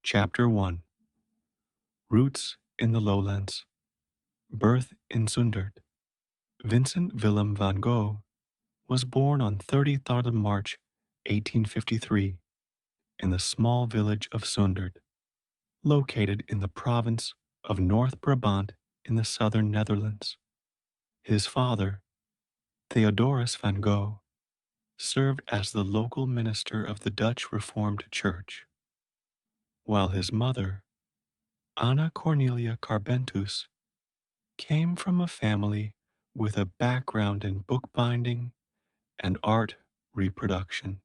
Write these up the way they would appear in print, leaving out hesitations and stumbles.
Chapter 1. Roots in the Lowlands. Birth in Zundert. Vincent Willem van Gogh was born on 30th of March 1853 in the small village of Zundert, located in the province of North Brabant in the southern Netherlands. His father, Theodorus van Gogh, served as the local minister of the Dutch Reformed Church, while his mother, Anna Cornelia Carbentus, came from a family with a background in bookbinding and art reproduction.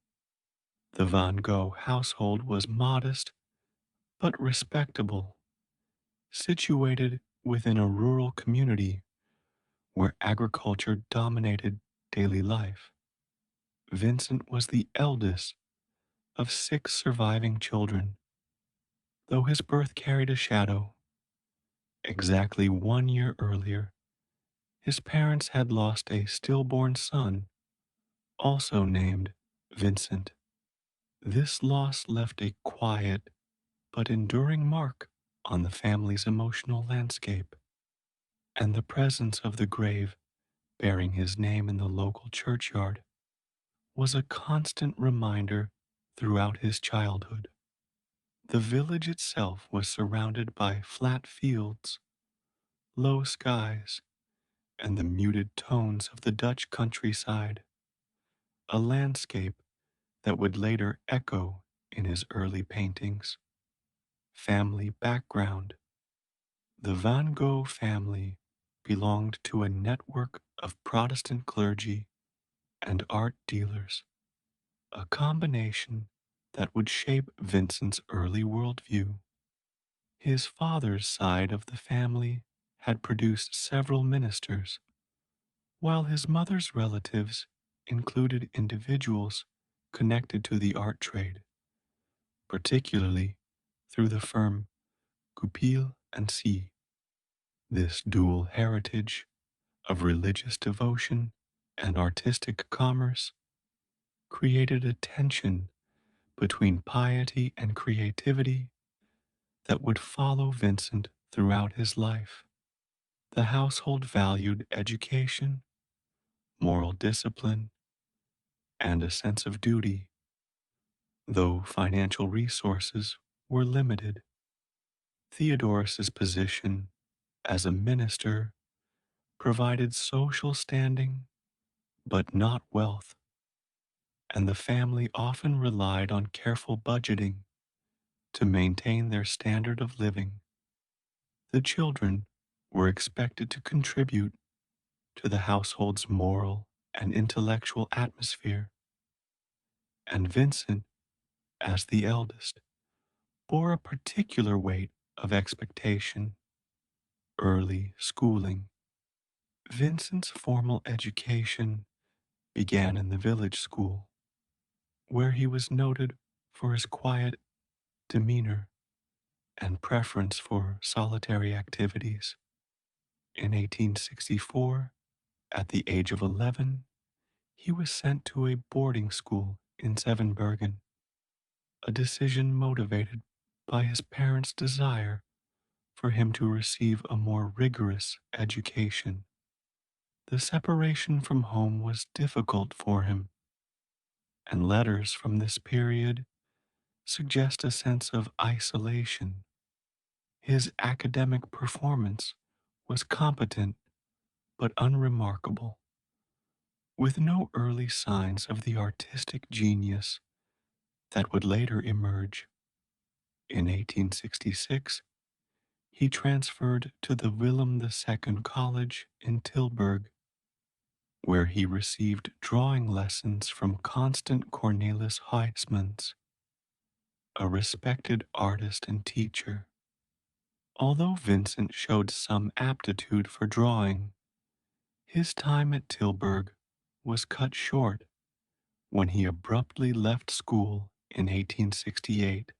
The Van Gogh household was modest but respectable, situated within a rural community where agriculture dominated daily life. Vincent was the eldest of 6 surviving children, though his birth carried a shadow. Exactly 1 year earlier, his parents had lost a stillborn son, also named Vincent. This loss left a quiet but enduring mark on the family's emotional landscape, and the presence of the grave bearing his name in the local churchyard was a constant reminder throughout his childhood. The village itself was surrounded by flat fields, low skies, and the muted tones of the Dutch countryside, a landscape that would later echo in his early paintings. Family background. The Van Gogh family belonged to a network of Protestant clergy and art dealers, a combination that would shape Vincent's early worldview. His father's side of the family had produced several ministers, while his mother's relatives included individuals connected to the art trade, particularly through the firm Goupil and C. This dual heritage of religious devotion and artistic commerce created a tension between piety and creativity that would follow Vincent throughout his life. The household valued education, moral discipline, and a sense of duty, though financial resources were limited. Theodorus's position as a minister provided social standing but not wealth, and the family often relied on careful budgeting to maintain their standard of living. The children were expected to contribute to the household's moral and intellectual atmosphere, and Vincent, as the eldest, bore a particular weight of expectation. Early schooling. Vincent's formal education began in the village school, where he was noted for his quiet demeanor and preference for solitary activities. In 1864, at the age of 11, he was sent to a boarding school in Zevenbergen, a decision motivated by his parents' desire for him to receive a more rigorous education. The separation from home was difficult for him, and letters from this period suggest a sense of isolation. His academic performance was competent but unremarkable, with no early signs of the artistic genius that would later emerge. In 1866, he transferred to the Willem II College in Tilburg, where he received drawing lessons from Constant Cornelis Huysmans, a respected artist and teacher. Although Vincent showed some aptitude for drawing, his time at Tilburg was cut short when he abruptly left school in 1868,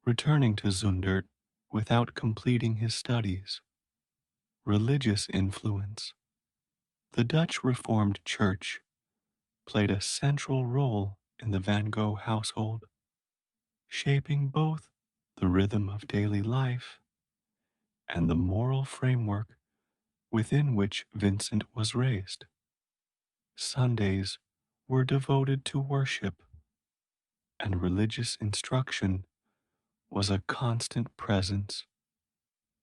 returning to Zundert without completing his studies. Religious influence. The Dutch Reformed Church played a central role in the Van Gogh household, shaping both rhythm of daily life, and the moral framework within which Vincent was raised. Sundays were devoted to worship, and religious instruction was a constant presence.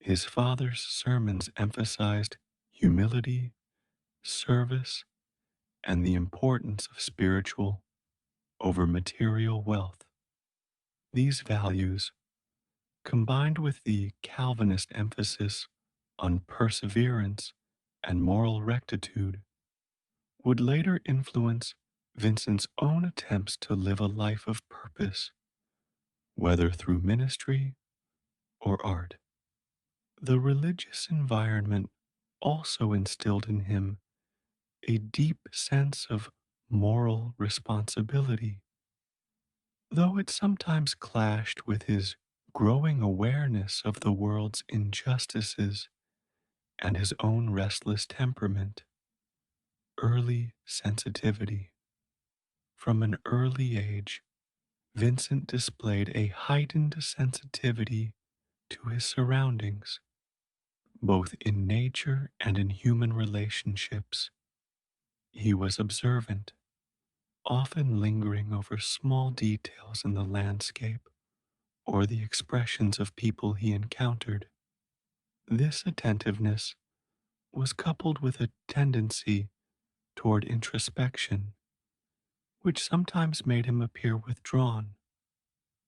His father's sermons emphasized humility, service, and the importance of spiritual over material wealth. These values, combined with the Calvinist emphasis on perseverance and moral rectitude, would later influence Vincent's own attempts to live a life of purpose, whether through ministry or art. The religious environment also instilled in him a deep sense of moral responsibility, though it sometimes clashed with his growing awareness of the world's injustices and his own restless temperament. Early sensitivity. From an early age, Vincent displayed a heightened sensitivity to his surroundings, both in nature and in human relationships. He was observant, often lingering over small details in the landscape or the expressions of people he encountered. This attentiveness was coupled with a tendency toward introspection, which sometimes made him appear withdrawn.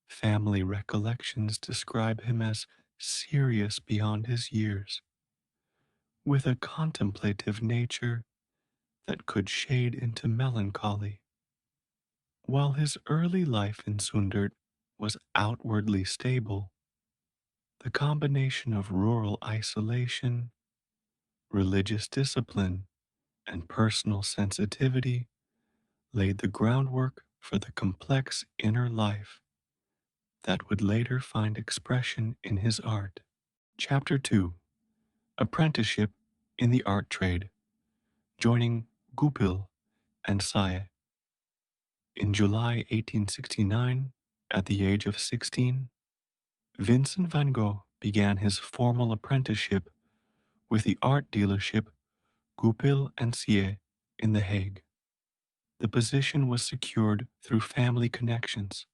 Family recollections describe him as serious beyond his years, with a contemplative nature that could shade into melancholy. While his early life in Sundert was outwardly stable, the combination of rural isolation, religious discipline, and personal sensitivity laid the groundwork for the complex inner life that would later find expression in his art. Chapter 2: Apprenticeship in the Art Trade, joining Goupil and Saye. In July 1869, at the age of 16, Vincent van Gogh began his formal apprenticeship with the art dealership Goupil and Saye in The Hague. The position was secured through family connections,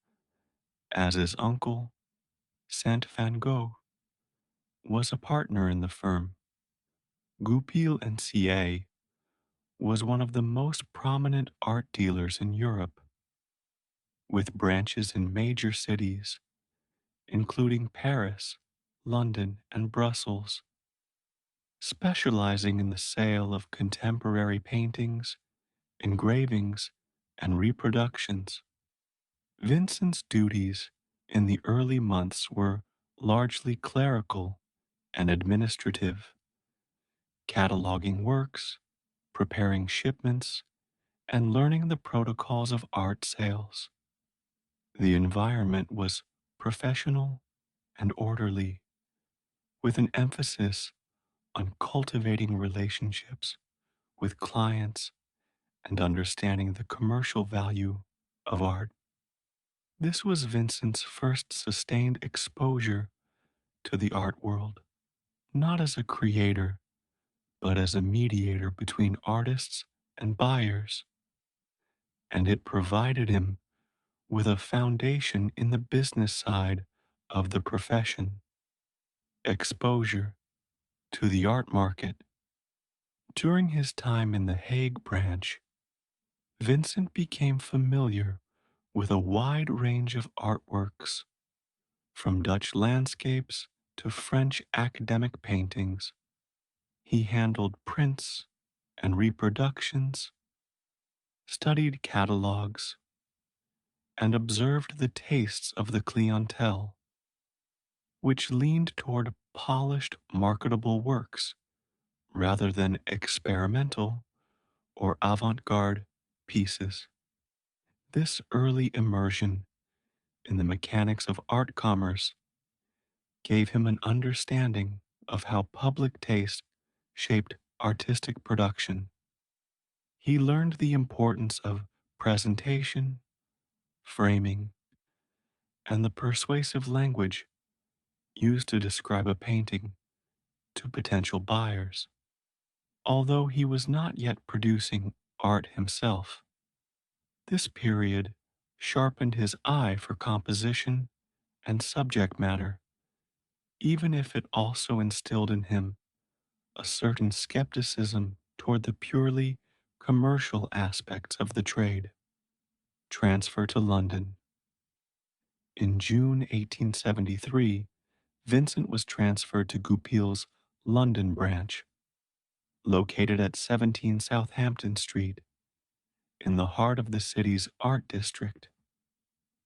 as his uncle, Saint van Gogh, was a partner in the firm. Goupil and Saye was one of the most prominent art dealers in Europe, with branches in major cities, including Paris, London, and Brussels, specializing in the sale of contemporary paintings, engravings, and reproductions. Vincent's duties in the early months were largely clerical and administrative, cataloging works, preparing shipments, and learning the protocols of art sales. The environment was professional and orderly, with an emphasis on cultivating relationships with clients and understanding the commercial value of art. This was Vincent's first sustained exposure to the art world, not as a creator, but as a mediator between artists and buyers, and it provided him with a foundation in the business side of the profession. Exposure to the art market. During his time in the Hague branch, Vincent became familiar with a wide range of artworks, from Dutch landscapes to French academic paintings. He handled prints and reproductions, studied catalogs, and observed the tastes of the clientele, which leaned toward polished, marketable works rather than experimental or avant garde pieces. This early immersion in the mechanics of art commerce gave him an understanding of how public taste shaped artistic production. He learned the importance of presentation, framing, and the persuasive language used to describe a painting to potential buyers. Although he was not yet producing art himself, this period sharpened his eye for composition and subject matter, even if it also instilled in him a certain skepticism toward the purely commercial aspects of the trade. Transfer to London. In June 1873, Vincent was transferred to Goupil's London branch, located at 17 Southampton Street, in the heart of the city's art district.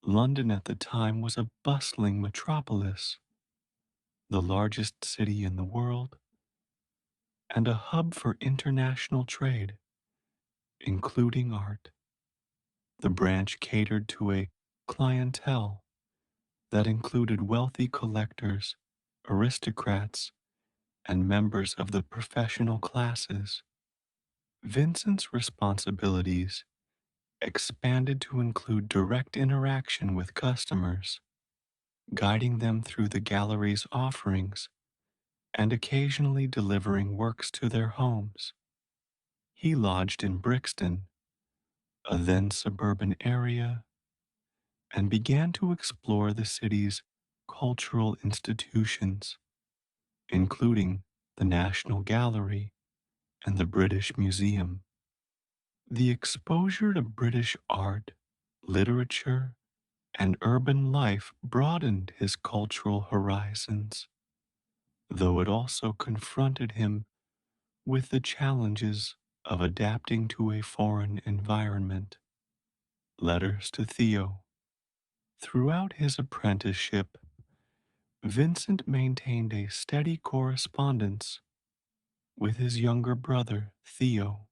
London at the time was a bustling metropolis, the largest city in the world, and a hub for international trade, including art. The branch catered to a clientele that included wealthy collectors, aristocrats, and members of the professional classes. Vincent's responsibilities expanded to include direct interaction with customers, guiding them through the gallery's offerings and occasionally delivering works to their homes. He lodged in Brixton, a then suburban area, and began to explore the city's cultural institutions, including the National Gallery and the British Museum. The exposure to British art, literature, and urban life broadened his cultural horizons, though it also confronted him with the challenges of adapting to a foreign environment. Letters to Theo. Throughout his apprenticeship, Vincent maintained a steady correspondence with his younger brother, Theo,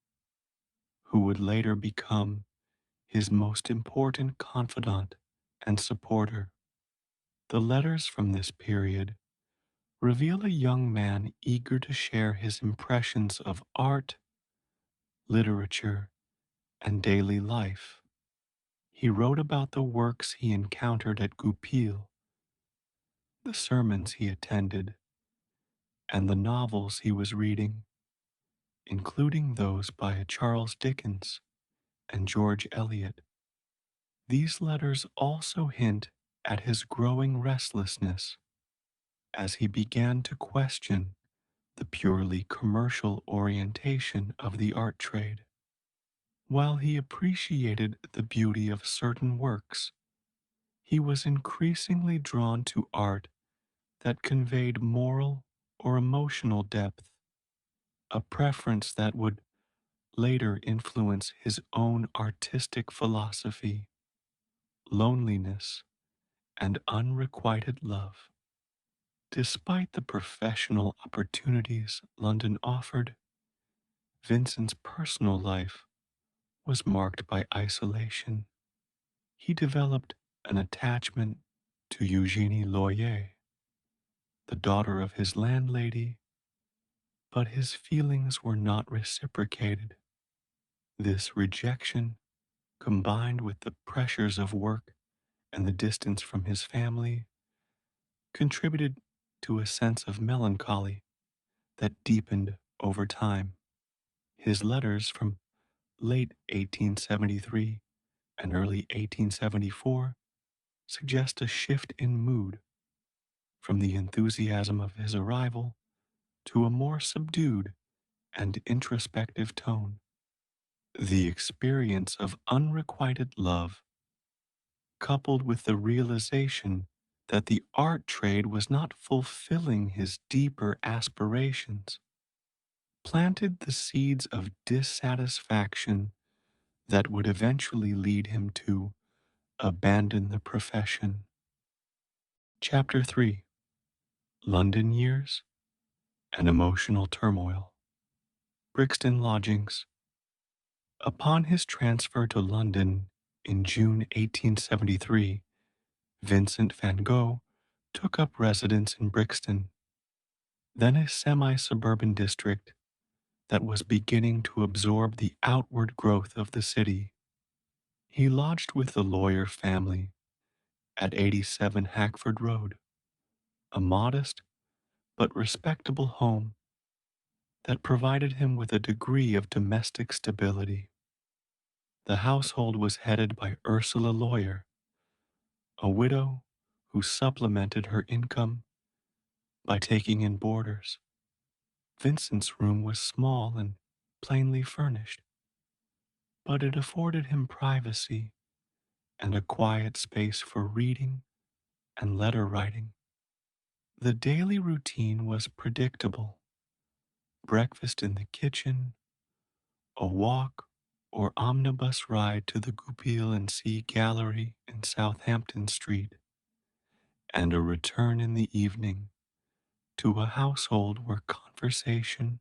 who would later become his most important confidant and supporter. The letters from this period reveal a young man eager to share his impressions of art, literature, and daily life. He wrote about the works he encountered at Goupil, the sermons he attended, and the novels he was reading, including those by Charles Dickens and George Eliot. These letters also hint at his growing restlessness as he began to question the purely commercial orientation of the art trade. While he appreciated the beauty of certain works, he was increasingly drawn to art that conveyed moral or emotional depth, a preference that would later influence his own artistic philosophy. Loneliness and unrequited love. Despite the professional opportunities London offered, Vincent's personal life was marked by isolation. He developed an attachment to Eugénie Loyer, the daughter of his landlady, but his feelings were not reciprocated. This rejection, combined with the pressures of work and the distance from his family, contributed to a sense of melancholy that deepened over time. His letters from late 1873 and early 1874 suggest a shift in mood from the enthusiasm of his arrival to a more subdued and introspective tone. The experience of unrequited love, coupled with the realization that the art trade was not fulfilling his deeper aspirations, planted the seeds of dissatisfaction that would eventually lead him to abandon the profession. Chapter 3. London Years and Emotional Turmoil. Brixton Lodgings. Upon his transfer to London in June 1873, Vincent van Gogh took up residence in Brixton, then a semi-suburban district that was beginning to absorb the outward growth of the city. He lodged with the lawyer family at 87 Hackford Road, a modest but respectable home that provided him with a degree of domestic stability. The household was headed by Ursula Lawyer, a widow who supplemented her income by taking in boarders. Vincent's room was small and plainly furnished, but it afforded him privacy and a quiet space for reading and letter writing. The daily routine was predictable: breakfast in the kitchen, a walk or omnibus ride to the Goupil and Sea Gallery in Southampton Street, and a return in the evening to a household where conversation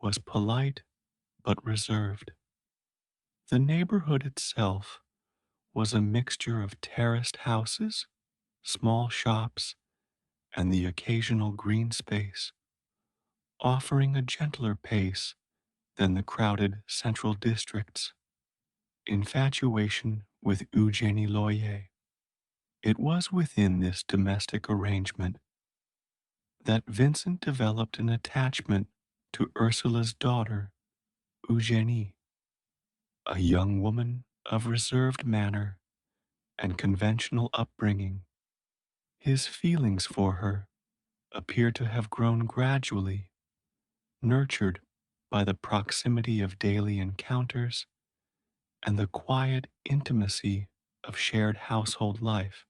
was polite but reserved. The neighborhood itself was a mixture of terraced houses, small shops, and the occasional green space, offering a gentler pace than the crowded central districts. Infatuation with Eugénie Loyer. It was within this domestic arrangement that Vincent developed an attachment to Ursula's daughter, Eugénie, a young woman of reserved manner and conventional upbringing. His feelings for her appear to have grown gradually, nurtured by the proximity of daily encounters and the quiet intimacy of shared household life.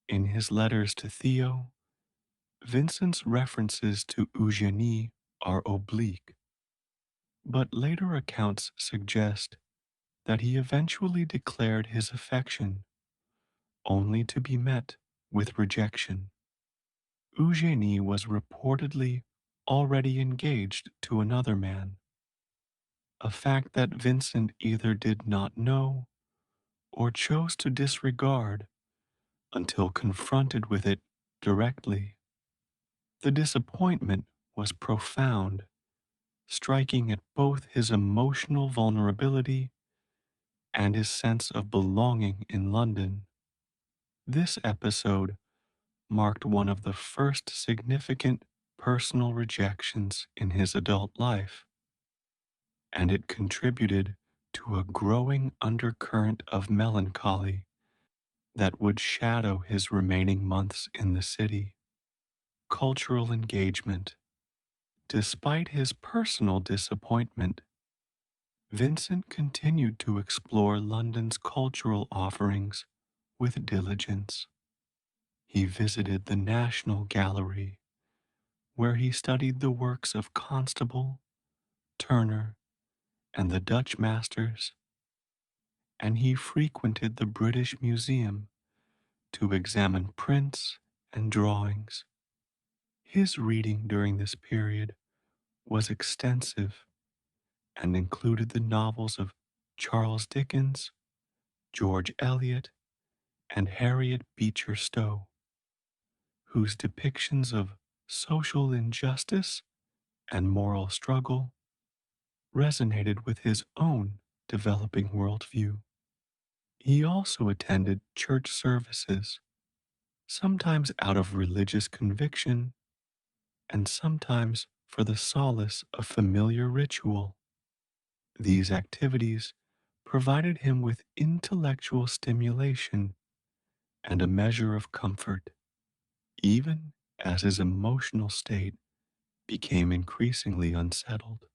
In his letters to Theo, Vincent's references to Eugénie are oblique, but later accounts suggest that he eventually declared his affection only to be met with rejection. Eugénie was reportedly already engaged to another man, a fact that Vincent either did not know or chose to disregard until confronted with it directly. The disappointment was profound, striking at both his emotional vulnerability and his sense of belonging in London. This episode marked one of the first significant personal rejections in his adult life, and it contributed to a growing undercurrent of melancholy that would shadow his remaining months in the city. Cultural engagement. Despite his personal disappointment, Vincent continued to explore London's cultural offerings with diligence. He visited the National Gallery, where he studied the works of Constable, Turner, and the Dutch masters, and he frequented the British Museum to examine prints and drawings. His reading during this period was extensive and included the novels of Charles Dickens, George Eliot, and Harriet Beecher Stowe, whose depictions of social injustice and moral struggle resonated with his own developing worldview. He also attended church services, sometimes out of religious conviction and sometimes for the solace of familiar ritual. These activities provided him with intellectual stimulation and a measure of comfort, even as his emotional state became increasingly unsettled.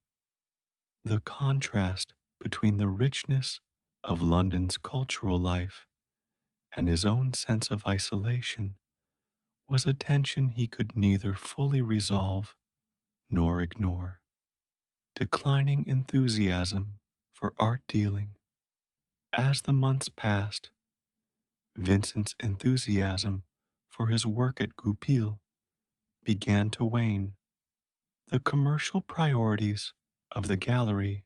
The contrast between the richness of London's cultural life and his own sense of isolation was a tension he could neither fully resolve nor ignore. Declining enthusiasm for art dealing. As the months passed, Vincent's enthusiasm for his work at Goupil began to wane. The commercial priorities of the gallery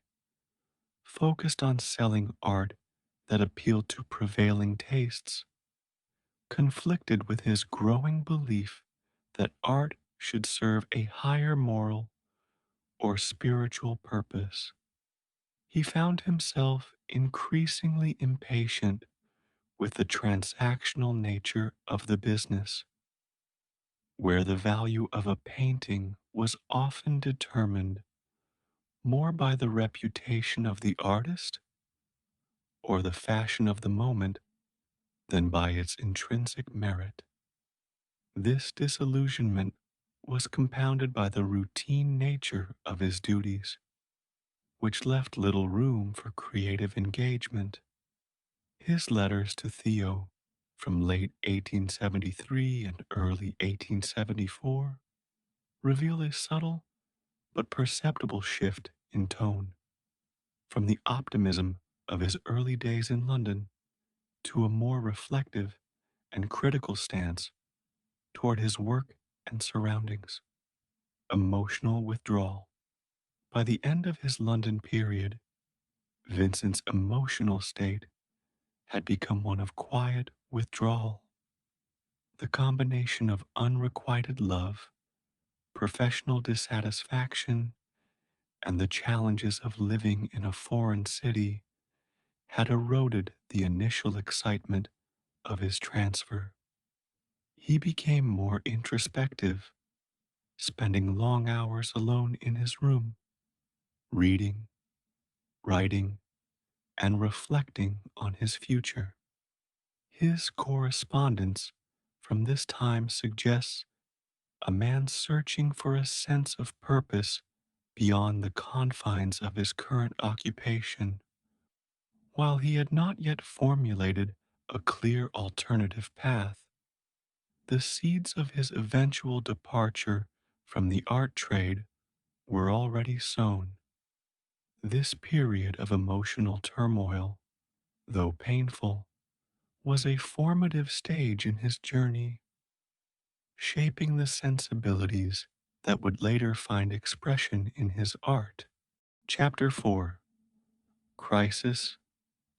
focused on selling art that appealed to prevailing tastes, conflicted with his growing belief that art should serve a higher moral or spiritual purpose. He found himself increasingly impatient with the transactional nature of the business. where the value of a painting was often determined more by the reputation of the artist or the fashion of the moment than by its intrinsic merit. This disillusionment was compounded by the routine nature of his duties, which left little room for creative engagement. His letters to Theo from late 1873 and early 1874 reveal a subtle but perceptible shift in tone, from the optimism of his early days in London to a more reflective and critical stance toward his work and surroundings. Emotional withdrawal. By the end of his London period, Vincent's emotional state had become one of quiet withdrawal. The combination of unrequited love, professional dissatisfaction, and the challenges of living in a foreign city had eroded the initial excitement of his transfer. He became more introspective, spending long hours alone in his room, reading, writing, and reflecting on his future. His correspondence from this time suggests a man searching for a sense of purpose beyond the confines of his current occupation. While he had not yet formulated a clear alternative path, the seeds of his eventual departure from the art trade were already sown. This period of emotional turmoil, though painful, was a formative stage in his journey, shaping the sensibilities that would later find expression in his art. Chapter 4: Crisis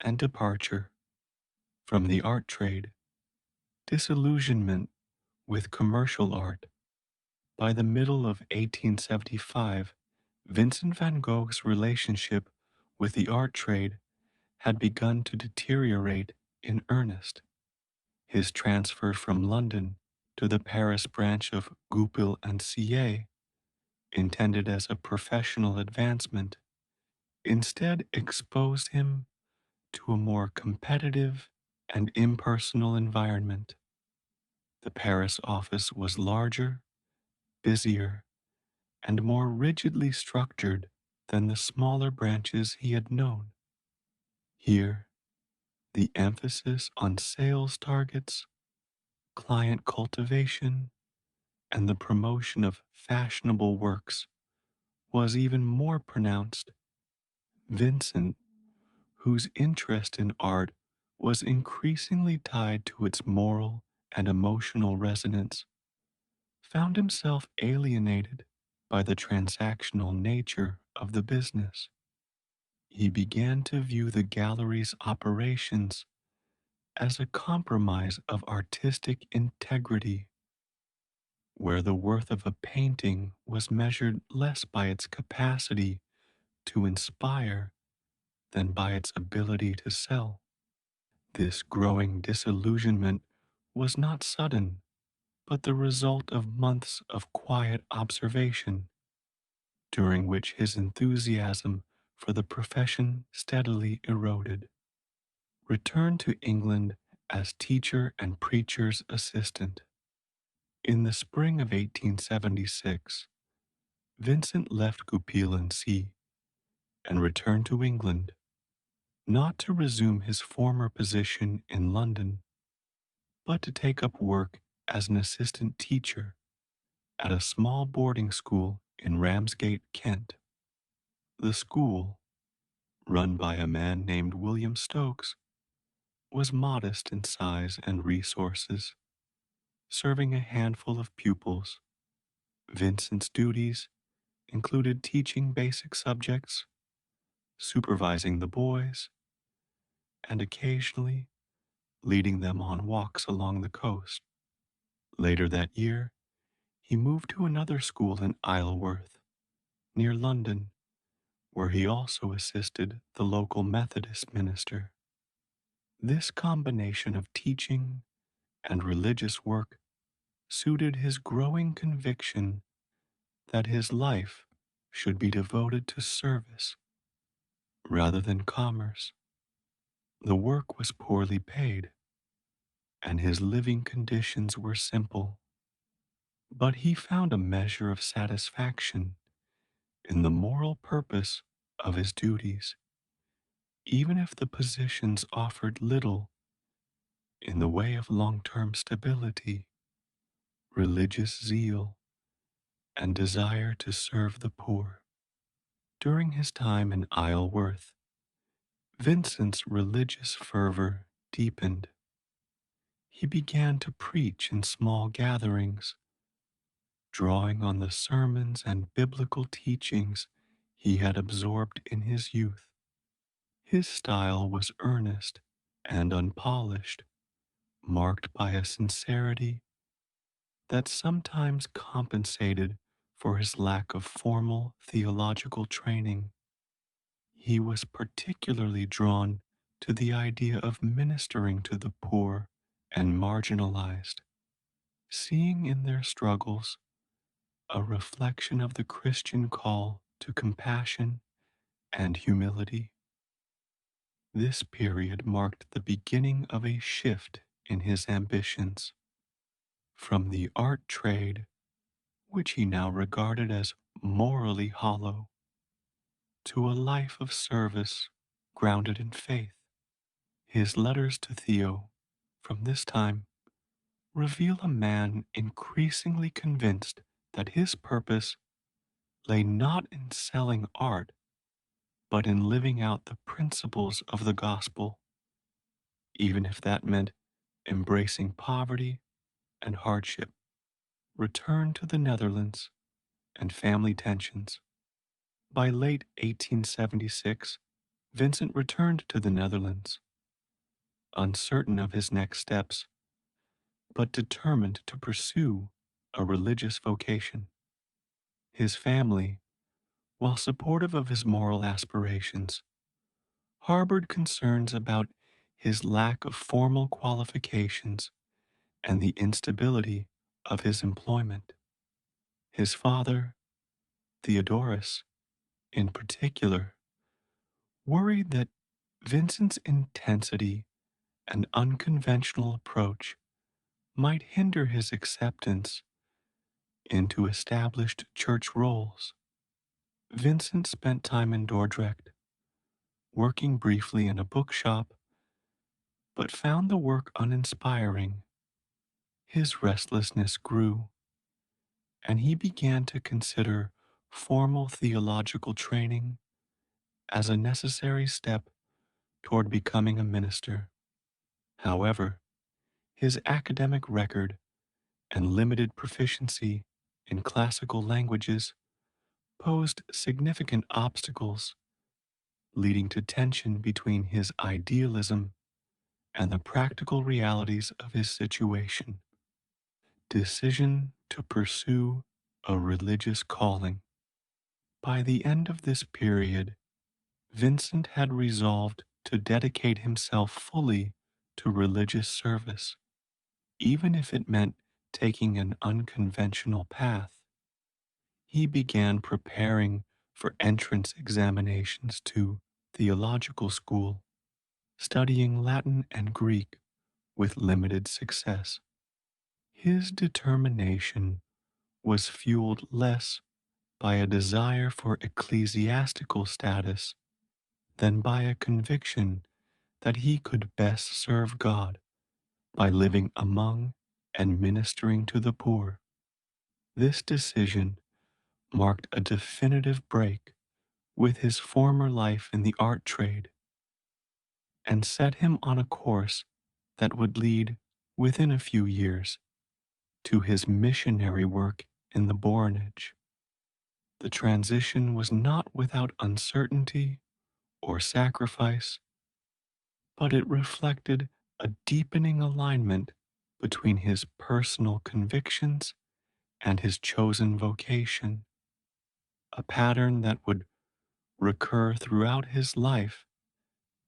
and Departure from the Art Trade. Disillusionment with commercial art. By the middle of 1875, Vincent van Gogh's relationship with the art trade had begun to deteriorate in earnest. His transfer from London to the Paris branch of Goupil and Sillet, intended as a professional advancement, instead exposed him to a more competitive and impersonal environment. The Paris office was larger, busier, and more rigidly structured than the smaller branches he had known. Here, the emphasis on sales targets, client cultivation, and the promotion of fashionable works was even more pronounced. Vincent, whose interest in art was increasingly tied to its moral and emotional resonance, found himself alienated by the transactional nature of the business. He began to view the gallery's operations as a compromise of artistic integrity, where the worth of a painting was measured less by its capacity to inspire than by its ability to sell. This growing disillusionment was not sudden, but the result of months of quiet observation, during which his enthusiasm for the profession steadily eroded. Returned to England as teacher and preacher's assistant. In the spring of 1876, Vincent left Goupil and C and returned to England, not to resume his former position in London, but to take up work as an assistant teacher at a small boarding school in Ramsgate, Kent. The school, run by a man named William Stokes, was modest in size and resources, serving a handful of pupils. Vincent's duties included teaching basic subjects, supervising the boys, and occasionally leading them on walks along the coast. Later that year, he moved to another school in Isleworth, near London, where he also assisted the local Methodist minister. This combination of teaching and religious work suited his growing conviction that his life should be devoted to service rather than commerce. The work was poorly paid, and his living conditions were simple, but he found a measure of satisfaction in the moral purpose of his duties, even if the positions offered little in the way of long-term stability, religious zeal, and desire to serve the poor. During his time in Isleworth, Vincent's religious fervor deepened. He began to preach in small gatherings, drawing on the sermons and biblical teachings he had absorbed in his youth. His style was earnest and unpolished, marked by a sincerity that sometimes compensated for his lack of formal theological training. He was particularly drawn to the idea of ministering to the poor and marginalized, seeing in their struggles a reflection of the Christian call to compassion and humility. This period marked the beginning of a shift in his ambitions from the art trade, which he now regarded as morally hollow, to a life of service grounded in faith. His letters to Theo from this time reveal a man increasingly convinced that his purpose lay not in selling art, but in living out the principles of the gospel, even if that meant embracing poverty and hardship. Return to the Netherlands and family tensions. By late 1876, Vincent returned to the Netherlands, uncertain of his next steps, but determined to pursue a religious vocation. His family, while supportive of his moral aspirations, harbored concerns about his lack of formal qualifications and the instability of his employment. His father, Theodorus, in particular, worried that Vincent's intensity and unconventional approach might hinder his acceptance into established church roles. Vincent spent time in Dordrecht, working briefly in a bookshop, but found the work uninspiring. His restlessness grew, and he began to consider formal theological training as a necessary step toward becoming a minister. However, his academic record and limited proficiency in classical languages posed significant obstacles, leading to tension between his idealism and the practical realities of his situation. Decision to pursue a religious calling. By the end of this period, Vincent had resolved to dedicate himself fully to religious service, even if it meant taking an unconventional path. He began preparing for entrance examinations to theological school, studying Latin and Greek with limited success. His determination was fueled less by a desire for ecclesiastical status than by a conviction that he could best serve God by living among and ministering to the poor. This decision marked a definitive break with his former life in the art trade and set him on a course that would lead, within a few years, to his missionary work in the Borinage. The transition was not without uncertainty or sacrifice, but it reflected a deepening alignment between his personal convictions and his chosen vocation, a pattern that would recur throughout his life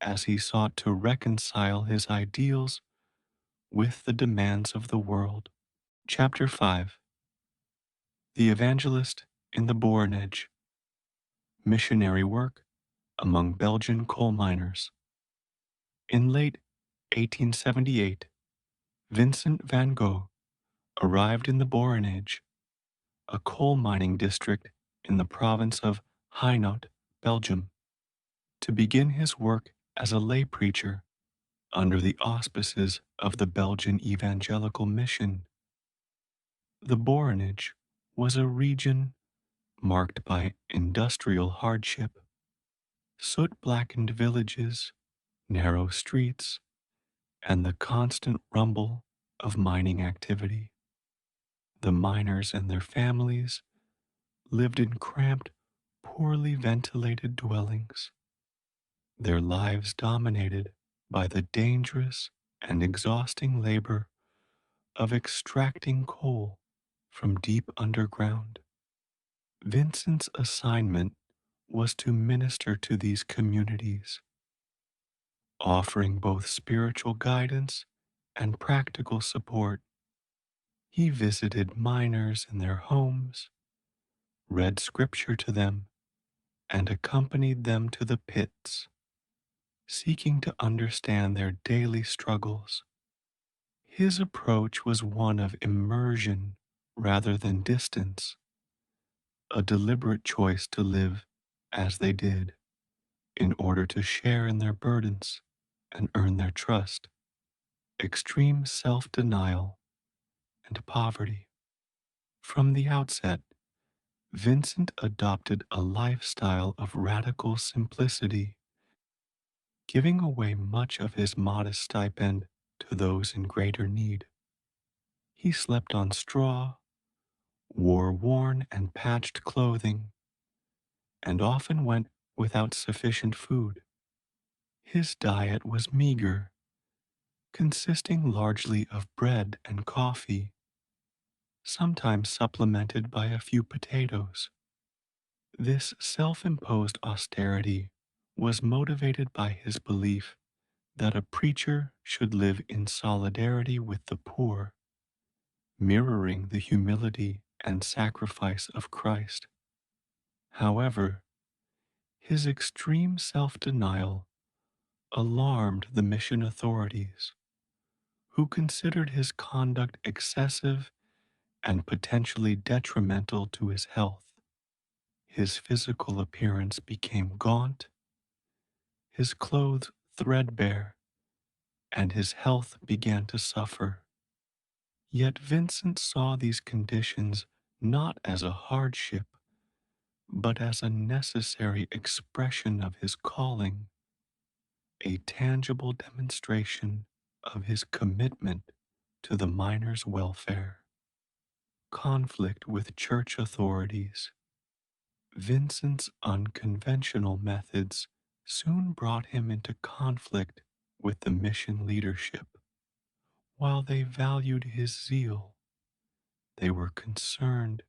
as he sought to reconcile his ideals with the demands of the world. Chapter 5. The Evangelist in the Borinage. Missionary Work among Belgian Coal Miners. In late 1878, Vincent van Gogh arrived in the Borinage, a coal mining district in the province of Hainaut, Belgium, to begin his work as a lay preacher under the auspices of the Belgian Evangelical Mission. The Borinage was a region marked by industrial hardship, soot-blackened villages, narrow streets, and the constant rumble of mining activity. The miners and their families lived in cramped, poorly ventilated dwellings, their lives dominated by the dangerous and exhausting labor of extracting coal from deep underground. Vincent's assignment was to minister to these communities, offering both spiritual guidance and practical support. He visited miners in their homes, read scripture to them, and accompanied them to the pits, seeking to understand their daily struggles. His approach was one of immersion rather than distance, a deliberate choice to live as they did in order to share in their burdens and earn their trust. Extreme self denial and poverty. From the outset, Vincent adopted a lifestyle of radical simplicity, giving away much of his modest stipend to those in greater need. He slept on straw, wore worn and patched clothing, and often went without sufficient food. His diet was meager, consisting largely of bread and coffee, sometimes supplemented by a few potatoes. This self imposed austerity was motivated by his belief that a preacher should live in solidarity with the poor, mirroring the humility and sacrifice of Christ. However, his extreme self denial alarmed the mission authorities, who considered his conduct excessive and potentially detrimental to his health. His physical appearance became gaunt, his clothes threadbare, and his health began to suffer. Yet Vincent saw these conditions not as a hardship, but as a necessary expression of his calling, a tangible demonstration of his commitment to the miners' welfare. Conflict with church authorities. Vincent's unconventional methods soon brought him into conflict with the mission leadership. While they valued his zeal, they were concerned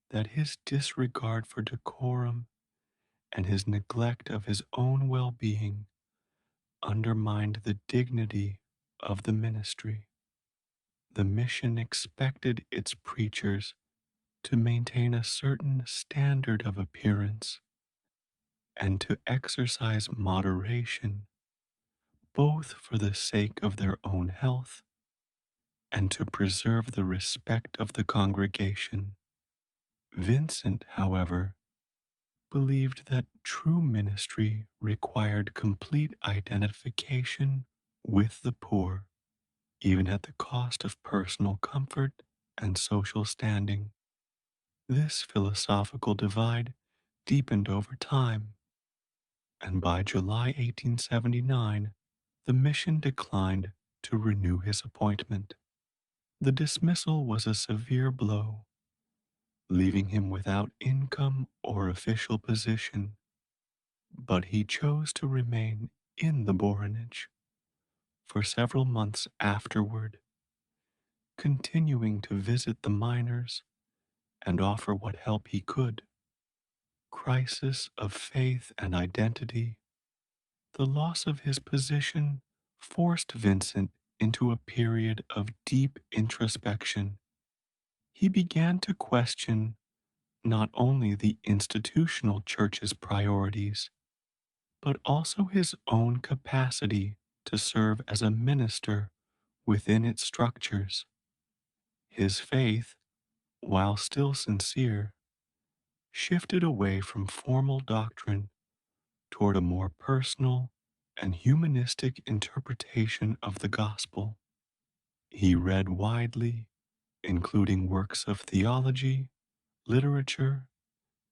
that his disregard for decorum and his neglect of his own well being undermined the dignity of the ministry. The mission expected its preachers to maintain a certain standard of appearance and to exercise moderation, both for the sake of their own health and to preserve the respect of the congregation. Vincent, however, believed that true ministry required complete identification with the poor, even at the cost of personal comfort and social standing. This philosophical divide deepened over time, and by July 1879, the mission declined to renew his appointment. The dismissal was a severe blow, leaving him without income or official position, but he chose to remain in the Borinage for several months afterward, continuing to visit the miners and offer what help he could. Crisis of faith and identity. The loss of his position forced Vincent into a period of deep introspection. he began to question not only the institutional church's priorities, but also his own capacity to serve as a minister within its structures. His faith, while still sincere, shifted away from formal doctrine toward a more personal and humanistic interpretation of the gospel. He read widely, including works of theology, literature,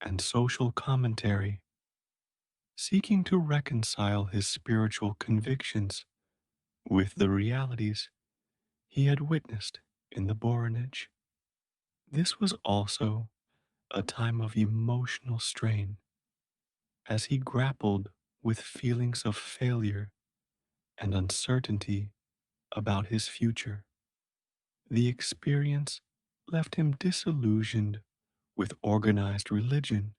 and social commentary, seeking to reconcile his spiritual convictions with the realities he had witnessed in the Borinage. This was also a time of emotional strain as he grappled with feelings of failure and uncertainty about his future. The experience left him disillusioned with organized religion,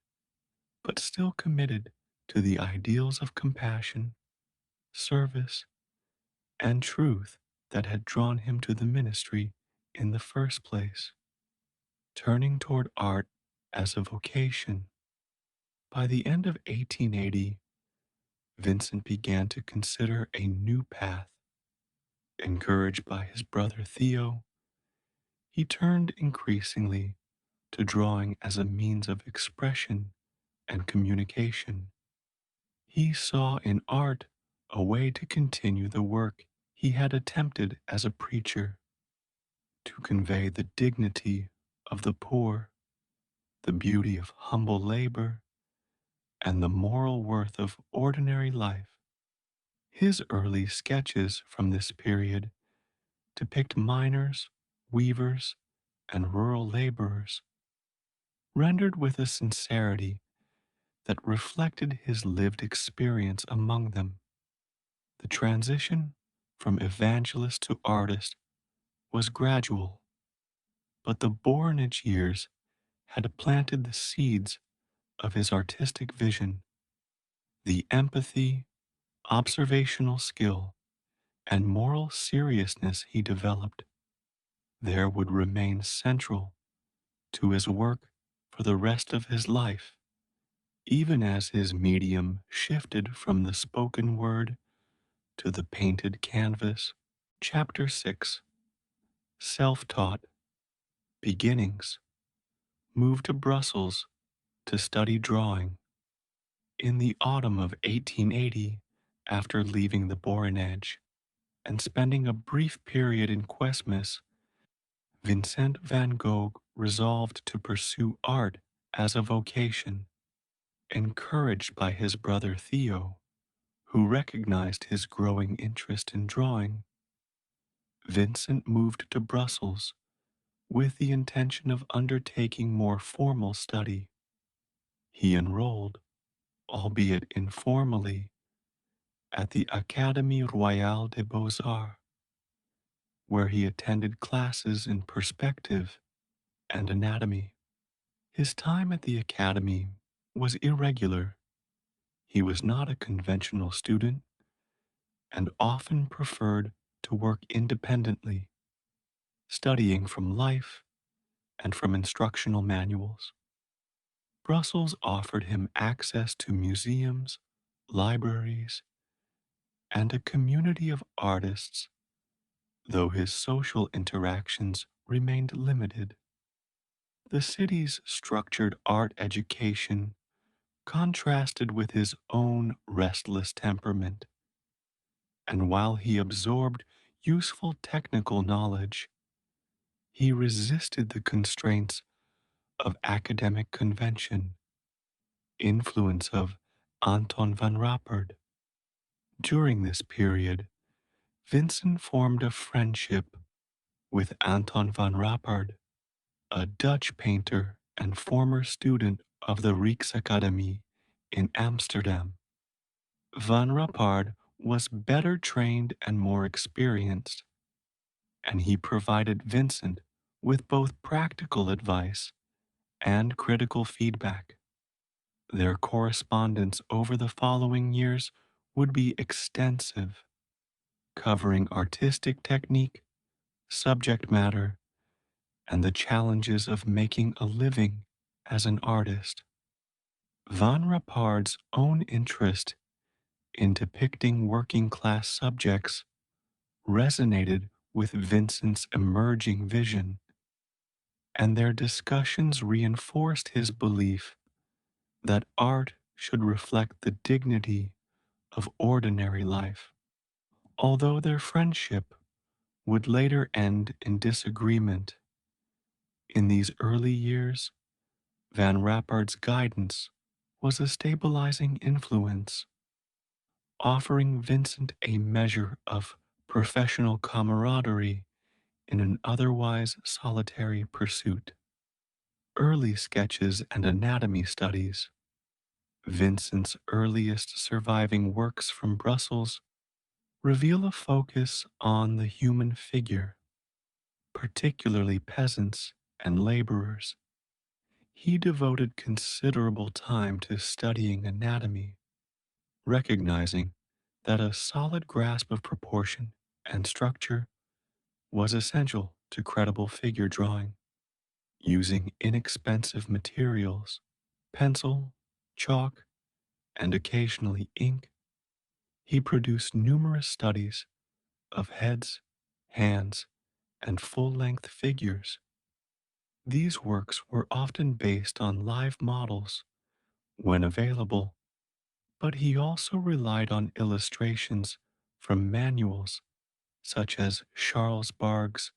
but still committed to the ideals of compassion, service, and truth that had drawn him to the ministry in the first place. Turning toward art as a vocation, by the end of 1880, Vincent began to consider a new path. Encouraged by his brother Theo, he turned increasingly to drawing as a means of expression and communication. He saw in art a way to continue the work he had attempted as a preacher, to convey the dignity of the poor, the beauty of humble labor, and the moral worth of ordinary life. His early sketches from this period depict miners, weavers, and rural laborers, rendered with a sincerity that reflected his lived experience among them. The transition from evangelist to artist was gradual, but the Borinage years had planted the seeds of his artistic vision. The empathy, observational skill, and moral seriousness he developed there would remain central to his work for the rest of his life, even as his medium shifted from the spoken word to the painted canvas. Chapter 6: Self Taught Beginnings. Moved to Brussels to study drawing. In the autumn of 1880, after leaving the Borinage and spending a brief period in Quesmas, Vincent van Gogh resolved to pursue art as a vocation. Encouraged by his brother Theo, who recognized his growing interest in drawing, Vincent moved to Brussels with the intention of undertaking more formal study. He enrolled, albeit informally, at the Académie Royale des Beaux-Arts, where he attended classes in perspective and anatomy. His time at the academy was irregular. He was not a conventional student and often preferred to work independently, studying from life and from instructional manuals. Brussels offered him access to museums, libraries, and a community of artists, though his social interactions remained limited. The city's structured art education contrasted with his own restless temperament, and while he absorbed useful technical knowledge, he resisted the constraints of academic convention, influence of Anton van Rappert. During this period, Vincent formed a friendship with Anton van Rappert, a Dutch painter and former student of the Rijksakademie in Amsterdam. Van Rappard was better trained and more experienced, and he provided Vincent with both practical advice and critical feedback. Their correspondence over the following years would be extensive, covering artistic technique, subject matter, and the challenges of making a living as an artist. Van Rappard's own interest in depicting working class subjects resonated with Vincent's emerging vision, and their discussions reinforced his belief that art should reflect the dignity of ordinary life. Although their friendship would later end in disagreement, in these early years, Van Rappard's guidance was a stabilizing influence, offering Vincent a measure of professional camaraderie in an otherwise solitary pursuit. Early sketches and anatomy studies, Vincent's earliest surviving works from Brussels, reveal a focus on the human figure, particularly peasants and laborers. He devoted considerable time to studying anatomy, recognizing that a solid grasp of proportion and structure was essential to credible figure drawing. Using inexpensive materials, pencil, chalk, and occasionally ink, he produced numerous studies of heads, hands, and full length figures. These works were often based on live models when available, but he also relied on illustrations from manuals such as Charles Bargues'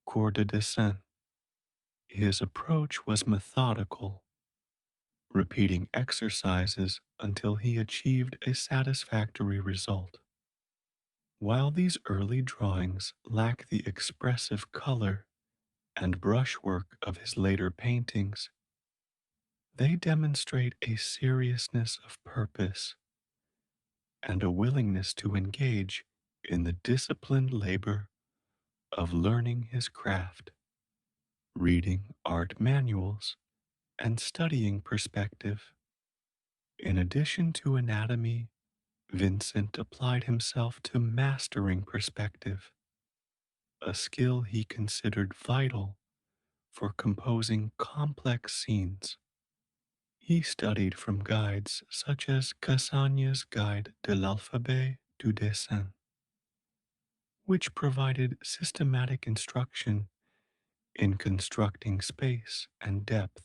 Cours de Dessin. His approach was methodical, repeating exercises until he achieved a satisfactory result. While these early drawings lack the expressive color and brushwork of his later paintings, they demonstrate a seriousness of purpose and a willingness to engage in the disciplined labor of learning his craft, reading art manuals, and studying perspective. In addition to anatomy, Vincent applied himself to mastering perspective, a skill he considered vital for composing complex scenes. He studied from guides such as Cassagne's Guide de l'Alphabet du Dessin, which provided systematic instruction in constructing space and depth.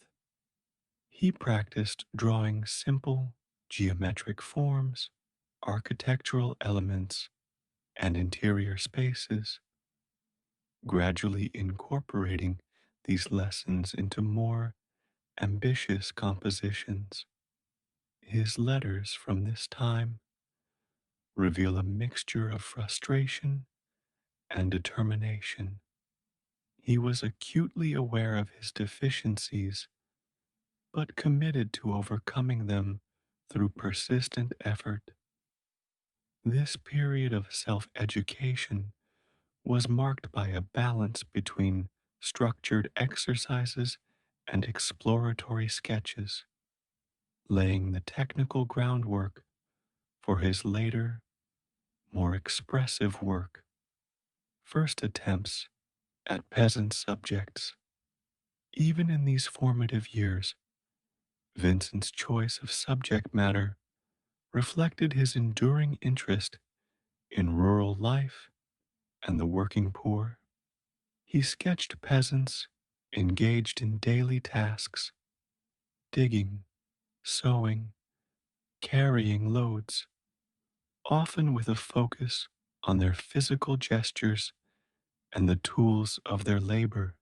He practiced drawing simple geometric forms, architectural elements, and interior spaces, gradually incorporating these lessons into more ambitious compositions. His letters from this time reveal a mixture of frustration and determination. He was acutely aware of his deficiencies, but committed to overcoming them through persistent effort. This period of self education was marked by a balance between structured exercises and exploratory sketches, laying the technical groundwork for his later, more expressive work. First attempts at peasant subjects. Even in these formative years, Vincent's choice of subject matter reflected his enduring interest in rural life and the working poor. He sketched peasants engaged in daily tasks, digging, sowing, carrying loads, often with a focus on their physical gestures and the tools of their labor.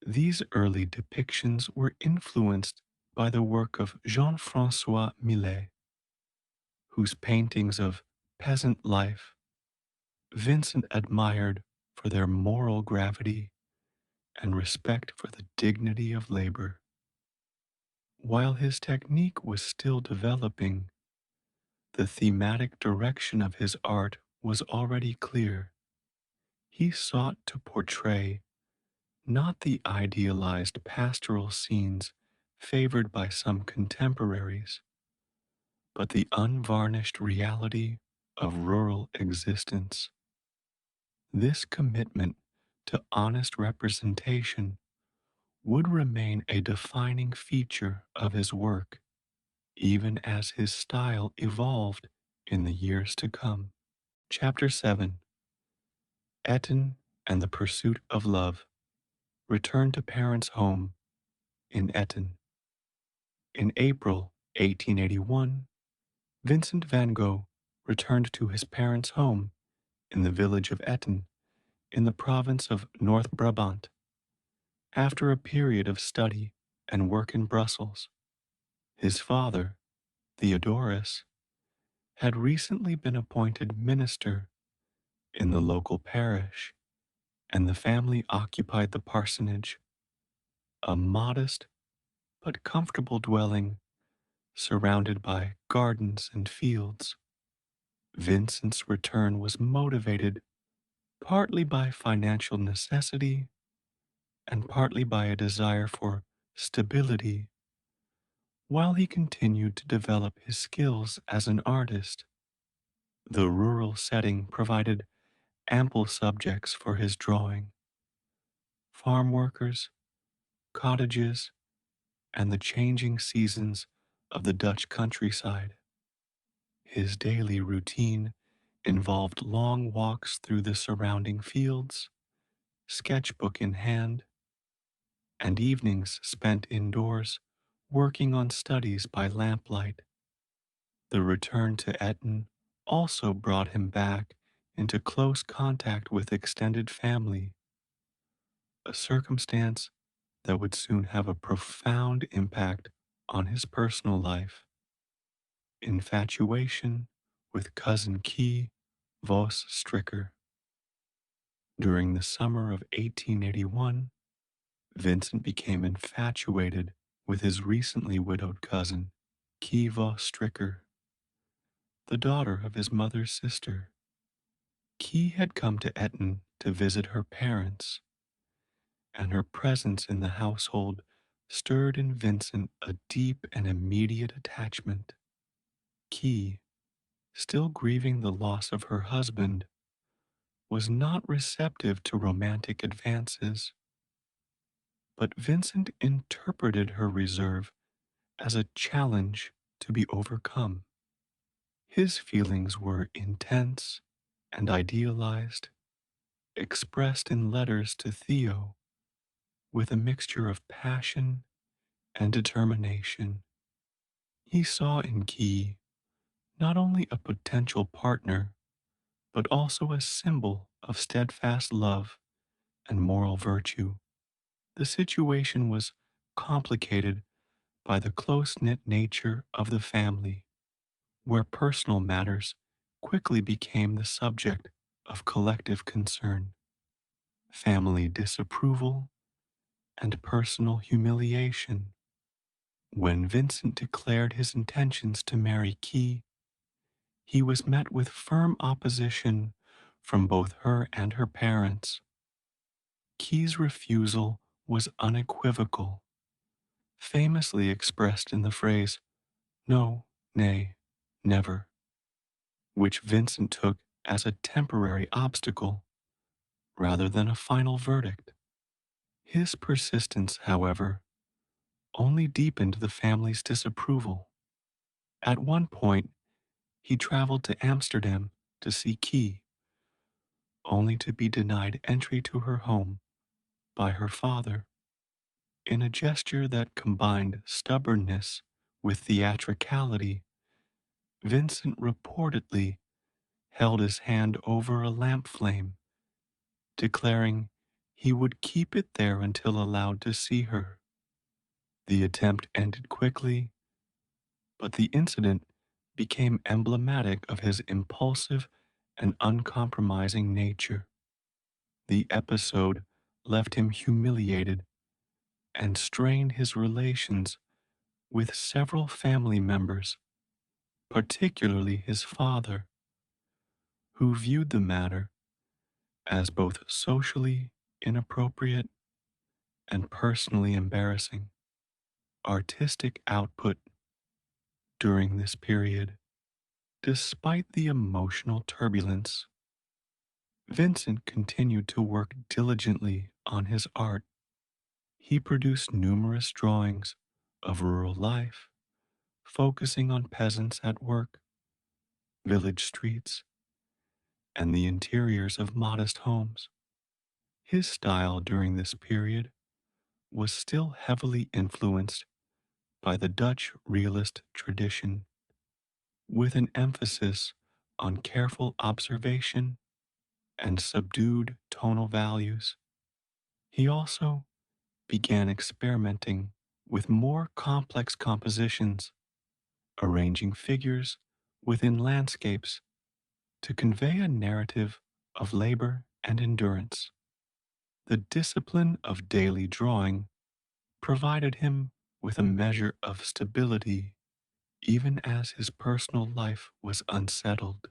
These early depictions were influenced by the work of Jean-François Millet, whose paintings of peasant life Vincent admired for their moral gravity and respect for the dignity of labor. While his technique was still developing, the thematic direction of his art was already clear. He sought to portray not the idealized pastoral scenes favored by some contemporaries, but the unvarnished reality of rural existence. This commitment to honest representation would remain a defining feature of his work, even as his style evolved in the years to come. Chapter 7: Eton and the Pursuit of Love. Returned to parents' home in Eton. In April 1881, Vincent van Gogh returned to his parents' home in the village of Eton in the province of North Brabant after a period of study and work in Brussels. His father, Theodorus, had recently been appointed minister in the local parish, and the family occupied the parsonage, a modest but comfortable dwelling surrounded by gardens and fields. Vincent's return was motivated partly by financial necessity and partly by a desire for stability while he continued to develop his skills as an artist. The rural setting provided ample subjects for his drawing: farm workers, cottages, and the changing seasons of the Dutch countryside. His daily routine involved long walks through the surrounding fields, sketchbook in hand, and evenings spent indoors working on studies by lamplight. The return to Eton also brought him back into close contact with extended family, a circumstance that would soon have a profound impact on his personal life. Infatuation with cousin Key Vos Stricker. During the summer of 1881, Vincent became infatuated with his recently widowed cousin, Key Vos Stricker, the daughter of his mother's sister. Key had come to Eton to visit her parents, and her presence in the household stirred in Vincent a deep and immediate attachment. Key, still grieving the loss of her husband, was not receptive to romantic advances, but Vincent interpreted her reserve as a challenge to be overcome. His feelings were intense and idealized, expressed in letters to Theo with a mixture of passion and determination. He saw in Key not only a potential partner, but also a symbol of steadfast love and moral virtue. The situation was complicated by the close knit nature of the family, where personal matters quickly became the subject of collective concern. Family disapproval and personal humiliation. When Vincent declared his intentions to marry Key, he was met with firm opposition from both her and her parents. Key's refusal was unequivocal, famously expressed in the phrase, "No, nay, never," which Vincent took as a temporary obstacle rather than a final verdict. His persistence, however, only deepened the family's disapproval. At one point, he traveled to Amsterdam to see Key, only to be denied entry to her home by her father. In a gesture that combined stubbornness with theatricality, Vincent reportedly held his hand over a lamp flame, declaring he would keep it there until allowed to see her. The attempt ended quickly, but the incident became emblematic of his impulsive and uncompromising nature. The episode left him humiliated and strained his relations with several family members, particularly his father, who viewed the matter as both socially inappropriate and personally embarrassing. Artistic output during this period, despite the emotional turbulence, Vincent continued to work diligently on his art. He produced numerous drawings of rural life, focusing on peasants at work, village streets, and the interiors of modest homes. His style during this period was still heavily influenced by the Dutch realist tradition, with an emphasis on careful observation and subdued tonal values. He also began experimenting with more complex compositions, arranging figures within landscapes to convey a narrative of labor and endurance. The discipline of daily drawing provided him with a measure of stability even as his personal life was unsettled.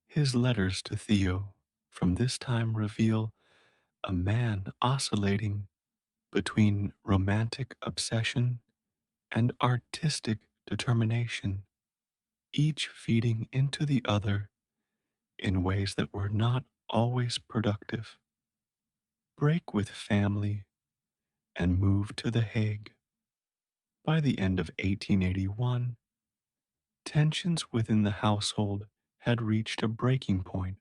His letters to Theo from this time reveal a man oscillating between romantic obsession and artistic determination, each feeding into the other in ways that were not always productive. Break with family and move to The Hague. By the end of 1881, tensions within the household had reached a breaking point.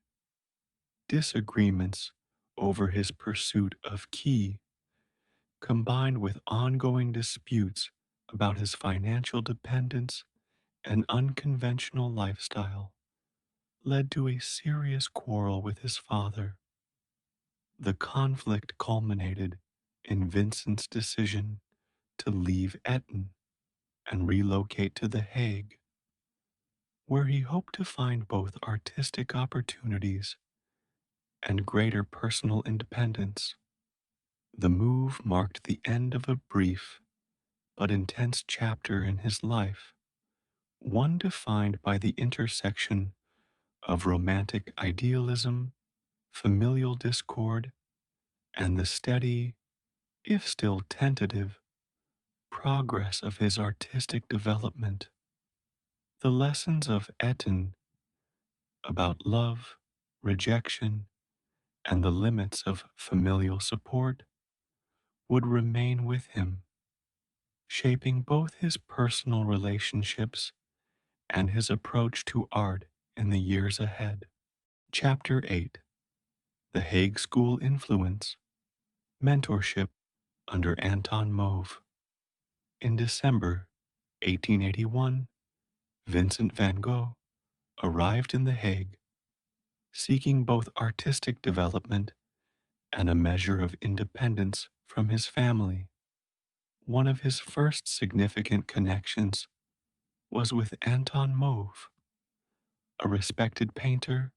Disagreements over his pursuit of Key, combined with ongoing disputes about his financial dependence and unconventional lifestyle, led to a serious quarrel with his father. The conflict culminated in Vincent's decision to leave Eton and relocate to The Hague, where he hoped to find both artistic opportunities and greater personal independence. The move marked the end of a brief but intense chapter in his life, one defined by the intersection of romantic idealism, familial discord, and the steady, if still tentative, progress of his artistic development. The lessons of Eton about love, rejection, and the limits of familial support would remain with him, shaping both his personal relationships and his approach to art in the years ahead. Chapter 8: The Hague School Influence, Mentorship under Anton Mauve. In December 1881, Vincent van Gogh arrived in The Hague, seeking both artistic development and a measure of independence from his family. One of his first significant connections was with Anton Mauve, a respected painter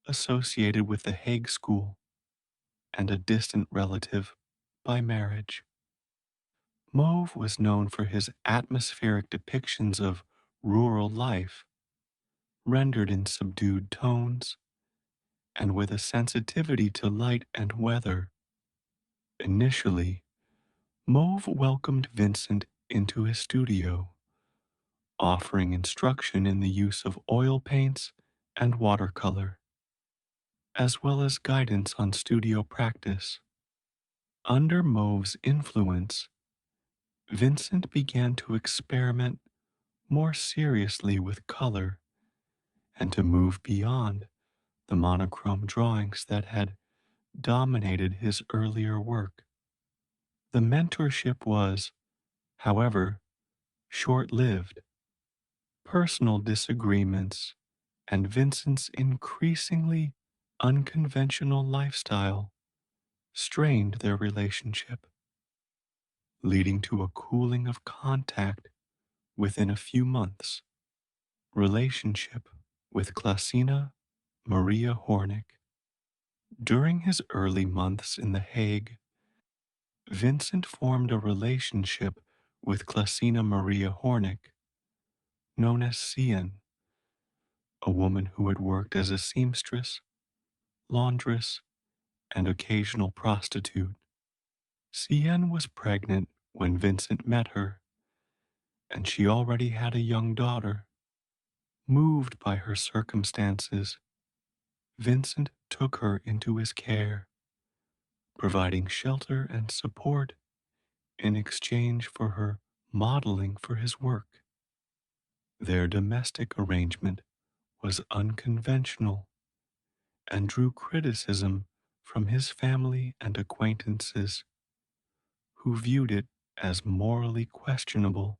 associated with the Hague School and a distant relative by marriage. Mauve was known for his atmospheric depictions of rural life, rendered in subdued tones and with a sensitivity to light and weather. Initially, Mauve welcomed Vincent into his studio, offering instruction in the use of oil paints and watercolor, as well as guidance on studio practice. Under Mauve's influence, Vincent began to experiment more seriously with color and to move beyond the monochrome drawings that had dominated his earlier work. The mentorship was, however, short lived. Personal disagreements and Vincent's increasingly unconventional lifestyle strained their relationship, leading to a cooling of contact within a few months. Relationship with Klasina Maria Hornick. During his early months in The Hague, Vincent formed a relationship with Klasina Maria Hornick, known as Cien, a woman who had worked as a seamstress, laundress, and occasional prostitute. Cien was pregnant when Vincent met her, and she already had a young daughter. Moved by her circumstances, Vincent took her into his care, providing shelter and support in exchange for her modeling for his work. Their domestic arrangement was unconventional and drew criticism from his family and acquaintances, who viewed it as morally questionable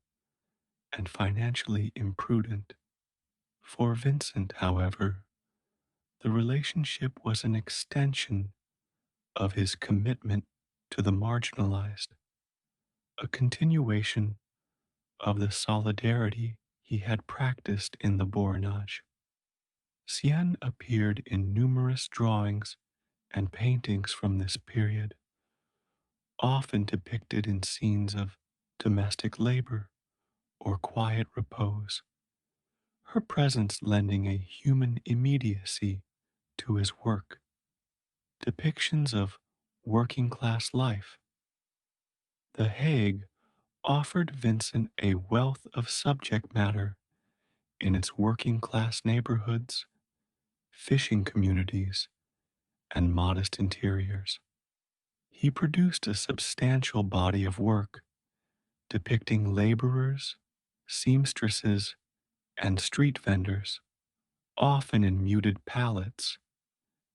and financially imprudent. For Vincent, however, the relationship was an extension of his commitment to the marginalized, a continuation of the solidarity he had practiced in the Borinage. Cien appeared in numerous drawings and paintings from this period, often depicted in scenes of domestic labor or quiet repose, her presence lending a human immediacy to his work. Depictions of working class life. The Hague offered Vincent a wealth of subject matter in its working class neighborhoods, fishing communities, and modest interiors. He produced a substantial body of work depicting laborers, seamstresses, and street vendors, often in muted palettes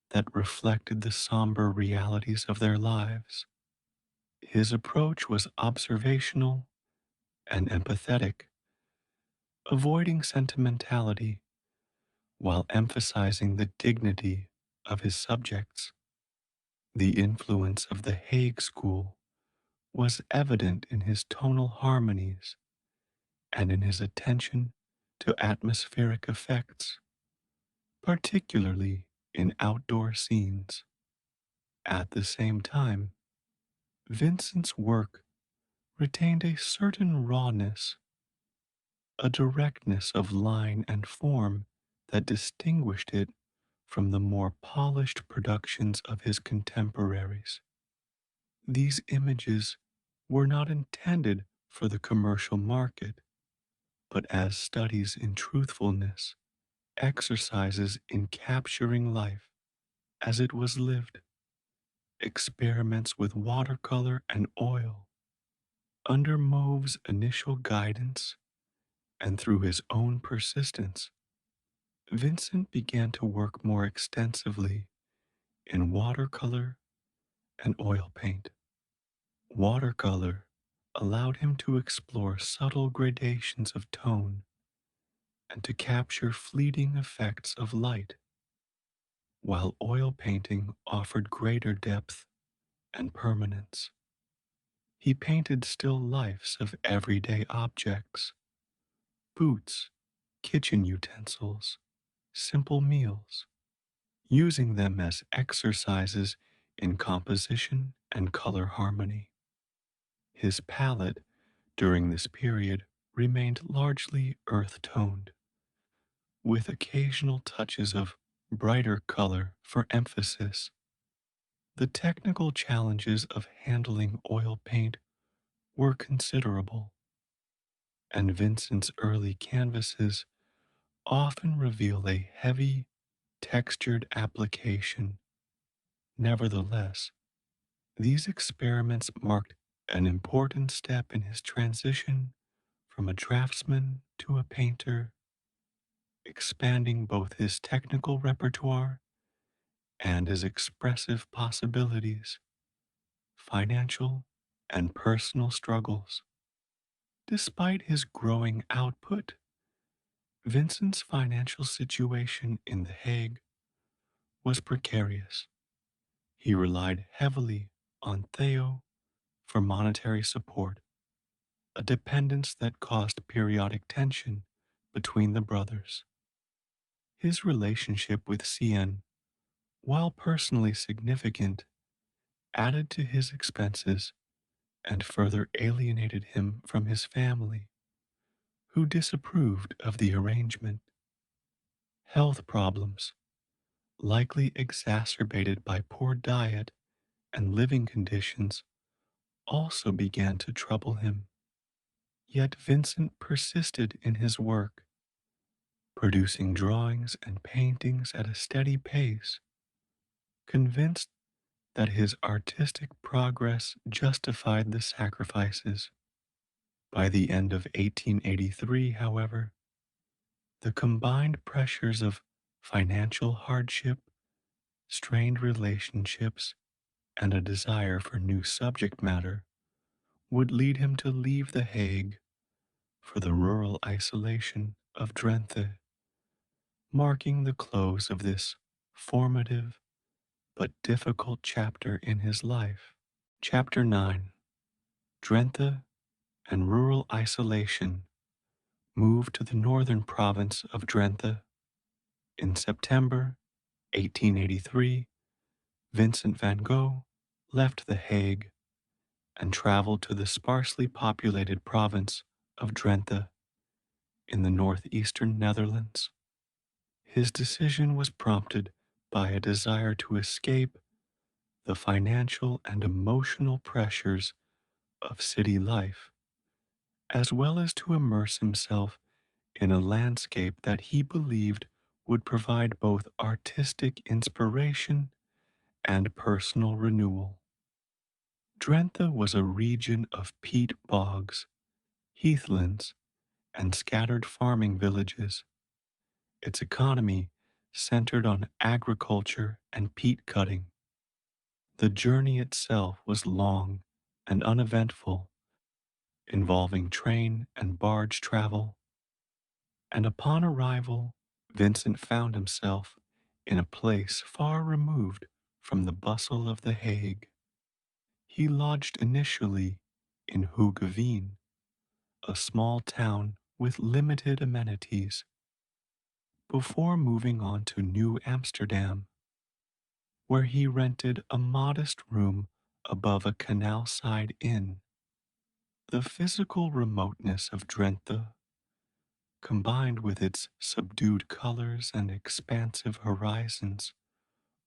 that reflected the somber realities of their lives. His approach was observational and empathetic, avoiding sentimentality while emphasizing the dignity of his subjects. The influence of the Hague School was evident in his tonal harmonies and in his attention to atmospheric effects, particularly in outdoor scenes. At the same time, Vincent's work retained a certain rawness, a directness of line and form that distinguished it from the more polished productions of his contemporaries. These images were not intended for the commercial market, but as studies in truthfulness, exercises in capturing life as it was lived, experiments with watercolor and oil. Under Mauve's initial guidance and through his own persistence, Vincent began to work more extensively in watercolor and oil paint. Watercolor allowed him to explore subtle gradations of tone and to capture fleeting effects of light, while oil painting offered greater depth and permanence. He painted still lifes of everyday objects, boots, kitchen utensils, simple meals, using them as exercises in composition and color harmony. His palette during this period remained largely earth toned, with occasional touches of brighter color for emphasis. The technical challenges of handling oil paint were considerable, and Vincent's early canvases often reveal a heavy, textured application. Nevertheless, these experiments marked an important step in his transition from a draftsman to a painter, expanding both his technical repertoire and his expressive possibilities, financial and personal struggles. Despite his growing output, Vincent's financial situation in The Hague was precarious. He relied heavily on Theo for monetary support, a dependence that caused periodic tension between the brothers. His relationship with Cien, while personally significant, added to his expenses and further alienated him from his family, who disapproved of the arrangement. Health problems, likely exacerbated by poor diet and living conditions, also began to trouble him. Yet Vincent persisted in his work, producing drawings and paintings at a steady pace, convinced that his artistic progress justified the sacrifices. By the end of 1883, however, the combined pressures of financial hardship, strained relationships, and a desire for new subject matter would lead him to leave The Hague for the rural isolation of Drenthe, marking the close of this formative but difficult chapter in his life. Chapter 9: Drenthe and Rural Isolation. Moved to the northern province of Drenthe. In September 1883, Vincent van Gogh left The Hague and traveled to the sparsely populated province of Drenthe in the northeastern Netherlands. His decision was prompted by a desire to escape the financial and emotional pressures of city life, as well as to immerse himself in a landscape that he believed would provide both artistic inspiration and personal renewal. Drenthe was a region of peat bogs, heathlands, and scattered farming villages. Its economy centered on agriculture and peat cutting. The journey itself was long and uneventful, involving train and barge travel, and upon arrival, Vincent found himself in a place far removed from the bustle of The Hague. He lodged initially in Hoogeveen, a small town with limited amenities, before moving on to New Amsterdam, where he rented a modest room above a canal-side inn. The physical remoteness of Drenthe, combined with its subdued colors and expansive horizons,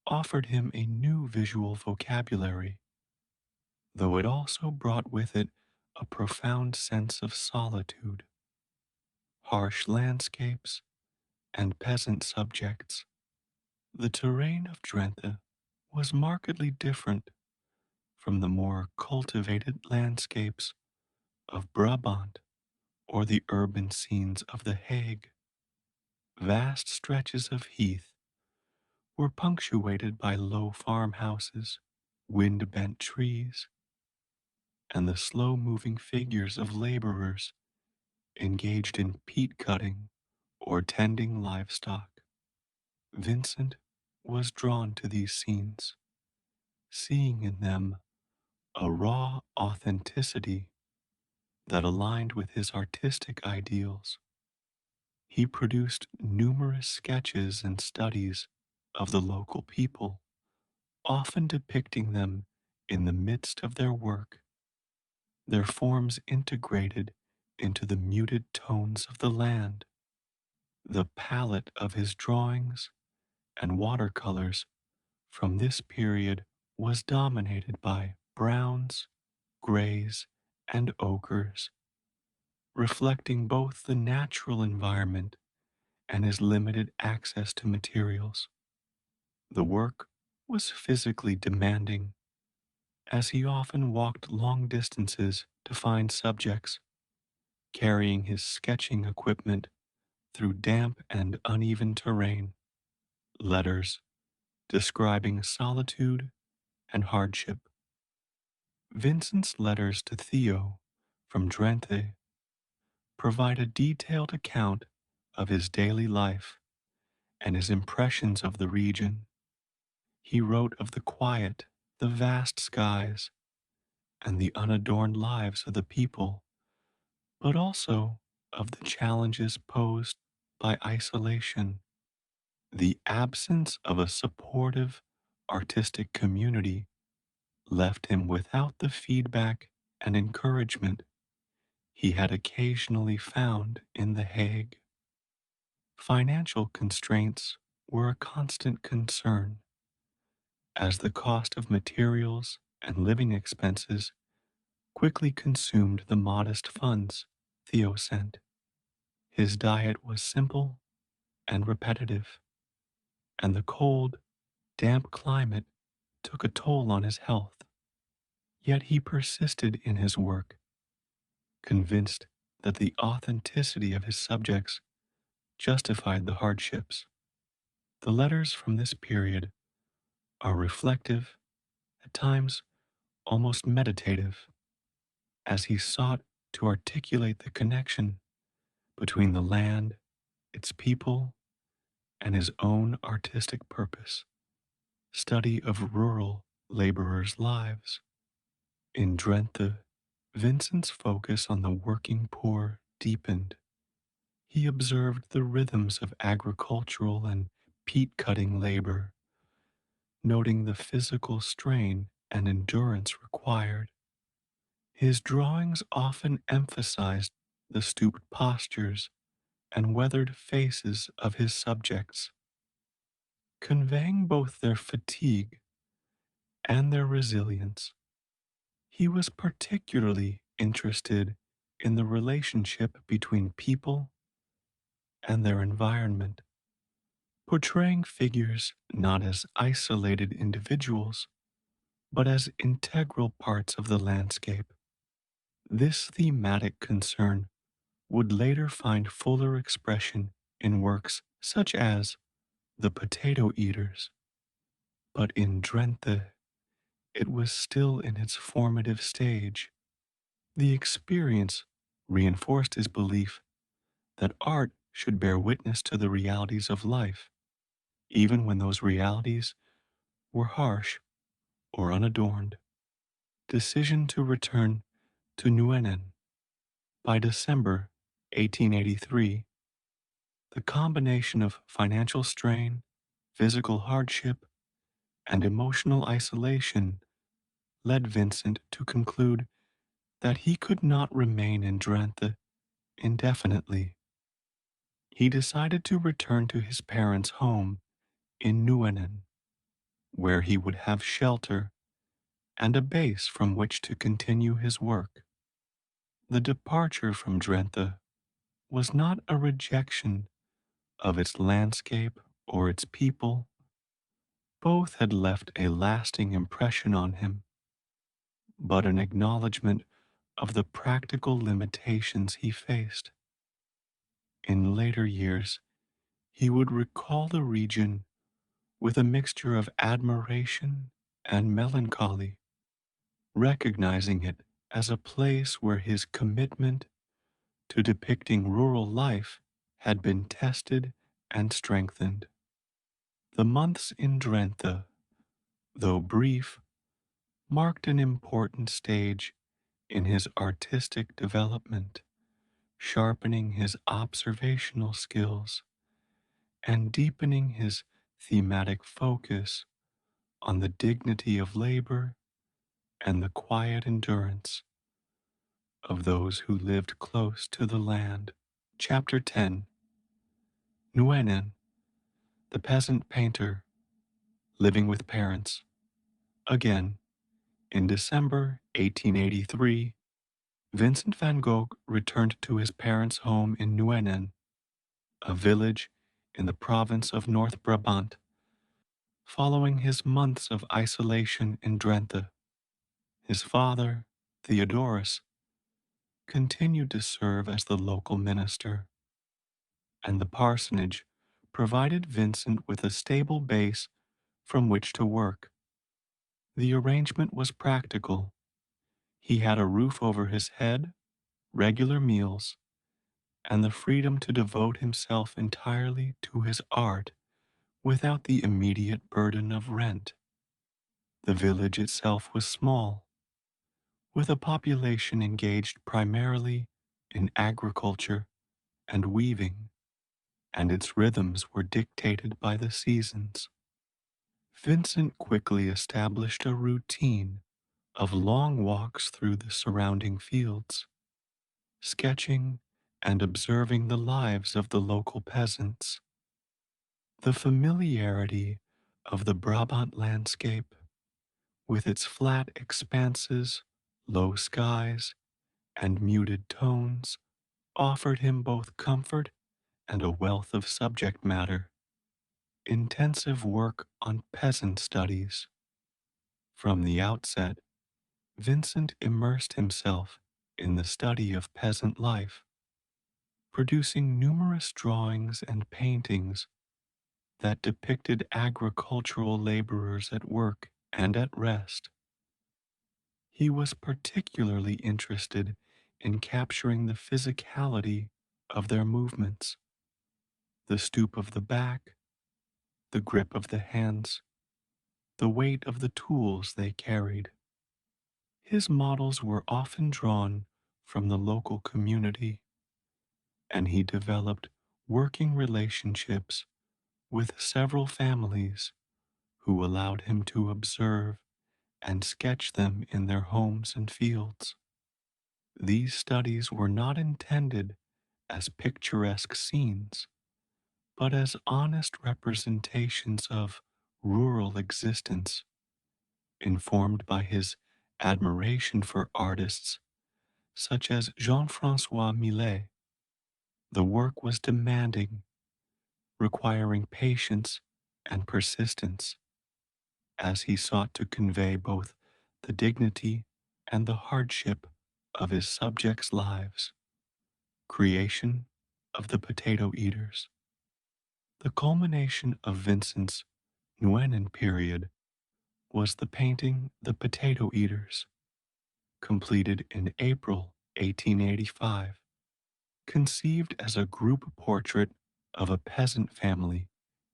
offered him a new visual vocabulary, though it also brought with it a profound sense of solitude. Harsh landscapes and peasant subjects. The terrain of Drenthe was markedly different from the more cultivated landscapes of Brabant or the urban scenes of The Hague. Vast stretches of heath were punctuated by low farmhouses, wind-bent trees, and the slow-moving figures of laborers engaged in peat cutting or tending livestock. Vincent was drawn to these scenes, seeing in them a raw authenticity that aligned with his artistic ideals. He produced numerous sketches and studies of the local people, often depicting them in the midst of their work, their forms integrated into the muted tones of the land. The palette of his drawings and watercolors from this period was dominated by browns, grays, and ochres, reflecting both the natural environment and his limited access to materials. The work was physically demanding, as he often walked long distances to find subjects, carrying his sketching equipment through damp and uneven terrain. Letters describing solitude and hardship. Vincent's letters to Theo from Drenthe provide a detailed account of his daily life and his impressions of the region. He wrote of the quiet, the vast skies, and the unadorned lives of the people, but also of the challenges posed by isolation. The absence of a supportive artistic community left him without the feedback and encouragement he had occasionally found in The Hague. Financial constraints were a constant concern, as the cost of materials and living expenses quickly consumed the modest funds Theo sent. His diet was simple and repetitive, and the cold, damp climate took a toll on his health. Yet he persisted in his work, convinced that the authenticity of his subjects justified the hardships. The letters from this period are reflective, at times almost meditative, as he sought to articulate the connection between the land, its people, and his own artistic purpose. Study of rural laborers' lives. In Drenthe, Vincent's focus on the working poor deepened. He observed the rhythms of agricultural and peat cutting labor, noting the physical strain and endurance required. His drawings often emphasized the stooped postures and weathered faces of his subjects, conveying both their fatigue and their resilience. He was particularly interested in the relationship between people and their environment, portraying figures not as isolated individuals, but as integral parts of the landscape. This thematic concern would later find fuller expression in works such as The Potato Eaters, but in Drenthe it was still in its formative stage. The experience reinforced his belief that art should bear witness to the realities of life, even when those realities were harsh or unadorned. Decision to return to Nuenen. By December 1883, the combination of financial strain, physical hardship, and emotional isolation led Vincent to conclude that he could not remain in Drenthe indefinitely. He decided to return to his parents' home in Nuenen, where he would have shelter and a base from which to continue his work. The departure from Drenthe was not a rejection of its landscape or its people. Both had left a lasting impression on him, but an acknowledgement of the practical limitations he faced. In later years, he would recall the region with a mixture of admiration and melancholy, recognizing it as a place where his commitment to depicting rural life had been tested and strengthened. The months in Drenthe, though brief, marked an important stage in his artistic development, sharpening his observational skills and deepening his thematic focus on the dignity of labor and the quiet endurance of those who lived close to the land. Chapter 10. Nuenen, the peasant painter, living with parents. Again, in December 1883, Vincent van Gogh returned to his parents' home in Nuenen, a village in the province of North Brabant, following his months of isolation in Drenthe. His father, Theodorus, continued to serve as the local minister, and the parsonage provided Vincent with a stable base from which to work. The arrangement was practical. He had a roof over his head, regular meals, and the freedom to devote himself entirely to his art without the immediate burden of rent. The village itself was small, with a population engaged primarily in agriculture and weaving, and its rhythms were dictated by the seasons. Vincent quickly established a routine of long walks through the surrounding fields, sketching and observing the lives of the local peasants. The familiarity of the Brabant landscape, with its flat expanses, low skies, and muted tones, offered him both comfort and a wealth of subject matter, intensive work on peasant studies. From the outset, Vincent immersed himself in the study of peasant life, producing numerous drawings and paintings that depicted agricultural laborers at work and at rest. He was particularly interested in capturing the physicality of their movements, the stoop of the back, the grip of the hands, the weight of the tools they carried. His models were often drawn from the local community, and he developed working relationships with several families who allowed him to observe and sketch them in their homes and fields. These studies were not intended as picturesque scenes, but as honest representations of rural existence, informed by his admiration for artists such as Jean-Francois Millet. The work was demanding, requiring patience and persistence, as he sought to convey both the dignity and the hardship of his subjects' lives. Creation of the Potato Eaters. The culmination of Vincent's Nuenen period was the painting The Potato Eaters, completed in April 1885, conceived as a group portrait of a peasant family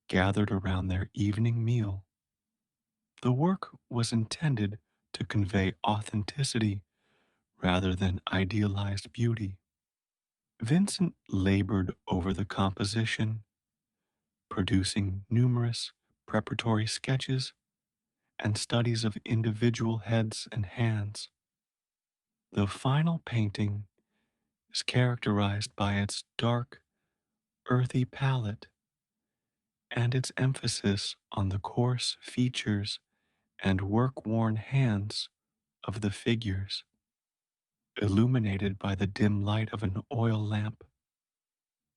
gathered around their evening meal. The work was intended to convey authenticity rather than idealized beauty. Vincent labored over the composition, producing numerous preparatory sketches and studies of individual heads and hands. The final painting is characterized by its dark, earthy palette and its emphasis on the coarse features and work-worn hands of the figures, illuminated by the dim light of an oil lamp.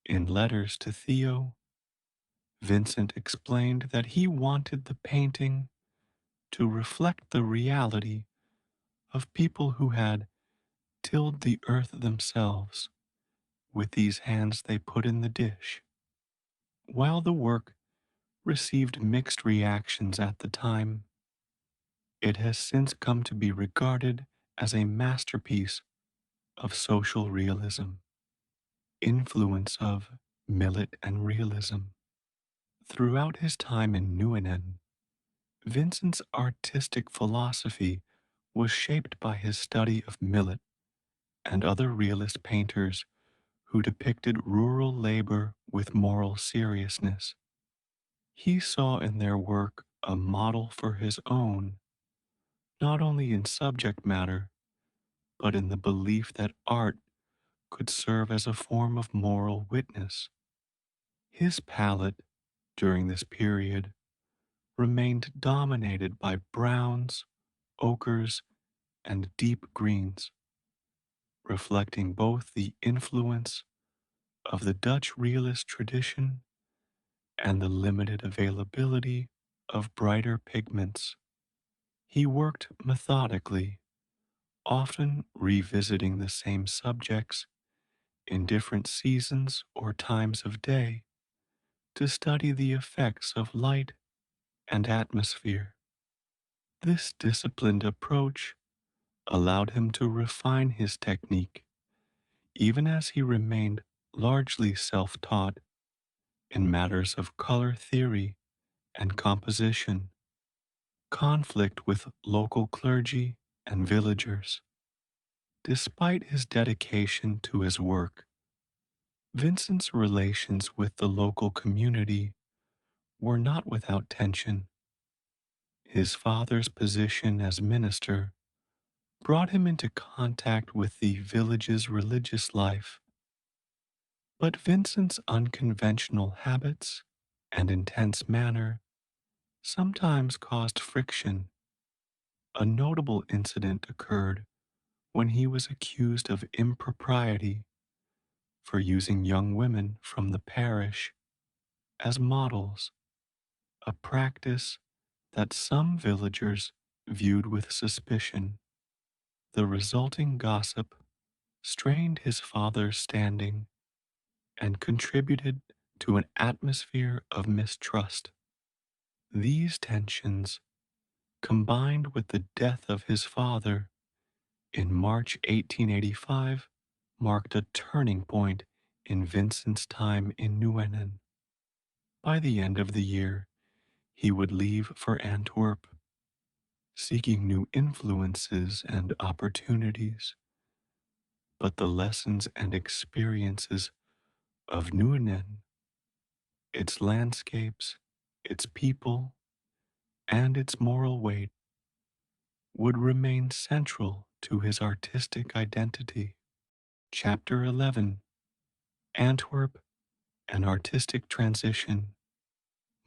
In letters to Theo, Vincent explained that he wanted the painting to reflect the reality of people who had tilled the earth themselves with these hands they put in the dish. While the work received mixed reactions at the time, it has since come to be regarded as a masterpiece of social realism, influence of Millet and realism. Throughout his time in Nuenen, Vincent's artistic philosophy was shaped by his study of Millet and other realist painters who depicted rural labor with moral seriousness. He saw in their work a model for his own, not only in subject matter, but in the belief that art could serve as a form of moral witness. His palette during this period remained dominated by browns, ochres, and deep greens, reflecting both the influence of the Dutch realist tradition and the limited availability of brighter pigments. He worked methodically, often revisiting the same subjects in different seasons or times of day to study the effects of light and atmosphere. This disciplined approach allowed him to refine his technique, even as he remained largely self taught in matters of color theory and composition, conflict with local clergy and villagers. Despite his dedication to his work, Vincent's relations with the local community were not without tension. His father's position as minister brought him into contact with the village's religious life, but Vincent's unconventional habits and intense manner sometimes caused friction. A notable incident occurred when he was accused of impropriety for using young women from the parish as models, a practice that some villagers viewed with suspicion. The resulting gossip strained his father's standing and contributed to an atmosphere of mistrust. These tensions, combined with the death of his father in March 1885, marked a turning point in Vincent's time in Nuenen. By the end of the year, he would leave for Antwerp, seeking new influences and opportunities. But the lessons and experiences of Nuenen, its landscapes, its people, and its moral weight, would remain central to his artistic identity. Chapter 11: Antwerp, an artistic transition.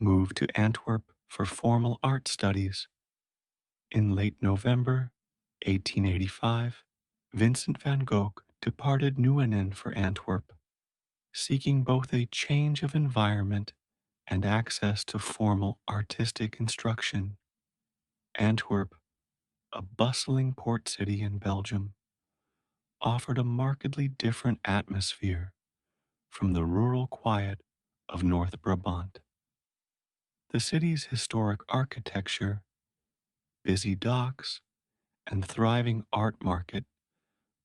Moved to Antwerp for formal art studies. In late November 1885, Vincent van Gogh departed Nuenen for Antwerp, seeking both a change of environment and access to formal artistic instruction. Antwerp, a bustling port city in Belgium, offered a markedly different atmosphere from the rural quiet of North Brabant. The city's historic architecture, busy docks, and thriving art market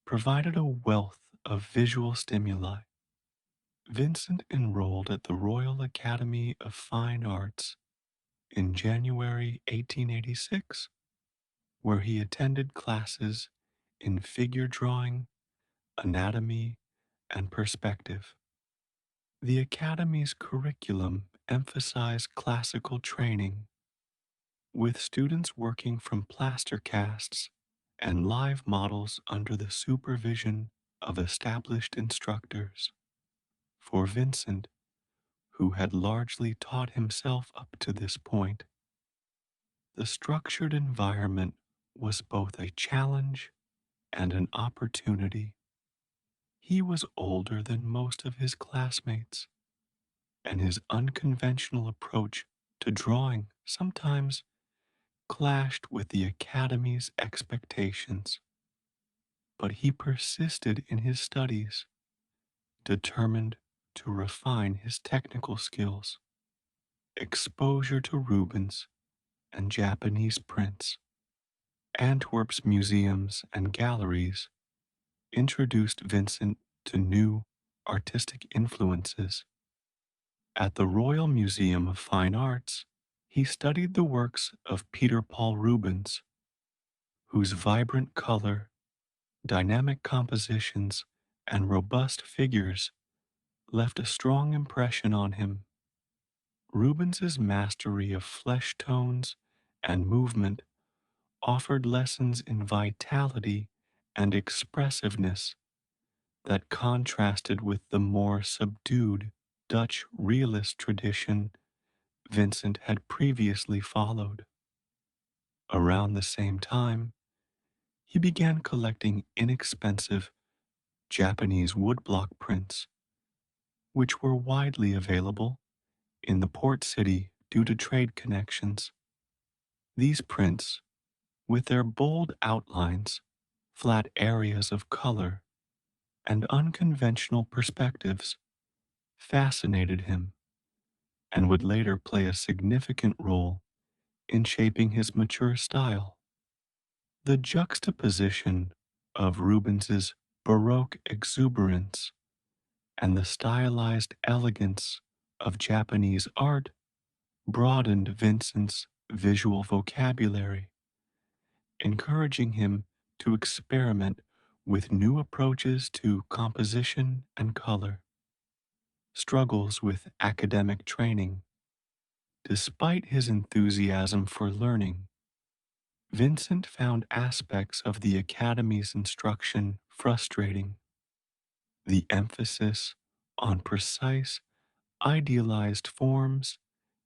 provided a wealth of visual stimuli. Vincent enrolled at the Royal Academy of Fine Arts in January 1886, where he attended classes in figure drawing, anatomy, and perspective. The Academy's curriculum emphasized classical training, with students working from plaster casts and live models under the supervision of established instructors. For Vincent, who had largely taught himself up to this point, the structured environment was both a challenge and an opportunity. He was older than most of his classmates, and his unconventional approach to drawing sometimes clashed with the Academy's expectations. But he persisted in his studies, determined to refine his technical skills. Exposure to Rubens and Japanese prints, Antwerp's museums and galleries introduced Vincent to new artistic influences. At the Royal Museum of Fine Arts, he studied the works of Peter Paul Rubens, whose vibrant color, dynamic compositions, and robust figures left a strong impression on him. Rubens's mastery of flesh tones and movement offered lessons in vitality and expressiveness that contrasted with the more subdued Dutch realist tradition Vincent had previously followed. Around the same time, he began collecting inexpensive Japanese woodblock prints, which were widely available in the port city due to trade connections. These prints, with their bold outlines, flat areas of color, and unconventional perspectives, fascinated him and would later play a significant role in shaping his mature style. The juxtaposition of Rubens's Baroque exuberance and the stylized elegance of Japanese art broadened Vincent's visual vocabulary, encouraging him to experiment with new approaches to composition and color. Struggles with academic training. Despite his enthusiasm for learning, Vincent found aspects of the Academy's instruction frustrating. The emphasis on precise, idealized forms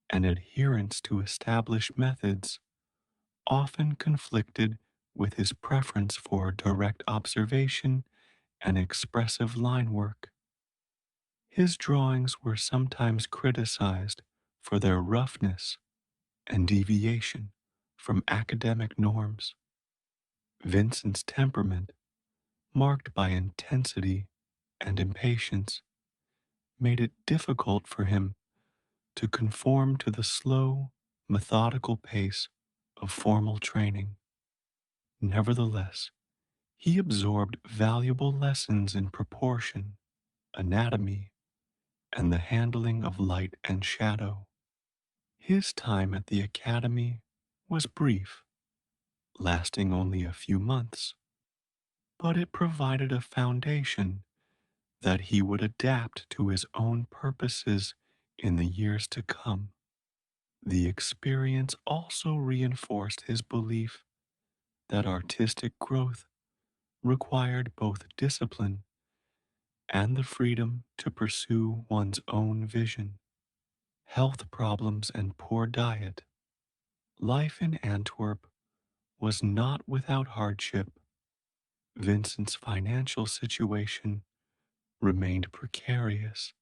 and adherence to established methods often conflicted with his preference for direct observation and expressive line work. His drawings were sometimes criticized for their roughness and deviation from academic norms. Vincent's temperament, marked by intensity and impatience, made it difficult for him to conform to the slow, methodical pace of formal training. Nevertheless, he absorbed valuable lessons in proportion, anatomy, and the handling of light and shadow. His time at the academy was brief, lasting only a few months, but it provided a foundation that he would adapt to his own purposes in the years to come. The experience also reinforced his belief that artistic growth required both discipline and the freedom to pursue one's own vision. Health problems and poor diet. Life in Antwerp was not without hardship. Vincent's financial situation remained precarious,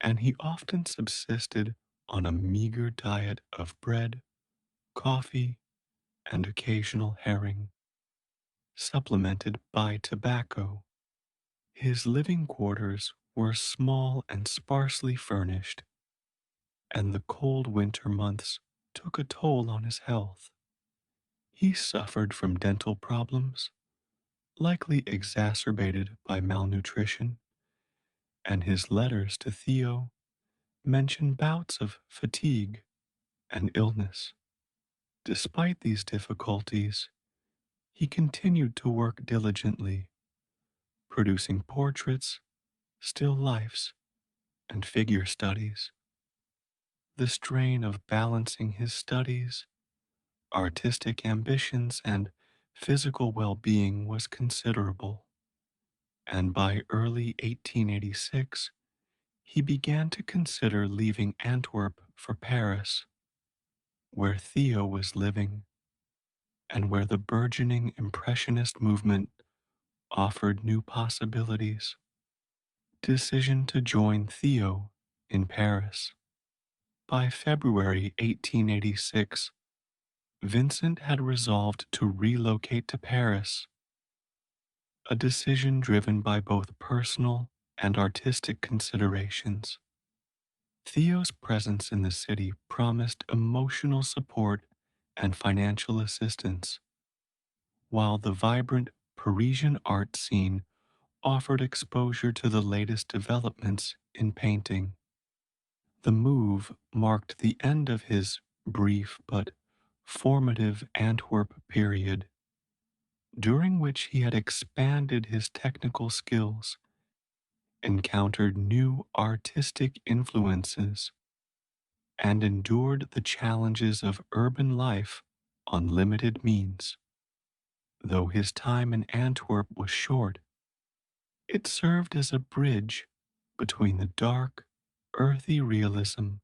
and he often subsisted on a meager diet of bread, coffee, and occasional herring, supplemented by tobacco. His living quarters were small and sparsely furnished, and the cold winter months took a toll on his health. He suffered from dental problems, likely exacerbated by malnutrition, and his letters to Theo mention bouts of fatigue and illness. Despite these difficulties, he continued to work diligently, producing portraits, still lifes, and figure studies. The strain of balancing his studies, artistic ambitions, and physical well being was considerable, and by early 1886, he began to consider leaving Antwerp for Paris, where Theo was living and where the burgeoning Impressionist movement offered new possibilities. Decision to join Theo in Paris. By February 1886, Vincent had resolved to relocate to Paris, a decision driven by both personal and artistic considerations. Theo's presence in the city promised emotional support and financial assistance, while the vibrant Parisian art scene offered exposure to the latest developments in painting. The move marked the end of his brief but formative Antwerp period, during which he had expanded his technical skills, encountered new artistic influences, and endured the challenges of urban life on limited means. Though his time in Antwerp was short, it served as a bridge between the dark, earthy realism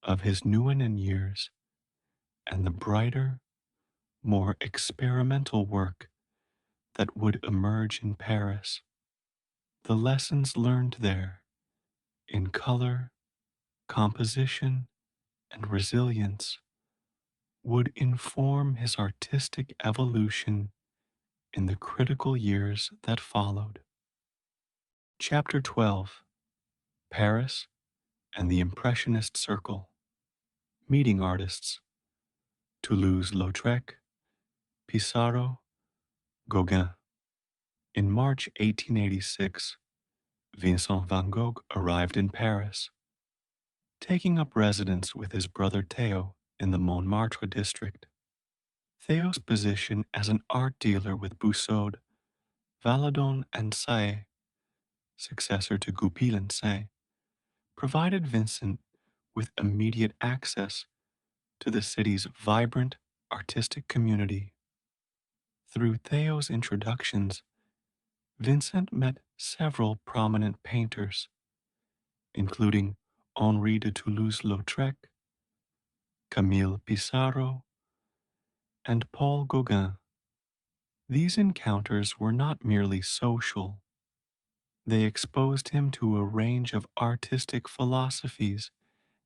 of his Nieuwenan years and the brighter, more experimental work that would emerge in Paris. The lessons learned there in color, composition, and resilience would inform his artistic evolution in the critical years that followed. Chapter 12. Paris and the Impressionist Circle. Meeting artists: Toulouse-Lautrec, Pissarro, Gauguin. In March 1886, Vincent van Gogh arrived in Paris, taking up residence with his brother Theo in the Montmartre district. Theo's position as an art dealer with Boussaud, Valadon, and Say, successor to Goupil and Say, provided Vincent with immediate access to the city's vibrant artistic community. Through Theo's introductions, Vincent met several prominent painters, including Henri de Toulouse-Lautrec, Camille Pissarro, and Paul Gauguin. These encounters were not merely social. They exposed him to a range of artistic philosophies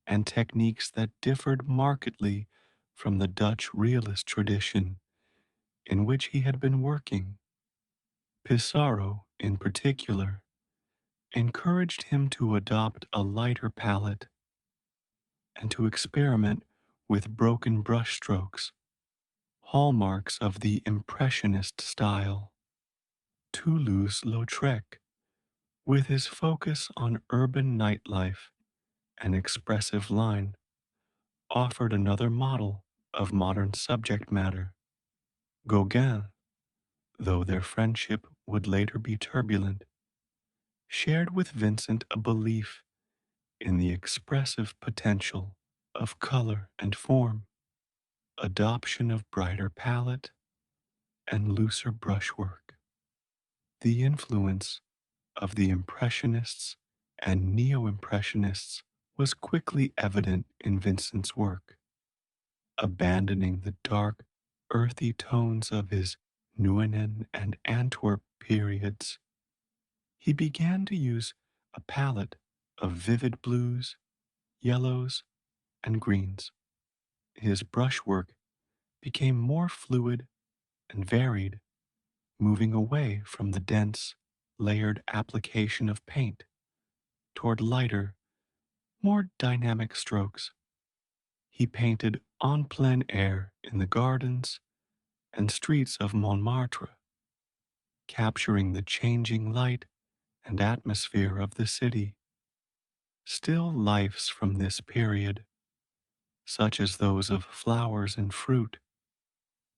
and techniques that differed markedly from the Dutch realist tradition in which he had been working. Pissarro, in particular, encouraged him to adopt a lighter palette and to experiment with broken brushstrokes, hallmarks of the Impressionist style. Toulouse-Lautrec, with his focus on urban nightlife and expressive line, offered another model of modern subject matter. Gauguin, though their friendship would later be turbulent, shared with Vincent a belief in the expressive potential of color and form, adoption of brighter palette and looser brushwork. The influence of the Impressionists and Neo Impressionists was quickly evident in Vincent's work. Abandoning the dark, earthy tones of his Nuenen and Antwerp periods, he began to use a palette of vivid blues, yellows, and greens. His brushwork became more fluid and varied, moving away from the dense, layered application of paint toward lighter, more dynamic strokes. He painted en plein air in the gardens and streets of Montmartre, capturing the changing light and atmosphere of the city. Still lifes from this period, such as those of flowers and fruit,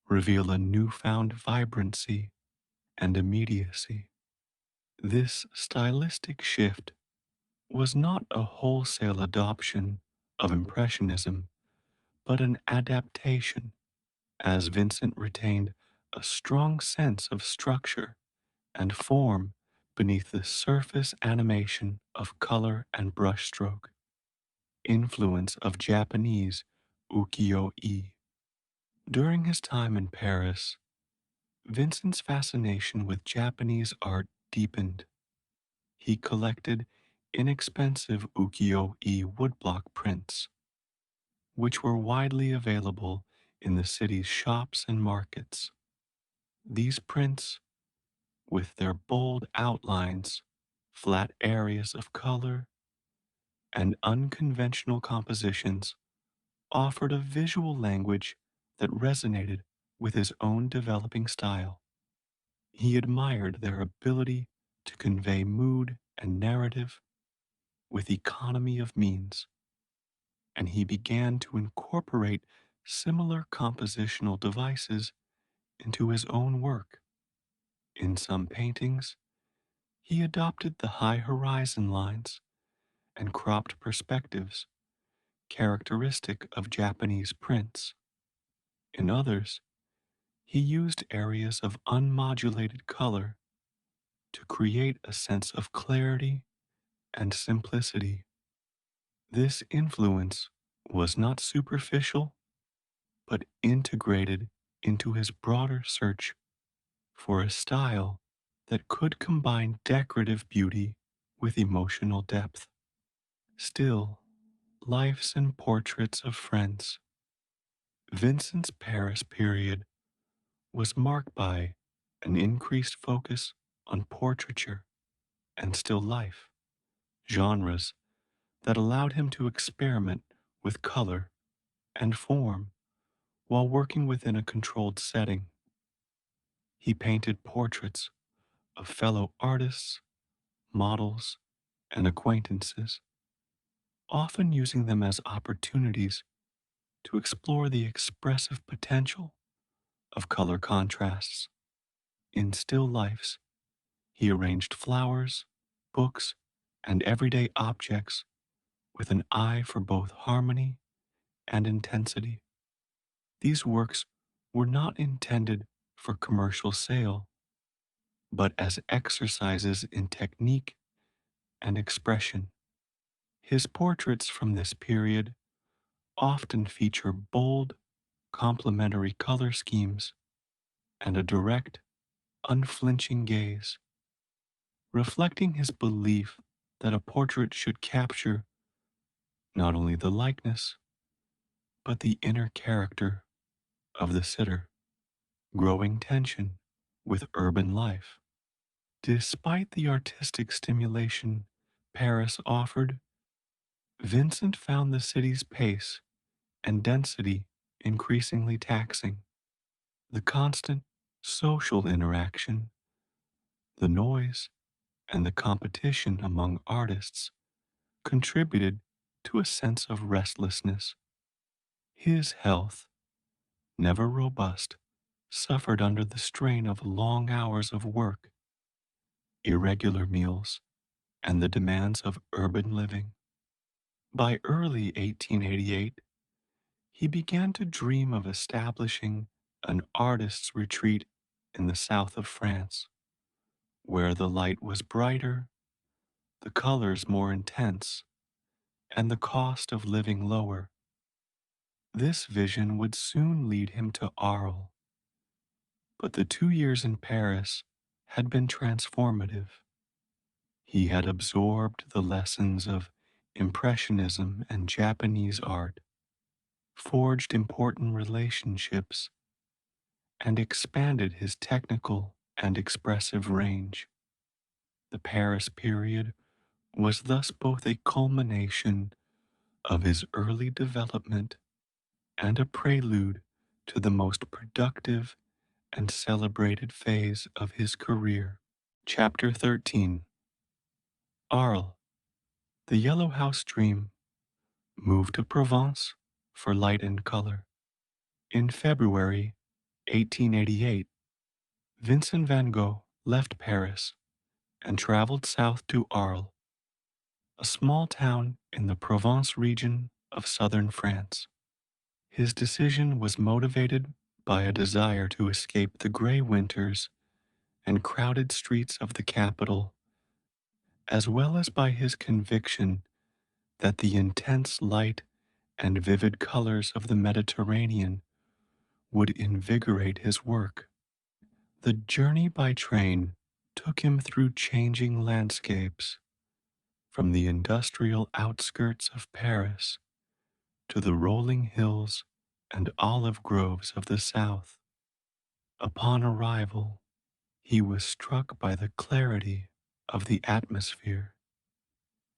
reveal a newfound vibrancy and immediacy. This stylistic shift was not a wholesale adoption of Impressionism, but an adaptation, as Vincent retained a strong sense of structure and form beneath the surface animation of color and brushstroke. Influence of Japanese ukiyo-e. During his time in Paris, Vincent's fascination with Japanese art deepened. He collected inexpensive ukiyo-e woodblock prints, which were widely available in the city's shops and markets. These prints, with their bold outlines, flat areas of color, and unconventional compositions, offered a visual language that resonated with his own developing style. He admired their ability to convey mood and narrative with economy of means, and he began to incorporate similar compositional devices into his own work. In some paintings, he adopted the high horizon lines and cropped perspectives characteristic of Japanese prints. In others, he used areas of unmodulated color to create a sense of clarity and simplicity. This influence was not superficial, but integrated into his broader search for a style that could combine decorative beauty with emotional depth. Still, lives and portraits of friends. Vincent's Paris period was marked by an increased focus on portraiture and still life, genres that allowed him to experiment with color and form while working within a controlled setting. He painted portraits of fellow artists, models, and acquaintances, often using them as opportunities to explore the expressive potential of color contrasts. In still lifes, he arranged flowers, books, and everyday objects with an eye for both harmony and intensity. These works were not intended for commercial sale, but as exercises in technique and expression. His portraits from this period often feature bold, complementary color schemes and a direct, unflinching gaze. reflecting his belief that a portrait should capture not only the likeness, but the inner character of the sitter. Growing tension with urban life. Despite the artistic stimulation Paris offered, Vincent found the city's pace and density increasingly taxing. The constant social interaction, the noise, and the competition among artists contributed to a sense of restlessness. His health, never robust, suffered under the strain of long hours of work, irregular meals, and the demands of urban living. By early 1888, he began to dream of establishing an artist's retreat in the south of France, where the light was brighter, the colors more intense, and the cost of living lower. This vision would soon lead him to Arles, but the 2 years in Paris had been transformative. He had absorbed the lessons of Impressionism and Japanese art, forged important relationships, and expanded his technical and expressive range. The Paris period was thus both a culmination of his early development and a prelude to the most productive and celebrated phase of his career. Chapter 13. Arles, the Yellow House Dream, moved to Provence for light and color. In February 1888, Vincent van Gogh left Paris and traveled south to Arles, a small town in the Provence region of southern France. His decision was motivated by a desire to escape the gray winters and crowded streets of the capital, as well as by his conviction that the intense light and vivid colors of the Mediterranean would invigorate his work. The journey by train took him through changing landscapes, from the industrial outskirts of Paris to the rolling hills and olive groves of the south. Upon arrival, he was struck by the clarity of the atmosphere,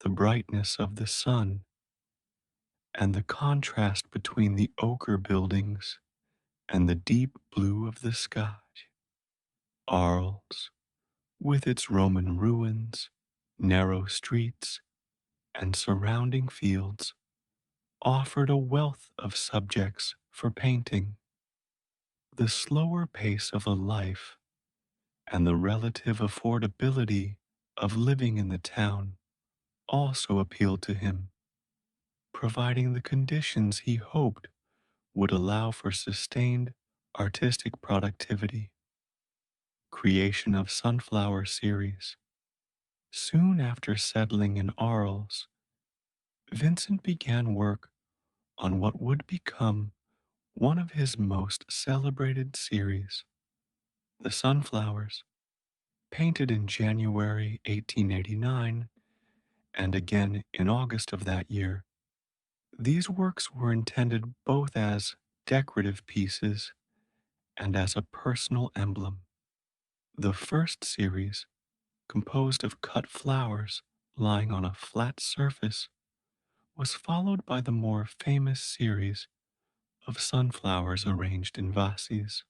the brightness of the sun, and the contrast between the ochre buildings and the deep blue of the sky. Arles, with its Roman ruins, narrow streets, and surrounding fields, offered a wealth of subjects for painting. The slower pace of a life and the relative affordability of living in the town also appealed to him, providing the conditions he hoped would allow for sustained artistic productivity. Creation of sunflower series. Soon after settling in Arles, Vincent began work on what would become one of his most celebrated series, the sunflowers, painted in January 1889 and again in August of that year. These works were intended both as decorative pieces and as a personal emblem. The first series, composed of cut flowers lying on a flat surface, was followed by the more famous series of sunflowers arranged in vases,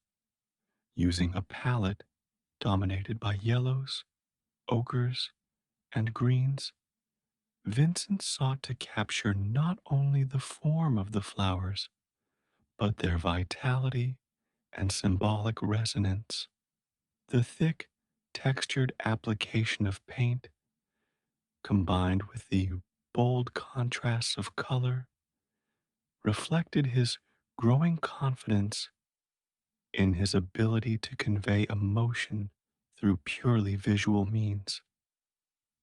using a palette dominated by yellows, ochres, and greens. Vincent sought to capture not only the form of the flowers, but their vitality and symbolic resonance. The thick, textured application of paint, combined with the bold contrasts of color, reflected his growing confidence in his ability to convey emotion through purely visual means.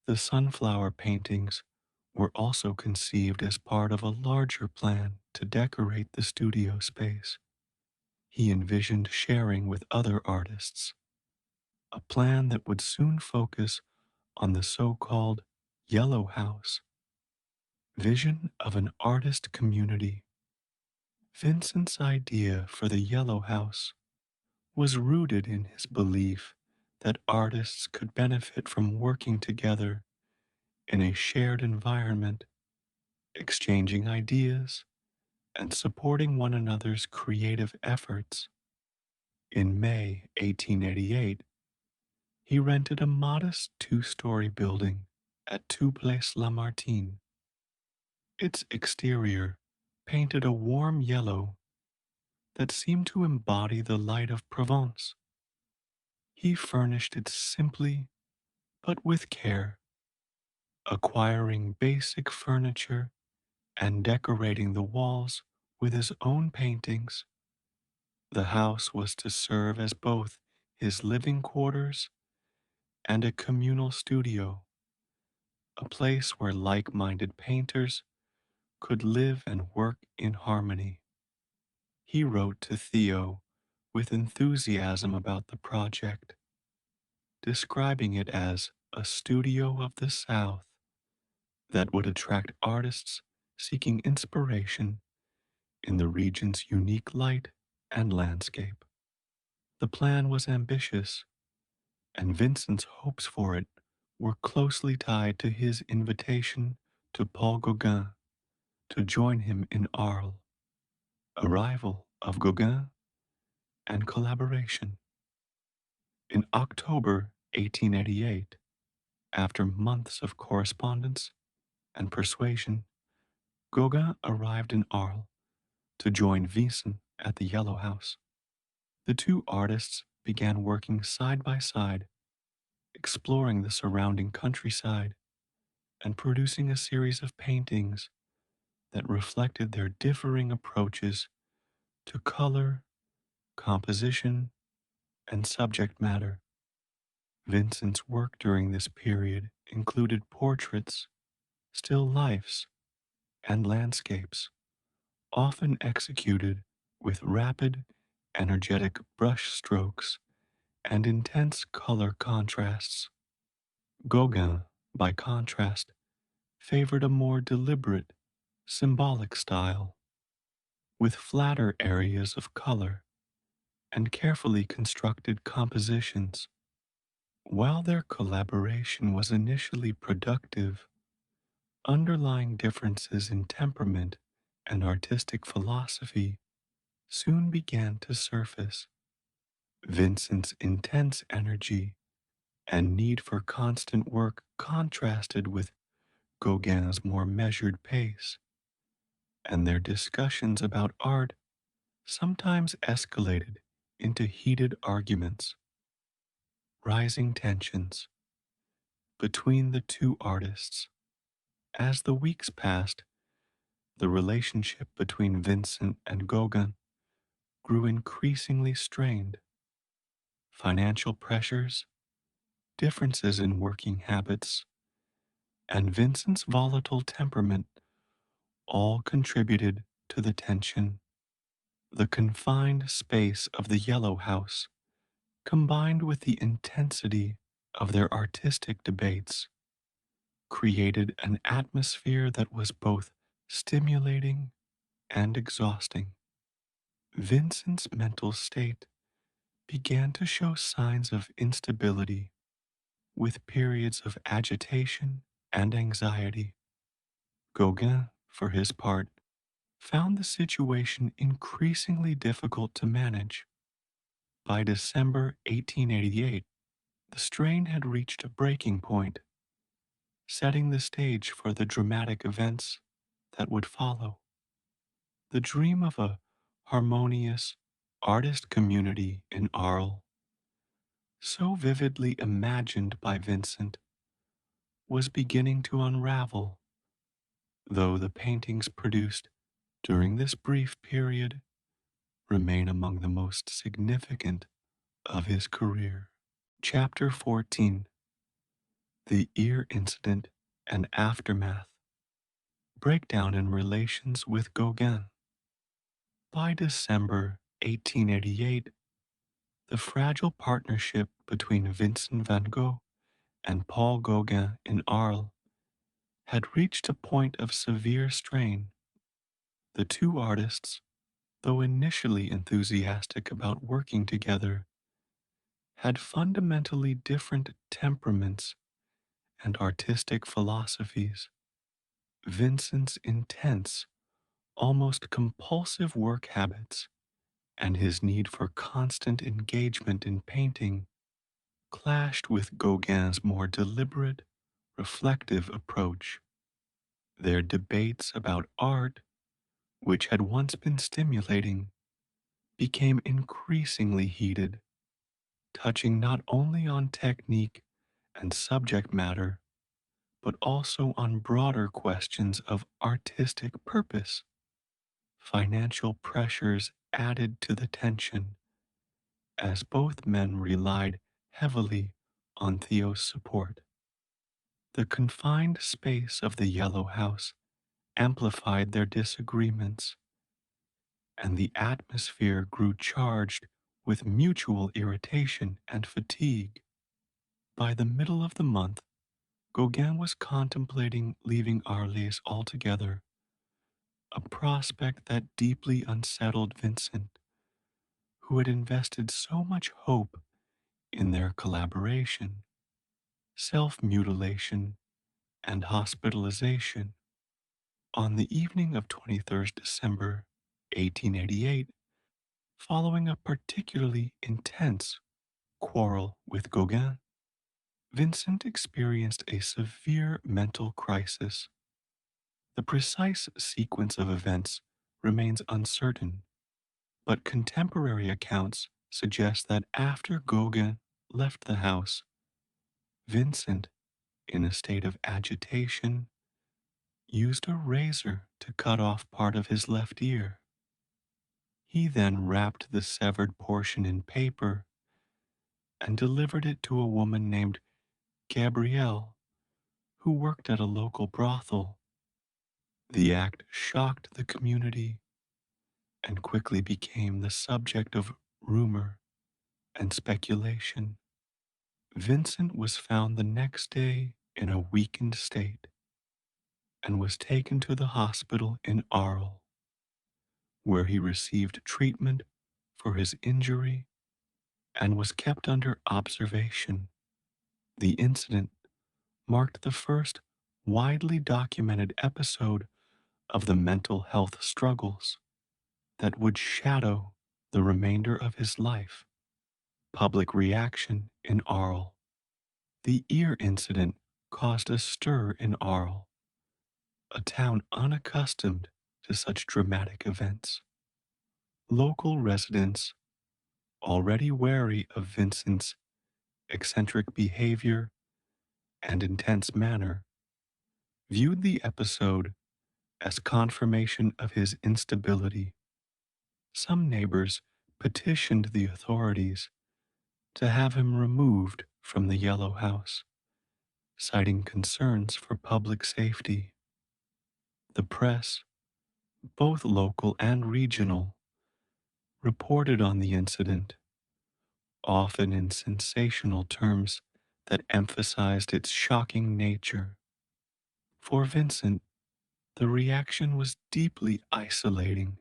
The sunflower paintings were also conceived as part of a larger plan to decorate the studio space. He envisioned sharing with other artists, a plan that would soon focus on the so-called Yellow House vision of an artist community. Vincent's idea for the Yellow House was rooted in his belief that artists could benefit from working together in a shared environment, exchanging ideas, and supporting one another's creative efforts. In May 1888, he rented a modest two-story building at Two Place Lamartine. Its exterior painted a warm yellow that seemed to embody the light of Provence. He furnished it simply but with care, acquiring basic furniture and decorating the walls with his own paintings. The house was to serve as both his living quarters and a communal studio, a place where like minded painters could live and work in harmony. He wrote to Theo with enthusiasm about the project, describing it as a studio of the South that would attract artists seeking inspiration in the region's unique light and landscape. The plan was ambitious, and Vincent's hopes for it were closely tied to his invitation to Paul Gauguin to join him in Arles, arrival of Gauguin, and collaboration. In October 1888, after months of correspondence and persuasion, Gauguin arrived in Arles to join Vincent at the Yellow House. The two artists began working side by side, exploring the surrounding countryside and producing a series of paintings that reflected their differing approaches to color, composition, and subject matter. Vincent's work during this period included portraits, still lifes, and landscapes, often executed with rapid, energetic brush strokes and intense color contrasts. Gauguin, by contrast, favored a more deliberate, symbolic style, with flatter areas of color and carefully constructed compositions. While their collaboration was initially productive, underlying differences in temperament and artistic philosophy soon began to surface. Vincent's intense energy and need for constant work contrasted with Gauguin's more measured pace, and their discussions about art sometimes escalated into heated arguments. Rising tensions between the two artists. As the weeks passed, the relationship between Vincent and Gauguin grew increasingly strained. Financial pressures, differences in working habits, and Vincent's volatile temperament all contributed to the tension. The confined space of the Yellow House, combined with the intensity of their artistic debates, created an atmosphere that was both stimulating and exhausting. Vincent's mental state began to show signs of instability, with periods of agitation and anxiety. Gauguin, for his part, found the situation increasingly difficult to manage. By December 1888, the strain had reached a breaking point, setting the stage for the dramatic events that would follow. The dream of a harmonious artist community in Arles, so vividly imagined by Vincent, was beginning to unravel, though the paintings produced during this brief period remain among the most significant of his career. Chapter 14: The Ear Incident and Aftermath. Breakdown in relations with Gauguin. By December 1888, the fragile partnership between Vincent van Gogh and Paul Gauguin in Arles had reached a point of severe strain. The two artists, though initially enthusiastic about working together, had fundamentally different temperaments and artistic philosophies. Vincent's intense, almost compulsive work habits and his need for constant engagement in painting clashed with Gauguin's more deliberate, reflective approach. Their debates about art, which had once been stimulating, became increasingly heated, touching not only on technique and subject matter, but also on broader questions of artistic purpose. Financial pressures added to the tension as both men relied heavily on Theo's support. The confined space of the Yellow House amplified their disagreements, and the atmosphere grew charged with mutual irritation and fatigue. By the middle of the month, Gauguin was contemplating leaving Arles altogether, a prospect that deeply unsettled Vincent, who had invested so much hope in their collaboration. Self mutilation, and hospitalization. On the evening of 23rd December 1888, following a particularly intense quarrel with Gauguin, Vincent experienced a severe mental crisis. The precise sequence of events remains uncertain, but contemporary accounts suggest that after Gauguin left the house, Vincent, in a state of agitation, used a razor to cut off part of his left ear. He then wrapped the severed portion in paper and delivered it to a woman named Gabrielle, who worked at a local brothel. The act shocked the community and quickly became the subject of rumor and speculation. Vincent was found the next day in a weakened state and was taken to the hospital in Arles, where he received treatment for his injury and was kept under observation. The incident marked the first widely documented episode of the mental health struggles that would shadow the remainder of his life. Public reaction in Arles. The ear incident caused a stir in Arles, a town unaccustomed to such dramatic events. Local residents, already wary of Vincent's eccentric behavior and intense manner, viewed the episode as confirmation of his instability. Some neighbors petitioned the authorities to have him removed from the Yellow House, citing concerns for public safety. The press, both local and regional, reported on the incident, often in sensational terms that emphasized its shocking nature. For Vincent, the reaction was deeply isolating.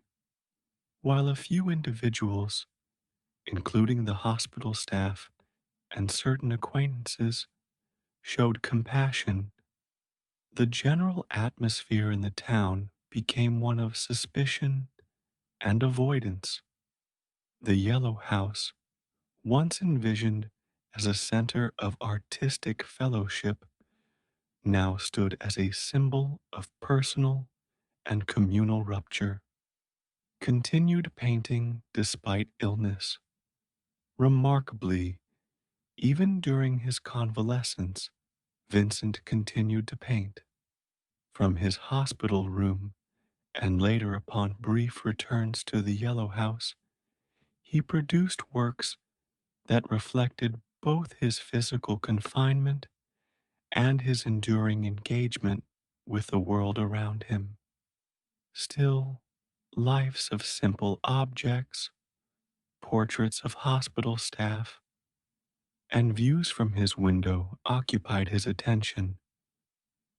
While a few individuals, including the hospital staff and certain acquaintances, showed compassion, the general atmosphere in the town became one of suspicion and avoidance. The Yellow House, once envisioned as a center of artistic fellowship, now stood as a symbol of personal and communal rupture. Continued painting despite illness. Remarkably, even during his convalescence, Vincent continued to paint. From his hospital room, and later upon brief returns to the Yellow House, he produced works that reflected both his physical confinement and his enduring engagement with the world around him. Still, lifes of simple objects, portraits of hospital staff, and views from his window occupied his attention.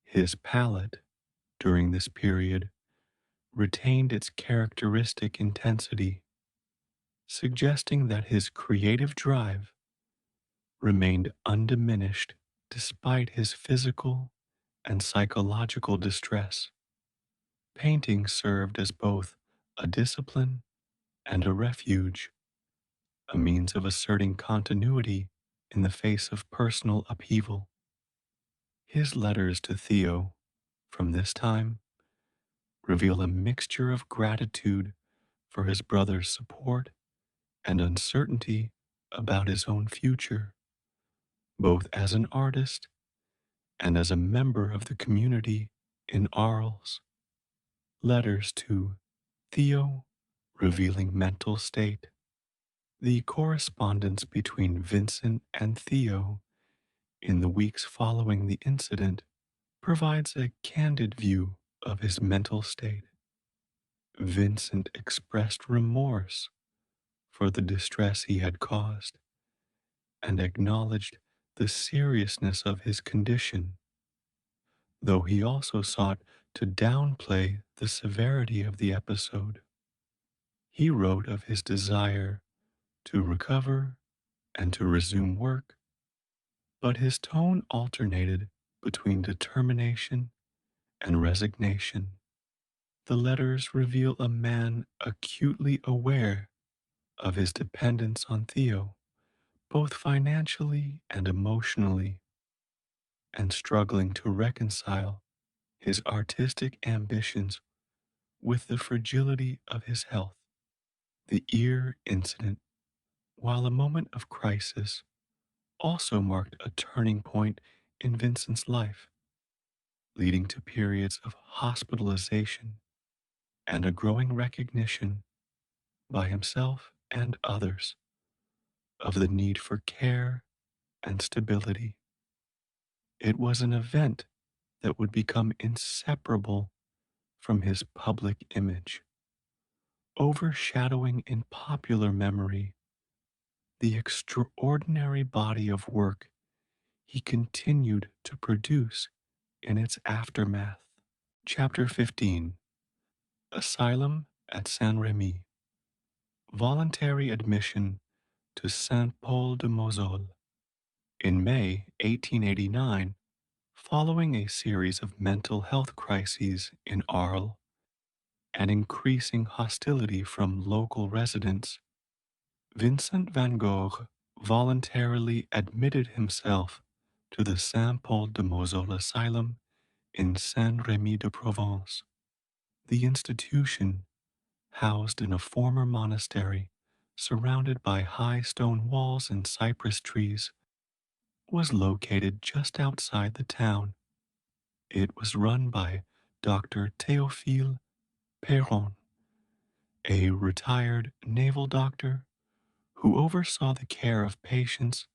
His palette, during this period, retained its characteristic intensity, suggesting that his creative drive remained undiminished despite his physical and psychological distress. Painting served as both a discipline and a refuge, a means of asserting continuity in the face of personal upheaval. His letters to Theo from this time reveal a mixture of gratitude for his brother's support and uncertainty about his own future, both as an artist and as a member of the community in Arles. Letters to Theo revealing mental state. The correspondence between Vincent and Theo in the weeks following the incident provides a candid view of his mental state. Vincent expressed remorse for the distress he had caused and acknowledged the seriousness of his condition, though he also sought to downplay the severity of the episode. He wrote of his desire to recover and to resume work, but his tone alternated between determination and resignation. The letters reveal a man acutely aware of his dependence on Theo, both financially and emotionally, and struggling to reconcile his artistic ambitions with the fragility of his health. The ear incident, while a moment of crisis, also marked a turning point in Vincent's life, leading to periods of hospitalization and a growing recognition by himself and others of the need for care and stability. It was an event that would become inseparable from his public image, overshadowing in popular memory the extraordinary body of work he continued to produce in its aftermath. Chapter 15. Asylum at Saint Remy. Voluntary admission to Saint Paul de Moselle. In May 1889, following a series of mental health crises in Arles and increasing hostility from local residents, Vincent van Gogh voluntarily admitted himself to the Saint Paul de Moselle Asylum in Saint Remy de Provence. The institution, housed in a former monastery surrounded by high stone walls and cypress trees, was located just outside the town. It was run by Dr. Théophile Perron, a retired naval doctor who oversaw the care of patients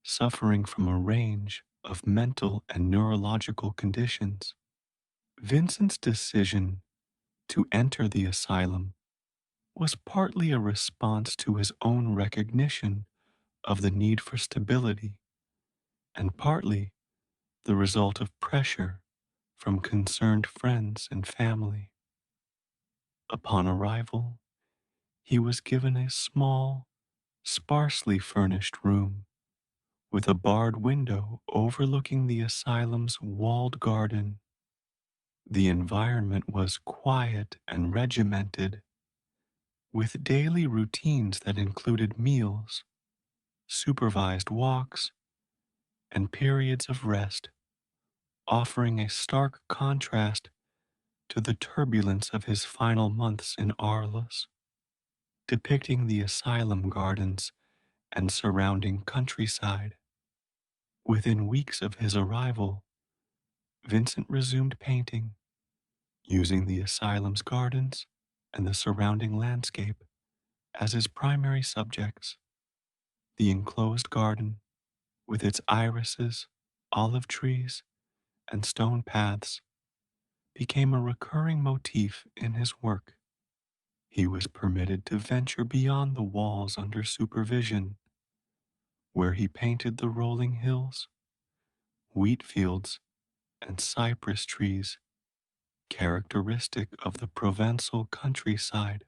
suffering from a range of mental and neurological conditions. Vincent's decision to enter the asylum was partly a response to his own recognition of the need for stability, and partly the result of pressure from concerned friends and family. Upon arrival, he was given a small, sparsely furnished room with a barred window overlooking the asylum's walled garden. The environment was quiet and regimented, with daily routines that included meals, supervised walks, and periods of rest, offering a stark contrast to the turbulence of his final months in Arles, depicting the asylum gardens and surrounding countryside. Within weeks of his arrival, Vincent resumed painting, using the asylum's gardens and the surrounding landscape as his primary subjects. The enclosed garden, with its irises, olive trees, and stone paths, became a recurring motif in his work. He was permitted to venture beyond the walls under supervision, where he painted the rolling hills, wheat fields, and cypress trees characteristic of the Provençal countryside.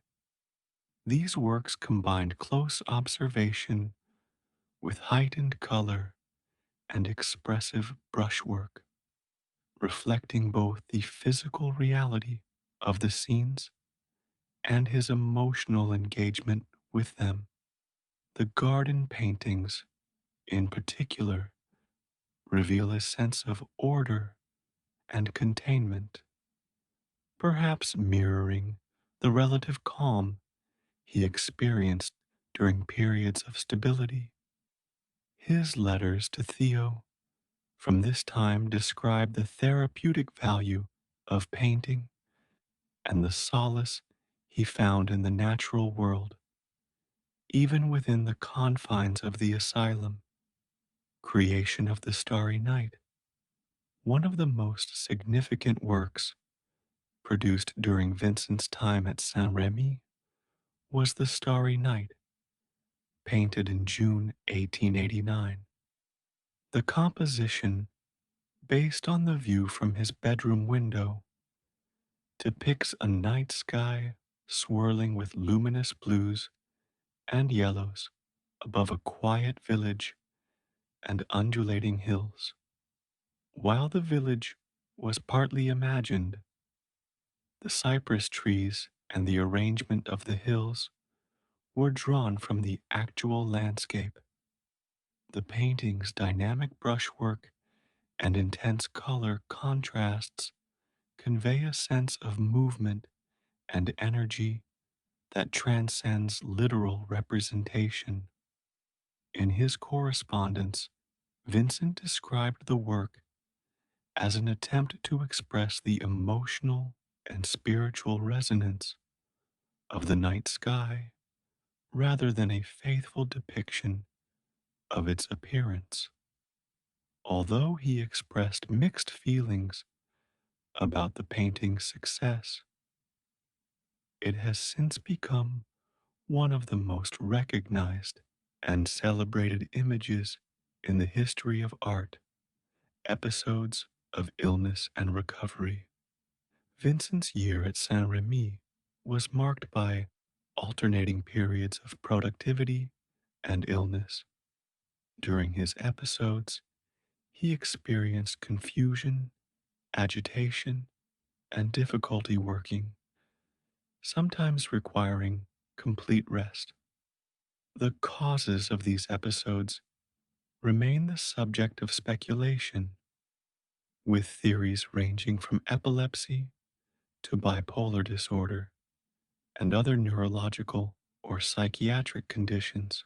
These works combined close observation with heightened color and expressive brushwork, reflecting both the physical reality of the scenes and his emotional engagement with them. The garden paintings, in particular, reveal a sense of order and containment, perhaps mirroring the relative calm he experienced during periods of stability. His letters to Theo from this time describe the therapeutic value of painting and the solace he found in the natural world, even within the confines of the asylum. Creation of the Starry Night, one of the most significant works produced during Vincent's time at Saint Remy, was The Starry Night, painted in June 1889. The composition, based on the view from his bedroom window, depicts a night sky swirling with luminous blues and yellows above a quiet village and undulating hills. While the village was partly imagined, the cypress trees and the arrangement of the hills were drawn from the actual landscape. The painting's dynamic brushwork and intense color contrasts convey a sense of movement and energy that transcends literal representation. In his correspondence, Vincent described the work as an attempt to express the emotional and spiritual resonance of the night sky rather than a faithful depiction of its appearance. Although he expressed mixed feelings about the painting's success, it has since become one of the most recognized and celebrated images in the history of art. Episodes of illness and recovery. Vincent's year at Saint Remy was marked by alternating periods of productivity and illness. During his episodes, he experienced confusion, agitation, and difficulty working, sometimes requiring complete rest. The causes of these episodes remain the subject of speculation, with theories ranging from epilepsy to bipolar disorder and other neurological or psychiatric conditions.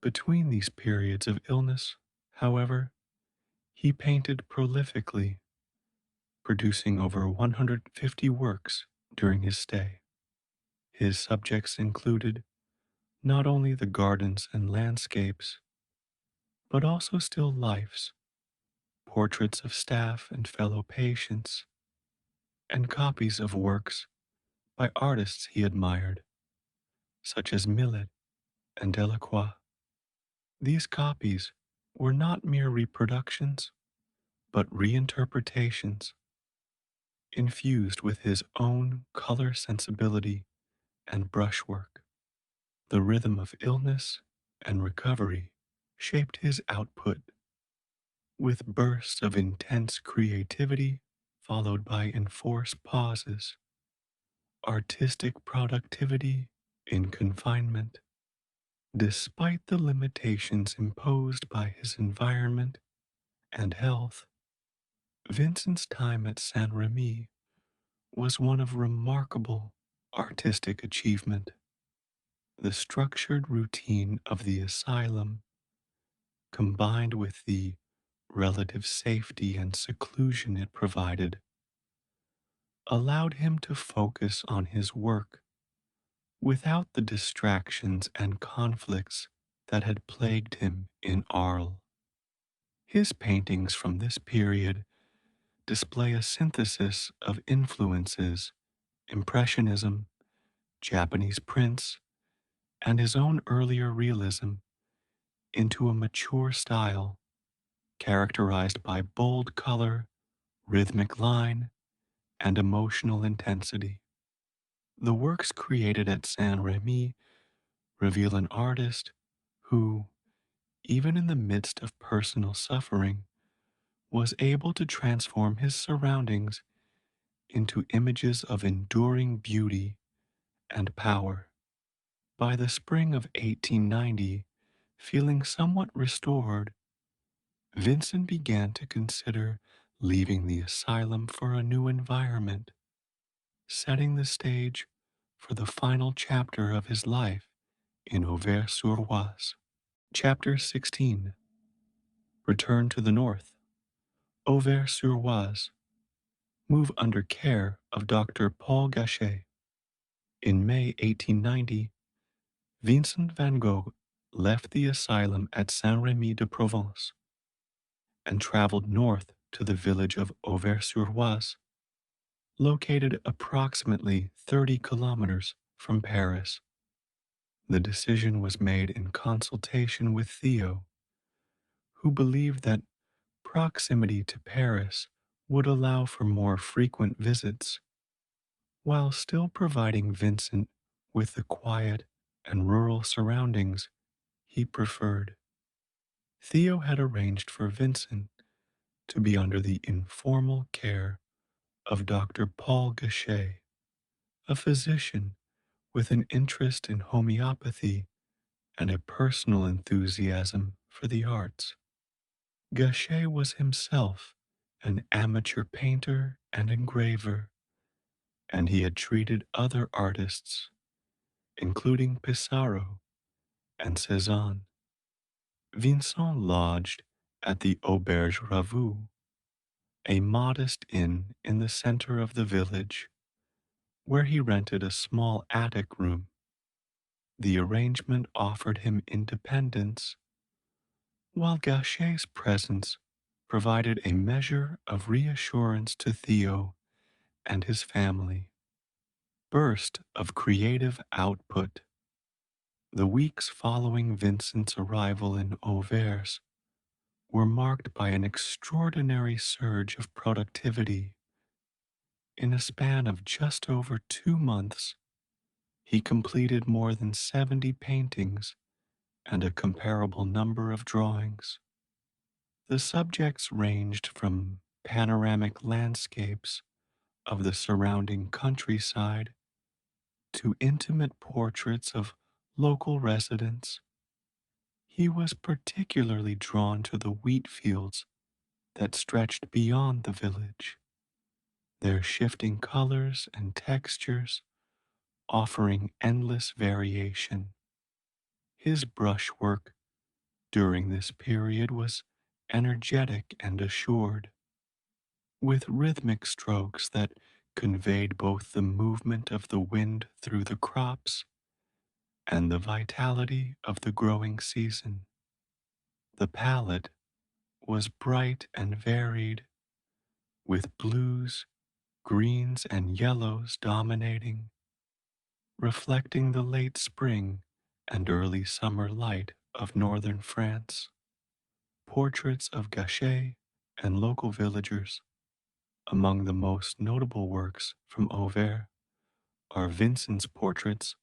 Between these periods of illness, however, he painted prolifically, producing over 150 works during his stay. His subjects included not only the gardens and landscapes, but also still lifes, portraits of staff and fellow patients, and copies of works by artists he admired, such as Millet and Delacroix. These copies were not mere reproductions, but reinterpretations, infused with his own color sensibility and brushwork. The rhythm of illness and recovery shaped his output, with bursts of intense creativity followed by enforced pauses, artistic productivity in confinement. Despite the limitations imposed by his environment and health, Vincent's time at Saint Remy was one of remarkable artistic achievement. The structured routine of the asylum, combined with the relative safety and seclusion it provided, allowed him to focus on his work without the distractions and conflicts that had plagued him in Arles. His paintings from this period display a synthesis of influences: Impressionism, Japanese prints, and his own earlier realism into a mature style characterized by bold color, rhythmic line, and emotional intensity. The works created at Saint Remy reveal an artist who, even in the midst of personal suffering, was able to transform his surroundings into images of enduring beauty and power. By the spring of 1890, feeling somewhat restored, Vincent began to consider leaving the asylum for a new environment, setting the stage for the final chapter of his life in Auvers-sur-Oise. Chapter 16. Return to the north. Auvers-sur-Oise. Move under care of Dr. Paul Gachet. In May 1890, Vincent van Gogh left the asylum at Saint-Rémy-de-Provence and traveled north to the village of Auvers-sur-Oise, located approximately 30 kilometers from Paris. The decision was made in consultation with Theo, who believed that proximity to Paris would allow for more frequent visits, while still providing Vincent with the quiet and rural surroundings he preferred. Theo had arranged for Vincent to be under the informal care of Dr. Paul Gachet, a physician with an interest in homeopathy and a personal enthusiasm for the arts. Gachet was himself an amateur painter and engraver, and he had treated other artists, including Pissarro and Cézanne. Vincent lodged at the Auberge Ravou, a modest inn in the center of the village, where he rented a small attic room. The arrangement offered him independence, while Gachet's presence provided a measure of reassurance to Theo and his family. Burst of creative output. The weeks following Vincent's arrival in Auvers were marked by an extraordinary surge of productivity. In a span of just over 2 months, he completed more than 70 paintings and a comparable number of drawings. The subjects ranged from panoramic landscapes of the surrounding countryside to intimate portraits of local residents. He was particularly drawn to the wheat fields that stretched beyond the village, their shifting colors and textures offering endless variation. His brushwork during this period was energetic and assured, with rhythmic strokes that conveyed both the movement of the wind through the crops and the vitality of the growing season. The palette was bright and varied, with blues, greens, and yellows dominating, reflecting the late spring and early summer light of northern France. Portraits of Gachet and local villagers. Among the most notable works from Auvers are Vincent's portraits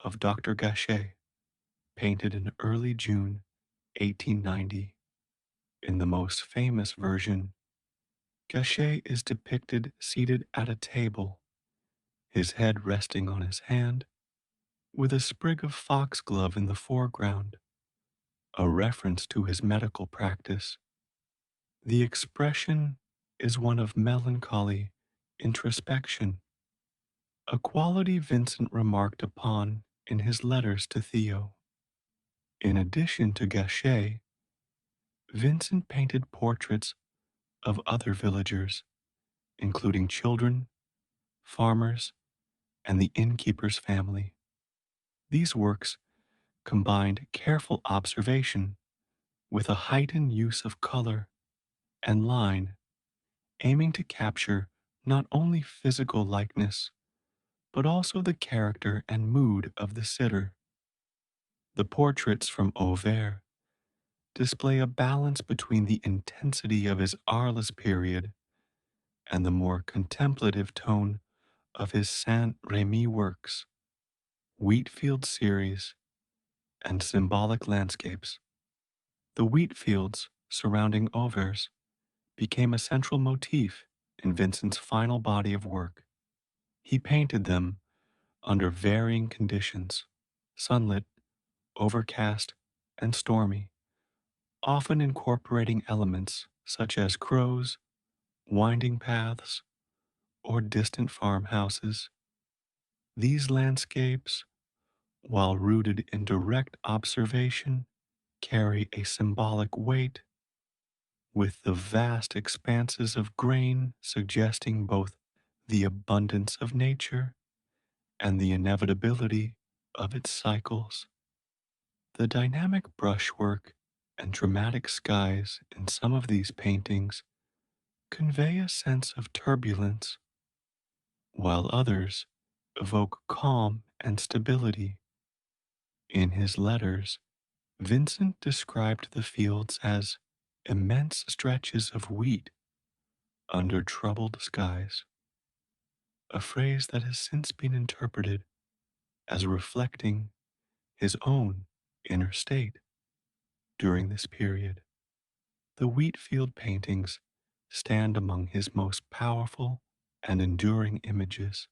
of Dr. Gachet, painted in early June 1890. In the most famous version, Gachet is depicted seated at a table, his head resting on his hand, with a sprig of foxglove in the foreground, a reference to his medical practice. The expression is one of melancholy introspection, a quality Vincent remarked upon in his letters to Theo. In addition to Gachet, Vincent painted portraits of other villagers, including children, farmers, and the innkeeper's family. These works combined careful observation with a heightened use of color and line, aiming to capture not only physical likeness, but also the character and mood of the sitter. The portraits from Auvers display a balance between the intensity of his Arles period and the more contemplative tone of his Saint Remy works, Wheatfield series, and symbolic landscapes. The wheat fields surrounding Auvers became a central motif in Vincent's final body of work. He painted them under varying conditions, sunlit, overcast, and stormy, often incorporating elements such as crows, winding paths, or distant farmhouses. These landscapes, while rooted in direct observation, carry a symbolic weight, with the vast expanses of grain suggesting both the abundance of nature and the inevitability of its cycles. The dynamic brushwork and dramatic skies in some of these paintings convey a sense of turbulence, while others evoke calm and stability. In his letters, Vincent described the fields as immense stretches of wheat under troubled skies, a phrase that has since been interpreted as reflecting his own inner state during this period. The Wheatfield paintings stand among his most powerful and enduring images,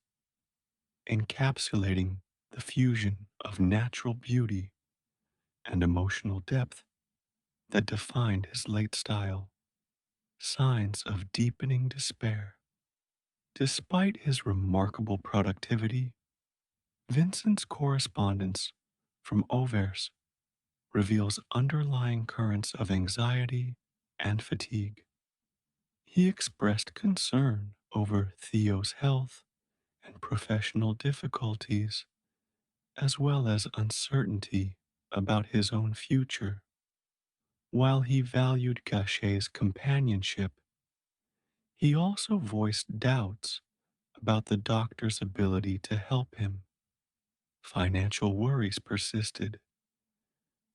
encapsulating the fusion of natural beauty and emotional depth that defined his late style, signs of deepening despair. Despite his remarkable productivity, Vincent's correspondence from Auvers reveals underlying currents of anxiety and fatigue. He expressed concern over Theo's health and professional difficulties, as well as uncertainty about his own future. While he valued Gachet's companionship, he also voiced doubts about the doctor's ability to help him. Financial worries persisted,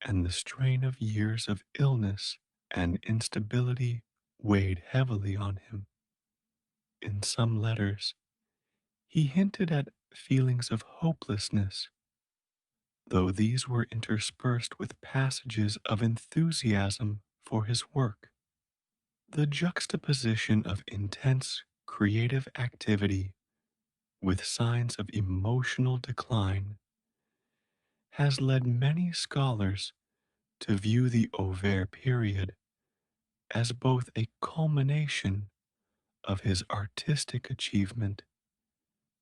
and the strain of years of illness and instability weighed heavily on him. In some letters, he hinted at feelings of hopelessness, though these were interspersed with passages of enthusiasm for his work. The juxtaposition of intense creative activity with signs of emotional decline has led many scholars to view the Auvers period as both a culmination of his artistic achievement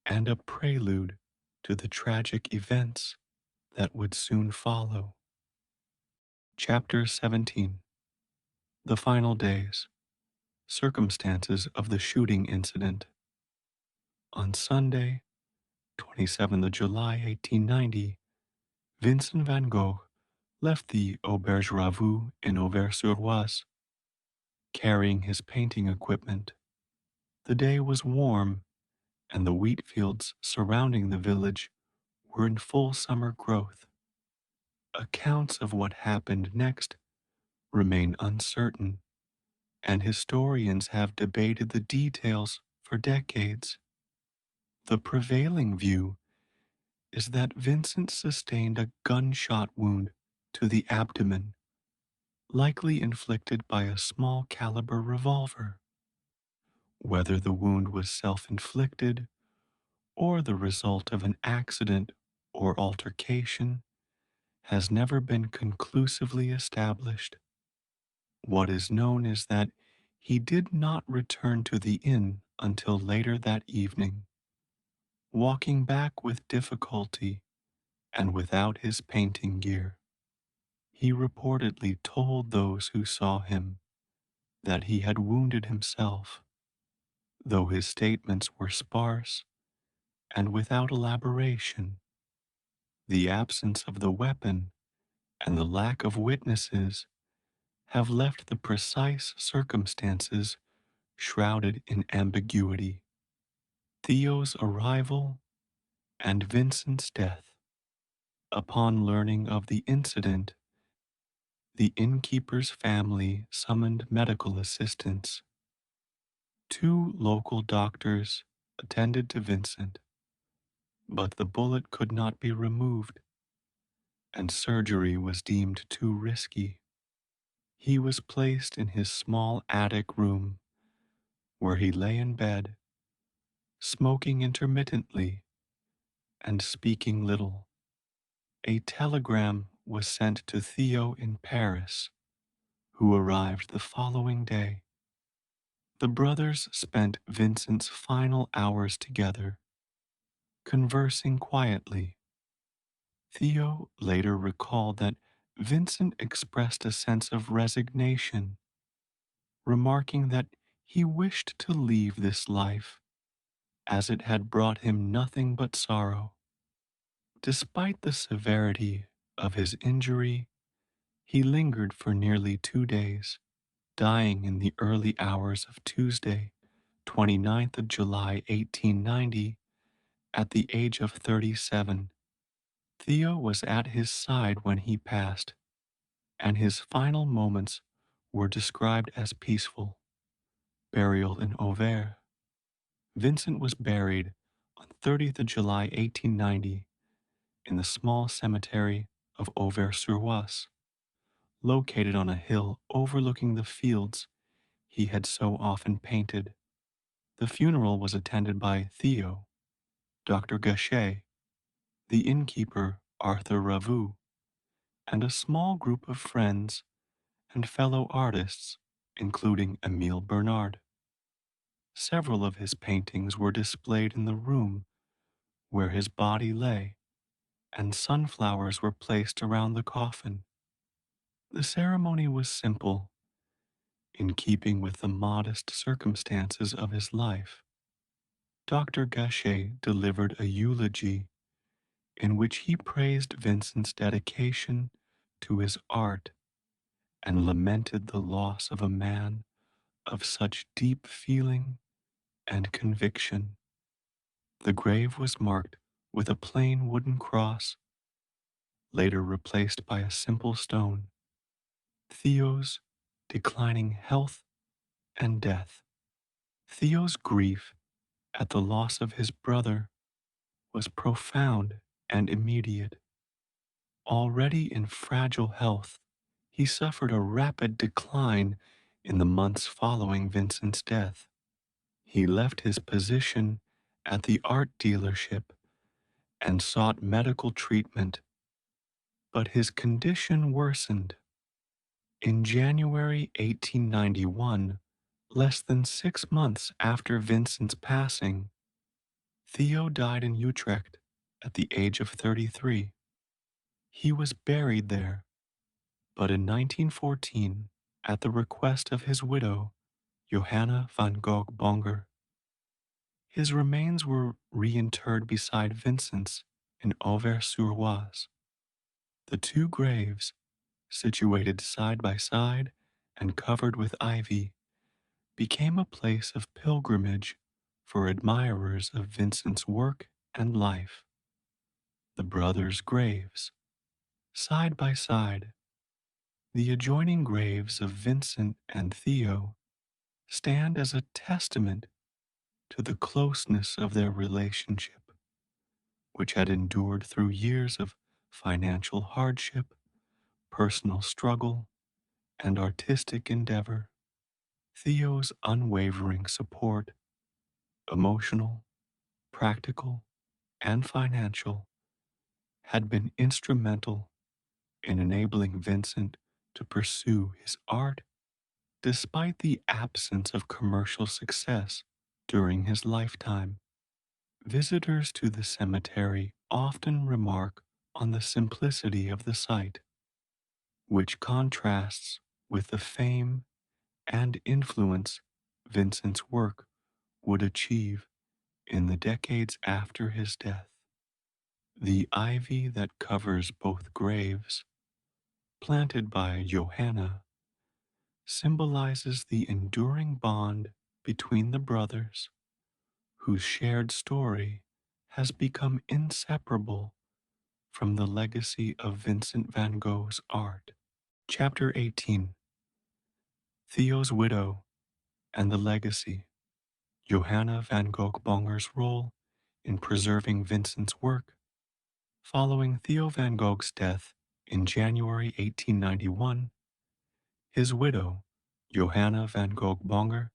and a prelude to the tragic events that would soon follow. Chapter 17: The Final Days. Circumstances of the shooting incident. On Sunday, 27th of July, 1890, Vincent van Gogh left the Auberge Ravou in Auvers-sur-Oise, carrying his painting equipment. The day was warm, and the wheat fields surrounding the village were in full summer growth. Accounts of what happened next remain uncertain, and historians have debated the details for decades. The prevailing view is that Vincent sustained a gunshot wound to the abdomen, likely inflicted by a small caliber revolver. Whether the wound was self inflicted or the result of an accident or altercation has never been conclusively established. What is known is that he did not return to the inn until later that evening, walking back with difficulty and without his painting gear. He reportedly told those who saw him that he had wounded himself, though his statements were sparse and without elaboration. The absence of the weapon and the lack of witnesses have left the precise circumstances shrouded in ambiguity. Theo's arrival and Vincent's death. Upon learning of the incident, The innkeeper's family summoned medical assistance. Two local doctors attended to Vincent, but the bullet could not be removed, and surgery was deemed too risky. He was placed in his small attic room, where he lay in bed, smoking intermittently and speaking little. A telegram was sent to Theo in Paris, who arrived the following day. The brothers spent Vincent's final hours together, conversing quietly. Theo later recalled that Vincent expressed a sense of resignation, remarking that he wished to leave this life as it had brought him nothing but sorrow. Despite the severity of his injury, he lingered for nearly 2 days, dying in the early hours of Tuesday, 29th of July, 1890, at the age of 37. Theo was at his side when he passed, and his final moments were described as peaceful. Burial in Auvers. Vincent was buried on 30th of July, 1890, in the small cemetery of Auvers-sur-Oise, located on a hill overlooking the fields he had so often painted. The funeral was attended by Theo, Dr. Gachet, the innkeeper Arthur Ravoux, and a small group of friends and fellow artists, including Emile Bernard. Several of his paintings were displayed in the room where his body lay, and sunflowers were placed around the coffin. The ceremony was simple, in keeping with the modest circumstances of his life. Dr. Gachet delivered a eulogy in which he praised Vincent's dedication to his art and lamented the loss of a man of such deep feeling and conviction. The grave was marked with a plain wooden cross, later replaced by a simple stone. Theo's declining health and death. Theo's grief at the loss of his brother was profound and immediate. Already in fragile health, he suffered a rapid decline in the months following Vincent's death. He left his position at the art dealership and sought medical treatment, but his condition worsened. In January 1891, less than 6 months after Vincent's passing, Theo died in Utrecht at the age of 33. He was buried there, but in 1914, at the request of his widow, Johanna van Gogh Bonger, his remains were reinterred beside Vincent's in Auvers-sur-Oise. The two graves, situated side by side and covered with ivy, became a place of pilgrimage for admirers of Vincent's work and life. The brothers' graves, side by side, the adjoining graves of Vincent and Theo, stand as a testament to the closeness of their relationship, which had endured through years of financial hardship, personal struggle, and artistic endeavor. Theo's unwavering support, emotional, practical, and financial, had been instrumental in enabling Vincent to pursue his art despite the absence of commercial success during his lifetime. Visitors to the cemetery often remark on the simplicity of the site, which contrasts with the fame and influence Vincent's work would achieve in the decades after his death. The ivy that covers both graves, planted by Johanna, symbolizes the enduring bond between the brothers, whose shared story has become inseparable from the legacy of Vincent van Gogh's art. Chapter 18: Theo's Widow and the Legacy. Johanna van Gogh Bonger's role in preserving Vincent's work. Following Theo van Gogh's death in January 1891, his widow, Johanna van Gogh Bonger,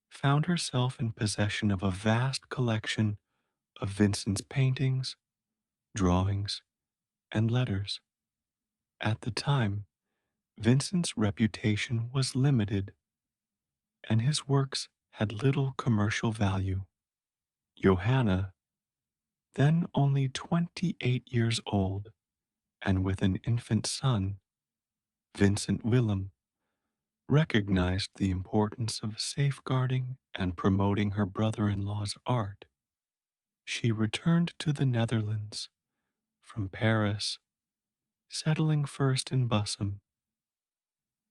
found herself in possession of a vast collection of Vincent's paintings, drawings, and letters. At the time, Vincent's reputation was limited, and his works had little commercial value. Johanna, then only 28 years old and with an infant son, Vincent Willem, recognized the importance of safeguarding and promoting her brother in law's art. She returned to the Netherlands from Paris, settling first in Bussum,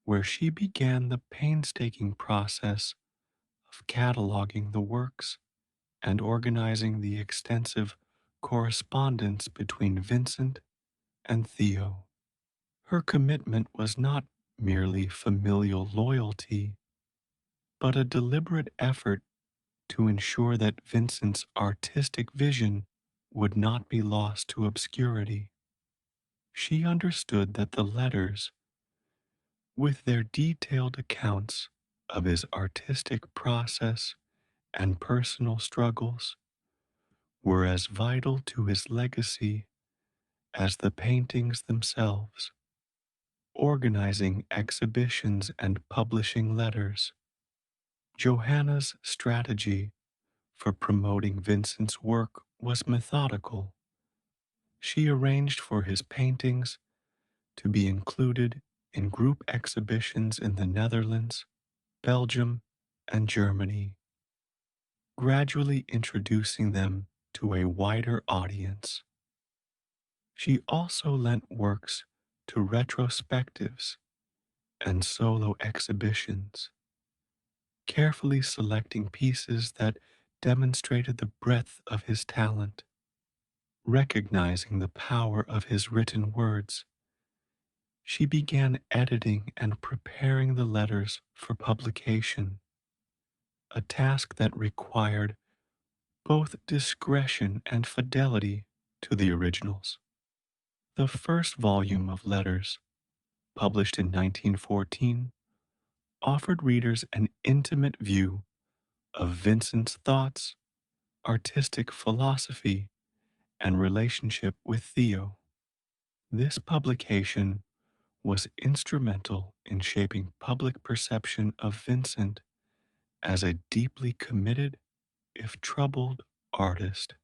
where she began the painstaking process of cataloging the works and organizing the extensive correspondence between Vincent and Theo. Her commitment was not merely familial loyalty, but a deliberate effort to ensure that Vincent's artistic vision would not be lost to obscurity. She understood that the letters, with their detailed accounts of his artistic process and personal struggles, were as vital to his legacy as the paintings themselves. Organizing exhibitions and publishing letters, Johanna's strategy for promoting Vincent's work was methodical. She arranged for his paintings to be included in group exhibitions in the Netherlands, Belgium, and Germany, gradually introducing them to a wider audience. She also lent works to retrospectives and solo exhibitions, carefully selecting pieces that demonstrated the breadth of his talent. Recognizing the power of his written words, she began editing and preparing the letters for publication, a task that required both discretion and fidelity to the originals. The first volume of letters, published in 1914, offered readers an intimate view of Vincent's thoughts, artistic philosophy, and relationship with Theo. This publication was instrumental in shaping public perception of Vincent as a deeply committed, if troubled, artist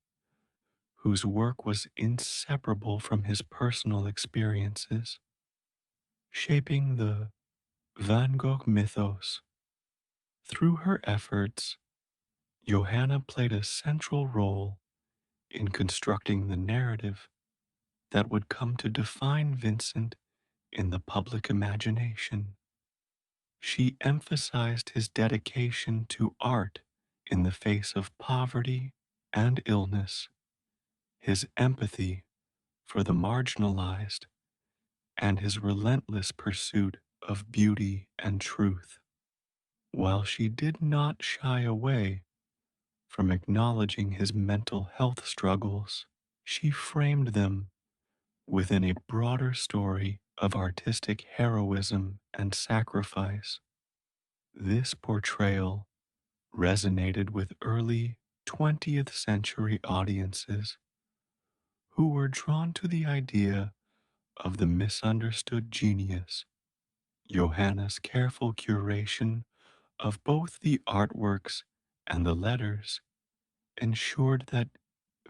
whose work was inseparable from his personal experiences, shaping the Van Gogh mythos. Through her efforts, Johanna played a central role in constructing the narrative that would come to define Vincent in the public imagination. She emphasized his dedication to art in the face of poverty and illness, his empathy for the marginalized, and his relentless pursuit of beauty and truth. While she did not shy away from acknowledging his mental health struggles, she framed them within a broader story of artistic heroism and sacrifice. This portrayal resonated with early 20th century audiences who were drawn to the idea of the misunderstood genius. Johanna's careful curation of both the artworks and the letters ensured that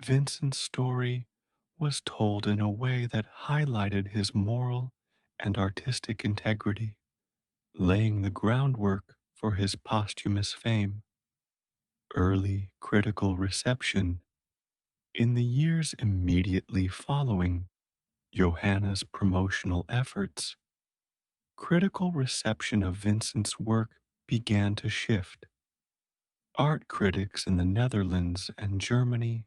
Vincent's story was told in a way that highlighted his moral and artistic integrity, laying the groundwork for his posthumous fame. Early critical reception in the years immediately following Johanna's promotional efforts, critical reception of Vincent's work began to shift. Art critics in the Netherlands and Germany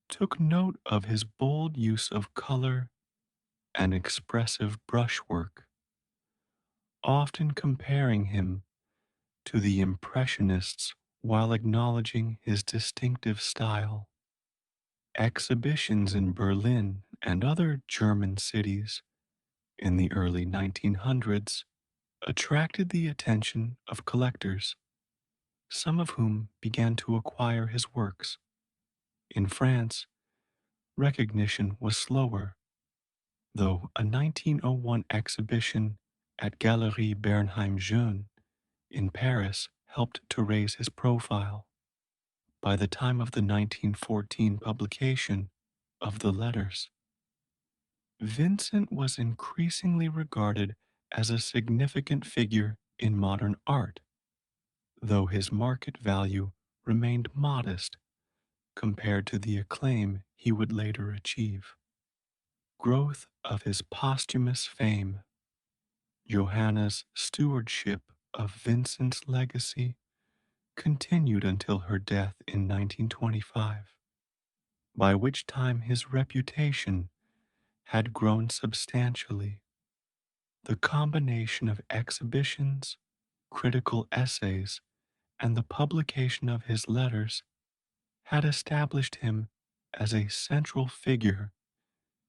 took note of his bold use of color and expressive brushwork, often comparing him to the Impressionists while acknowledging his distinctive style. Exhibitions in Berlin and other German cities in the early 1900s attracted the attention of collectors, some of whom began to acquire his works. In France, recognition was slower, though a 1901 exhibition at Galerie Bernheim Jeune in Paris helped to raise his profile. By the time of the 1914 publication of the Letters, Vincent was increasingly regarded as a significant figure in modern art, though his market value remained modest compared to the acclaim he would later achieve. Growth of his posthumous fame. Johanna's stewardship of Vincent's legacy continued until her death in 1925, by which time his reputation had grown substantially. The combination of exhibitions, critical essays, and the publication of his letters had established him as a central figure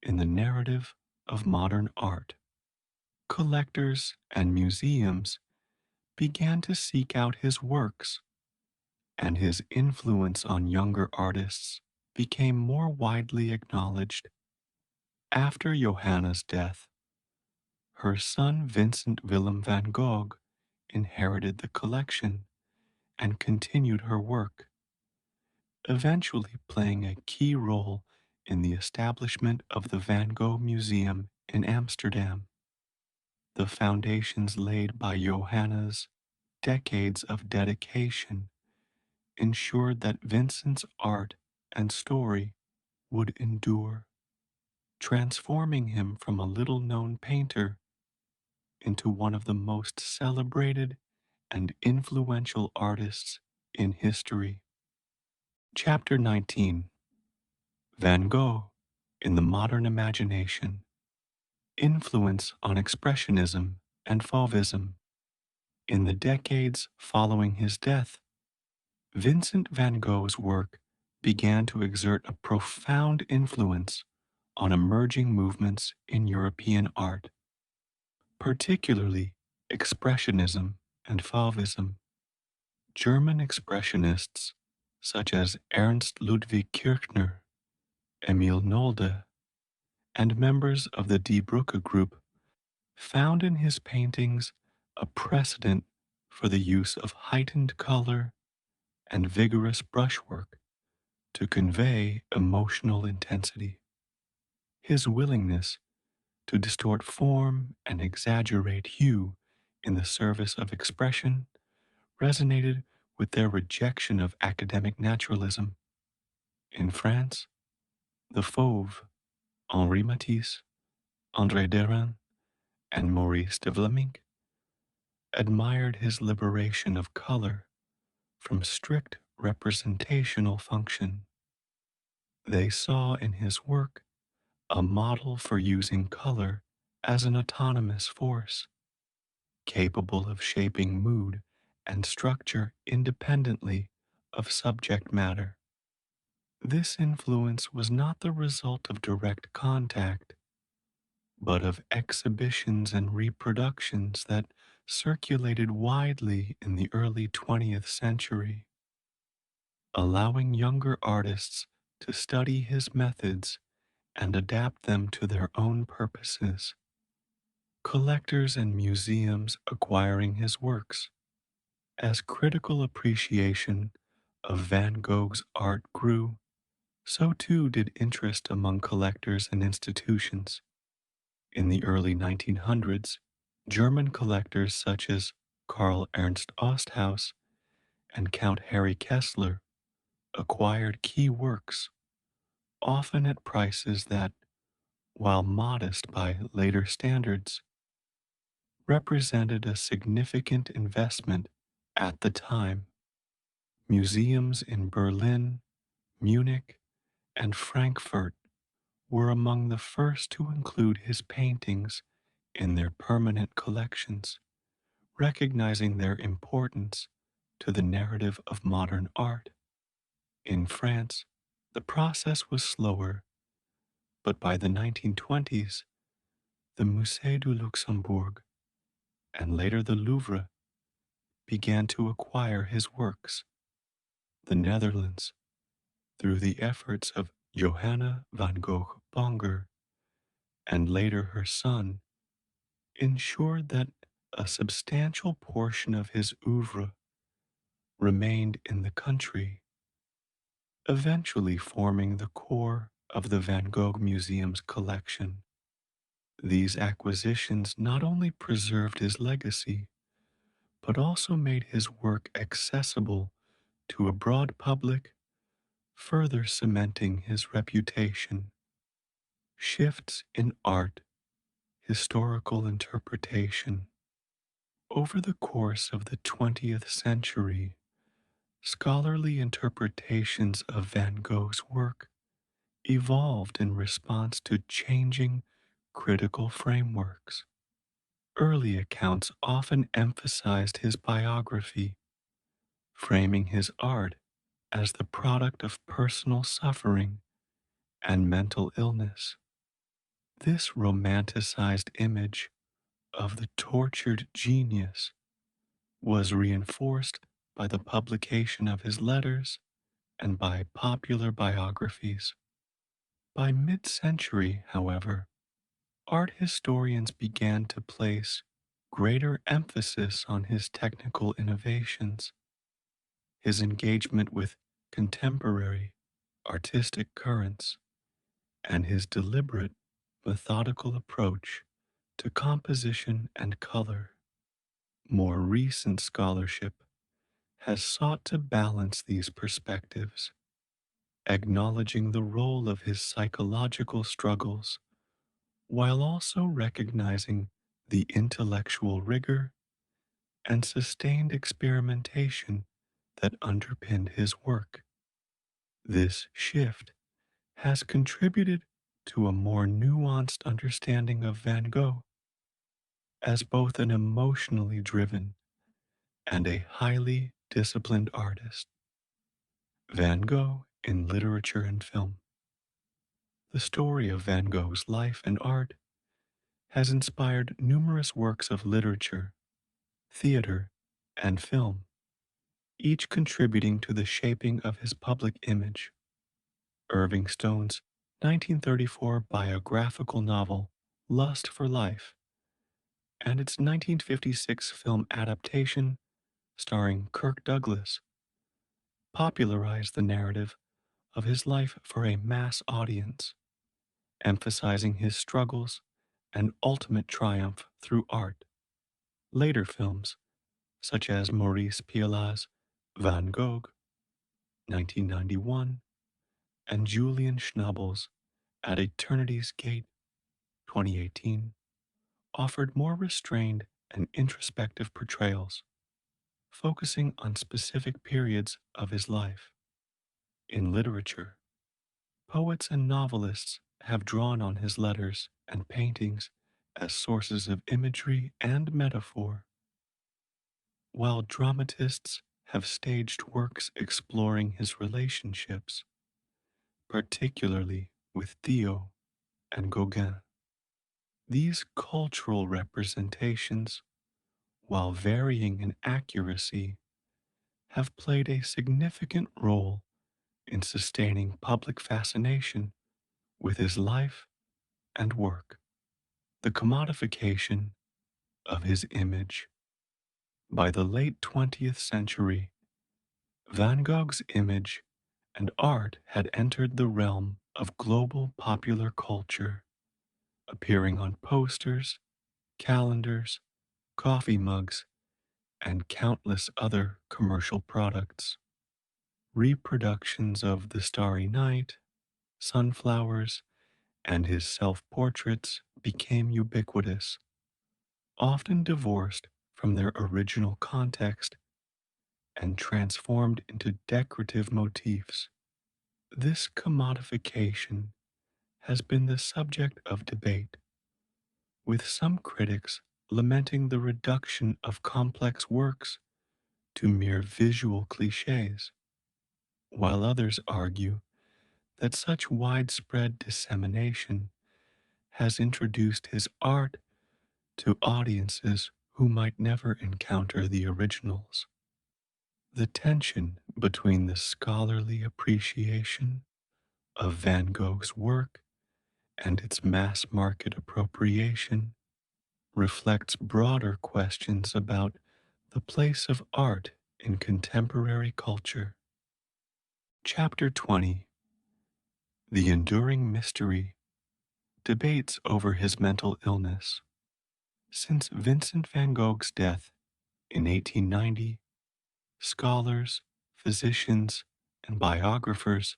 in the narrative of modern art. Collectors and museums began to seek out his works, and his influence on younger artists became more widely acknowledged. After Johanna's death, her son Vincent Willem van Gogh inherited the collection and continued her work, eventually playing a key role in the establishment of the Van Gogh Museum in Amsterdam. The foundations laid by Johanna's decades of dedication ensured that Vincent's art and story would endure, transforming him from a little known painter into one of the most celebrated and influential artists in history. Chapter 19. Van Gogh in the Modern Imagination. Influence on Expressionism and Fauvism. In the decades following his death, Vincent van Gogh's work began to exert a profound influence on emerging movements in European art, particularly Expressionism and Fauvism. German Expressionists such as Ernst Ludwig Kirchner, Emil Nolde, and members of the Die Brücke group found in his paintings a precedent for the use of heightened color and vigorous brushwork to convey emotional intensity. His willingness to distort form and exaggerate hue in the service of expression resonated with their rejection of academic naturalism. In France, the Fauve, Henri Matisse, André Derain, and Maurice de Vlaminck admired his liberation of color from strict representational function. They saw in his work a model for using color as an autonomous force, capable of shaping mood and structure independently of subject matter. This influence was not the result of direct contact, but of exhibitions and reproductions that circulated widely in the early 20th century, allowing younger artists to study his methods and adapt them to their own purposes. Collectors and museums acquiring his works. As critical appreciation of Van Gogh's art grew, so too did interest among collectors and institutions. In the early 1900s, German collectors such as Karl Ernst Osthaus and Count Harry Kessler acquired key works, often at prices that, while modest by later standards, represented a significant investment at the time. Museums in Berlin, Munich, and Frankfurt were among the first to include his paintings in their permanent collections. recognizing their importance to the narrative of modern art. In France, the process was slower, but by the 1920s, the Musée du Luxembourg and later the Louvre began to acquire his works. The Netherlands, through the efforts of Johanna van Gogh Bonger and later her son, ensured that a substantial portion of his oeuvre remained in the country, eventually forming the core of the Van Gogh Museum's collection. These acquisitions not only preserved his legacy, but also made his work accessible to a broad public, further cementing his reputation. Shifts in art, historical interpretation. Over the course of the 20th century, scholarly interpretations of Van Gogh's work evolved in response to changing critical frameworks. Early accounts often emphasized his biography, framing his art as the product of personal suffering and mental illness. This romanticized image of the tortured genius was reinforced by the publication of his letters and by popular biographies. By mid century, however, art historians began to place greater emphasis on his technical innovations, his engagement with contemporary artistic currents, and his deliberate, methodical approach to composition and color. More recent scholarship has sought to balance these perspectives, acknowledging the role of his psychological struggles while also recognizing the intellectual rigor and sustained experimentation that underpinned his work. This shift has contributed to a more nuanced understanding of Van Gogh as both an emotionally driven and a highly disciplined artist. Van Gogh in literature and film. The story of Van Gogh's life and art has inspired numerous works of literature, theater, and film, each contributing to the shaping of his public image. Irving Stone's 1934 biographical novel, Lust for Life, and its 1956 film adaptation starring Kirk Douglas, popularized the narrative of his life for a mass audience, emphasizing his struggles and ultimate triumph through art. Later films, such as Maurice Pialat's Van Gogh, 1991, and Julian Schnabel's At Eternity's Gate, 2018, offered more restrained and introspective portrayals, focusing on specific periods of his life. In literature, poets and novelists have drawn on his letters and paintings as sources of imagery and metaphor, while dramatists have staged works exploring his relationships, particularly with Theo and Gauguin. These cultural representations, while varying in accuracy, have played a significant role in sustaining public fascination with his life and work. The commodification of his image. By the late 20th century, Van Gogh's image and art had entered the realm of global popular culture, appearing on posters, calendars, coffee mugs, and countless other commercial products. Reproductions of The Starry Night, Sunflowers, and his self portraits became ubiquitous, often divorced from their original context and transformed into decorative motifs. This commodification has been the subject of debate, with some critics lamenting the reduction of complex works to mere visual cliches, while others argue that such widespread dissemination has introduced his art to audiences who might never encounter the originals. The tension between the scholarly appreciation of Van Gogh's work and its mass market appropriation reflects broader questions about the place of art in contemporary culture. Chapter 20: The Enduring Mystery, Debates over His Mental Illness. Since Vincent van Gogh's death in 1890, scholars, physicians, and biographers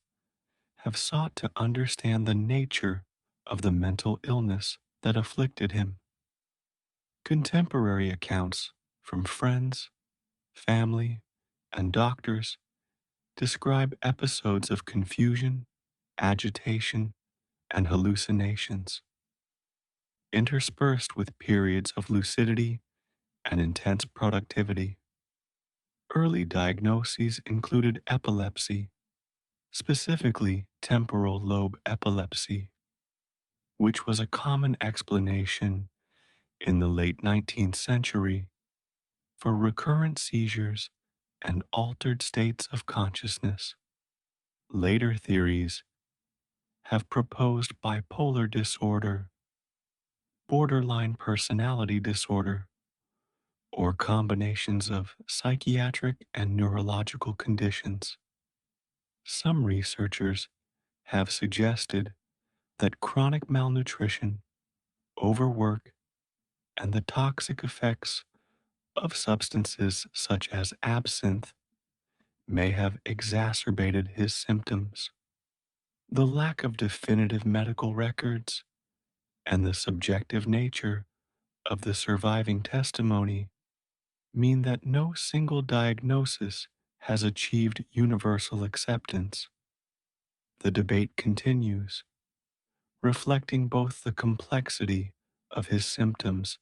have sought to understand the nature of the mental illness that afflicted him. Contemporary accounts from friends, family, and doctors describe episodes of confusion, agitation, and hallucinations, interspersed with periods of lucidity and intense productivity. Early diagnoses included epilepsy, specifically temporal lobe epilepsy, which was a common explanation in the late 19th century for recurrent seizures and altered states of consciousness. Later theories have proposed bipolar disorder, borderline personality disorder, or combinations of psychiatric and neurological conditions. Some researchers have suggested that chronic malnutrition, overwork, and the toxic effects of substances such as absinthe may have exacerbated his symptoms. The lack of definitive medical records and the subjective nature of the surviving testimony mean that no single diagnosis has achieved universal acceptance. The debate continues, reflecting both the complexity of his symptoms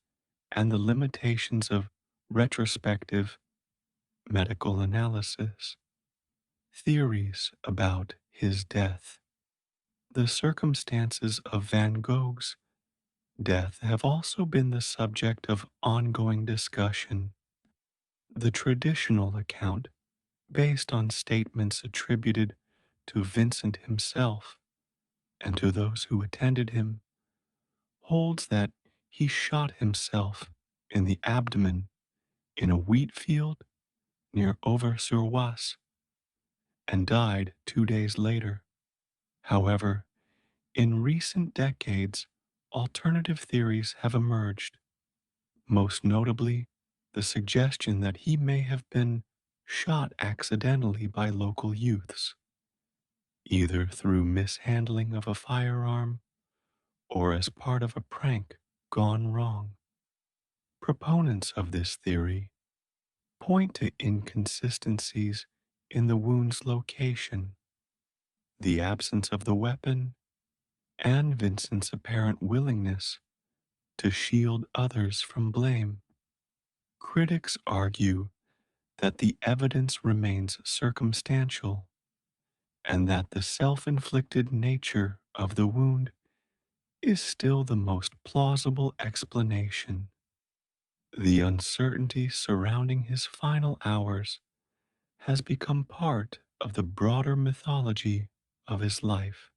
and the limitations of retrospective medical analysis. Theories about his death. The circumstances of Van Gogh's death have also been the subject of ongoing discussion. The traditional account, based on statements attributed to Vincent himself and to those who attended him, holds that he shot himself in the abdomen in a wheat field near Auvers-sur-Oise and died 2 days later. However, in recent decades, alternative theories have emerged, most notably the suggestion that he may have been shot accidentally by local youths, either through mishandling of a firearm or as part of a prank gone wrong. Proponents of this theory point to inconsistencies in the wound's location, the absence of the weapon, and Vincent's apparent willingness to shield others from blame. Critics argue that the evidence remains circumstantial and that the self inflicted nature of the wound is still the most plausible explanation. The uncertainty surrounding his final hours has become part of the broader mythology of his life,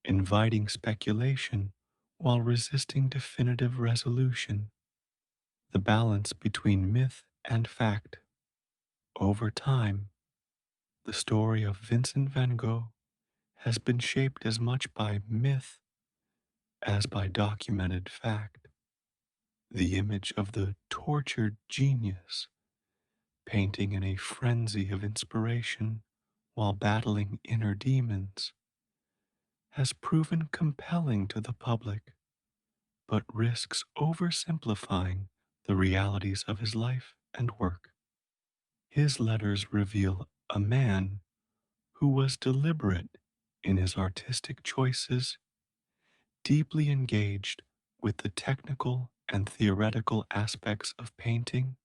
inviting speculation while resisting definitive resolution. The balance between myth and fact. Over time, the story of Vincent van Gogh has been shaped as much by myth as by documented fact. The image of the tortured genius, painting in a frenzy of inspiration while battling inner demons, has proven compelling to the public, but risks oversimplifying the realities of his life and work. His letters reveal a man who was deliberate in his artistic choices, deeply engaged with the technical and theoretical aspects of painting,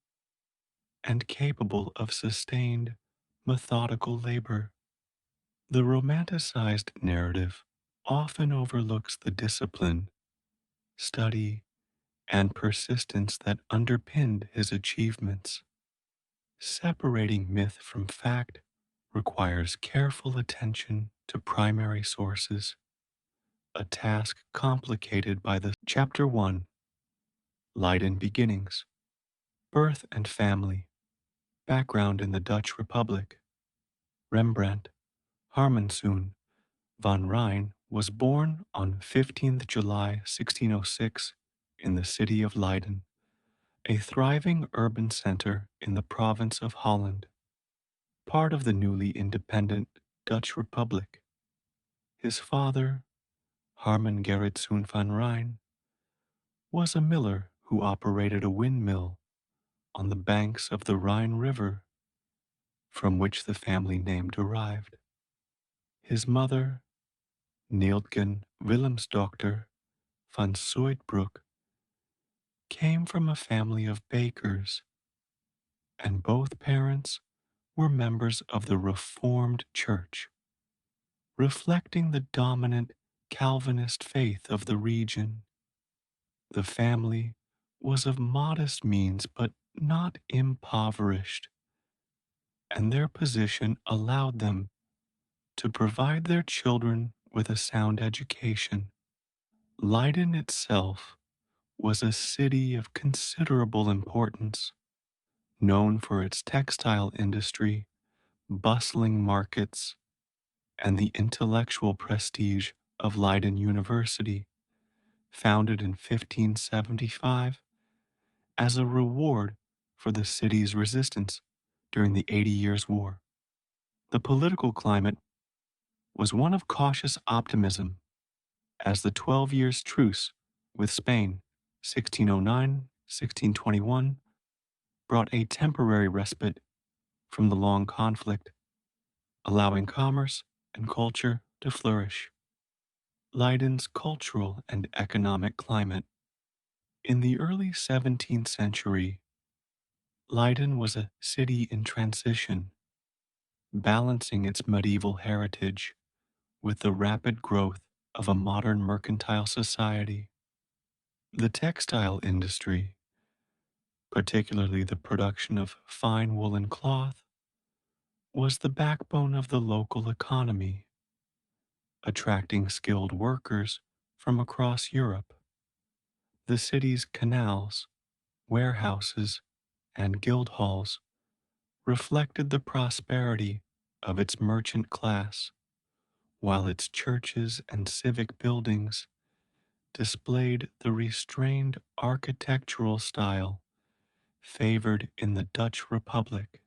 and capable of sustained, methodical labor. The romanticized narrative often overlooks the discipline, study, and persistence that underpinned his achievements. Separating myth from fact requires careful attention to primary sources, a task complicated by the Chapter 1, Leiden Beginnings, Birth and Family, Background in the Dutch Republic. Rembrandt, Harmensoen van Rijn was born on 15th July 1606 in the city of Leiden, a thriving urban center in the province of Holland, part of the newly independent Dutch Republic. His father, Harmen Gerritsoen van Rijn, was a miller who operated a windmill on the banks of the Rhine River, from which the family name derived. His mother, Neeltgen Willemsdochter van Soetbroek, came from a family of bakers, and both parents were members of the Reformed Church, reflecting the dominant Calvinist faith of the region. The family was of modest means but not impoverished, and their position allowed them to provide their children with a sound education. Leiden itself was a city of considerable importance, known for its textile industry, bustling markets, and the intellectual prestige of Leiden University, founded in 1575 as a reward for the city's resistance during the 80 Years' War. The political climate was one of cautious optimism as the 12 Years' Truce with Spain, 1609 1621, brought a temporary respite from the long conflict, allowing commerce and culture to flourish. Leiden's cultural and economic climate. In the early 17th century, Leiden was a city in transition, balancing its medieval heritage with the rapid growth of a modern mercantile society. The textile industry, particularly the production of fine woolen cloth, was the backbone of the local economy, attracting skilled workers from across Europe. The city's canals, warehouses, and guild halls reflected the prosperity of its merchant class, while its churches and civic buildings displayed the restrained architectural style favored in the Dutch Republic.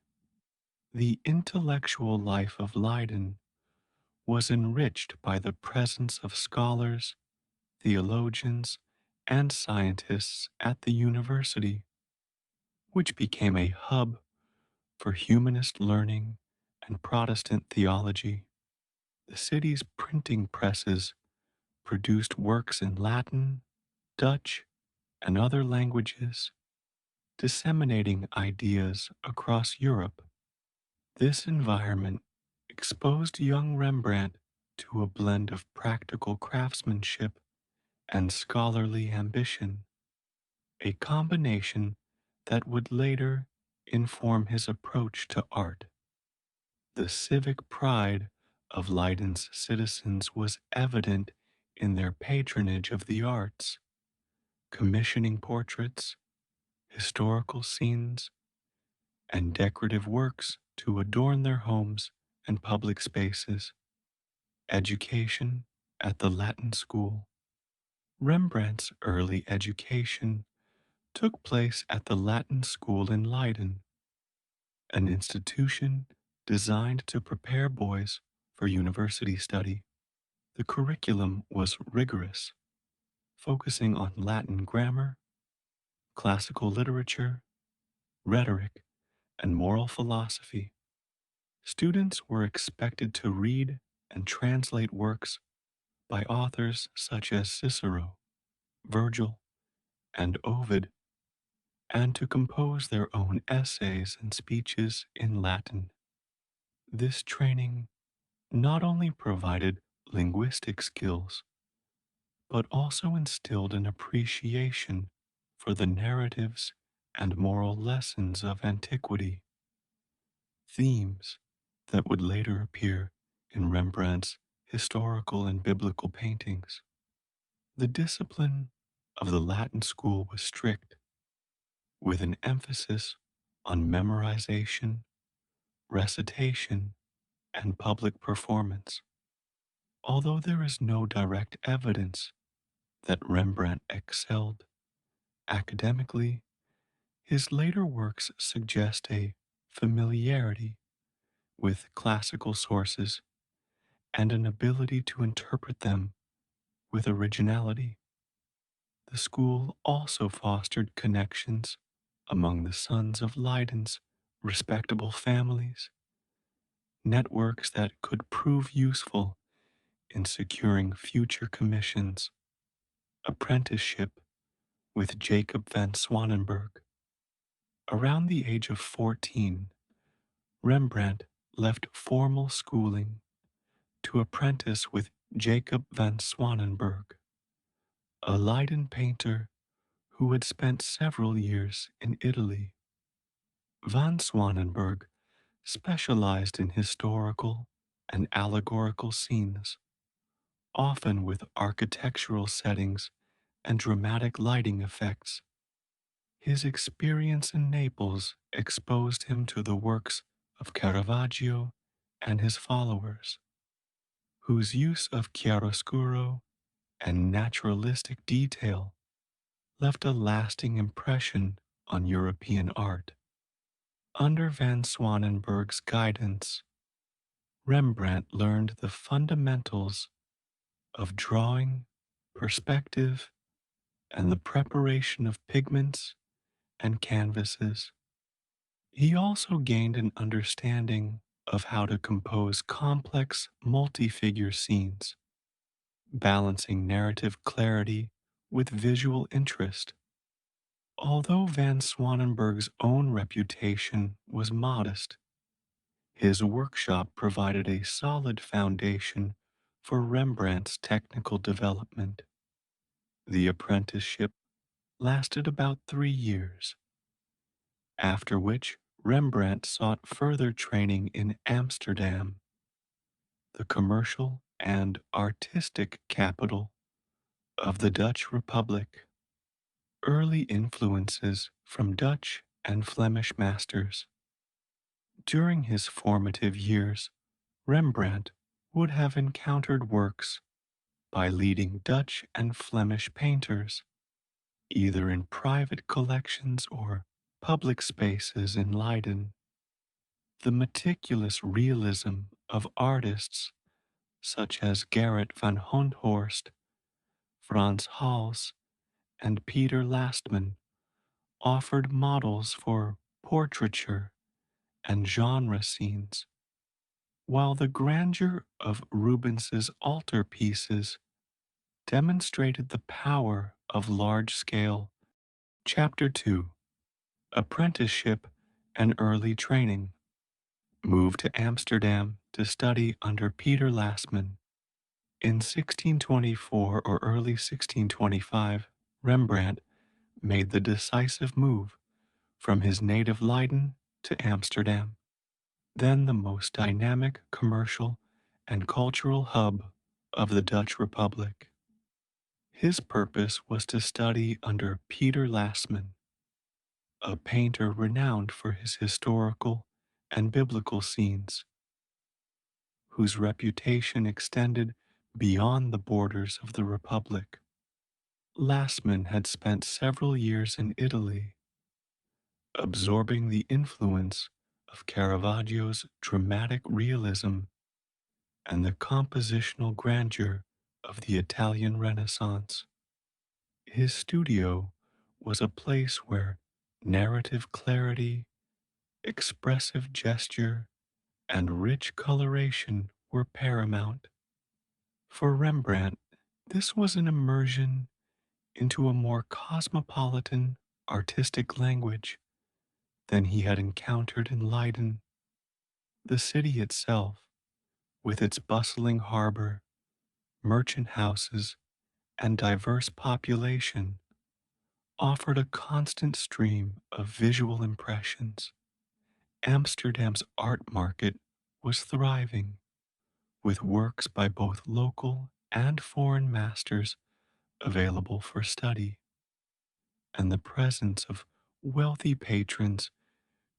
The intellectual life of Leiden was enriched by the presence of scholars, theologians, and scientists at the university, which became a hub for humanist learning and Protestant theology. The city's printing presses produced works in Latin, Dutch, and other languages, disseminating ideas across Europe. This environment exposed young Rembrandt to a blend of practical craftsmanship and scholarly ambition, a combination that would later inform his approach to art. The civic pride of Leiden's citizens was evident in their patronage of the arts, commissioning portraits, historical scenes, and decorative works to adorn their homes and public spaces. Education at the Latin School. Rembrandt's early education took place at the Latin School in Leiden, an institution designed to prepare boys for university study. The curriculum was rigorous, focusing on Latin grammar, classical literature, rhetoric, and moral philosophy. Students were expected to read and translate works by authors such as Cicero, Virgil, and Ovid, and to compose their own essays and speeches in Latin. This training not only provided linguistic skills, but also instilled an appreciation for the narratives and moral lessons of antiquity, themes that would later appear in Rembrandt's historical and biblical paintings. The discipline of the Latin school was strict, with an emphasis on memorization, recitation, and public performance. Although there is no direct evidence that Rembrandt excelled academically, his later works suggest a familiarity with classical sources and an ability to interpret them with originality. The school also fostered connections among the sons of Leiden's respectable families, networks that could prove useful in securing future commissions. Apprenticeship with Jacob van Swanenburg. Around the age of 14, Rembrandt left formal schooling to apprentice with Jacob van Swanenburg, a Leiden painter who had spent several years in Italy. Van Swanenburg specialized in historical and allegorical scenes, often with architectural settings and dramatic lighting effects. His experience in Naples exposed him to the works of Caravaggio and his followers, whose use of chiaroscuro and naturalistic detail left a lasting impression on European art. Under Van Swanenburg's guidance, Rembrandt learned the fundamentals of drawing, perspective, and the preparation of pigments and canvases. He also gained an understanding of how to compose complex multi-figure scenes, balancing narrative clarity with visual interest. Although Van Swanenburg's own reputation was modest, his workshop provided a solid foundation for Rembrandt's technical development. The apprenticeship lasted about 3 years, after which Rembrandt sought further training in Amsterdam, the commercial and artistic capital of the Dutch Republic. Early influences from Dutch and Flemish masters. During his formative years, Rembrandt would have encountered works by leading Dutch and Flemish painters, either in private collections or public spaces in Leiden. The meticulous realism of artists such as Gerrit van Honthorst, Frans Hals, and Peter Lastman offered models for portraiture and genre scenes, while the grandeur of Rubens's altarpieces demonstrated the power of large-scale. Chapter 2: Apprenticeship and Early Training. Moved to Amsterdam to study under Peter Lastman. In 1624 or early 1625, Rembrandt made the decisive move from his native Leiden to Amsterdam, then the most dynamic commercial and cultural hub of the Dutch Republic. His purpose was to study under Peter Lastman, a painter renowned for his historical and biblical scenes, whose reputation extended beyond the borders of the Republic. Lastman had spent several years in Italy, absorbing the influence of Caravaggio's dramatic realism and the compositional grandeur of the Italian Renaissance. His studio was a place where narrative clarity, expressive gesture, and rich coloration were paramount. For Rembrandt, this was an immersion into a more cosmopolitan, artistic language than he had encountered in Leiden. The city itself, with its bustling harbor, merchant houses, and diverse population, offered a constant stream of visual impressions. Amsterdam's art market was thriving, with works by both local and foreign masters available for study, and the presence of wealthy patrons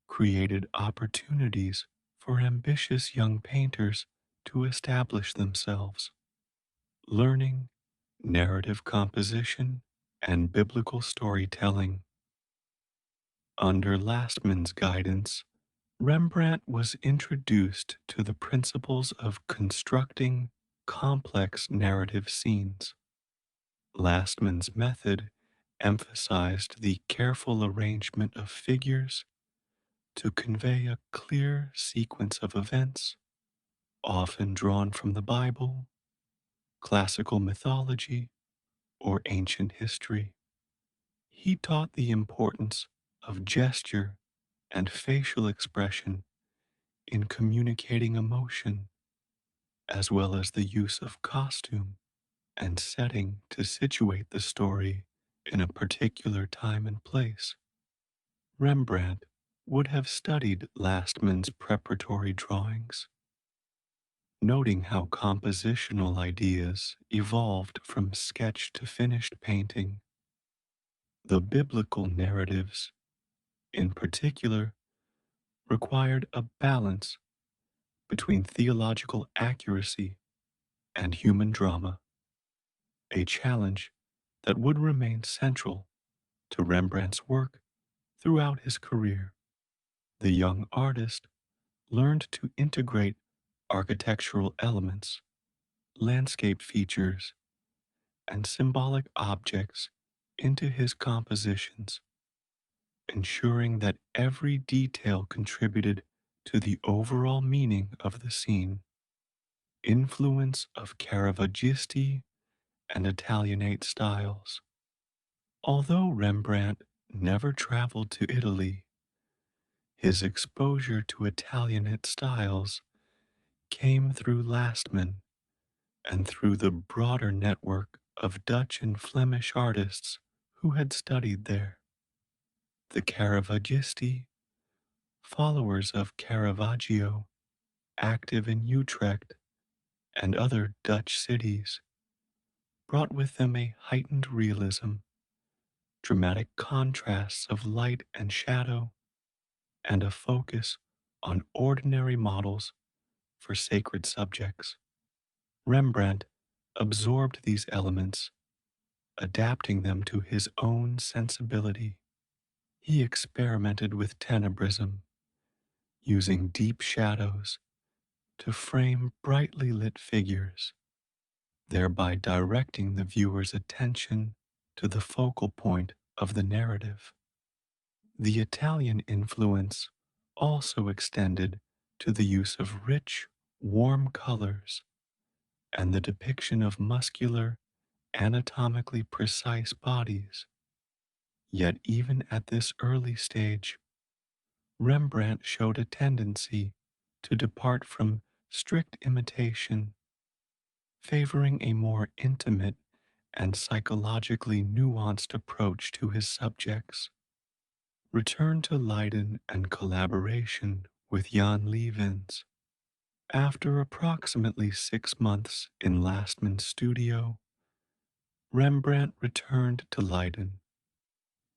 created opportunities for ambitious young painters to establish themselves. Learning narrative composition and biblical storytelling. Under Lastman's guidance, Rembrandt was introduced to the principles of constructing complex narrative scenes. Lastman's method emphasized the careful arrangement of figures to convey a clear sequence of events, often drawn from the Bible, classical mythology, or ancient history. He taught the importance of gesture and facial expression in communicating emotion, as well as the use of costume and setting to situate the story in a particular time and place. Rembrandt would have studied Lastman's preparatory drawings, noting how compositional ideas evolved from sketch to finished painting. The biblical narratives, in particular, required a balance between theological accuracy and human drama, a challenge that would remain central to Rembrandt's work throughout his career. The young artist learned to integrate architectural elements, landscape features, and symbolic objects into his compositions, ensuring that every detail contributed to the overall meaning of the scene. Influence of Caravaggisti and Italianate styles. Although Rembrandt never traveled to Italy, his exposure to Italianate styles came through Lastman and through the broader network of Dutch and Flemish artists who had studied there. The Caravaggisti, followers of Caravaggio, active in Utrecht and other Dutch cities, brought with them a heightened realism, dramatic contrasts of light and shadow, and a focus on ordinary models for sacred subjects. Rembrandt absorbed these elements, adapting them to his own sensibility. He experimented with tenebrism, using deep shadows to frame brightly lit figures, thereby directing the viewer's attention to the focal point of the narrative. The Italian influence also extended to the use of rich, warm colors and the depiction of muscular, anatomically precise bodies. Yet, even at this early stage, Rembrandt showed a tendency to depart from strict imitation, favoring a more intimate and psychologically nuanced approach to his subjects. Return to Leiden and collaboration with Jan Lievens. After approximately 6 months in Lastman's studio, Rembrandt returned to Leiden,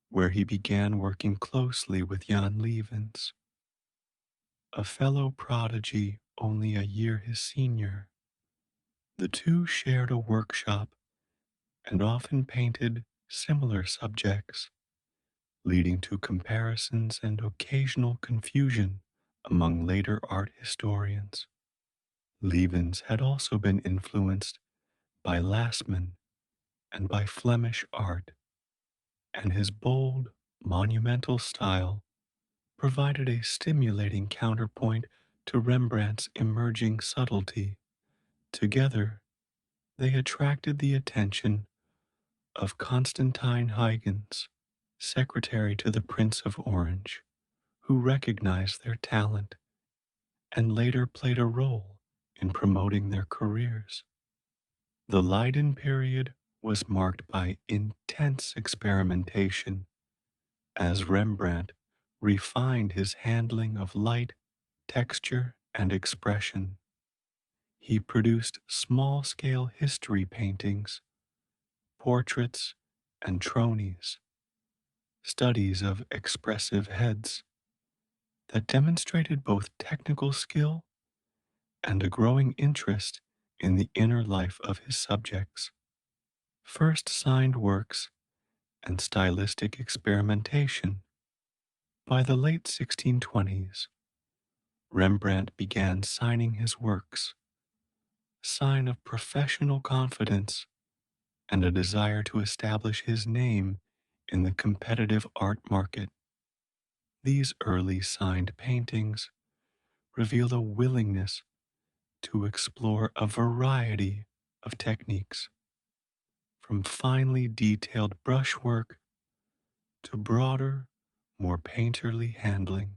where he began working closely with Jan Lievens, a fellow prodigy only a year his senior. The two shared a workshop and often painted similar subjects, leading to comparisons and occasional confusion among later art historians. Lievens had also been influenced by Lastman and by Flemish art, and his bold, monumental style provided a stimulating counterpoint to Rembrandt's emerging subtlety. Together, they attracted the attention of Constantine Huygens, secretary to the Prince of Orange, who recognized their talent and later played a role in promoting their careers. The Leiden period was marked by intense experimentation as Rembrandt refined his handling of light, texture, and expression. He produced small scale history paintings, portraits, and tronies, studies of expressive heads that demonstrated both technical skill and a growing interest in the inner life of his subjects. First signed works and stylistic experimentation. By the late 1620s, Rembrandt began signing his works, sign of professional confidence and a desire to establish his name in the competitive art market. These early signed paintings reveal a willingness to explore a variety of techniques, from finely detailed brushwork to broader, more painterly handling.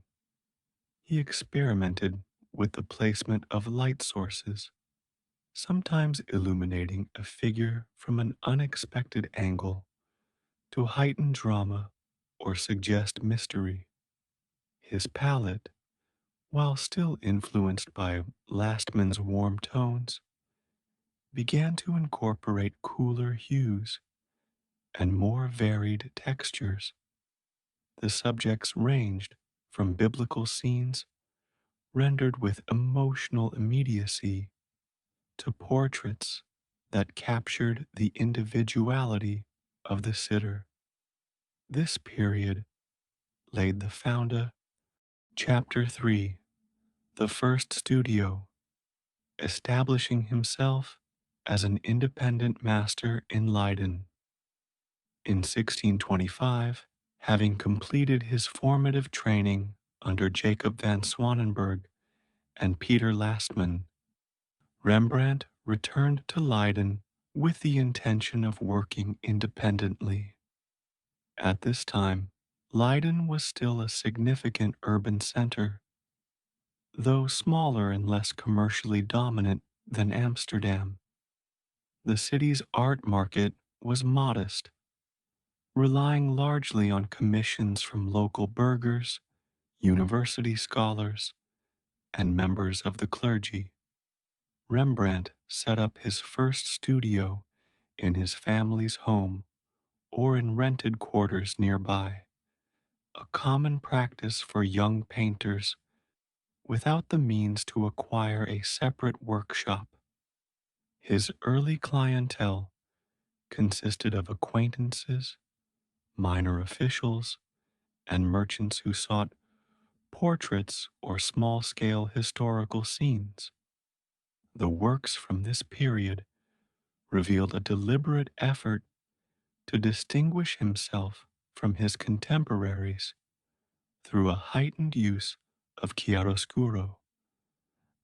He experimented with the placement of light sources, sometimes illuminating a figure from an unexpected angle to heighten drama or suggest mystery. His palette, while still influenced by Lastman's warm tones, began to incorporate cooler hues and more varied textures. The subjects ranged from biblical scenes rendered with emotional immediacy to portraits that captured the individuality of the sitter. This period laid the founder. Chapter 3, the first studio, establishing himself as an independent master in Leiden. In 1625, having completed his formative training under Jacob van Swanenburg and Peter Lastman, Rembrandt returned to Leiden with the intention of working independently. At this time, Leiden was still a significant urban center, though smaller and less commercially dominant than Amsterdam. The city's art market was modest, relying largely on commissions from local burghers, university scholars, and members of the clergy. Rembrandt set up his first studio in his family's home or in rented quarters nearby, a common practice for young painters without the means to acquire a separate workshop. His early clientele consisted of acquaintances, minor officials, and merchants who sought portraits or small scale historical scenes. The works from this period revealed a deliberate effort to distinguish himself from his contemporaries through a heightened use of chiaroscuro,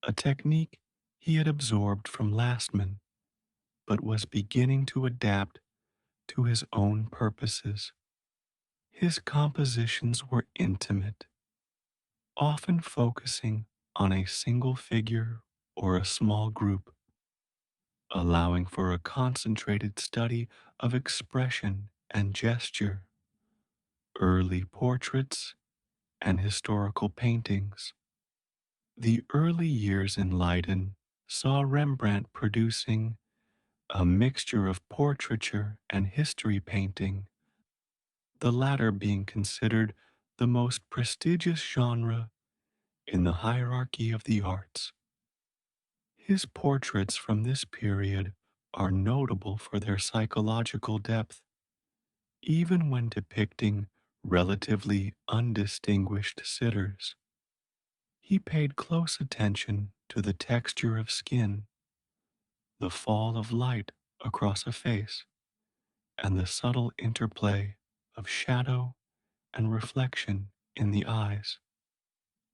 a technique he had absorbed from Lastman but was beginning to adapt to his own purposes. His compositions were intimate, often focusing on a single figure or a small group, allowing for a concentrated study of expression and gesture. Early portraits and historical paintings. The early years in Leiden saw Rembrandt producing a mixture of portraiture and history painting, the latter being considered the most prestigious genre in the hierarchy of the arts. His portraits from this period are notable for their psychological depth, even when depicting relatively undistinguished sitters. He paid close attention to the texture of skin, the fall of light across a face, and the subtle interplay of shadow and reflection in the eyes.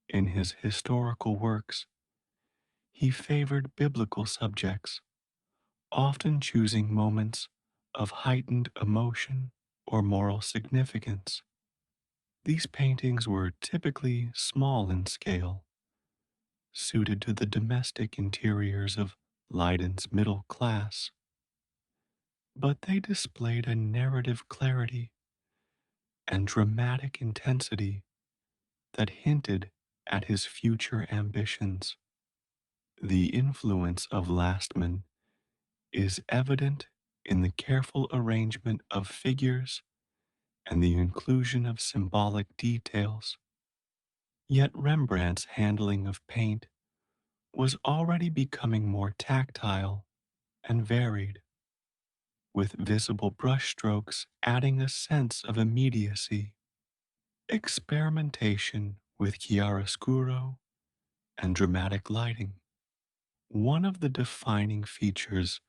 In his historical works, he favored biblical subjects, often choosing moments of heightened emotion or moral significance. These paintings were typically small in scale, suited to the domestic interiors of Leiden's middle class, but they displayed a narrative clarity and dramatic intensity that hinted at his future ambitions. The influence of Lastman is evident in the careful arrangement of figures and the inclusion of symbolic details. Yet Rembrandt's handling of paint was already becoming more tactile and varied, with visible brushstrokes adding a sense of immediacy. Experimentation with chiaroscuro and dramatic lighting. One of the defining features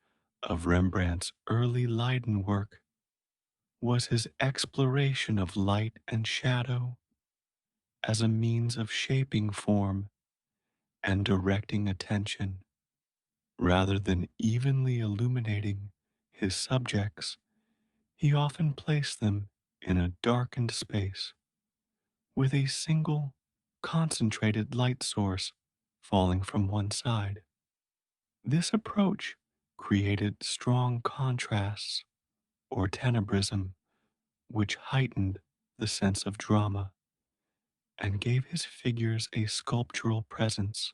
of Rembrandt's early Leiden work was his exploration of light and shadow as a means of shaping form and directing attention, rather than evenly illuminating his subjects. He often placed them in a darkened space with a single concentrated light source falling from one side. This approach created strong contrasts or tenebrism, which heightened the sense of drama and gave his figures a sculptural presence.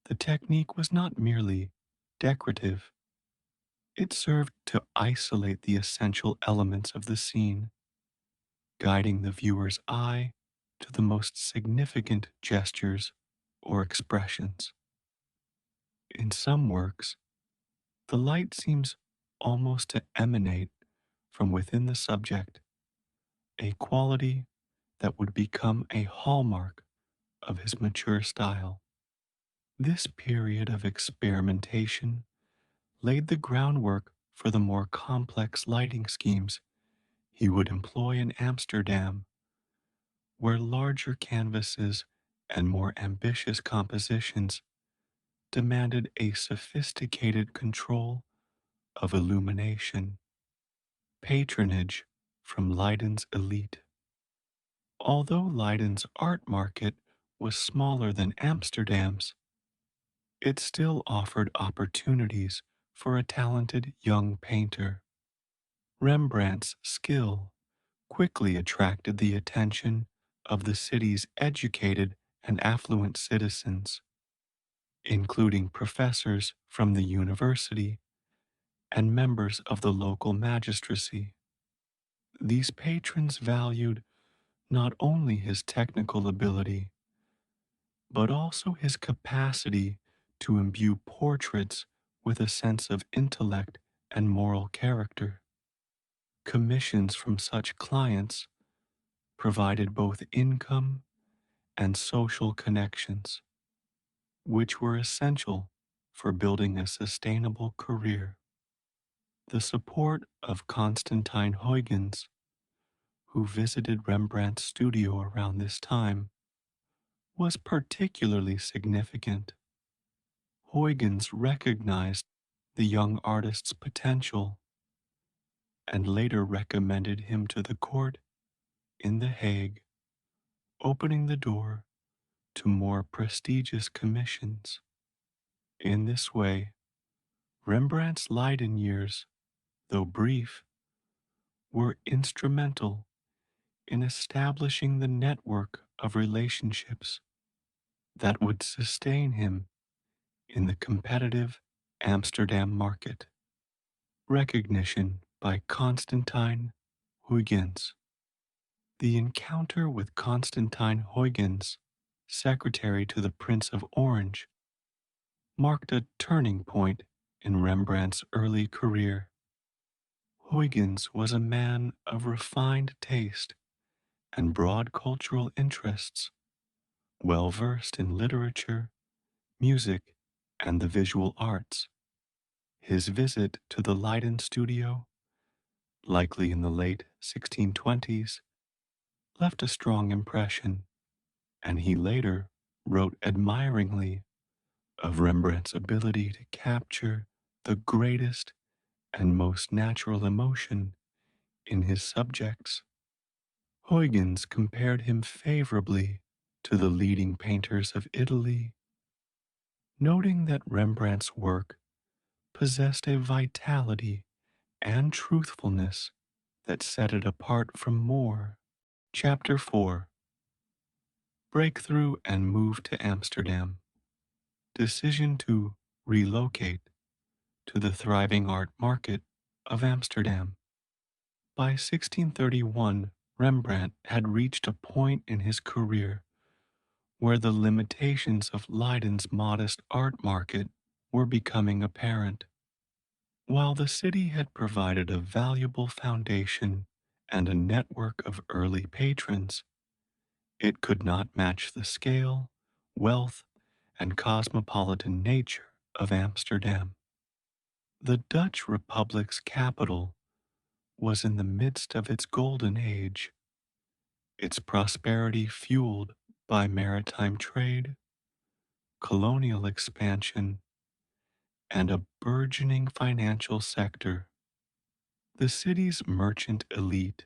The technique was not merely decorative, it served to isolate the essential elements of the scene, guiding the viewer's eye to the most significant gestures or expressions. In some works, the light seems almost to emanate from within the subject, a quality that would become a hallmark of his mature style. This period of experimentation laid the groundwork for the more complex lighting schemes he would employ in Amsterdam, where larger canvases and more ambitious compositions demanded a sophisticated control of illumination, patronage from Leiden's elite. Although Leiden's art market was smaller than Amsterdam's, it still offered opportunities for a talented young painter. Rembrandt's skill quickly attracted the attention of the city's educated and affluent citizens, including professors from the university and members of the local magistracy. These patrons valued not only his technical ability, but also his capacity to imbue portraits with a sense of intellect and moral character. Commissions from such clients provided both income and social connections, which were essential for building a sustainable career. The support of Constantine Huygens, who visited Rembrandt's studio around this time, was particularly significant. Huygens recognized the young artist's potential and later recommended him to the court in The Hague, opening the door to more prestigious commissions. In this way, Rembrandt's Leiden years, though brief, were instrumental in establishing the network of relationships that would sustain him in the competitive Amsterdam market. Recognition by Constantine Huygens. The encounter with Constantine Huygens, secretary to the Prince of Orange, marked a turning point in Rembrandt's early career. Huygens was a man of refined taste and broad cultural interests, well versed in literature, music, and the visual arts. His visit to the Leiden studio, likely in the late 1620s, left a strong impression, and he later wrote admiringly of Rembrandt's ability to capture the greatest and most natural emotion in his subjects. Huygens compared him favorably to the leading painters of Italy, noting that Rembrandt's work possessed a vitality and truthfulness that set it apart from more. Chapter 4: Breakthrough and Move to Amsterdam. Decision to relocate to the thriving art market of Amsterdam. By 1631, Rembrandt had reached a point in his career where the limitations of Leiden's modest art market were becoming apparent. While the city had provided a valuable foundation and a network of early patrons, it could not match the scale, wealth, and cosmopolitan nature of Amsterdam. The Dutch Republic's capital was in the midst of its golden age, its prosperity fueled by maritime trade, colonial expansion, and a burgeoning financial sector. The city's merchant elite,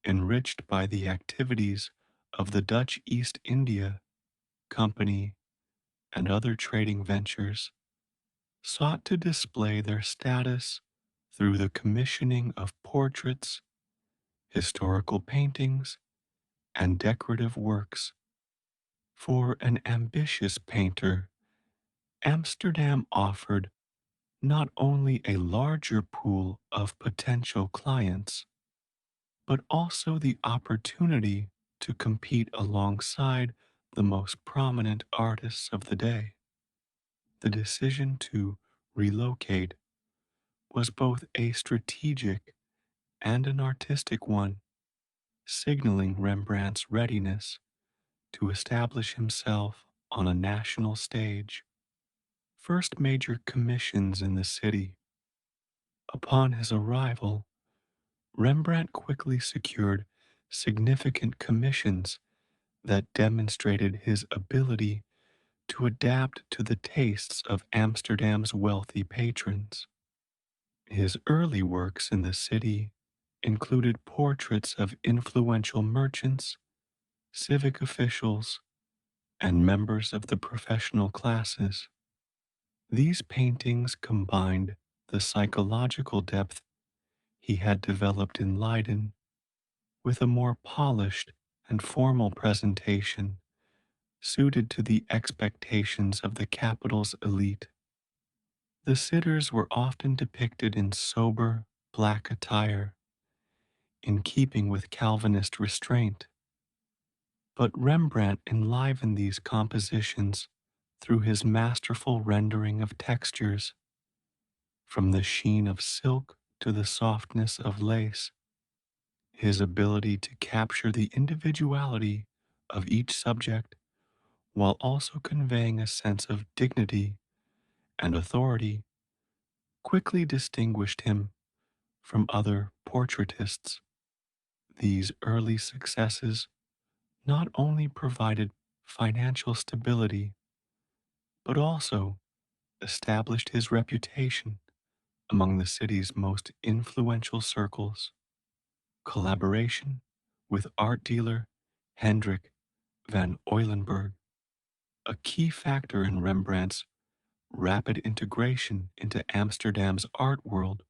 enriched by the activities of the Dutch East India Company and other trading ventures, sought to display their status through the commissioning of portraits, historical paintings, and decorative works. For an ambitious painter, Amsterdam offered not only a larger pool of potential clients, but also the opportunity to compete alongside the most prominent artists of the day. The decision to relocate was both a strategic and an artistic one, signaling Rembrandt's readiness to establish himself on a national stage. First major commissions in the city. Upon his arrival, Rembrandt quickly secured significant commissions that demonstrated his ability to adapt to the tastes of Amsterdam's wealthy patrons. His early works in the city included portraits of influential merchants, civic officials, and members of the professional classes. These paintings combined the psychological depth he had developed in Leiden with a more polished and formal presentation suited to the expectations of the capital's elite. The sitters were often depicted in sober, black attire, in keeping with Calvinist restraint. But Rembrandt enlivened these compositions through his masterful rendering of textures, from the sheen of silk to the softness of lace. His ability to capture the individuality of each subject while also conveying a sense of dignity and authority quickly distinguished him from other portraitists. These early successes not only provided financial stability, but also established his reputation among the city's most influential circles. Collaboration with art dealer Hendrik van Eulenburg, a key factor in Rembrandt's rapid integration into Amsterdam's art world,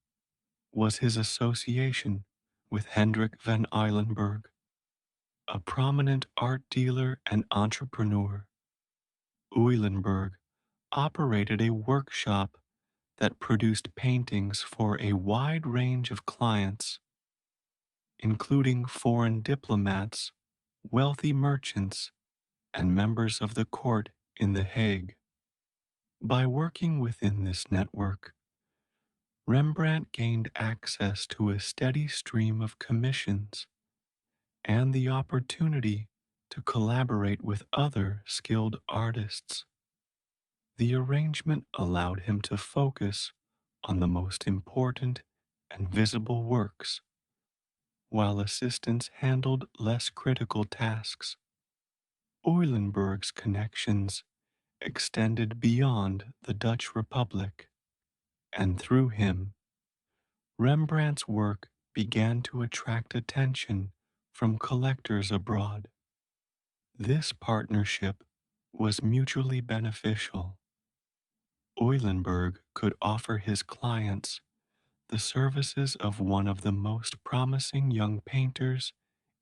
was his association with Hendrik van Eulenburg, a prominent art dealer and entrepreneur. Eulenburg operated a workshop that produced paintings for a wide range of clients, including foreign diplomats, wealthy merchants, and members of the court in The Hague. By working within this network, Rembrandt gained access to a steady stream of commissions and the opportunity to collaborate with other skilled artists. The arrangement allowed him to focus on the most important and visible works, while assistants handled less critical tasks. Eulenburg's connections extended beyond the Dutch Republic, and through him, Rembrandt's work began to attract attention from collectors abroad. This partnership was mutually beneficial. Eulenberg could offer his clients the services of one of the most promising young painters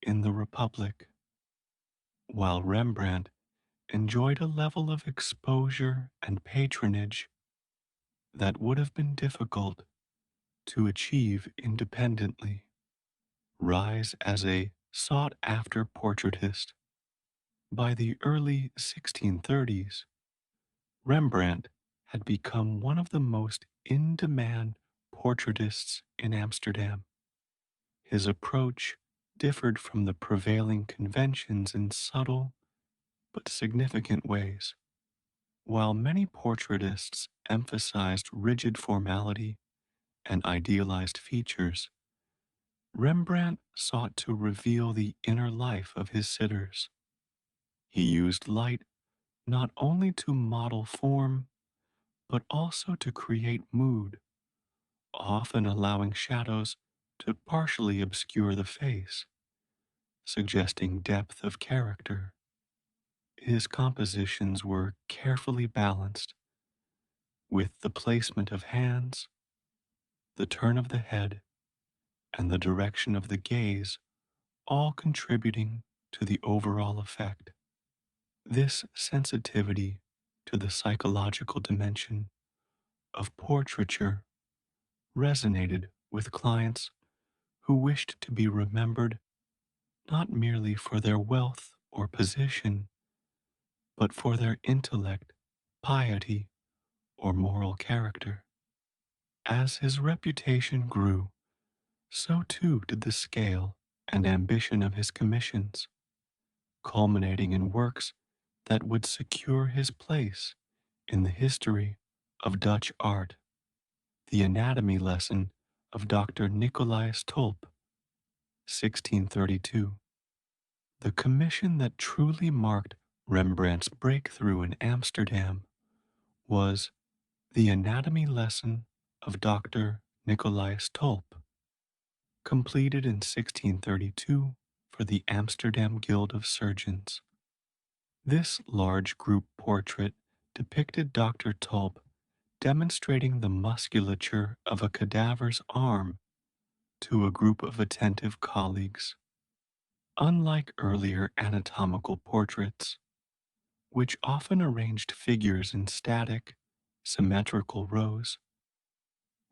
in the Republic, while Rembrandt enjoyed a level of exposure and patronage that would have been difficult to achieve independently. Rise as a sought after portraitist. By the early 1630s, Rembrandt had become one of the most in demand portraitists in Amsterdam. His approach differed from the prevailing conventions in subtle but significant ways. While many portraitists emphasized rigid formality and idealized features, Rembrandt sought to reveal the inner life of his sitters. He used light not only to model form, but also to create mood, often allowing shadows to partially obscure the face, suggesting depth of character. His compositions were carefully balanced, with the placement of hands, the turn of the head, and the direction of the gaze all contributing to the overall effect. This sensitivity to the psychological dimension of portraiture resonated with clients who wished to be remembered not merely for their wealth or position, but for their intellect, piety, or moral character. As his reputation grew, so too did the scale and ambition of his commissions, culminating in works that would secure his place in the history of Dutch art. The Anatomy Lesson of Dr. Nicolaas Tulp, 1632. The commission that truly marked Rembrandt's breakthrough in Amsterdam was The Anatomy Lesson of Dr. Nicolaas Tulp, completed in 1632 for the Amsterdam Guild of Surgeons. This large group portrait depicted Dr. Tulp demonstrating the musculature of a cadaver's arm to a group of attentive colleagues. Unlike earlier anatomical portraits, which often arranged figures in static, symmetrical rows,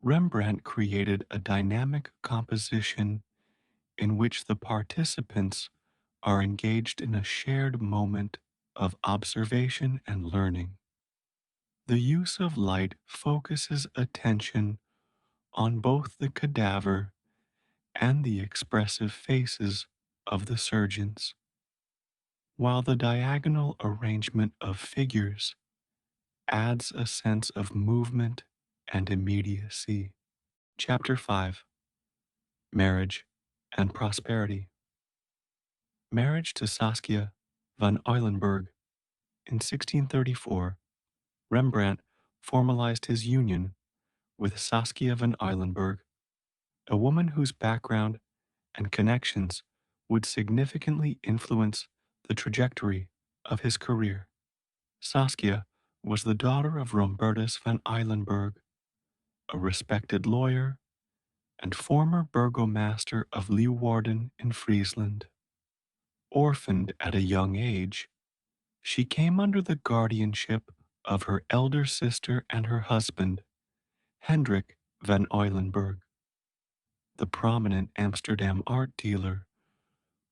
Rembrandt created a dynamic composition in which the participants are engaged in a shared moment of observation and learning. The use of light focuses attention on both the cadaver and the expressive faces of the surgeons, while the diagonal arrangement of figures adds a sense of movement and immediacy. Chapter 5: Marriage and Prosperity. Marriage to Saskia van Eulenburg. In 1634, Rembrandt formalized his union with Saskia van Eulenburg, a woman whose background and connections would significantly influence the trajectory of his career. Saskia was the daughter of Rombertus van Eilenburg, a respected lawyer and former burgomaster of Leeuwarden in Friesland. Orphaned at a young age, she came under the guardianship of her elder sister and her husband, Hendrik van Eulenburg, the prominent Amsterdam art dealer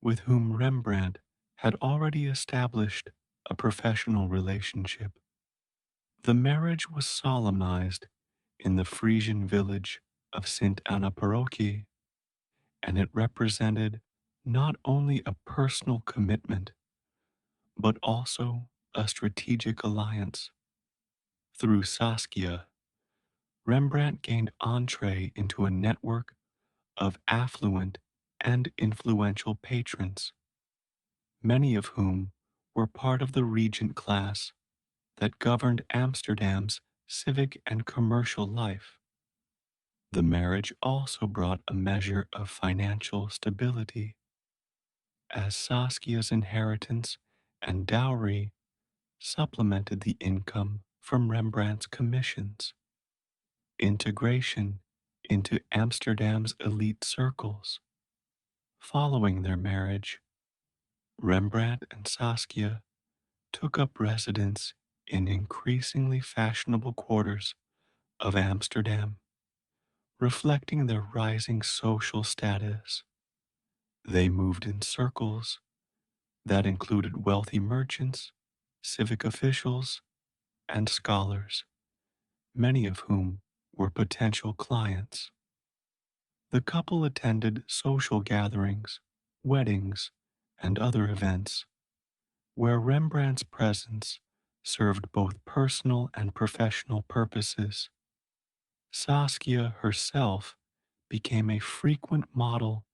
with whom Rembrandt had already established a professional relationship. The marriage was solemnized in the Frisian village of St. Anna Parochie, and it represented not only a personal commitment, but also a strategic alliance. Through Saskia, Rembrandt gained entree into a network of affluent and influential patrons, many of whom were part of the regent class that governed Amsterdam's civic and commercial life. The marriage also brought a measure of financial stability, as Saskia's inheritance and dowry supplemented the income from Rembrandt's commissions. Integration into Amsterdam's elite circles. Following their marriage, Rembrandt and Saskia took up residence in increasingly fashionable quarters of Amsterdam, reflecting their rising social status. They moved in circles that included wealthy merchants, civic officials, and scholars, many of whom were potential clients. The couple attended social gatherings, weddings, and other events where Rembrandt's presence served both personal and professional purposes. Saskia herself became a frequent model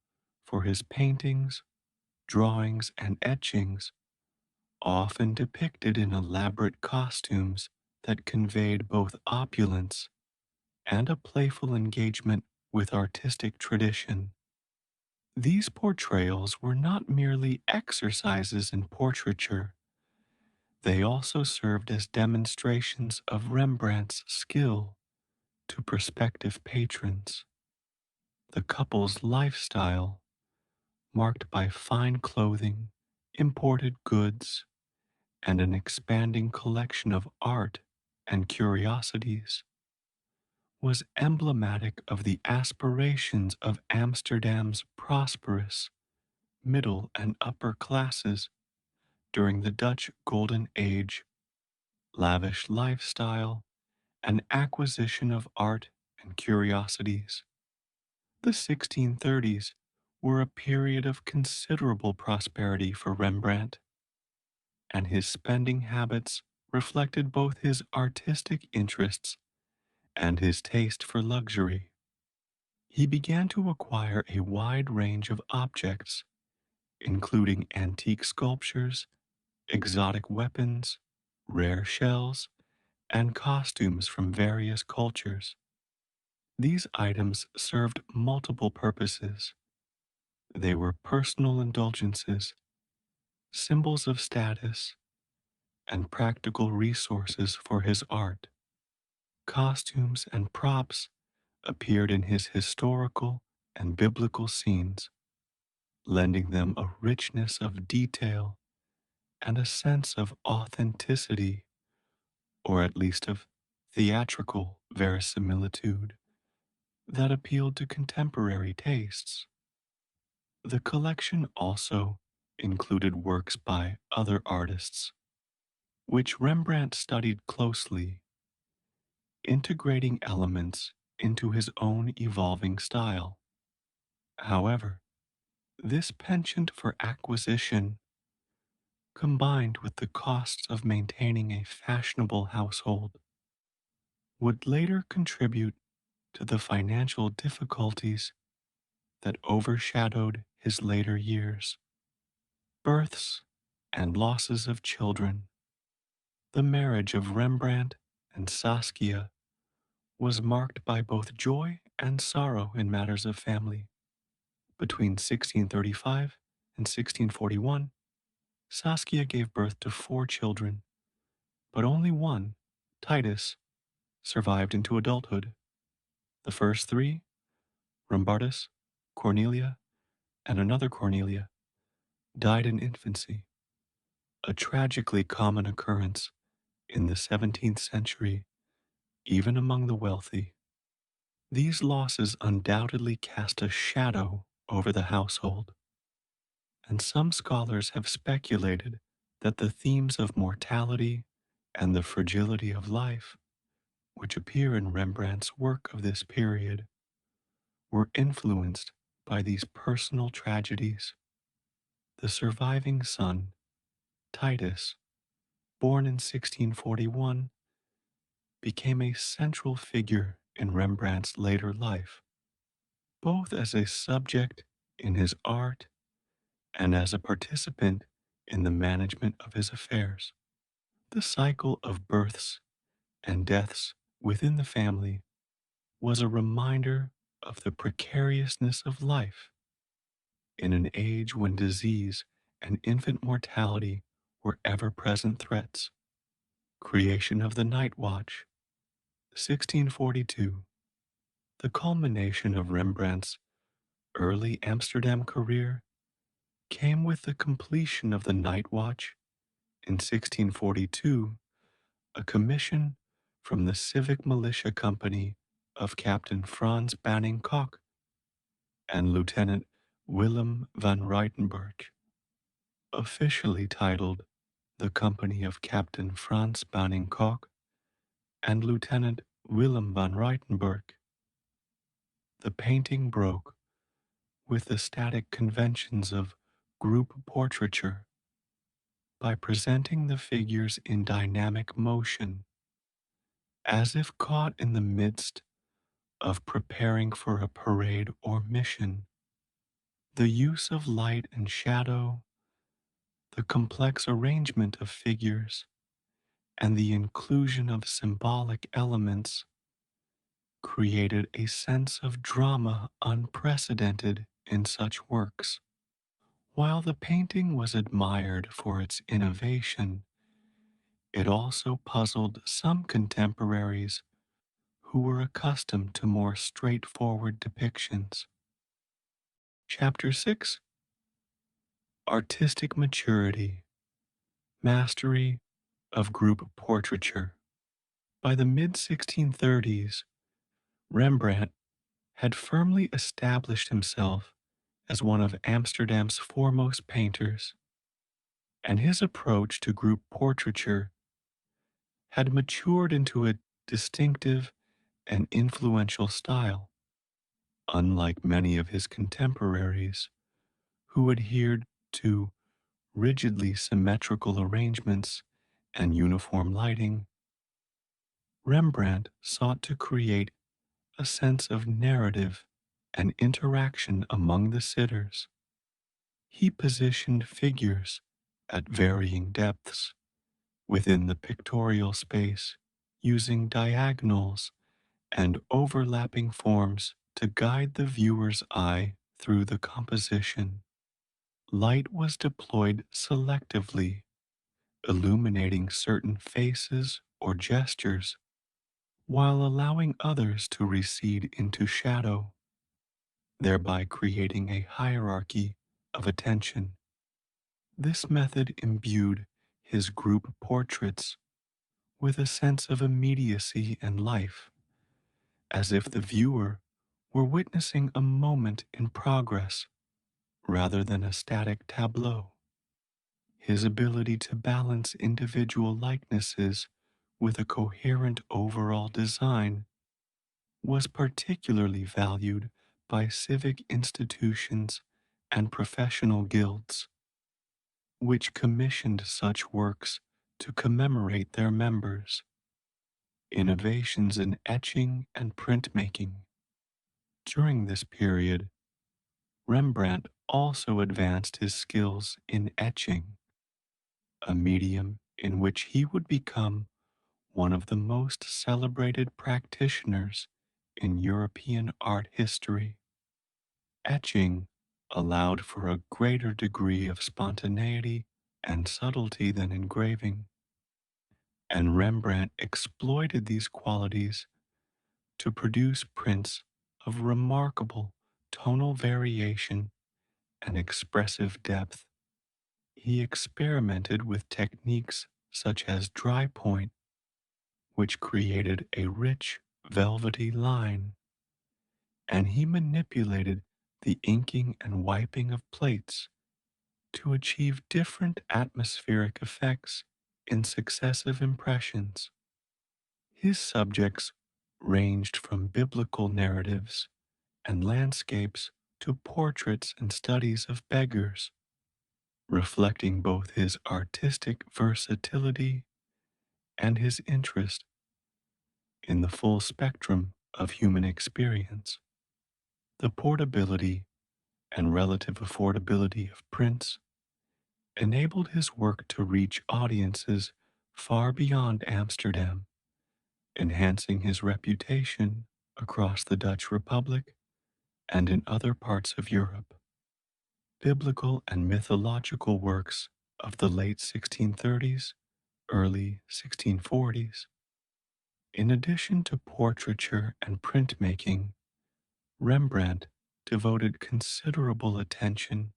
for his paintings, drawings, and etchings, often depicted in elaborate costumes that conveyed both opulence and a playful engagement with artistic tradition. These portrayals were not merely exercises in portraiture, they also served as demonstrations of Rembrandt's skill to prospective patrons. The couple's lifestyle, marked by fine clothing, imported goods, and an expanding collection of art and curiosities, was emblematic of the aspirations of Amsterdam's prosperous middle and upper classes during the Dutch Golden Age. Lavish lifestyle and acquisition of art and curiosities. The 1630s were a period of considerable prosperity for Rembrandt, and his spending habits reflected both his artistic interests and his taste for luxury. He began to acquire a wide range of objects, including antique sculptures, exotic weapons, rare shells, and costumes from various cultures. These items served multiple purposes. They were personal indulgences, symbols of status, and practical resources for his art. Costumes and props appeared in his historical and biblical scenes, lending them a richness of detail and a sense of authenticity, or at least of theatrical verisimilitude, that appealed to contemporary tastes. The collection also included works by other artists, which Rembrandt studied closely, integrating elements into his own evolving style. However, this penchant for acquisition, combined with the costs of maintaining a fashionable household, would later contribute to the financial difficulties that overshadowed his later years. Births and losses of children. The marriage of Rembrandt and Saskia was marked by both joy and sorrow in matters of family. Between 1635 and 1641, Saskia gave birth to 4 children, but only one, Titus, survived into adulthood. The first 3, Rambartus, Cornelia, and another Cornelia, died in infancy, a tragically common occurrence in the 17th century, even among the wealthy. These losses undoubtedly cast a shadow over the household, and some scholars have speculated that the themes of mortality and the fragility of life, which appear in Rembrandt's work of this period, were influenced by these personal tragedies. The surviving son, Titus, born in 1641, became a central figure in Rembrandt's later life, both as a subject in his art and as a participant in the management of his affairs. The cycle of births and deaths within the family was a reminder of the precariousness of life in an age when disease and infant mortality were ever present threats. Creation of the Night Watch, 1642, the culmination of Rembrandt's early Amsterdam career, came with the completion of the Night Watch in 1642, a commission from the Civic Militia Company of Captain Franz Banning Koch and Lieutenant Willem van Ruytenberg, officially titled the Company of Captain Franz Banning Koch and Lieutenant Willem van Ruytenberg. The painting broke with the static conventions of group portraiture by presenting the figures in dynamic motion, as if caught in the midst of preparing for a parade or mission. The use of light and shadow, the complex arrangement of figures, and the inclusion of symbolic elements created a sense of drama unprecedented in such works. While the painting was admired for its innovation, it also puzzled some contemporaries who were accustomed to more straightforward depictions. Chapter 6: Artistic Maturity, Mastery of Group Portraiture. By the mid 1630s, Rembrandt had firmly established himself as one of Amsterdam's foremost painters, and his approach to group portraiture had matured into a distinctive and influential style. Unlike many of his contemporaries who adhered to rigidly symmetrical arrangements and uniform lighting, Rembrandt sought to create a sense of narrative and interaction among the sitters. He positioned figures at varying depths within the pictorial space, using diagonals and overlapping forms to guide the viewer's eye through the composition. Light was deployed selectively, illuminating certain faces or gestures, while allowing others to recede into shadow, thereby creating a hierarchy of attention. This method imbued his group portraits with a sense of immediacy and life, as if the viewer were witnessing a moment in progress rather than a static tableau. His ability to balance individual likenesses with a coherent overall design was particularly valued by civic institutions and professional guilds, which commissioned such works to commemorate their members. Innovations in etching and printmaking. During this period, Rembrandt also advanced his skills in etching, a medium in which he would become one of the most celebrated practitioners in European art history. Etching allowed for a greater degree of spontaneity and subtlety than engraving, and Rembrandt exploited these qualities to produce prints of remarkable tonal variation and expressive depth. He experimented with techniques such as dry point, which created a rich, velvety line, and he manipulated the inking and wiping of plates to achieve different atmospheric effects in successive impressions. His subjects ranged from biblical narratives and landscapes to portraits and studies of beggars, reflecting both his artistic versatility and his interest in the full spectrum of human experience. The portability and relative affordability of prints enabled his work to reach audiences far beyond Amsterdam, enhancing his reputation across the Dutch Republic and in other parts of Europe. Biblical and mythological works of the late 1630s, early 1640s. In addition to portraiture and printmaking, Rembrandt devoted considerable attention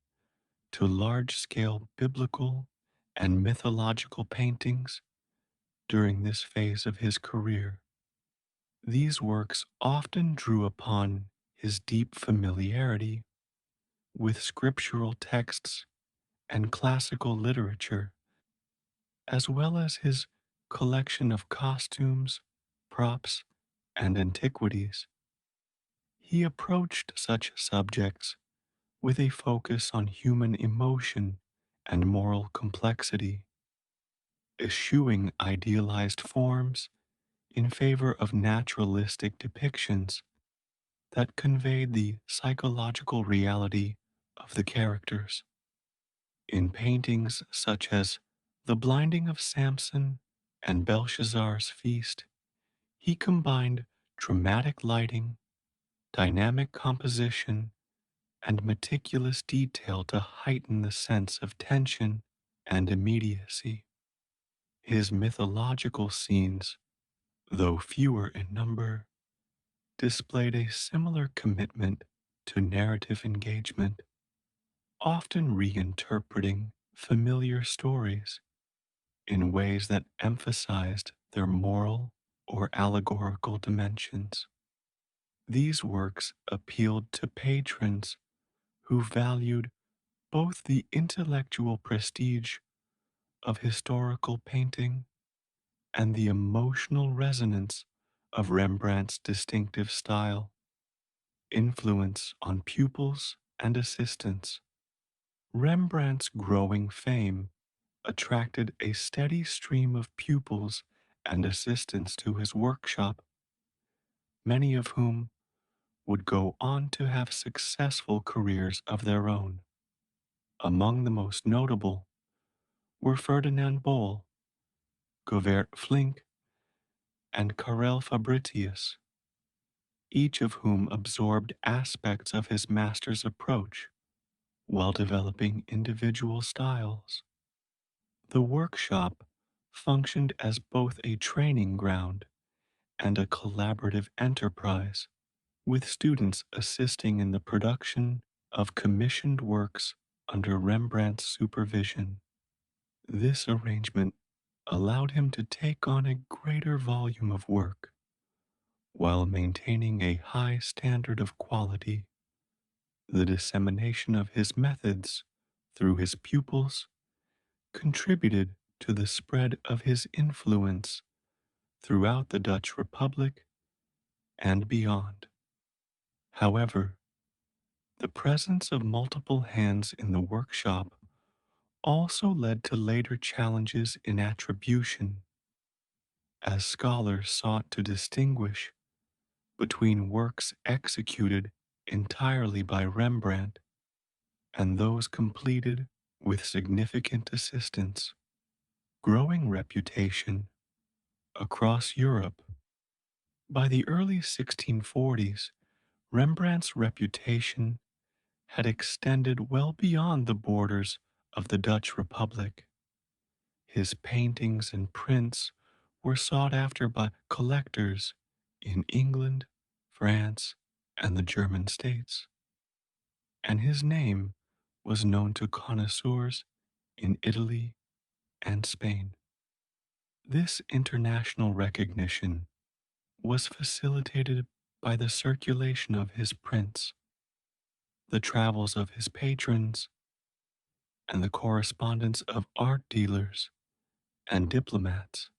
to large scale biblical and mythological paintings during this phase of his career. These works often drew upon his deep familiarity with scriptural texts and classical literature, as well as his collection of costumes, props, and antiquities. He approached such subjects with a focus on human emotion and moral complexity, eschewing idealized forms in favor of naturalistic depictions that conveyed the psychological reality of the characters. In paintings such as The Blinding of Samson and Belshazzar's Feast, he combined dramatic lighting, dynamic composition, and meticulous detail to heighten the sense of tension and immediacy. His mythological scenes, though fewer in number, displayed a similar commitment to narrative engagement, often reinterpreting familiar stories in ways that emphasized their moral or allegorical dimensions. These works appealed to patrons who valued both the intellectual prestige of historical painting and the emotional resonance of Rembrandt's distinctive style. Influence on pupils and assistants. Rembrandt's growing fame attracted a steady stream of pupils and assistants to his workshop, many of whom would go on to have successful careers of their own. Among the most notable were Ferdinand Bol, Govert Flink, and Karel Fabritius, each of whom absorbed aspects of his master's approach while developing individual styles. The workshop functioned as both a training ground and a collaborative enterprise, with students assisting in the production of commissioned works under Rembrandt's supervision. This arrangement allowed him to take on a greater volume of work while maintaining a high standard of quality. The dissemination of his methods through his pupils contributed to the spread of his influence throughout the Dutch Republic and beyond. However, the presence of multiple hands in the workshop also led to later challenges in attribution, as scholars sought to distinguish between works executed entirely by Rembrandt and those completed with significant assistance. Growing reputation across Europe. By the early 1640s, Rembrandt's reputation had extended well beyond the borders of the Dutch Republic. His paintings and prints were sought after by collectors in England, France, and the German states, and his name was known to connoisseurs in Italy and Spain. This international recognition was facilitated by the circulation of his prints, the travels of his patrons, and the correspondence of art dealers and diplomats.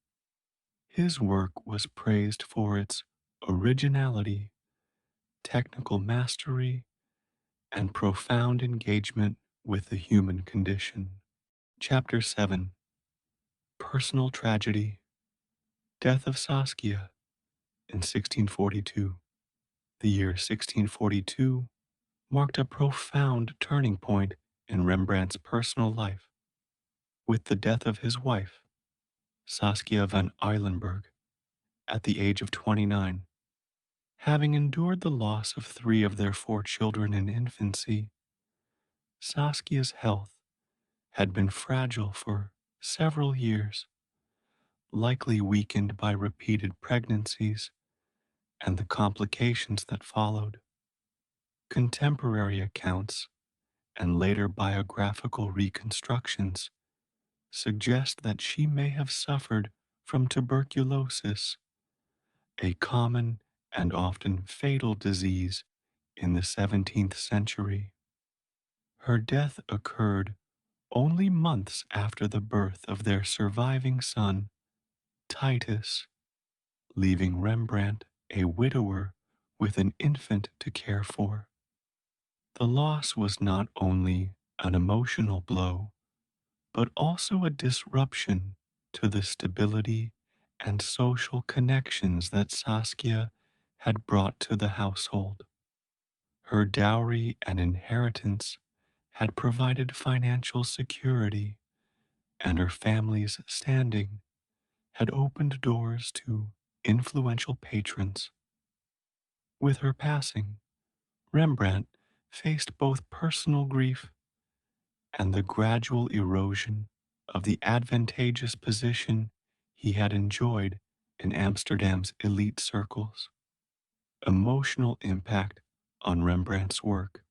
His work was praised for its originality, technical mastery, and profound engagement with the human condition. Chapter 7. Personal Tragedy. Death of Saskia in 1642. The year 1642 marked a profound turning point in Rembrandt's personal life, with the death of his wife, Saskia van Eilenberg, at the age of 29. Having endured the loss of three of their four children in infancy, Saskia's health had been fragile for several years, likely weakened by repeated pregnancies and the complications that followed. Contemporary accounts and later biographical reconstructions suggest that she may have suffered from tuberculosis, a common and often fatal disease in the 17th century. Her death occurred only months after the birth of their surviving son, Titus, leaving Rembrandt a widower with an infant to care for. The loss was not only an emotional blow, but also a disruption to the stability and social connections that Saskia had brought to the household. Her dowry and inheritance had provided financial security, and her family's standing had opened doors to influential patrons. With her passing, Rembrandt faced both personal grief and the gradual erosion of the advantageous position he had enjoyed in Amsterdam's elite circles. Emotional impact on Rembrandt's work.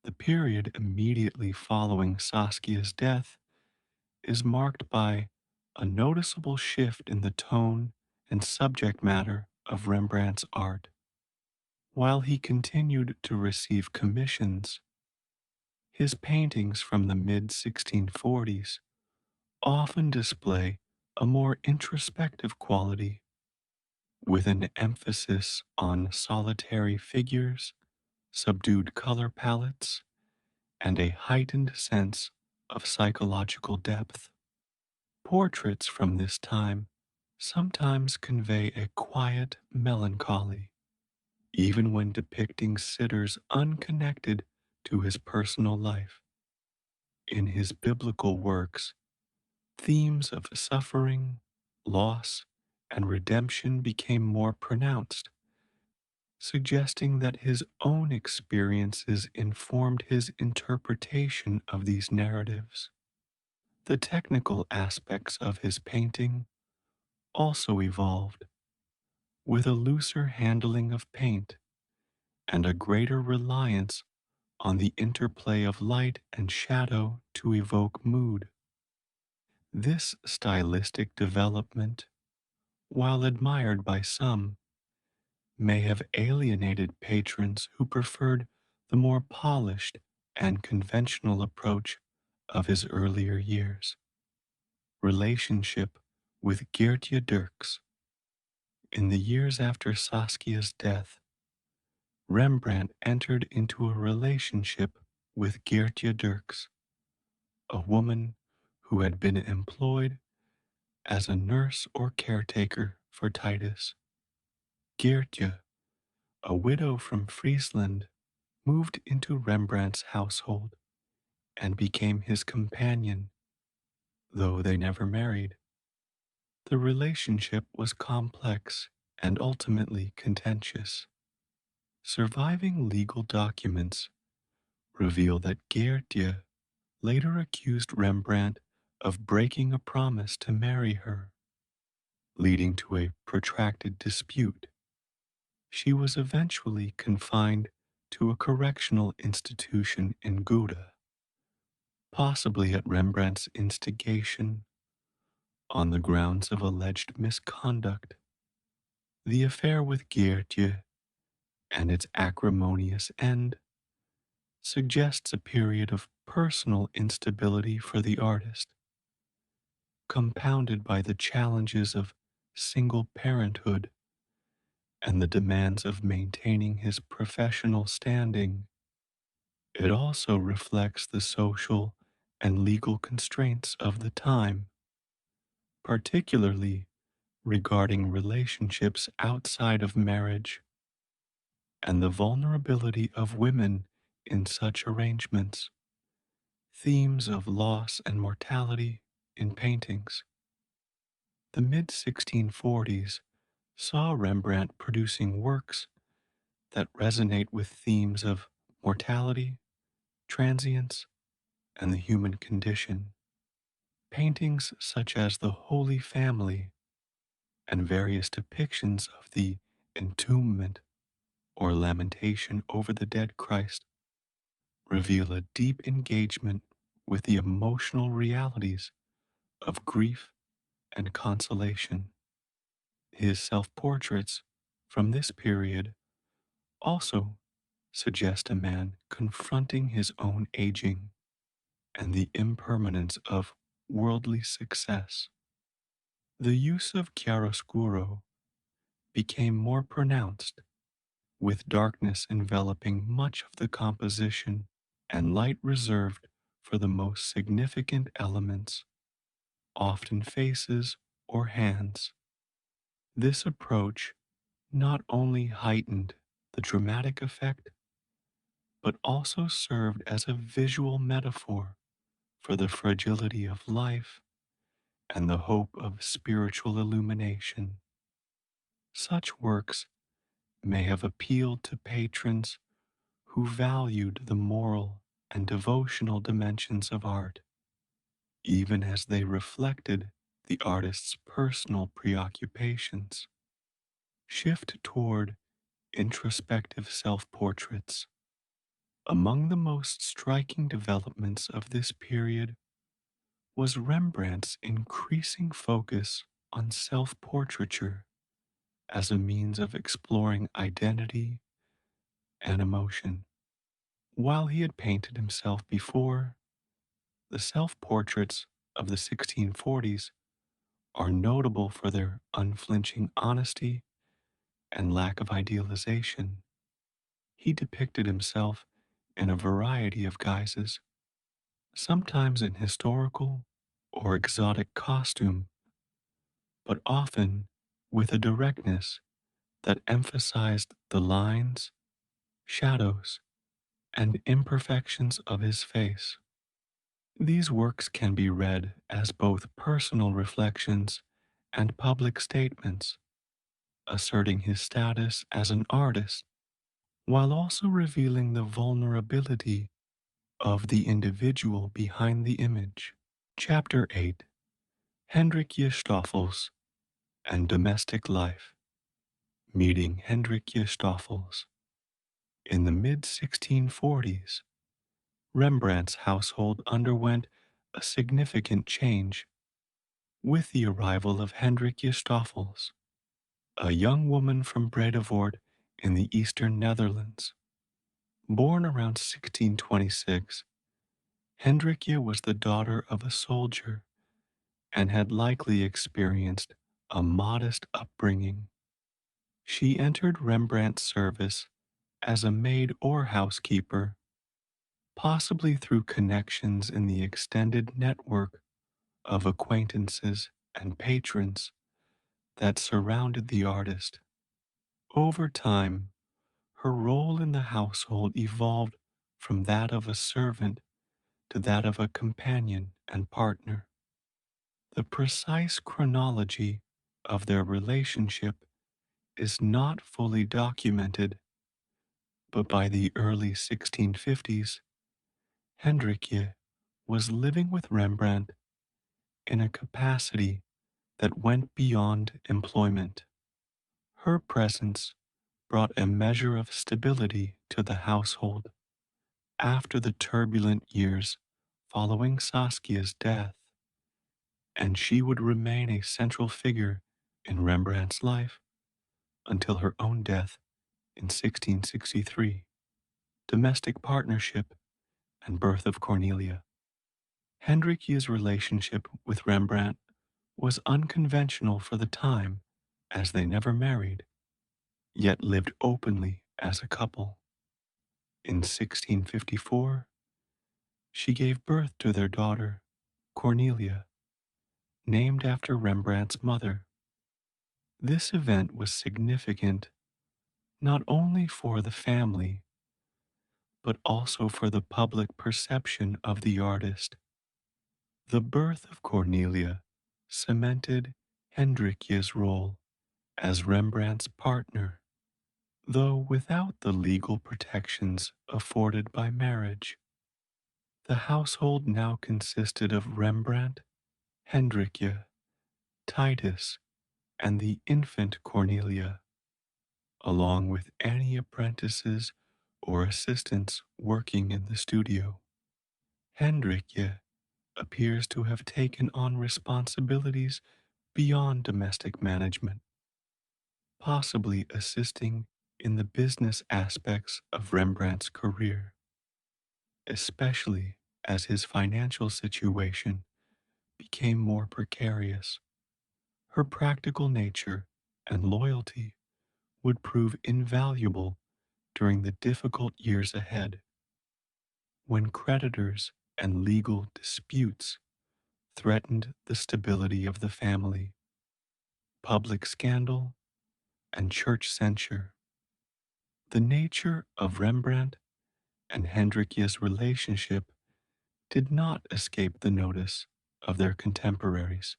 The period immediately following Saskia's death is marked by a noticeable shift in the tone and subject matter of Rembrandt's art. While he continued to receive commissions, his paintings from the mid 1640s often display a more introspective quality, with an emphasis on solitary figures, subdued color palettes, and a heightened sense of psychological depth. Portraits from this time sometimes convey a quiet melancholy, even when depicting sitters unconnected to his personal life. In his biblical works, themes of suffering, loss, and redemption became more pronounced, suggesting that his own experiences informed his interpretation of these narratives. The technical aspects of his painting also evolved, with a looser handling of paint and a greater reliance on the interplay of light and shadow to evoke mood. This stylistic development, while admired by some, may have alienated patrons who preferred the more polished and conventional approach of his earlier years. Relationship with Geertje Dirks. In the years after Saskia's death, Rembrandt entered into a relationship with Geertje Dirks, a woman who had been employed as a nurse or caretaker for Titus. Geertje, a widow from Friesland, moved into Rembrandt's household and became his companion, though they never married. The relationship was complex and ultimately contentious. Surviving legal documents reveal that Geertje later accused Rembrandt of breaking a promise to marry her, leading to a protracted dispute. She was eventually confined to a correctional institution in Gouda, possibly at Rembrandt's instigation, on the grounds of alleged misconduct. The affair with Geertje and its acrimonious end suggests a period of personal instability for the artist, compounded by the challenges of single parenthood and the demands of maintaining his professional standing. It also reflects the social and legal constraints of the time, particularly regarding relationships outside of marriage and the vulnerability of women in such arrangements. Themes of loss and mortality in paintings. The mid 1640s saw Rembrandt producing works that resonate with themes of mortality, transience, and the human condition. Paintings such as the Holy Family and various depictions of the entombment or lamentation over the dead Christ reveal a deep engagement with the emotional realities of grief and consolation. His self portraits from this period also suggest a man confronting his own aging and the impermanence of worldly success. The use of chiaroscuro became more pronounced, with darkness enveloping much of the composition and light reserved for the most significant elements, often faces or hands. This approach not only heightened the dramatic effect, but also served as a visual metaphor for the fragility of life and the hope of spiritual illumination. Such works may have appealed to patrons who valued the moral and devotional dimensions of art, even as they reflected the artist's personal preoccupations. Shift toward introspective self portraits. Among the most striking developments of this period was Rembrandt's increasing focus on self portraiture as a means of exploring identity and emotion. While he had painted himself before, the self portraits of the 1640s are notable for their unflinching honesty and lack of idealization. He depicted himself in a variety of guises, sometimes in historical or exotic costume, but often with a directness that emphasized the lines, shadows, and imperfections of his face. These works can be read as both personal reflections and public statements, asserting his status as an artist while also revealing the vulnerability of the individual behind the image. Chapter 8: Hendrikje Stoffels and Domestic Life. Meeting Hendrikje Stoffels. In the mid 1640s, Rembrandt's household underwent a significant change with the arrival of Hendrikje Stoffels, a young woman from Bredevoort in the eastern Netherlands. Born around 1626, Hendrikje was the daughter of a soldier and had likely experienced a modest upbringing. She entered Rembrandt's service as a maid or housekeeper, possibly through connections in the extended network of acquaintances and patrons that surrounded the artist. Over time, her role in the household evolved from that of a servant to that of a companion and partner. The precise chronology of their relationship is not fully documented, but by the early 1650s, Hendrikje was living with Rembrandt in a capacity that went beyond employment. Her presence brought a measure of stability to the household after the turbulent years following Saskia's death, and she would remain a central figure in Rembrandt's life until her own death in 1663. Domestic partnership and birth of Cornelia. Hendrikje's relationship with Rembrandt was unconventional for the time, as they never married, yet lived openly as a couple. In 1654, she gave birth to their daughter, Cornelia, named after Rembrandt's mother. This event was significant not only for the family, but also for the public perception of the artist. The birth of Cornelia cemented Hendrikje's role as Rembrandt's partner. though without the legal protections afforded by marriage. The household now consisted of Rembrandt, Hendrikje, Titus, and the infant Cornelia, along with any apprentices or assistants working in the studio. Hendrikje appears to have taken on responsibilities beyond domestic management, possibly assisting in the business aspects of Rembrandt's career, especially as his financial situation became more precarious. Her practical nature and loyalty would prove invaluable during the difficult years ahead, when creditors and legal disputes threatened the stability of the family. Public scandal and church censure. The nature of Rembrandt and Hendrikje's relationship did not escape the notice of their contemporaries.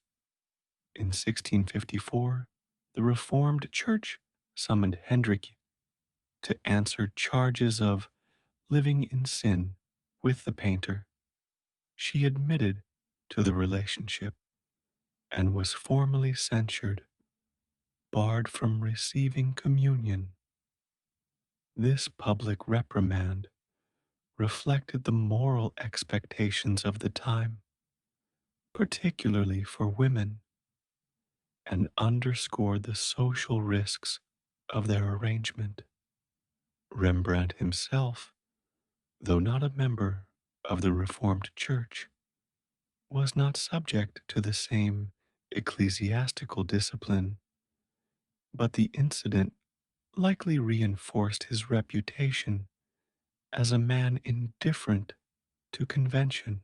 In 1654, the Reformed Church summoned Hendrikje to answer charges of living in sin with the painter. She admitted to the relationship and was formally censured, barred from receiving communion. This public reprimand reflected the moral expectations of the time, particularly for women, and underscored the social risks of their arrangement. Rembrandt himself, though not a member of the Reformed Church, was not subject to the same ecclesiastical discipline, but the incident likely reinforced his reputation as a man indifferent to convention.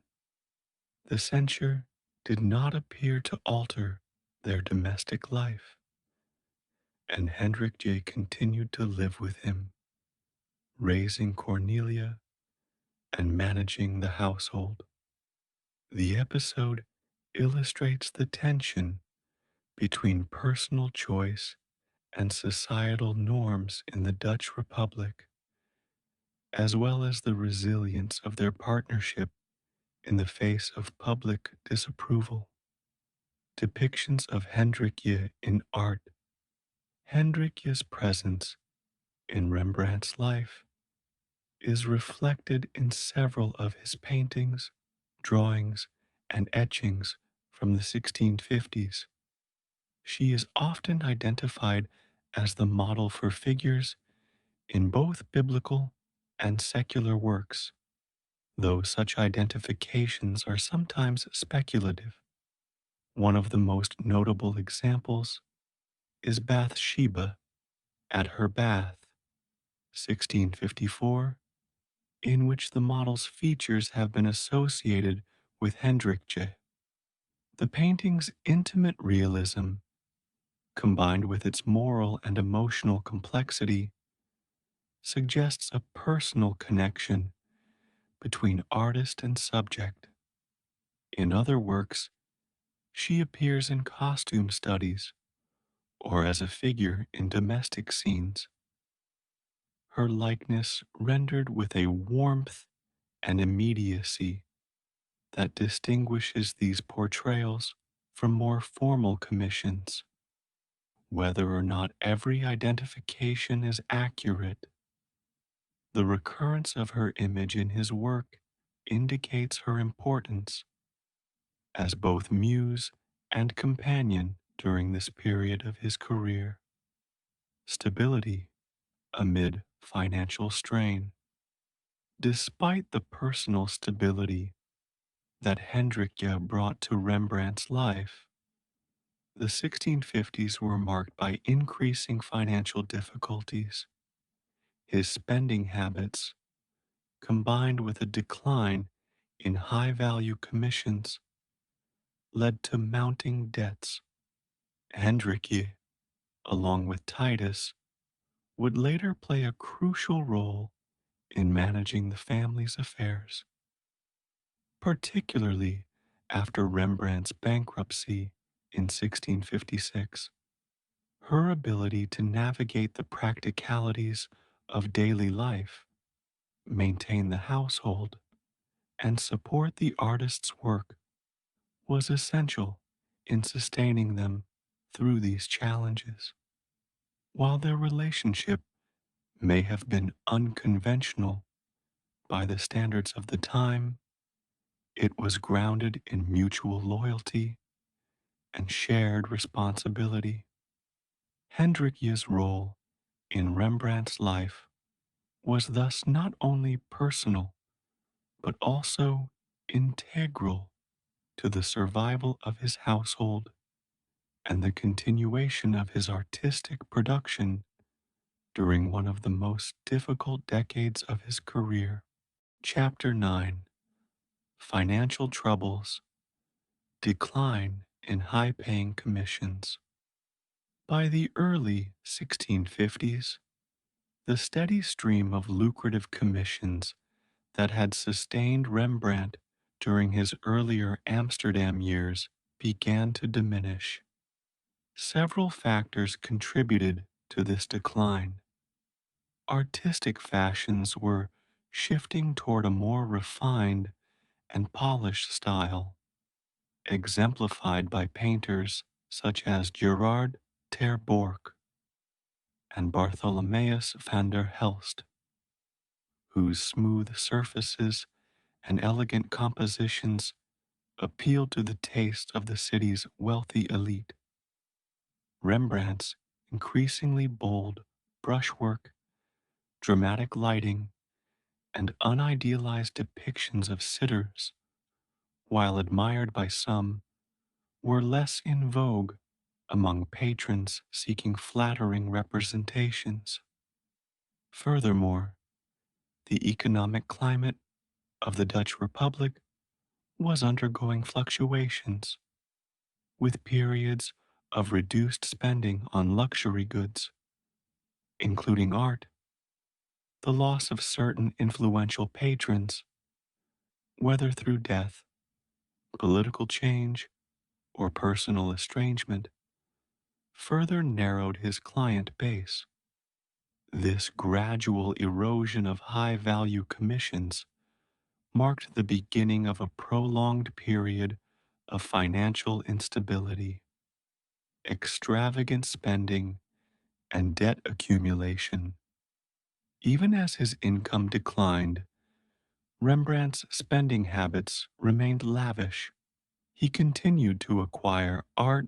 The censure did not appear to alter their domestic life, and Hendrikje continued to live with him, raising Cornelia and managing the household. The episode illustrates the tension between personal choice and societal norms in the Dutch Republic, as well as the resilience of their partnership in the face of public disapproval. Depictions of Hendrikje in art. Hendrikje's presence in Rembrandt's life is reflected in several of his paintings, drawings, and etchings from the 1650s. She is often identified as the model for figures in both biblical and secular works, though such identifications are sometimes speculative. One of the most notable examples is Bathsheba at her bath, 1654, in which the model's features have been associated with Hendrikje. The painting's intimate realism, combined with its moral and emotional complexity, suggests a personal connection between artist and subject. In other works, she appears in costume studies or as a figure in domestic scenes, her likeness rendered with a warmth and immediacy that distinguishes these portrayals from more formal commissions. Whether or not every identification is accurate, the recurrence of her image in his work indicates her importance as both muse and companion during this period of his career. Stability amid financial strain. Despite the personal stability that Hendrikje brought to Rembrandt's life, the 1650s were marked by increasing financial difficulties. His spending habits, combined with a decline in high value commissions, led to mounting debts. Hendrikje, along with Titus, would later play a crucial role in managing the family's affairs, particularly after Rembrandt's bankruptcy in 1656. Her ability to navigate the practicalities of daily life, maintain the household, and support the artist's work was essential in sustaining them through these challenges. While their relationship may have been unconventional by the standards of the time, it was grounded in mutual loyalty and shared responsibility. Hendrikje's role in Rembrandt's life was thus not only personal, but also integral to the survival of his household and the continuation of his artistic production during one of the most difficult decades of his career. Chapter 9: Financial Troubles, Decline in High Paying Commissions. By the early 1650s, the steady stream of lucrative commissions that had sustained Rembrandt during his earlier Amsterdam years began to diminish. Several factors contributed to this decline. Artistic fashions were shifting toward a more refined and polished style, exemplified by painters such as Gerard ter Borch and Bartholomeus van der Helst, whose smooth surfaces and elegant compositions appealed to the taste of the city's wealthy elite. Rembrandt's increasingly bold brushwork, dramatic lighting, and unidealized depictions of sitters, while admired by some, were less in vogue among patrons seeking flattering representations. Furthermore, the economic climate of the Dutch Republic was undergoing fluctuations, with periods of reduced spending on luxury goods, including art, the loss of certain influential patrons, whether through death, political change, or personal estrangement, further narrowed his client base. This gradual erosion of high value commissions marked the beginning of a prolonged period of financial instability. Extravagant spending and debt accumulation. Even as his income declined, Rembrandt's spending habits remained lavish. He continued to acquire art,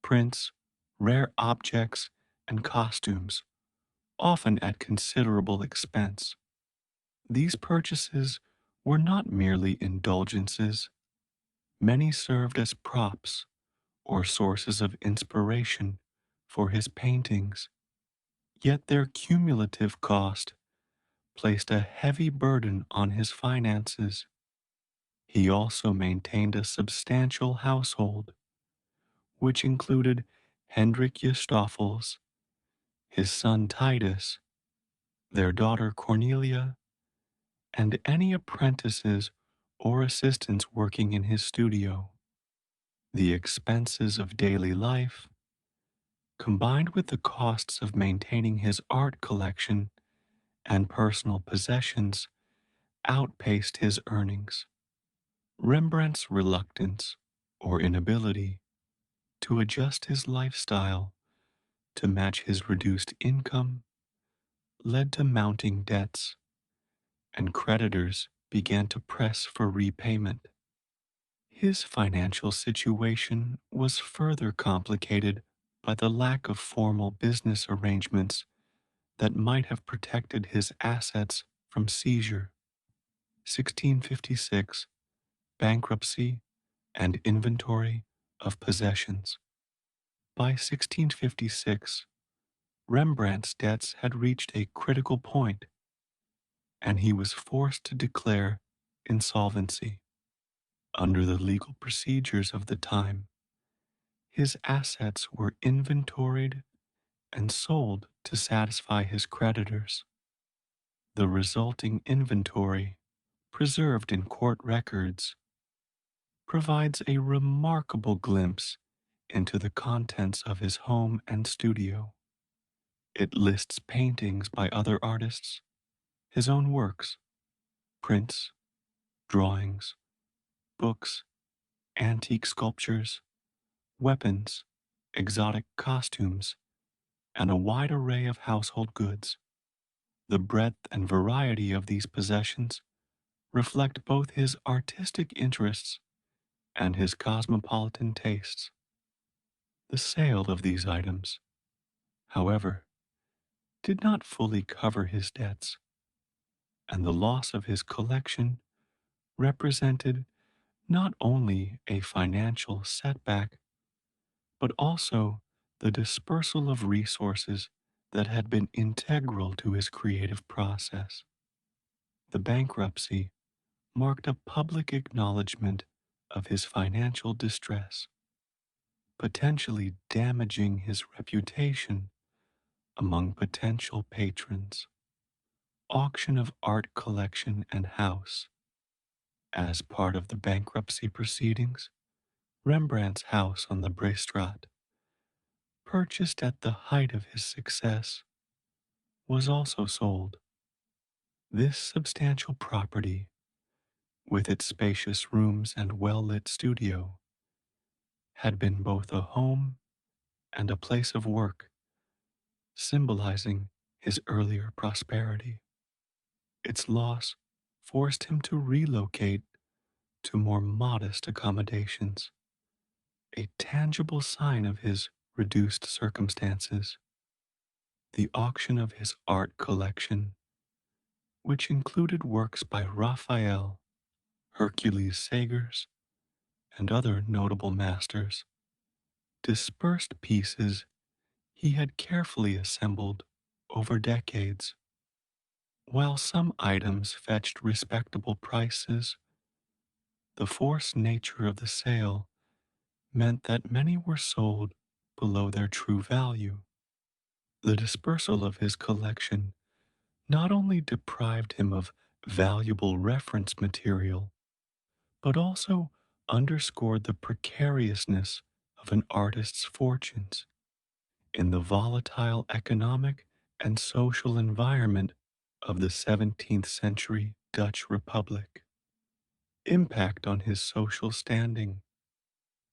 prints, rare objects, and costumes, often at considerable expense. These purchases were not merely indulgences. Many served as props or sources of inspiration for his paintings. Yet their cumulative cost placed a heavy burden on his finances. He also maintained a substantial household, which included Hendrik Stoffels, his son Titus, their daughter Cornelia, and any apprentices or assistants working in his studio. The expenses of daily life, combined with the costs of maintaining his art collection and personal possessions, outpaced his earnings. Rembrandt's reluctance or inability to adjust his lifestyle to match his reduced income led to mounting debts, and creditors began to press for repayment. His financial situation was further complicated by the lack of formal business arrangements that might have protected his assets from seizure. 1656, bankruptcy and inventory of possessions. By 1656, Rembrandt's debts had reached a critical point, and he was forced to declare insolvency. Under the legal procedures of the time, his assets were inventoried and sold to satisfy his creditors. The resulting inventory, preserved in court records, provides a remarkable glimpse into the contents of his home and studio. It lists paintings by other artists, his own works, prints, drawings, books, antique sculptures, weapons, exotic costumes, and a wide array of household goods. The breadth and variety of these possessions reflect both his artistic interests and his cosmopolitan tastes. The sale of these items, however, did not fully cover his debts, and the loss of his collection represented not only a financial setback, but also the dispersal of resources that had been integral to his creative process. The bankruptcy marked a public acknowledgement of his financial distress, potentially damaging his reputation among potential patrons. Auction of art collection and house. As part of the bankruptcy proceedings, Rembrandt's house on the Brestraat, purchased at the height of his success, was also sold. This substantial property, with its spacious rooms and well lit studio, had been both a home and a place of work, symbolizing his earlier prosperity. Its loss forced him to relocate to more modest accommodations, a tangible sign of his reduced circumstances. The auction of his art collection, which included works by Raphael, Hercules Sagers, and other notable masters, dispersed pieces he had carefully assembled over decades. While some items fetched respectable prices, the forced nature of the sale meant that many were sold below their true value. The dispersal of his collection not only deprived him of valuable reference material, but also underscored the precariousness of an artist's fortunes in the volatile economic and social environment of the 17th century Dutch Republic. Impact on his social standing.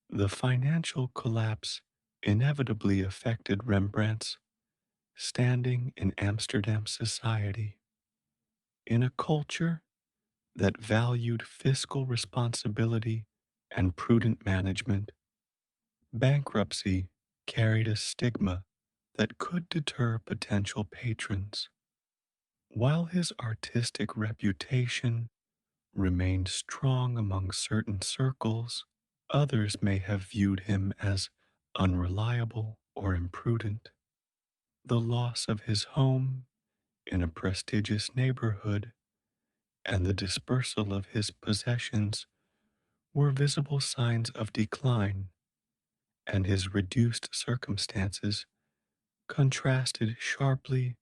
The financial collapse inevitably affected Rembrandt's standing in Amsterdam society. In a culture that valued fiscal responsibility and prudent management, bankruptcy carried a stigma that could deter potential patrons. While his artistic reputation remained strong among certain circles, others may have viewed him as unreliable or imprudent. The loss of his home in a prestigious neighborhood and the dispersal of his possessions were visible signs of decline, and his reduced circumstances contrasted sharply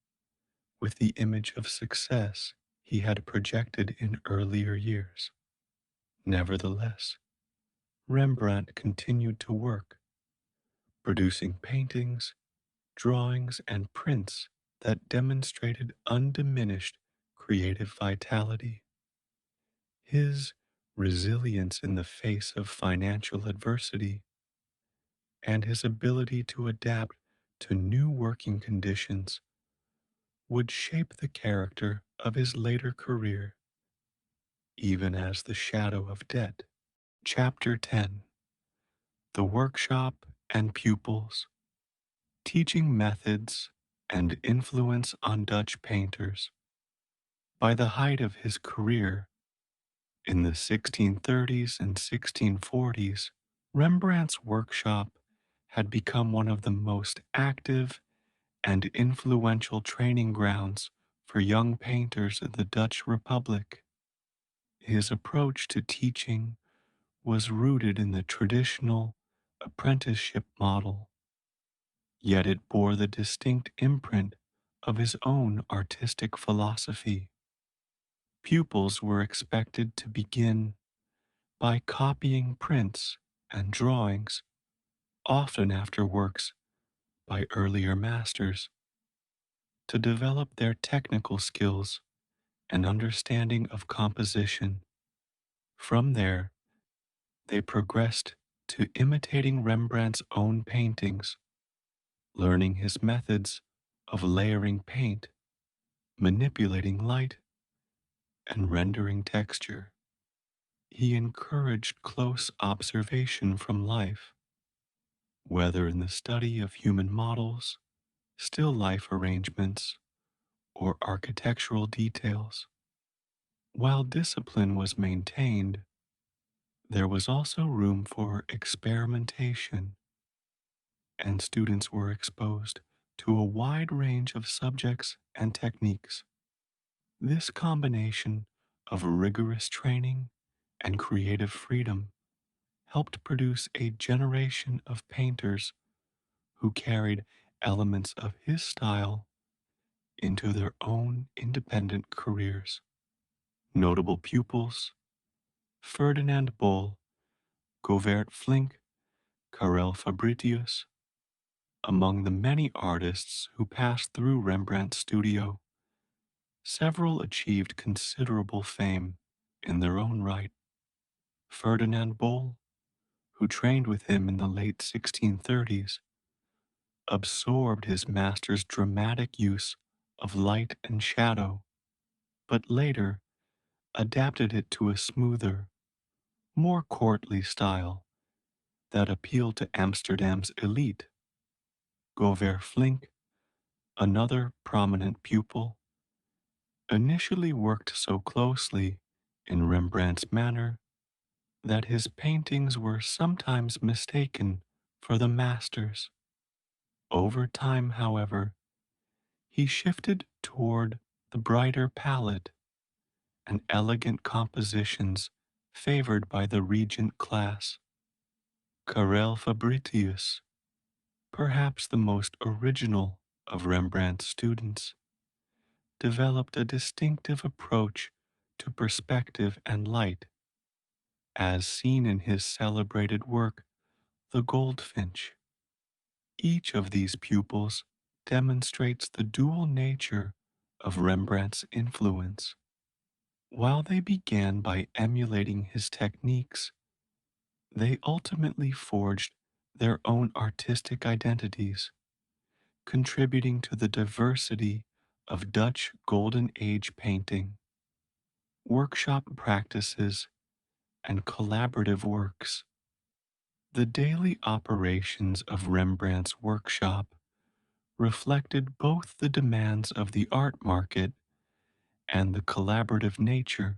with the image of success he had projected in earlier years. Nevertheless, Rembrandt continued to work, producing paintings, drawings, and prints that demonstrated undiminished creative vitality. His resilience in the face of financial adversity and his ability to adapt to new working conditions would shape the character of his later career, even as the shadow of debt. Chapter 10. The Workshop and Pupils. Teaching Methods and Influence on Dutch Painters. By the height of his career, in the 1630s and 1640s, Rembrandt's workshop had become one of the most active and influential training grounds for young painters in the Dutch Republic. His approach to teaching was rooted in the traditional apprenticeship model, yet it bore the distinct imprint of his own artistic philosophy. Pupils were expected to begin by copying prints and drawings often after works by earlier masters, to develop their technical skills and understanding of composition. From there, they progressed to imitating Rembrandt's own paintings, learning his methods of layering paint, manipulating light, and rendering texture. He encouraged close observation from life, whether in the study of human models, still life arrangements, or architectural details. While discipline was maintained, there was also room for experimentation, and students were exposed to a wide range of subjects and techniques. This combination of rigorous training and creative freedom helped produce a generation of painters who carried elements of his style into their own independent careers. Notable pupils: Ferdinand Bol, Govert Flinck, Karel Fabritius. Among the many artists who passed through Rembrandt's studio, several achieved considerable fame in their own right. Ferdinand Bol, who trained with him in the late 1630s, absorbed his master's dramatic use of light and shadow, but later adapted it to a smoother, more courtly style that appealed to Amsterdam's elite. Govert Flinck, another prominent pupil, initially worked so closely in Rembrandt's manner that his paintings were sometimes mistaken for the master's. Over time, however, he shifted toward the brighter palette and elegant compositions favored by the regent class. Karel Fabritius, perhaps the most original of Rembrandt's students, developed a distinctive approach to perspective and light, as seen in his celebrated work, The Goldfinch. Each of these pupils demonstrates the dual nature of Rembrandt's influence. While they began by emulating his techniques, they ultimately forged their own artistic identities, contributing to the diversity of Dutch Golden Age painting. Workshop practices and collaborative works. The daily operations of Rembrandt's workshop reflected both the demands of the art market and the collaborative nature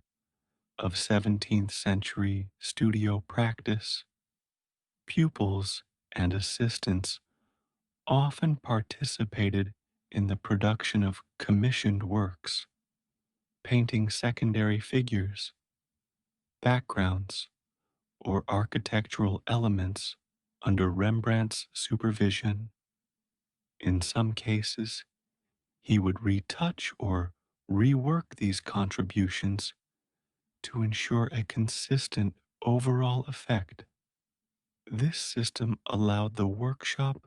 of 17th century studio practice. Pupils and assistants often participated in the production of commissioned works, painting secondary figures, backgrounds, or architectural elements under Rembrandt's supervision. In some cases, he would retouch or rework these contributions to ensure a consistent overall effect. This system allowed the workshop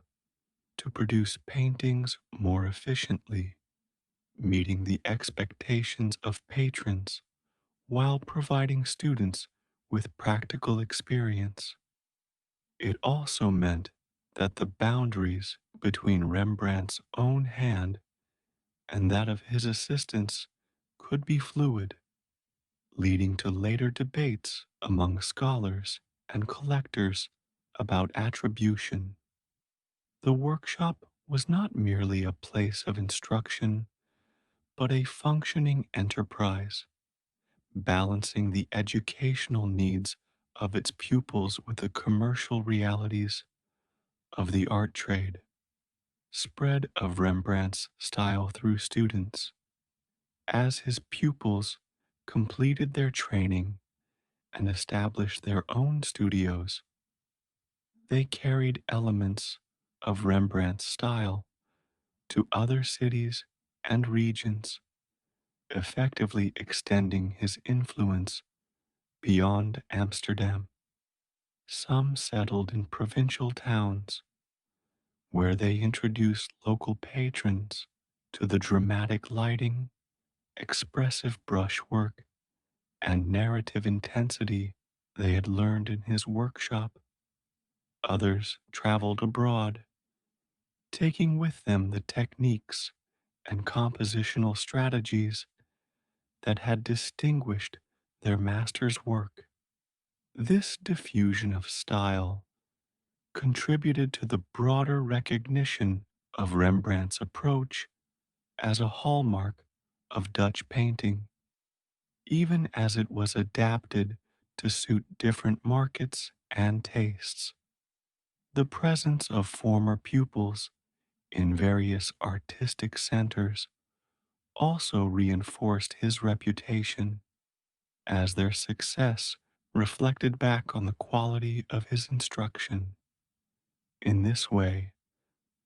to produce paintings more efficiently, meeting the expectations of patrons while providing students with practical experience. It also meant that the boundaries between Rembrandt's own hand and that of his assistants could be fluid, leading to later debates among scholars and collectors about attribution. The workshop was not merely a place of instruction, but a functioning enterprise, balancing the educational needs of its pupils with the commercial realities of the art trade. Spread of Rembrandt's style through students. As his pupils completed their training and established their own studios, they carried elements of Rembrandt's style to other cities and regions, effectively extending his influence beyond Amsterdam. Some settled in provincial towns where they introduced local patrons to the dramatic lighting, expressive brushwork, and narrative intensity they had learned in his workshop. Others traveled abroad, taking with them the techniques and compositional strategies that had distinguished their master's work. This diffusion of style contributed to the broader recognition of Rembrandt's approach as a hallmark of Dutch painting, even as it was adapted to suit different markets and tastes. The presence of former pupils in various artistic centers also reinforced his reputation, as their success reflected back on the quality of his instruction. In this way,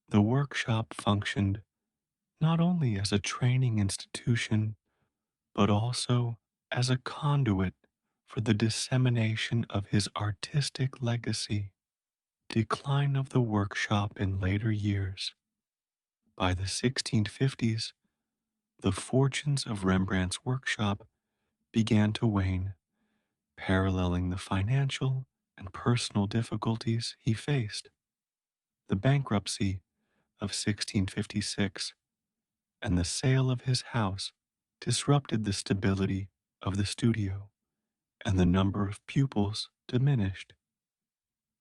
the workshop functioned not only as a training institution, but also as a conduit for the dissemination of his artistic legacy. Decline of the workshop in later years. By the 1650s, the fortunes of Rembrandt's workshop began to wane, paralleling the financial and personal difficulties he faced. The bankruptcy of 1656 and the sale of his house disrupted the stability of the studio, and the number of pupils diminished.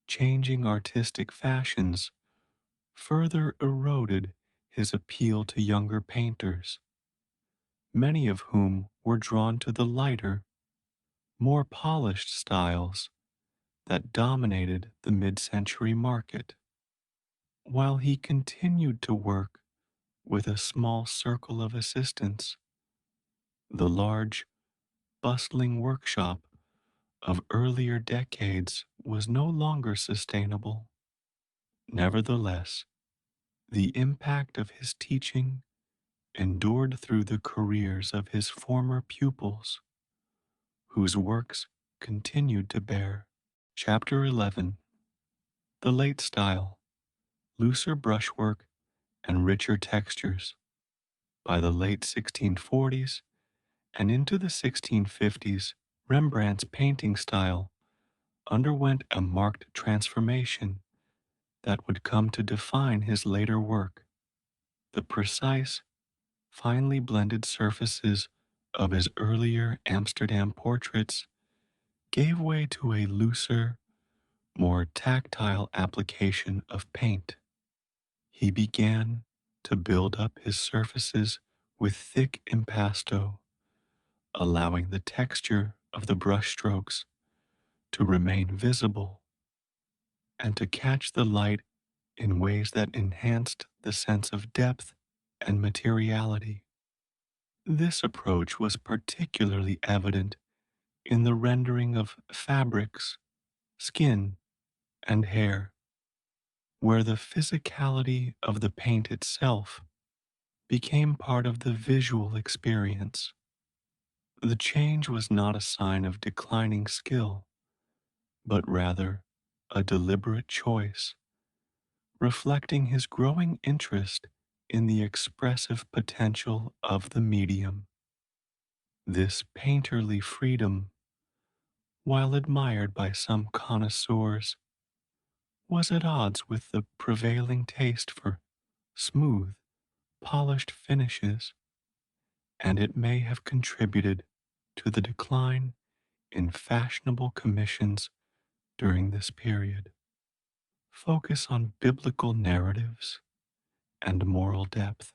Changing artistic fashions further eroded his appeal to younger painters, many of whom were drawn to the lighter, more polished styles that dominated the mid century market. While he continued to work with a small circle of assistants, the large, bustling workshop of earlier decades was no longer sustainable. Nevertheless, the impact of his teaching endured through the careers of his former pupils, whose works continued to bear. Chapter 11. The Late Style, Looser Brushwork and Richer Textures. By the late 1640s and into the 1650s, Rembrandt's painting style underwent a marked transformation that would come to define his later work. The precise, finely blended surfaces of his earlier Amsterdam portraits gave way to a looser, more tactile application of paint. He began to build up his surfaces with thick impasto, allowing the texture of the brushstrokes to remain visible and to catch the light in ways that enhanced the sense of depth and materiality. This approach was particularly evident in the rendering of fabrics, skin, and hair, where the physicality of the paint itself became part of the visual experience. The change was not a sign of declining skill, but rather a deliberate choice, reflecting his growing interest in the expressive potential of the medium. This painterly freedom, while admired by some connoisseurs, was at odds with the prevailing taste for smooth, polished finishes, and it may have contributed to the decline in fashionable commissions during this period. Focus on biblical narratives and moral depth.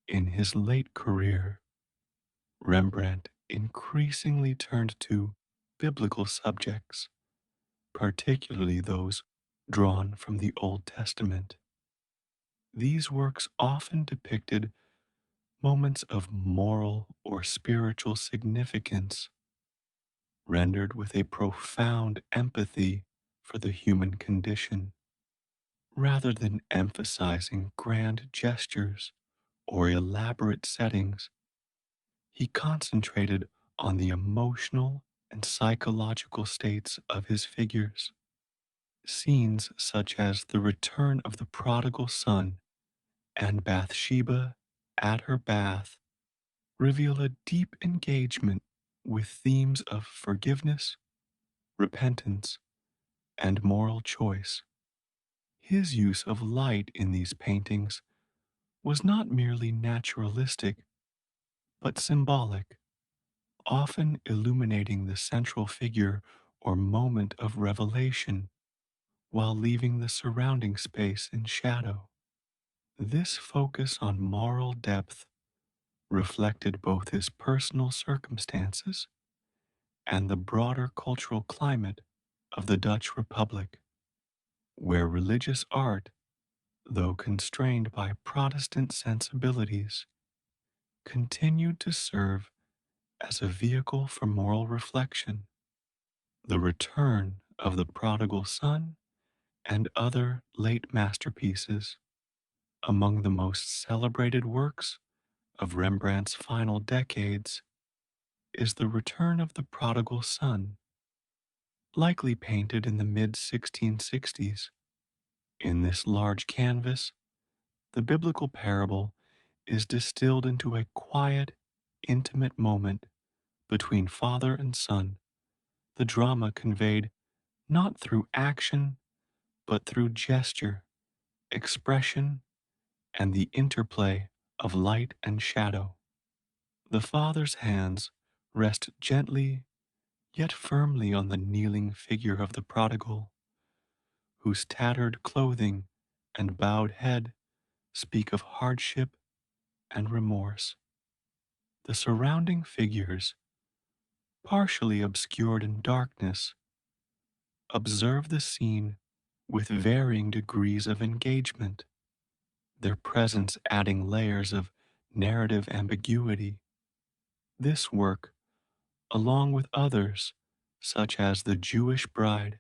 In his late career, Rembrandt increasingly turned to biblical subjects, particularly those drawn from the Old Testament. These works often depicted moments of moral or spiritual significance, rendered with a profound empathy for the human condition. Rather than emphasizing grand gestures or elaborate settings, he concentrated on the emotional and psychological states of his figures. Scenes such as the return of the prodigal son and Bathsheba at her bath reveal a deep engagement with themes of forgiveness, repentance, and moral choice. His use of light in these paintings was not merely naturalistic, but symbolic, often illuminating the central figure or moment of revelation while leaving the surrounding space in shadow. This focus on moral depth reflected both his personal circumstances and the broader cultural climate of the Dutch Republic, where religious art, though constrained by Protestant sensibilities, continued to serve as a vehicle for moral reflection. The Return of the Prodigal Son and other late masterpieces, among the most celebrated works of Rembrandt's final decades, is The Return of the Prodigal Son, likely painted in the mid 1660s. In this large canvas, the biblical parable is distilled into a quiet, intimate moment between father and son, the drama conveyed not through action, but through gesture, expression, and the interplay of light and shadow. The father's hands rest gently yet firmly on the kneeling figure of the prodigal, whose tattered clothing and bowed head speak of hardship and remorse. The surrounding figures, partially obscured in darkness, observe the scene with varying degrees of engagement, their presence adding layers of narrative ambiguity. This work, along with others such as The Jewish Bride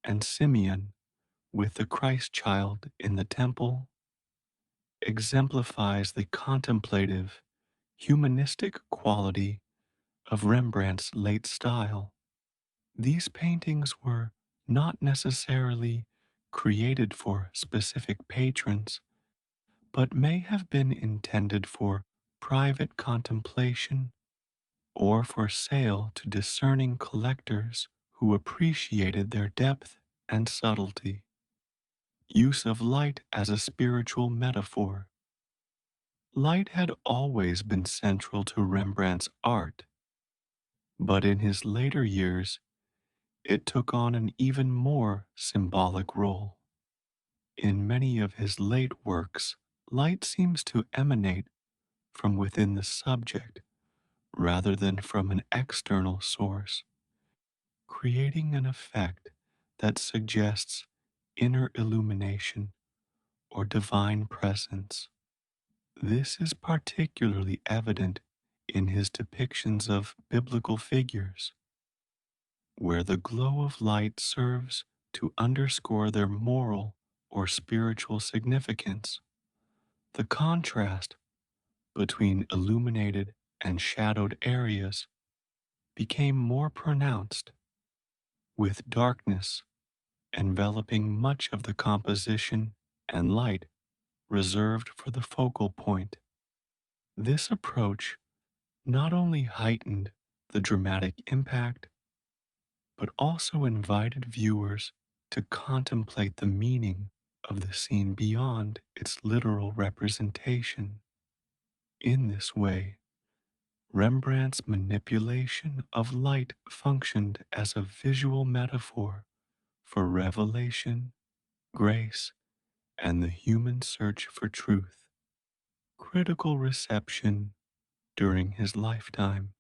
and Simeon with the Christ child in the temple, exemplifies the contemplative, humanistic quality of Rembrandt's late style. These paintings were not necessarily created for specific patrons, but may have been intended for private contemplation or for sale to discerning collectors who appreciated their depth and subtlety. Use of light as a spiritual metaphor. Light had always been central to Rembrandt's art, but in his later years, it took on an even more symbolic role. In many of his late works, light seems to emanate from within the subject rather than from an external source, creating an effect that suggests inner illumination or divine presence. This is particularly evident in his depictions of biblical figures, where the glow of light serves to underscore their moral or spiritual significance. The contrast between illuminated and shadowed areas became more pronounced, with darkness enveloping much of the composition and light reserved for the focal point. This approach not only heightened the dramatic impact, but also invited viewers to contemplate the meaning of the scene beyond its literal representation. In this way, Rembrandt's manipulation of light functioned as a visual metaphor for revelation, grace, and the human search for truth. Critical reception during his lifetime.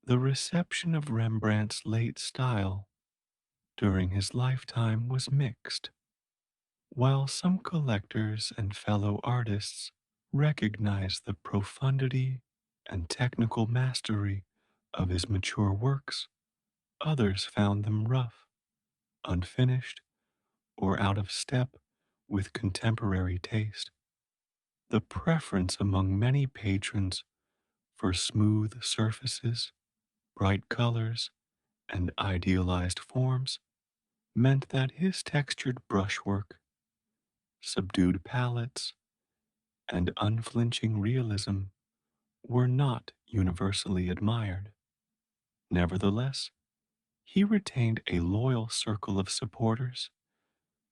The reception of Rembrandt's late style during his lifetime was mixed. While some collectors and fellow artists recognized the profundity and technical mastery of his mature works, others found them rough, unfinished, or out of step with contemporary taste. The preference among many patrons for smooth surfaces, Bright colors and idealized forms meant that his textured brushwork, subdued palettes, and unflinching realism were not universally admired. Nevertheless, he retained a loyal circle of supporters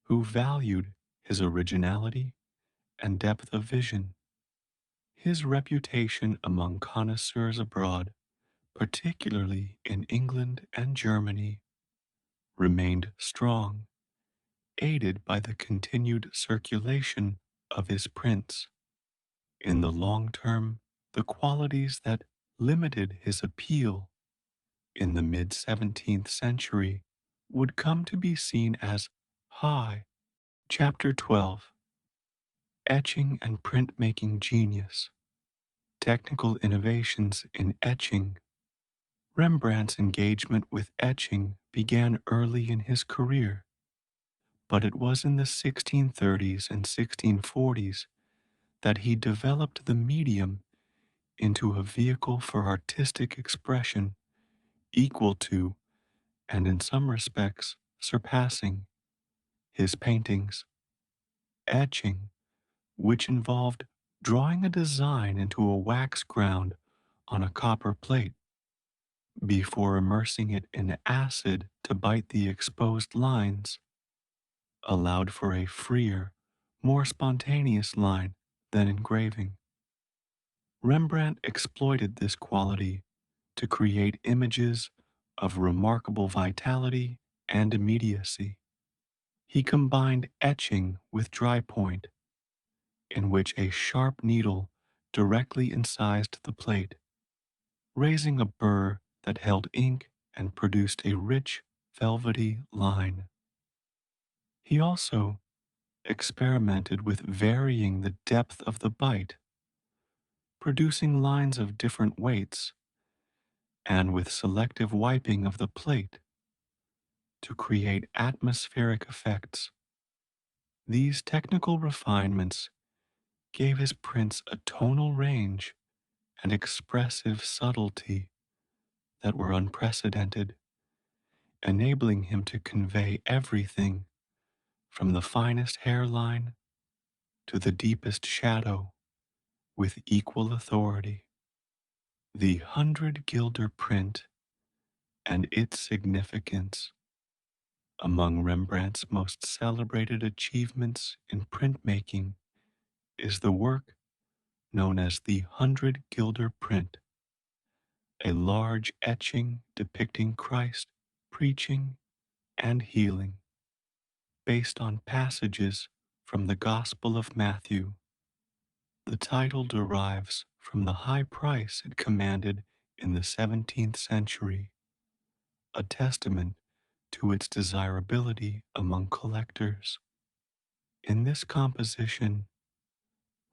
who valued his originality and depth of vision. His reputation among connoisseurs abroad, particularly in England and Germany, remained strong, aided by the continued circulation of his prints. In the long term, the qualities that limited his appeal in the mid 17th century would come to be seen as high. Chapter 12: Etching and Printmaking Genius. Technical innovations in etching. Rembrandt's engagement with etching began early in his career, but it was in the 1630s and 1640s that he developed the medium into a vehicle for artistic expression equal to, and in some respects surpassing, his paintings. Etching, which involved drawing a design into a wax ground on a copper plate before immersing it in acid to bite the exposed lines, allowed for a freer, more spontaneous line than engraving. Rembrandt exploited this quality to create images of remarkable vitality and immediacy. He combined etching with dry point, in which a sharp needle directly incised the plate, raising a burr that held ink and produced a rich, velvety line. He also experimented with varying the depth of the bite, producing lines of different weights, and with selective wiping of the plate to create atmospheric effects. These technical refinements gave his prints a tonal range and expressive subtlety that were unprecedented, enabling him to convey everything from the finest hairline to the deepest shadow with equal authority. The 100 guilder print and its significance. Among Rembrandt's most celebrated achievements in printmaking is the work known as the 100 guilder print, a large etching depicting Christ preaching and healing, based on passages from the Gospel of Matthew. The title derives from the high price it commanded in the 17th century, a testament to its desirability among collectors. In this composition,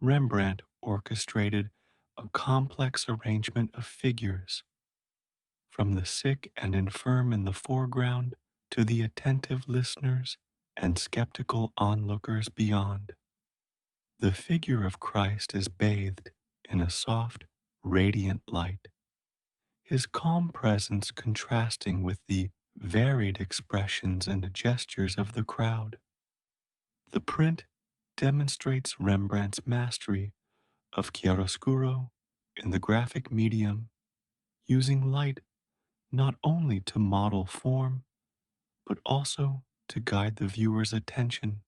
Rembrandt orchestrated a complex arrangement of figures, from the sick and infirm in the foreground to the attentive listeners and skeptical onlookers beyond. The figure of Christ is bathed in a soft, radiant light, his calm presence contrasting with the varied expressions and gestures of the crowd. The print demonstrates Rembrandt's mastery of chiaroscuro in the graphic medium, using light not only to model form, but also to guide the viewer's attention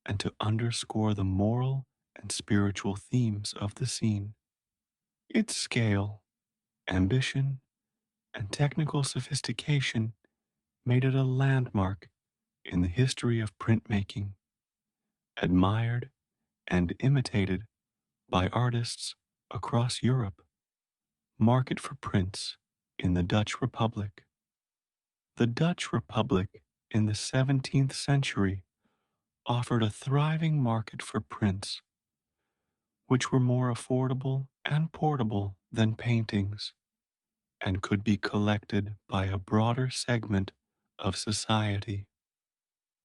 and to underscore the moral and spiritual themes of the scene. Its scale, ambition, and technical sophistication made it a landmark in the history of printmaking, admired and imitated by artists across Europe. Market for prints in the Dutch Republic. The Dutch Republic in the 17th century offered a thriving market for prints, which were more affordable and portable than paintings and could be collected by a broader segment of society.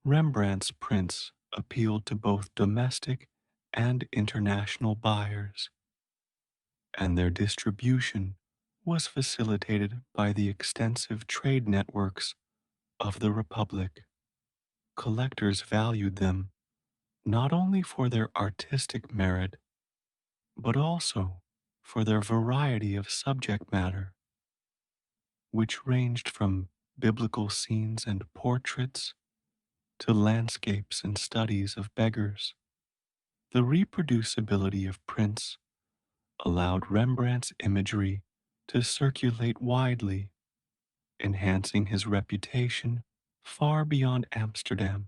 Rembrandt's prints appealed to both domestic and international buyers, and their distribution was facilitated by the extensive trade networks of the Republic. Collectors valued them not only for their artistic merit, but also for their variety of subject matter, which ranged from biblical scenes and portraits to landscapes and studies of beggars. The reproducibility of prints allowed Rembrandt's imagery to circulate widely, enhancing his reputation far beyond Amsterdam.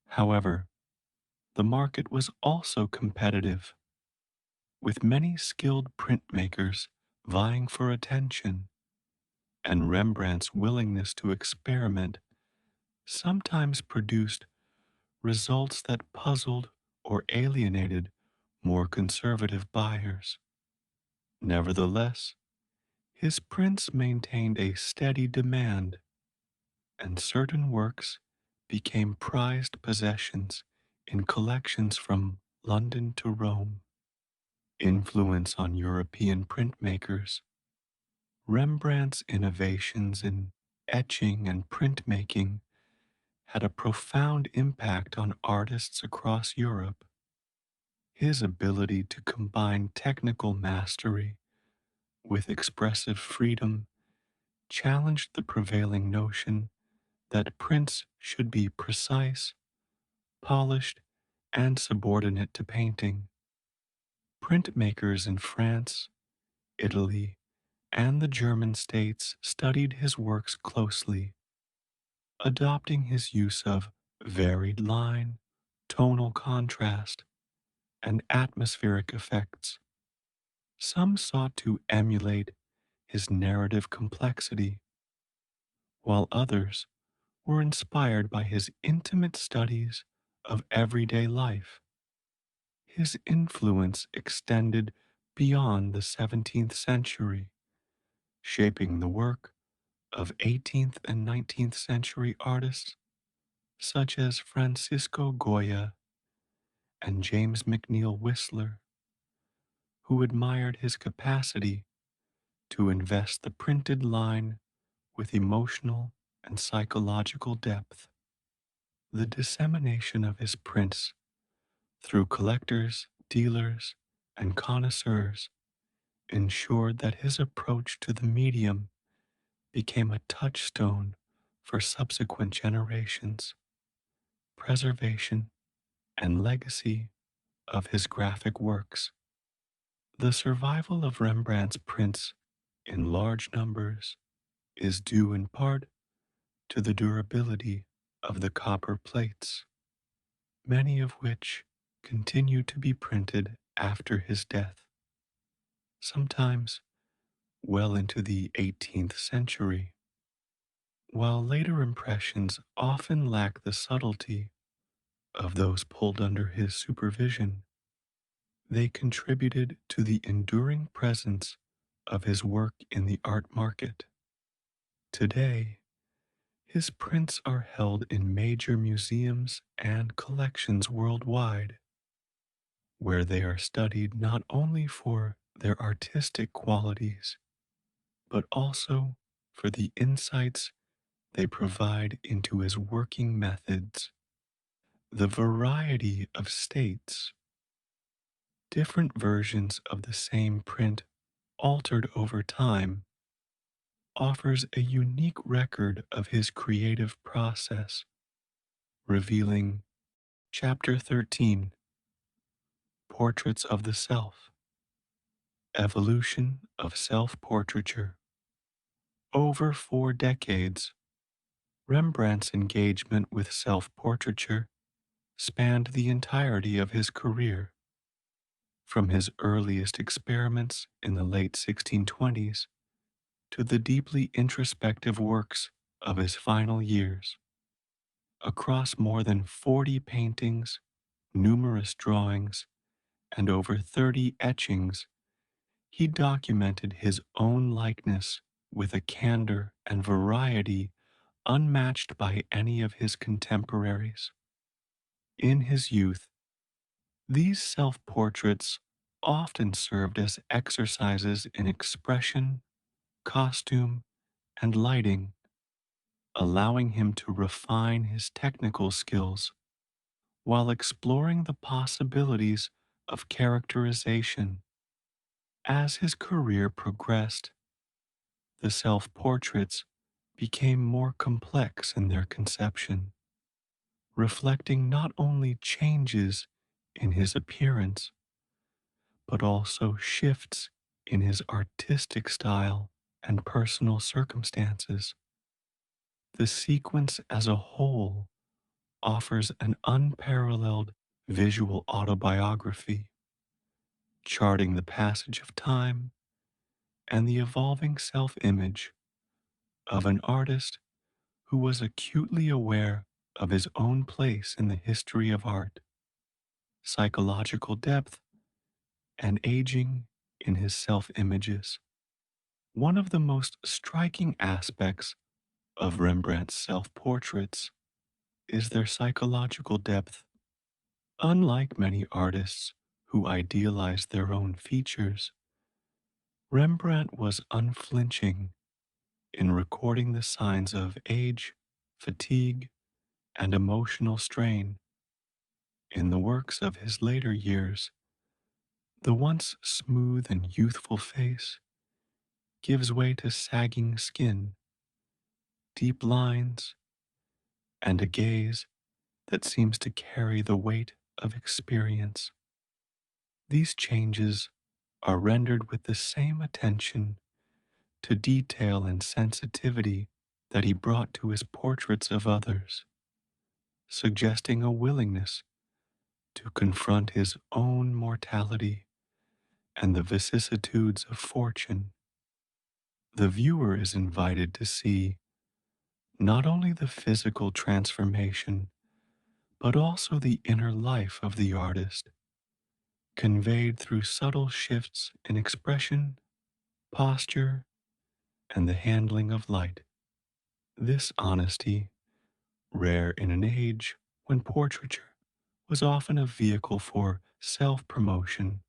However, the market was also competitive, with many skilled printmakers vying for attention, and Rembrandt's willingness to experiment sometimes produced results that puzzled or alienated more conservative buyers. Nevertheless, his prints maintained a steady demand, and certain works became prized possessions in collections from London to Rome. Influence on European printmakers. Rembrandt's innovations in etching and printmaking had a profound impact on artists across Europe. His ability to combine technical mastery with expressive freedom challenged the prevailing notion that prints should be precise, polished, and subordinate to painting. Printmakers in France, Italy, and the German states studied his works closely, adopting his use of varied line, tonal contrast, and atmospheric effects. Some sought to emulate his narrative complexity, while others were inspired by his intimate studies of everyday life. His influence extended beyond the 17th century, shaping the work of 18th and 19th century artists such as Francisco Goya and James McNeill Whistler, who admired his capacity to invest the printed line with emotional and psychological depth. The dissemination of his prints through collectors, dealers, and connoisseurs ensured that his approach to the medium became a touchstone for subsequent generations. Preservation and legacy of his graphic works. The survival of Rembrandt's prints in large numbers is due in part to the durability of the copper plates, many of which continue to be printed after his death, sometimes well into the 18th century. While later impressions often lack the subtlety of those pulled under his supervision, they contributed to the enduring presence of his work in the art market. Today, his prints are held in major museums and collections worldwide, where they are studied not only for their artistic qualities, but also for the insights they provide into his working methods. The variety of states, different versions of the same print altered over time, offers a unique record of his creative process, revealing Chapter 13, Portraits of the Self, Evolution of Self-Portraiture. Over 4 decades, Rembrandt's engagement with self-portraiture spanned the entirety of his career, from his earliest experiments in the late 1620s to the deeply introspective works of his final years. Across more than 40 paintings, numerous drawings, and over 30 etchings, he documented his own likeness with a candor and variety unmatched by any of his contemporaries. In his youth, these self portraits often served as exercises in expression, costume, and lighting, allowing him to refine his technical skills while exploring the possibilities of characterization. As his career progressed, the self portraits became more complex in their conception, reflecting not only changes in his appearance, but also shifts in his artistic style and personal circumstances. The sequence as a whole offers an unparalleled visual autobiography, charting the passage of time and the evolving self image of an artist who was acutely aware of his own place in the history of art, psychological depth, and aging in his self images. One of the most striking aspects of Rembrandt's self portraits is their psychological depth. Unlike many artists who idealize their own features, Rembrandt was unflinching in recording the signs of age, fatigue, and emotional strain. In the works of his later years, the once smooth and youthful face gives way to sagging skin, deep lines, and a gaze that seems to carry the weight of experience. These changes are rendered with the same attention to detail and sensitivity that he brought to his portraits of others, suggesting a willingness to confront his own mortality and the vicissitudes of fortune. The viewer is invited to see not only the physical transformation, but also the inner life of the artist, conveyed through subtle shifts in expression, posture, and the handling of light. This honesty, rare in an age when portraiture was often a vehicle for self promotion,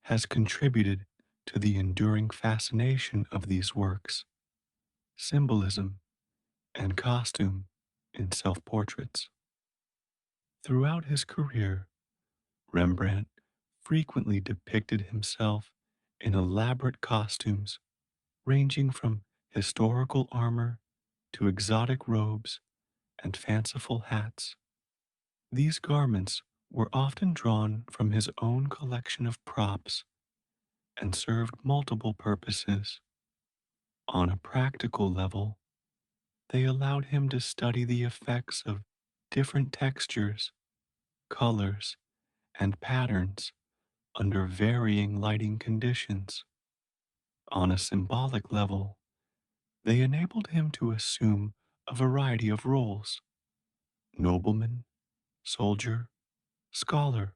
has contributed to the enduring fascination of these works. Symbolism and costume in self portraits. Throughout his career, Rembrandt frequently depicted himself in elaborate costumes ranging from historical armor to exotic robes and fanciful hats. These garments were often drawn from his own collection of props and served multiple purposes. On a practical level, they allowed him to study the effects of different textures, colors, and patterns under varying lighting conditions. On a symbolic level, they enabled him to assume a variety of roles: nobleman, soldier, scholar,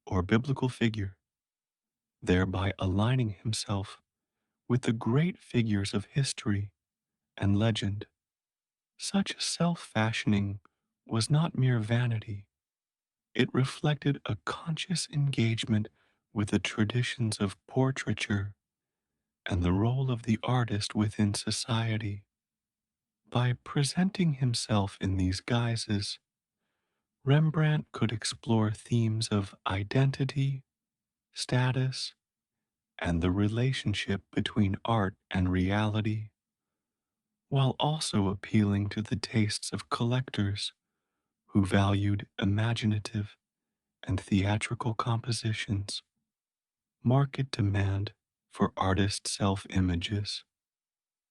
or biblical figure, thereby aligning himself with the great figures of history and legend. Such self fashioning was not mere vanity, it reflected a conscious engagement with the traditions of portraiture and the role of the artist within society. By presenting himself in these guises, Rembrandt could explore themes of identity, status, and the relationship between art and reality, while also appealing to the tastes of collectors who valued imaginative and theatrical compositions. Market demand for artist self images.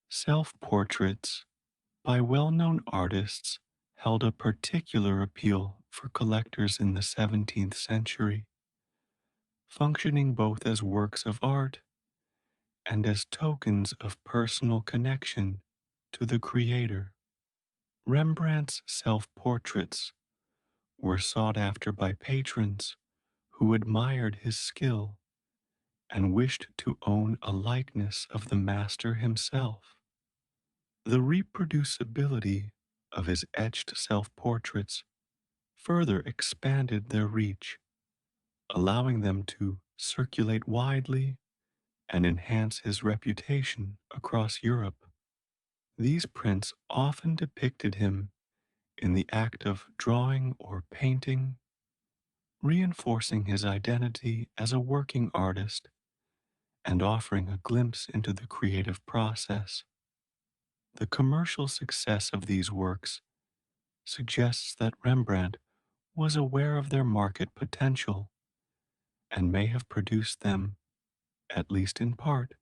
Self portraits by well known artists held a particular appeal for collectors in the 17th century, functioning both as works of art and as tokens of personal connection to the creator. Rembrandt's self portraits were sought after by patrons who admired his skill and wished to own a likeness of the master himself. The reproducibility of his etched self portraits further expanded their reach, allowing them to circulate widely and enhance his reputation across Europe. These prints often depicted him in the act of drawing or painting, reinforcing his identity as a working artist and offering a glimpse into the creative process. The commercial success of these works suggests that Rembrandt was aware of their market potential and may have produced them, at least in part,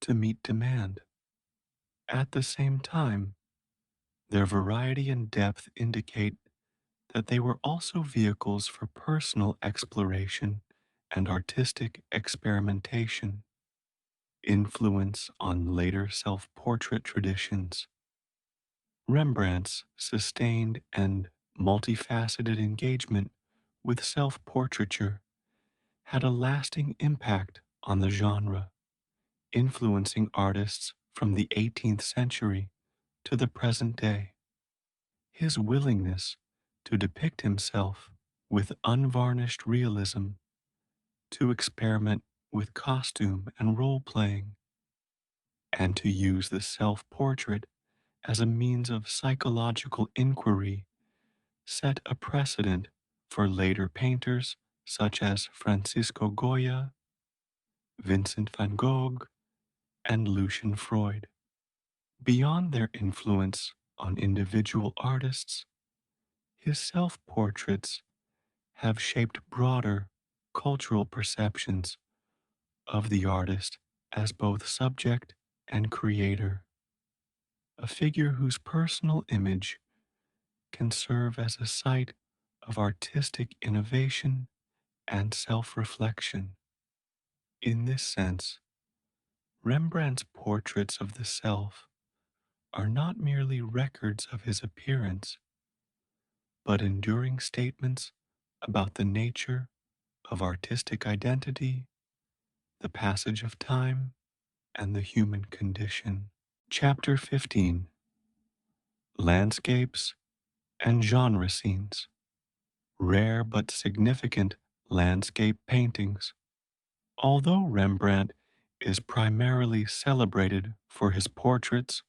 to meet demand. At the same time, their variety and depth indicate that they were also vehicles for personal exploration and artistic experimentation. Influence on later self portrait traditions. Rembrandt's sustained and multifaceted engagement with self portraiture had a lasting impact on the genre, influencing artists from the 18th century to the present day. His willingness to depict himself with unvarnished realism, to experiment with costume and role playing, and to use the self portrait as a means of psychological inquiry set a precedent for later painters such as Francisco Goya, Vincent van Gogh, and Lucian Freud. Beyond their influence on individual artists, his self portraits have shaped broader cultural perceptions of the artist as both subject and creator, a figure whose personal image can serve as a site of artistic innovation and self reflection. In this sense, Rembrandt's portraits of the self are not merely records of his appearance, but enduring statements about the nature of artistic identity, the passage of time, and the human condition. Chapter 15: Landscapes and Genre Scenes. Rare but significant landscape paintings. Although Rembrandt is primarily celebrated for his portraits,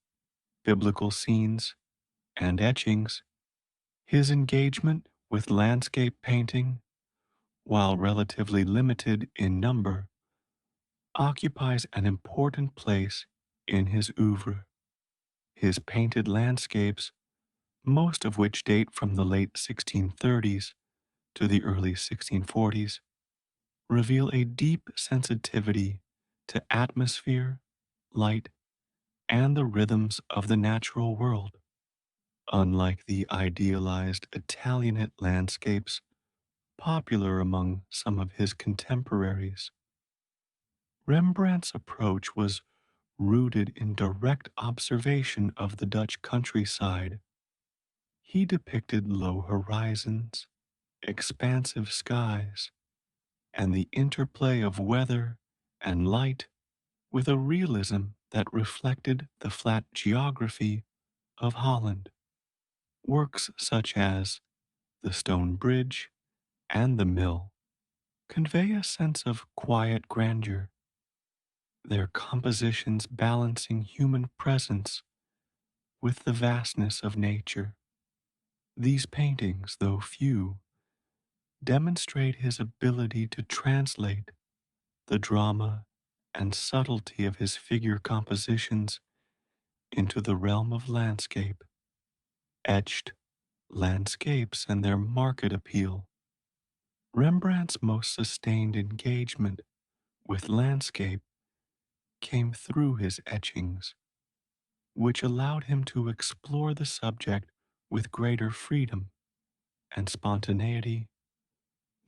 biblical scenes, and etchings, his engagement with landscape painting, while relatively limited in number, occupies an important place in his oeuvre. His painted landscapes, most of which date from the late 1630s to the early 1640s, reveal a deep sensitivity to atmosphere, light, and the rhythms of the natural world. Unlike the idealized Italianate landscapes popular among some of his contemporaries, Rembrandt's approach was rooted in direct observation of the Dutch countryside. He depicted low horizons, expansive skies, and the interplay of weather and light with a realism that reflected the flat geography of Holland. Works such as The Stone Bridge and The Mill convey a sense of quiet grandeur, their compositions balancing human presence with the vastness of nature. These paintings, though few, demonstrate his ability to translate the drama and subtlety of his figure compositions into the realm of landscape. Etched landscapes and their market appeal. Rembrandt's most sustained engagement with landscape came through his etchings, which allowed him to explore the subject with greater freedom and spontaneity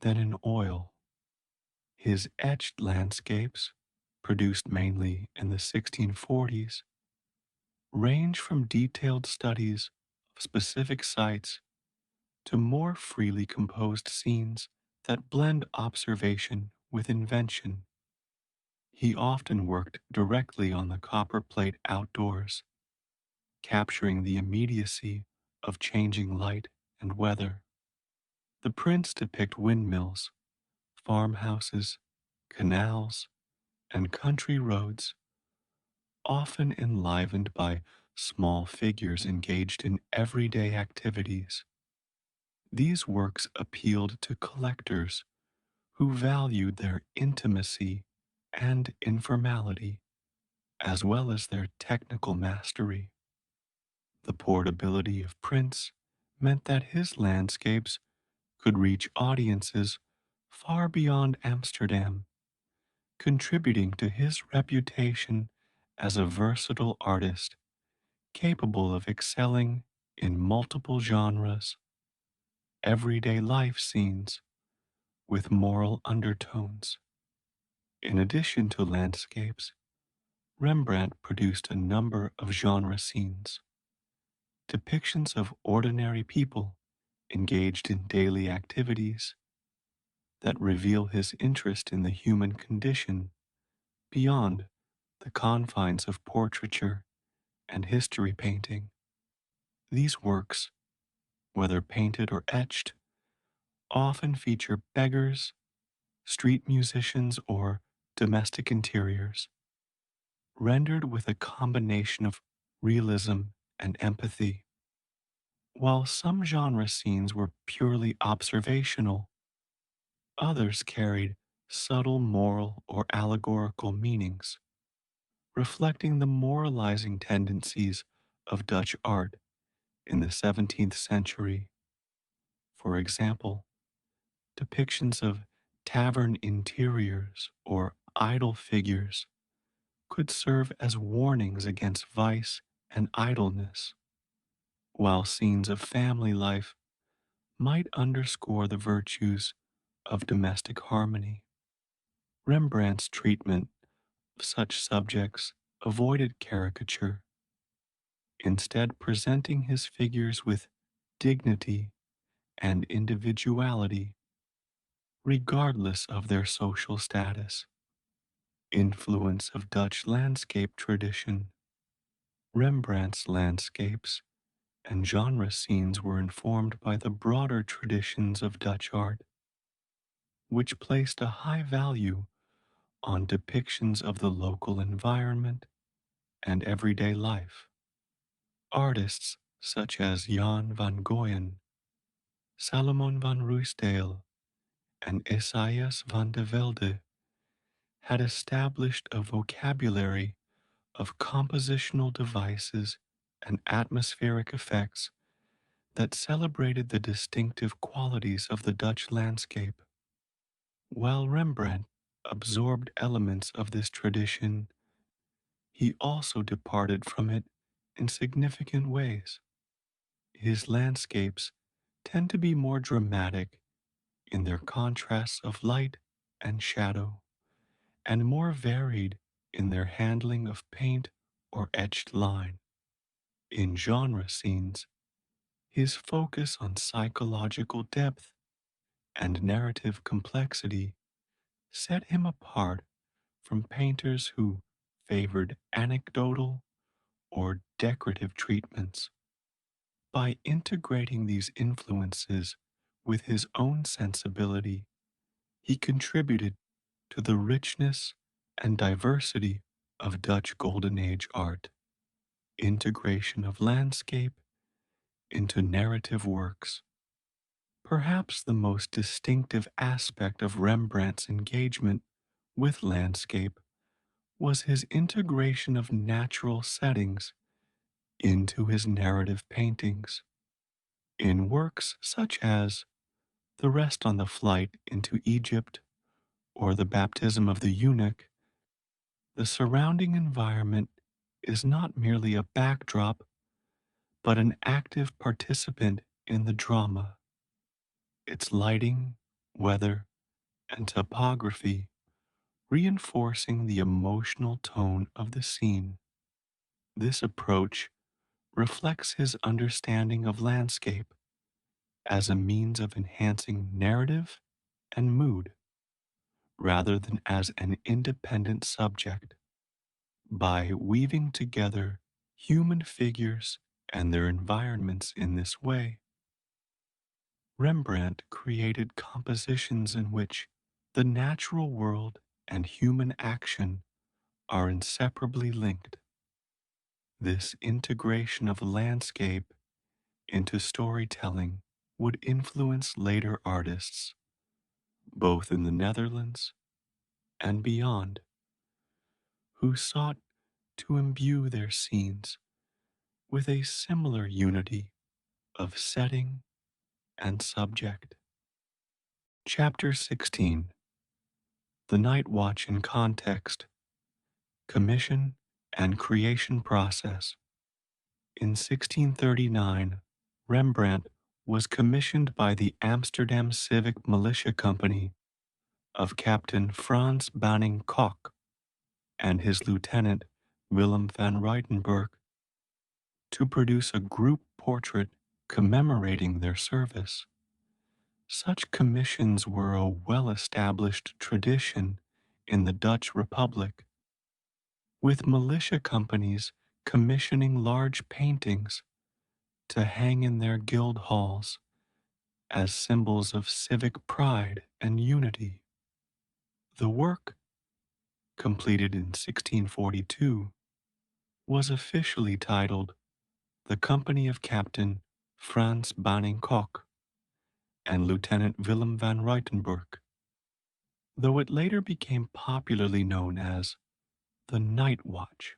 than in oil. His etched landscapes, produced mainly in the 1640s, range from detailed studies of specific sites to more freely composed scenes that blend observation with invention. He often worked directly on the copperplate outdoors, capturing the immediacy of changing light and weather. The prints depict windmills, farmhouses, canals, and country roads, often enlivened by small figures engaged in everyday activities. These works appealed to collectors who valued their intimacy and informality, as well as their technical mastery. The portability of prints meant that his landscapes could reach audiences far beyond Amsterdam, contributing to his reputation as a versatile artist capable of excelling in multiple genres, everyday life scenes with moral undertones. In addition to landscapes, Rembrandt produced a number of genre scenes, depictions of ordinary people engaged in daily activities that reveal his interest in the human condition beyond the confines of portraiture and history painting. These works, whether painted or etched, often feature beggars, street musicians, or domestic interiors, rendered with a combination of realism and empathy. While some genre scenes were purely observational, others carried subtle moral or allegorical meanings, reflecting the moralizing tendencies of Dutch art in the 17th century. For example, depictions of tavern interiors or idol figures could serve as warnings against vice and idleness, while scenes of family life might underscore the virtues of domestic harmony. Rembrandt's treatment of such subjects avoided caricature, instead, presenting his figures with dignity and individuality, regardless of their social status. Influence of Dutch landscape tradition. Rembrandt's landscapes and genre scenes were informed by the broader traditions of Dutch art, which placed a high value on depictions of the local environment and everyday life. Artists such as Jan van Goyen, Salomon van Ruysdael, and Esaias van de Velde had established a vocabulary of compositional devices and atmospheric effects that celebrated the distinctive qualities of the Dutch landscape. While Rembrandt absorbed elements of this tradition, he also departed from it in significant ways. His landscapes tend to be more dramatic in their contrasts of light and shadow, and more varied in their handling of paint or etched line. In genre scenes, his focus on psychological depth and narrative complexity set him apart from painters who favored anecdotal or decorative treatments. By integrating these influences with his own sensibility, he contributed to the richness and diversity of Dutch Golden Age art. Integration of landscape into narrative works. Perhaps the most distinctive aspect of Rembrandt's engagement with landscape was his integration of natural settings into his narrative paintings. In works such as The Rest on the Flight into Egypt or The Baptism of the Eunuch, the surrounding environment is not merely a backdrop, but an active participant in the drama. Its lighting, weather, and topography reinforcing the emotional tone of the scene. This approach reflects his understanding of landscape as a means of enhancing narrative and mood, rather than as an independent subject. By weaving together human figures and their environments in this way, Rembrandt created compositions in which the natural world and human action are inseparably linked. This integration of landscape into storytelling would influence later artists, both in the Netherlands and beyond, who sought to imbue their scenes with a similar unity of setting and subject. Chapter 16: The Night Watch in Context, Commission and Creation Process. In 1639, Rembrandt was commissioned by the Amsterdam Civic Militia Company of Captain Frans Banning Koch and his lieutenant Willem van Ruytenburg to produce a group portrait commemorating their service. Such commissions were a well-established tradition in the Dutch Republic, with militia companies commissioning large paintings to hang in their guild halls as symbols of civic pride and unity. The work, completed in 1642, was officially titled The Company of Captain Frans Banning Koch and Lieutenant Willem van Ruytenburg, though it later became popularly known as the Night Watch.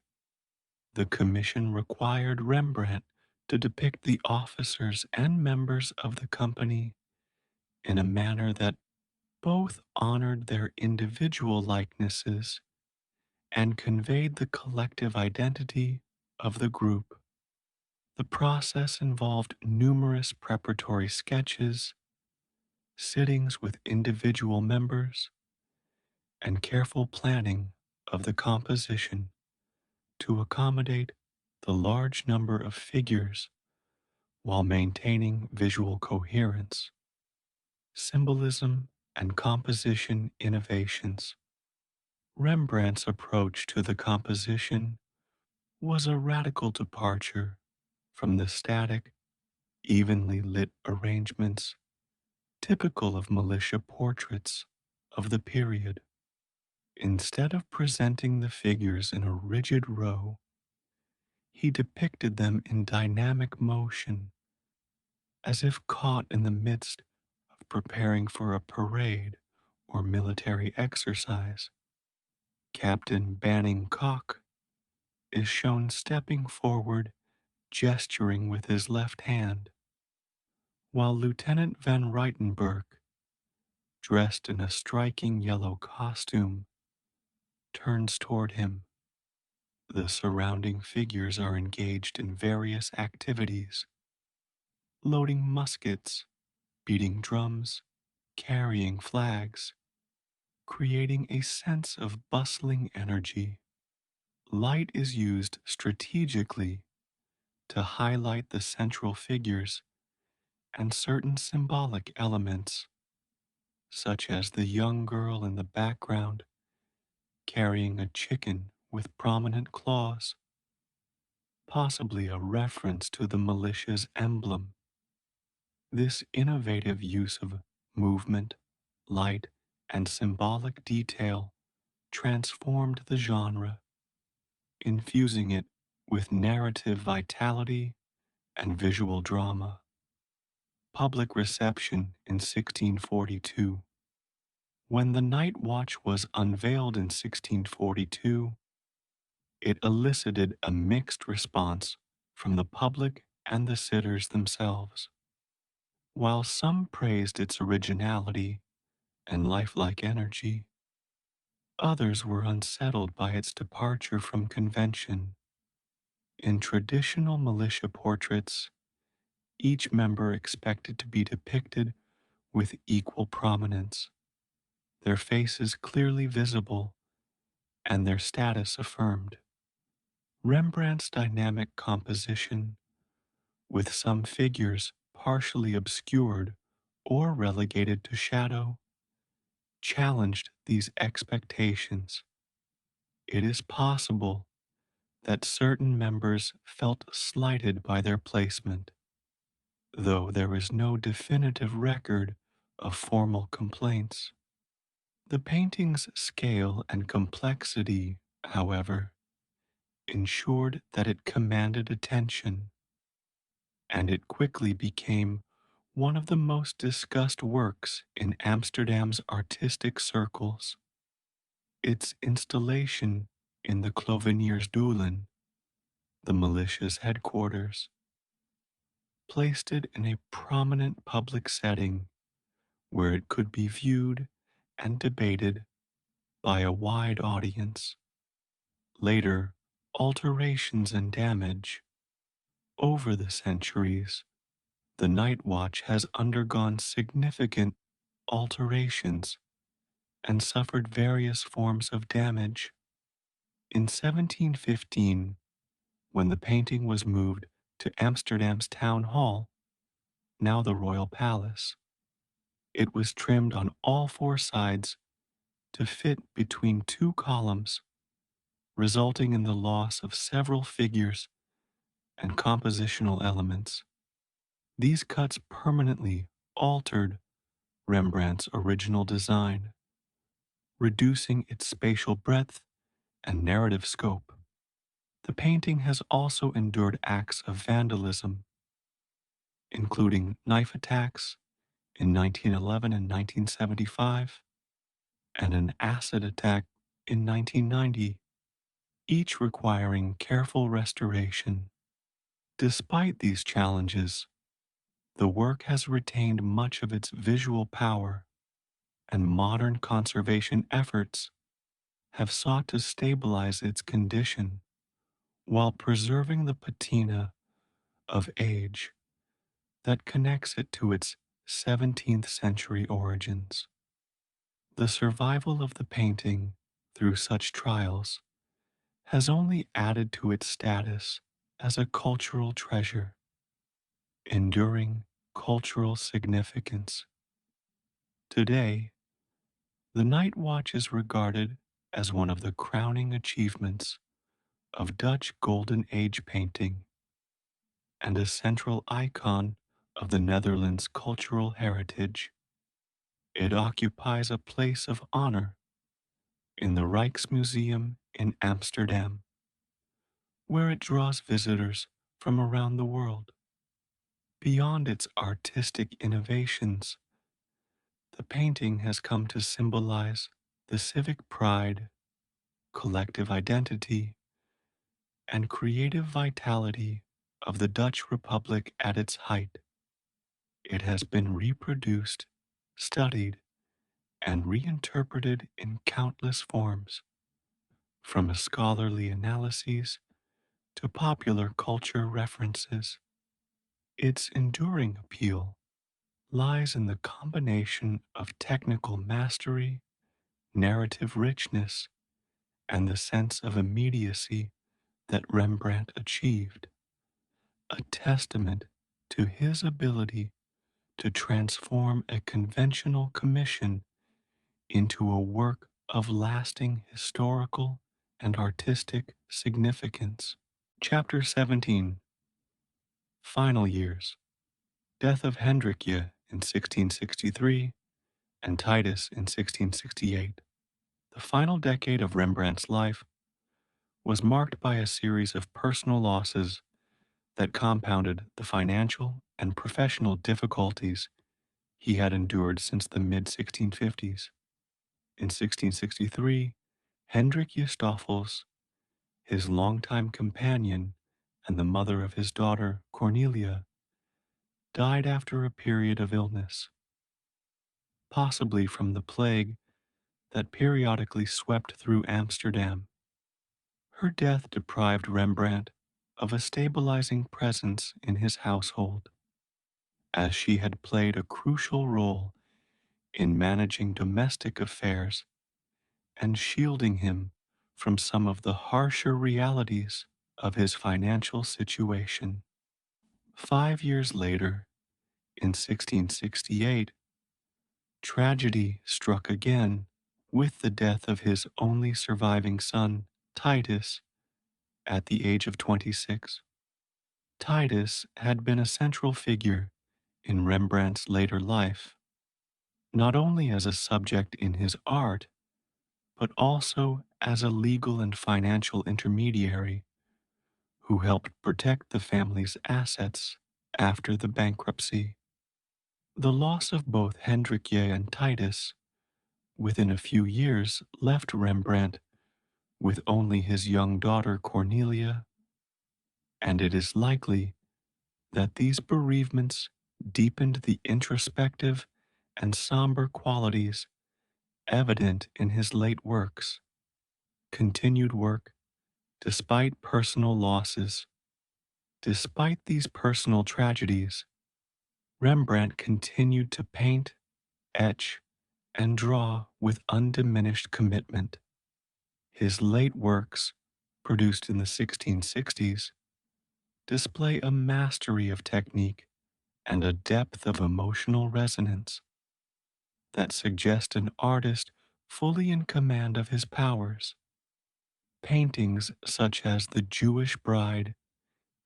The commission required Rembrandt to depict the officers and members of the company in a manner that both honored their individual likenesses and conveyed the collective identity of the group. The process involved numerous preparatory sketches, sittings with individual members, and careful planning of the composition to accommodate the large number of figures while maintaining visual coherence. Symbolism and composition innovations. Rembrandt's approach to the composition was a radical departure from the static, evenly lit arrangements typical of militia portraits of the period. Instead of presenting the figures in a rigid row, he depicted them in dynamic motion, as if caught in the midst of preparing for a parade or military exercise. Captain Banning Koch is shown stepping forward, gesturing with his left hand, while Lieutenant van Ruytenburg, dressed in a striking yellow costume, turns toward him. The surrounding figures are engaged in various activities, loading muskets, beating drums, carrying flags, creating a sense of bustling energy. Light is used strategically to highlight the central figures and certain symbolic elements, such as the young girl in the background carrying a chicken with prominent claws, possibly a reference to the militia's emblem. This innovative use of movement, light, and symbolic detail transformed the genre, infusing it with narrative vitality and visual drama. Public reception in 1642. When the Night Watch was unveiled in 1642, it elicited a mixed response from the public and the sitters themselves. While some praised its originality and lifelike energy, others were unsettled by its departure from convention. In traditional militia portraits, each member expected to be depicted with equal prominence, their faces clearly visible and their status affirmed. Rembrandt's dynamic composition, with some figures partially obscured or relegated to shadow, challenged these expectations. It is possible that certain members felt slighted by their placement, though there is no definitive record of formal complaints. The painting's scale and complexity, however, ensured that it commanded attention, and it quickly became one of the most discussed works in Amsterdam's artistic circles. Its installation in the Cloveniersdoelen, the militia's headquarters, placed it in a prominent public setting where it could be viewed and debated by a wide audience. Later, alterations and damage over the centuries, the night watch has undergone significant alterations and suffered various forms of damage. In 1715, when the painting was moved to Amsterdam's town hall, now the Royal Palace, it was trimmed on all four sides to fit between two columns, resulting in the loss of several figures and compositional elements. These cuts permanently altered Rembrandt's original design, reducing its spatial breadth and narrative scope. The painting has also endured acts of vandalism, including knife attacks in 1911 and 1975, and an acid attack in 1990, each requiring careful restoration. Despite these challenges, the work has retained much of its visual power, and modern conservation efforts have sought to stabilize its condition while preserving the patina of age that connects it to its 17th century origins. The survival of the painting through such trials has only added to its status as a cultural treasure, enduring cultural significance. Today, the Night Watch is regarded as one of the crowning achievements of Dutch Golden Age painting and a central icon of the Netherlands' cultural heritage. It occupies a place of honor in the Rijksmuseum in Amsterdam, where it draws visitors from around the world. Beyond its artistic innovations, the painting has come to symbolize the civic pride, collective identity, and creative vitality of the Dutch Republic at its height. It has been reproduced, studied, and reinterpreted in countless forms, from scholarly analyses to popular culture references. Its enduring appeal lies in the combination of technical mastery, narrative richness, and the sense of immediacy that Rembrandt achieved, a testament to his ability to transform a conventional commission into a work of lasting historical and artistic significance. Chapter 17, Final Years. Death of Hendrikje in 1663 and Titus in 1668. The final decade of Rembrandt's life was marked by a series of personal losses that compounded the financial and professional difficulties he had endured since the mid 1650s. In 1663, Hendrikje Stoffels, his longtime companion and the mother of his daughter Cornelia, died after a period of illness, possibly from the plague that periodically swept through Amsterdam. Her death deprived Rembrandt of a stabilizing presence in his household, as she had played a crucial role in managing domestic affairs and shielding him from some of the harsher realities of his financial situation. 5 years later, in 1668, tragedy struck again with the death of his only surviving son, Titus, at the age of 26. Titus had been a central figure in Rembrandt's later life, not only as a subject in his art, but also as a legal and financial intermediary who helped protect the family's assets after the bankruptcy. The loss of both Hendrickje and Titus within a few years left Rembrandt with only his young daughter Cornelia, and it is likely that these bereavements deepened the introspective and somber qualities evident in his late works. Continued work despite personal losses. Despite these personal tragedies, Rembrandt continued to paint, etch, and draw with undiminished commitment. His late works, produced in the 1660s, display a mastery of technique and a depth of emotional resonance that suggest an artist fully in command of his powers. Paintings such as The Jewish Bride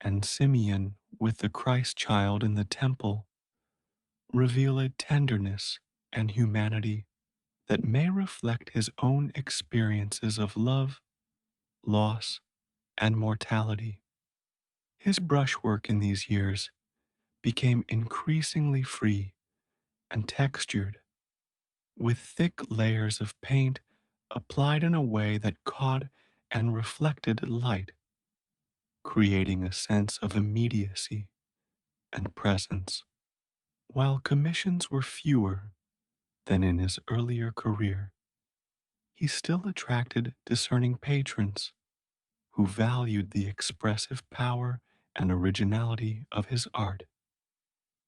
and Simeon with the Christ child in the temple reveal a tenderness and humanity that may reflect his own experiences of love, loss, and mortality. His brushwork in these years became increasingly free and textured, with thick layers of paint applied in a way that caught and reflected light, creating a sense of immediacy and presence. While commissions were fewer than in his earlier career, he still attracted discerning patrons who valued the expressive power and originality of his art.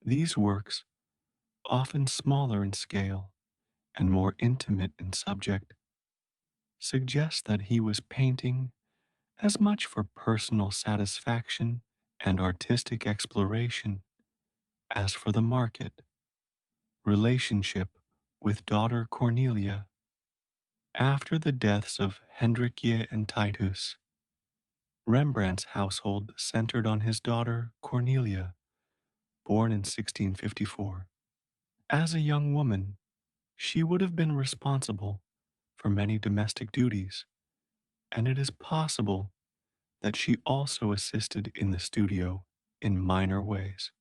These works, often smaller in scale and more intimate in subject, suggest that he was painting as much for personal satisfaction and artistic exploration as for the market. Relationship with daughter Cornelia. After the deaths of Hendrickje and Titus, Rembrandt's household centered on his daughter Cornelia, born in 1654. As a young woman, she would have been responsible for many domestic duties, and it is possible that she also assisted in the studio in minor ways.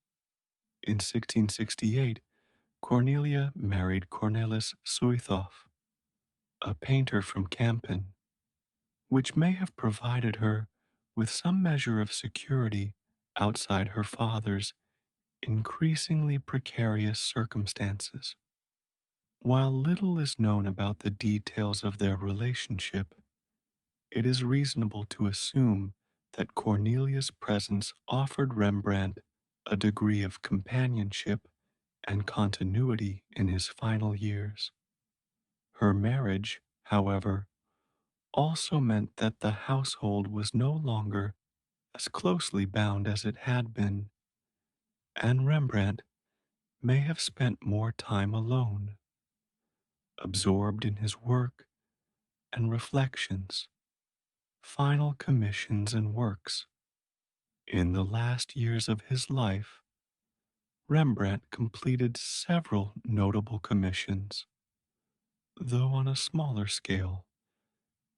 In 1668, Cornelia married Cornelis Suithoff, a painter from Kampen, which may have provided her with some measure of security outside her father's increasingly precarious circumstances. While little is known about the details of their relationship, it is reasonable to assume that Cornelia's presence offered Rembrandt a degree of companionship and continuity in his final years. Her marriage, however, also meant that the household was no longer as closely bound as it had been, and Rembrandt may have spent more time alone, absorbed in his work and reflections, final commissions and works. In the last years of his life, Rembrandt completed several notable commissions, though on a smaller scale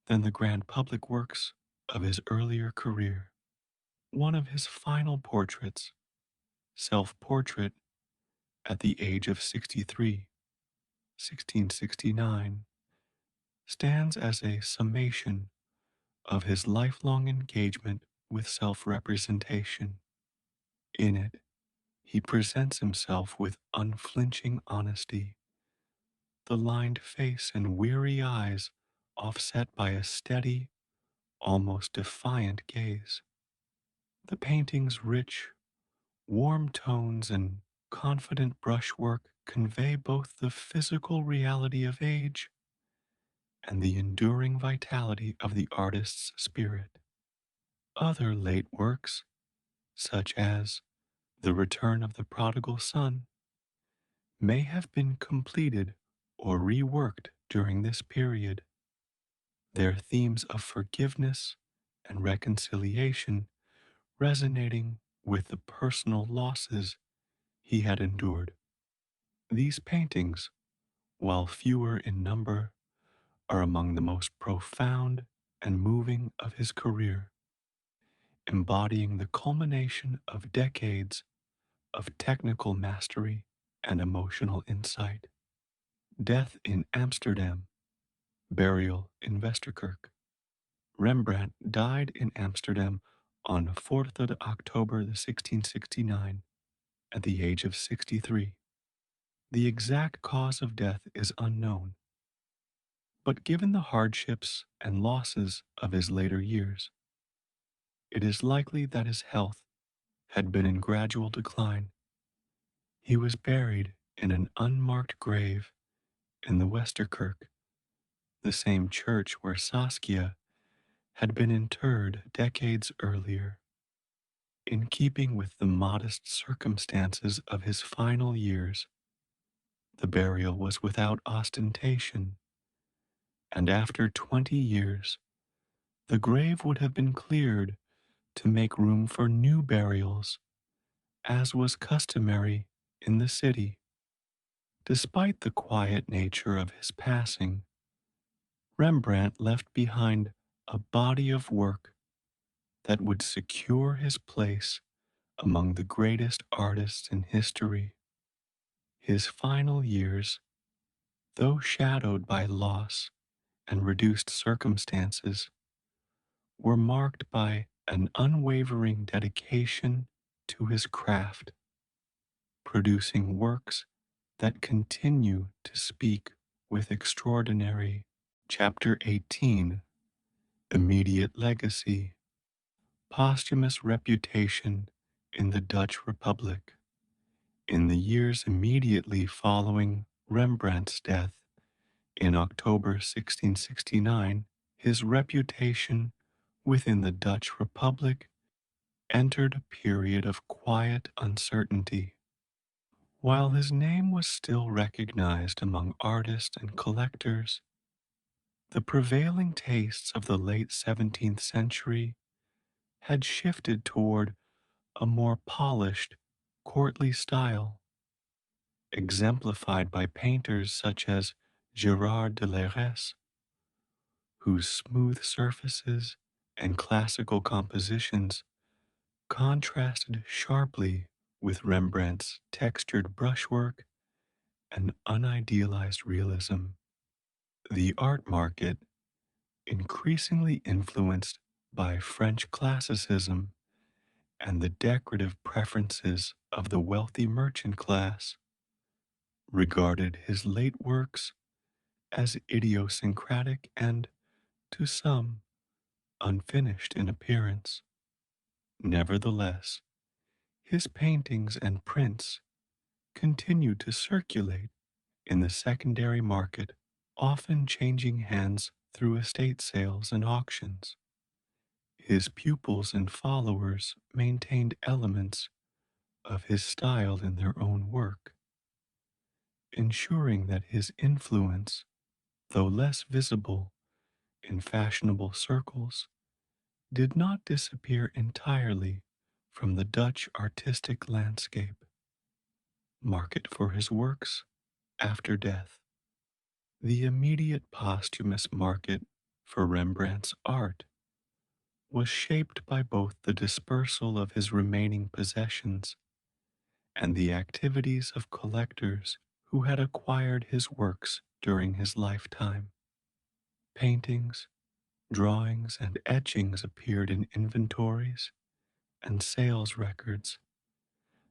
than the grand public works of his earlier career. One of his final portraits, Self Portrait at the age of 63, 1669, stands as a summation of his lifelong engagement with self representation. In it, he presents himself with unflinching honesty, the lined face and weary eyes offset by a steady, almost defiant gaze. The painting's rich, warm tones and confident brushwork convey both the physical reality of age and the enduring vitality of the artist's spirit. Other late works, such as The Return of the Prodigal Son, may have been completed or reworked during this period. Their themes of forgiveness and reconciliation resonating with the personal losses he had endured. These paintings, while fewer in number, are among the most profound and moving of his career, embodying the culmination of decades of technical mastery and emotional insight. Death in Amsterdam, burial in Westerkerk. Rembrandt died in Amsterdam on 4th of October 1669 at the age of 63. The exact cause of death is unknown, but given the hardships and losses of his later years, it is likely that his health had been in gradual decline. He was buried in an unmarked grave in the Westerkerk, the same church where Saskia had been interred decades earlier. In keeping with the modest circumstances of his final years, the burial was without ostentation, and after 20 years, the grave would have been cleared to make room for new burials, as was customary in the city. Despite the quiet nature of his passing, Rembrandt left behind a body of work that would secure his place among the greatest artists in history. His final years, though shadowed by loss and reduced circumstances, were marked by an unwavering dedication to his craft, producing works that continue to speak with extraordinary. Chapter 18, Immediate Legacy. Posthumous Reputation in the Dutch Republic. In the years immediately following Rembrandt's death in October 1669, his reputation within the Dutch Republic entered a period of quiet uncertainty. While his name was still recognized among artists and collectors, the prevailing tastes of the late 17th century had shifted toward a more polished, courtly style, exemplified by painters such as Gerard de Leresse, whose smooth surfaces and classical compositions contrasted sharply with Rembrandt's textured brushwork and unidealized realism. The art market, increasingly influenced by French classicism and the decorative preferences of the wealthy merchant class, regarded his late works as idiosyncratic and, to some, unfinished in appearance. Nevertheless, his paintings and prints continued to circulate in the secondary market, often changing hands through estate sales and auctions. His pupils and followers maintained elements of his style in their own work, ensuring that his influence, though less visible in fashionable circles, did not disappear entirely from the Dutch artistic landscape. Market for his works after death. The immediate posthumous market for Rembrandt's art was shaped by both the dispersal of his remaining possessions and the activities of collectors who had acquired his works during his lifetime. Paintings, drawings, and etchings appeared in inventories and sales records,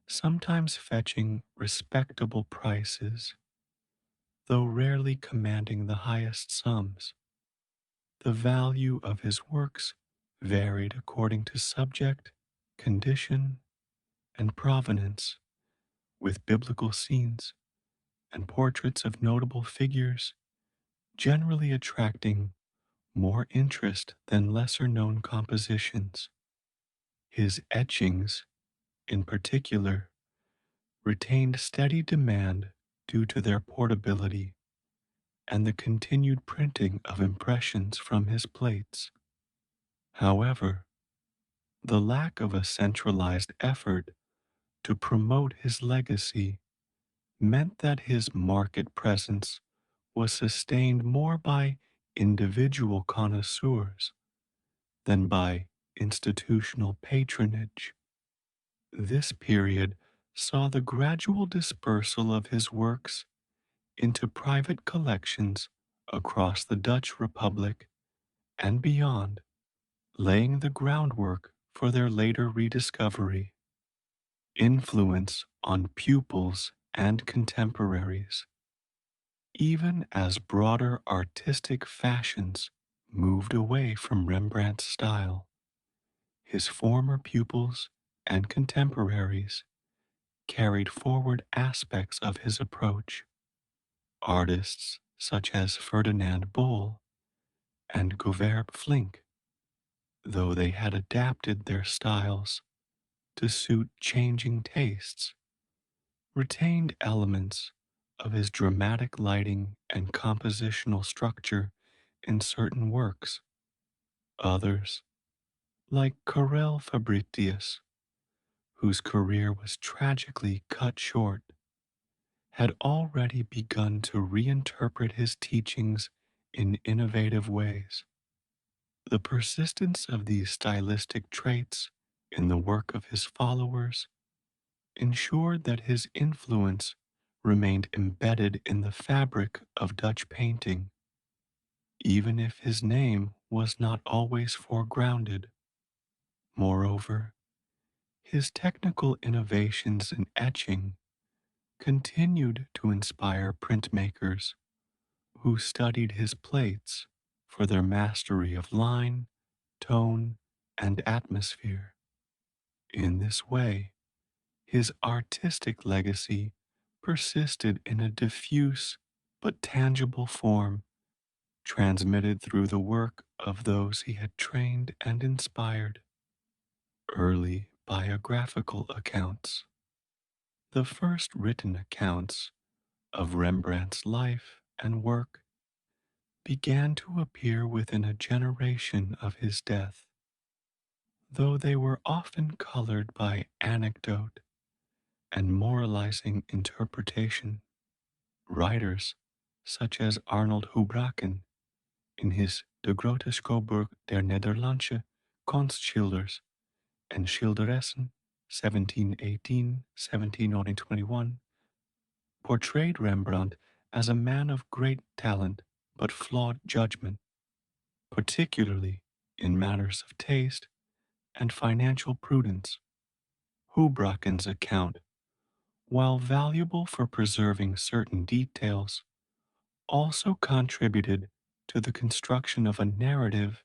sometimes fetching respectable prices, though rarely commanding the highest sums. The value of his works varied according to subject, condition, and provenance, with biblical scenes and portraits of notable figures generally attracting more interest than lesser known compositions. His etchings, in particular, retained steady demand due to their portability and the continued printing of impressions from his plates. However, the lack of a centralized effort to promote his legacy meant that his market presence was sustained more by individual connoisseurs than by institutional patronage. This period saw the gradual dispersal of his works into private collections across the Dutch Republic and beyond, laying the groundwork for their later rediscovery. Influence on pupils and contemporaries. Even as broader artistic fashions moved away from Rembrandt's style, his former pupils and contemporaries carried forward aspects of his approach. Artists such as Ferdinand Bol and Govert Flink, though they had adapted their styles to suit changing tastes, retained elements of his dramatic lighting and compositional structure in certain works. Others, like Carel Fabritius, whose career was tragically cut short, had already begun to reinterpret his teachings in innovative ways. The persistence of these stylistic traits in the work of his followers ensured that his influence remained embedded in the fabric of Dutch painting, even if his name was not always foregrounded. Moreover, his technical innovations in etching continued to inspire printmakers who studied his plates for their mastery of line, tone, and atmosphere. In this way, his artistic legacy persisted in a diffuse but tangible form, transmitted through the work of those he had trained and inspired. Early biographical accounts. The first written accounts of Rembrandt's life and work began to appear within a generation of his death, though they were often colored by anecdote and moralizing interpretation. Writers such as Arnold Houbraken in his De Grote Schouwburg der Nederlandsche Kunstschilders and Schilderessen 1718-1721 portrayed Rembrandt as a man of great talent but flawed judgment, particularly in matters of taste and financial prudence. Houbraken's account, while valuable for preserving certain details, also contributed to the construction of a narrative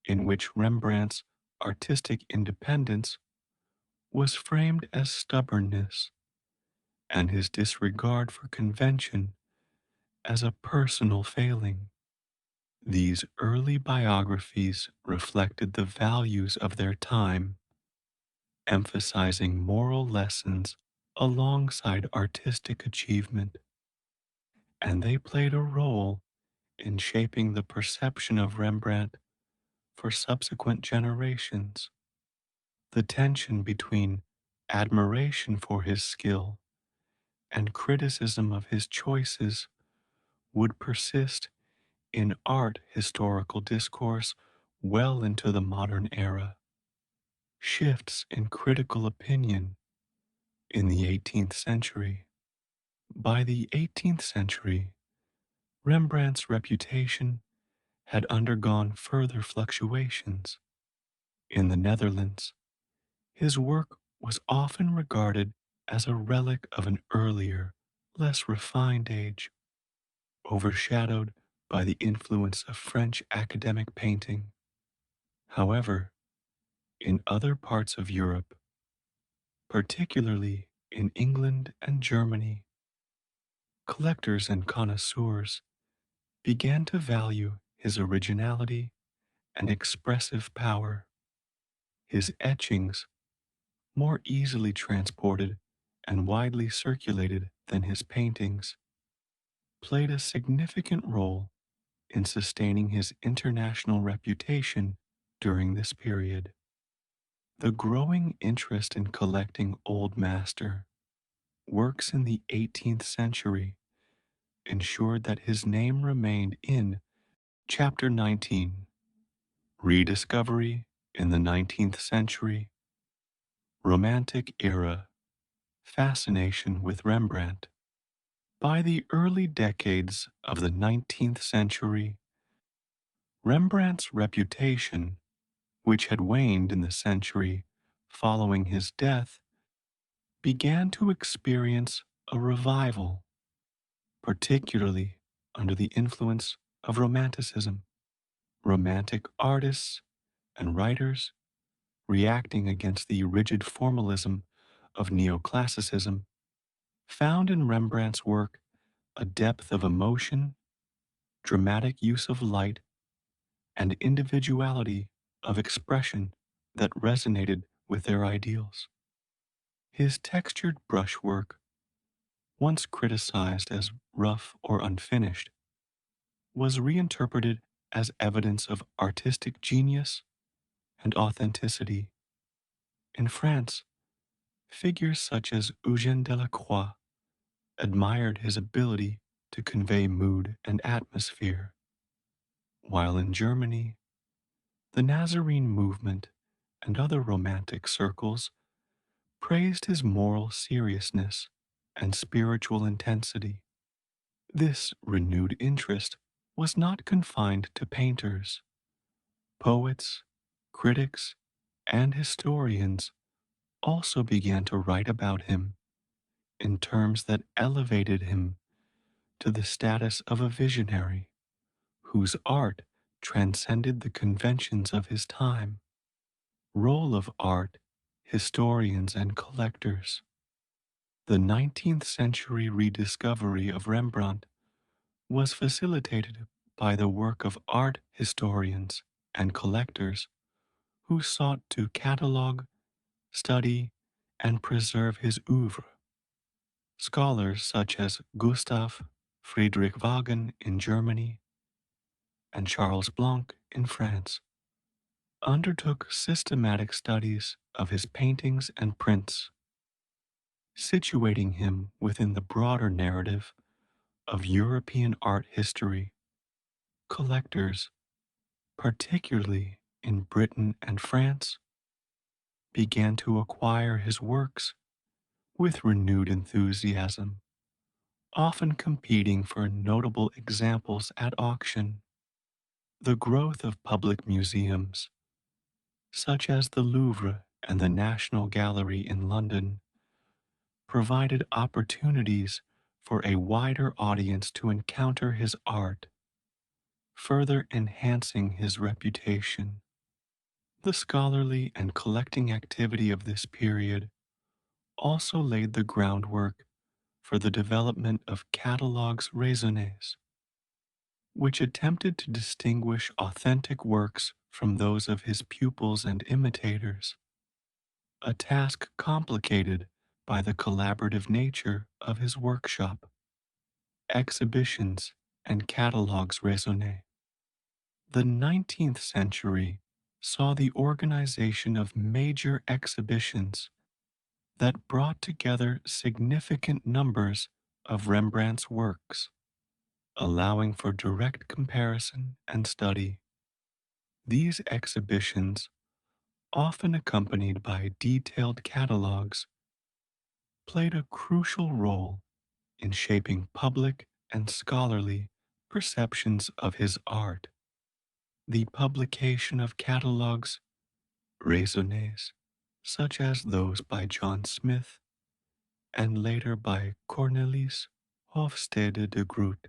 in which Rembrandt's artistic independence was framed as stubbornness and his disregard for convention as a personal failing. These early biographies reflected the values of their time, emphasizing moral lessons alongside artistic achievement, and they played a role in shaping the perception of Rembrandt for subsequent generations. The tension between admiration for his skill and criticism of his choices would persist in art historical discourse well into the modern era. Shifts in critical opinion in the 18th century. By the 18th century, Rembrandt's reputation had undergone further fluctuations. In the Netherlands, his work was often regarded as a relic of an earlier, less refined age, overshadowed by the influence of French academic painting. However, in other parts of Europe, particularly in England and Germany, collectors and connoisseurs began to value his originality and expressive power. His etchings, more easily transported and widely circulated than his paintings, played a significant role in sustaining his international reputation during this period. The growing interest in collecting Old Master works in the 18th century ensured that his name remained in Chapter 19, Rediscovery in the 19th Century, Romantic Era, Fascination with Rembrandt. By the early decades of the 19th century, Rembrandt's reputation, which had waned in the century following his death, began to experience a revival, particularly under the influence of Romanticism. Romantic artists and writers, reacting against the rigid formalism of neoclassicism, found in Rembrandt's work a depth of emotion, dramatic use of light, and individuality of expression that resonated with their ideals. His textured brushwork, once criticized as rough or unfinished, was reinterpreted as evidence of artistic genius and authenticity. In France, figures such as Eugène Delacroix admired his ability to convey mood and atmosphere, while in Germany, the Nazarene movement and other romantic circles praised his moral seriousness and spiritual intensity. This renewed interest was not confined to painters. Poets, critics, and historians also began to write about him in terms that elevated him to the status of a visionary whose art transcended the conventions of his time. Role of art, historians, and collectors. The 19th century rediscovery of Rembrandt was facilitated by the work of art historians and collectors who sought to catalogue, study, and preserve his oeuvre. Scholars such as Gustav Friedrich Wagen in Germany and Charles Blanc in France undertook systematic studies of his paintings and prints, situating him within the broader narrative of European art history. Collectors, particularly in Britain and France, began to acquire his works with renewed enthusiasm, often competing for notable examples at auction. The growth of public museums, such as the Louvre and the National Gallery in London, provided opportunities for a wider audience to encounter his art, further enhancing his reputation. The scholarly and collecting activity of this period also laid the groundwork for the development of catalogues raisonnés, which attempted to distinguish authentic works from those of his pupils and imitators, a task complicated by the collaborative nature of his workshop. Exhibitions and catalogues raisonnés. The 19th century saw the organization of major exhibitions that brought together significant numbers of Rembrandt's works, allowing for direct comparison and study. These exhibitions, often accompanied by detailed catalogues, played a crucial role in shaping public and scholarly perceptions of his art. The publication of catalogues, raisonnés, such as those by John Smith and later by Cornelis Hofstede de Groot,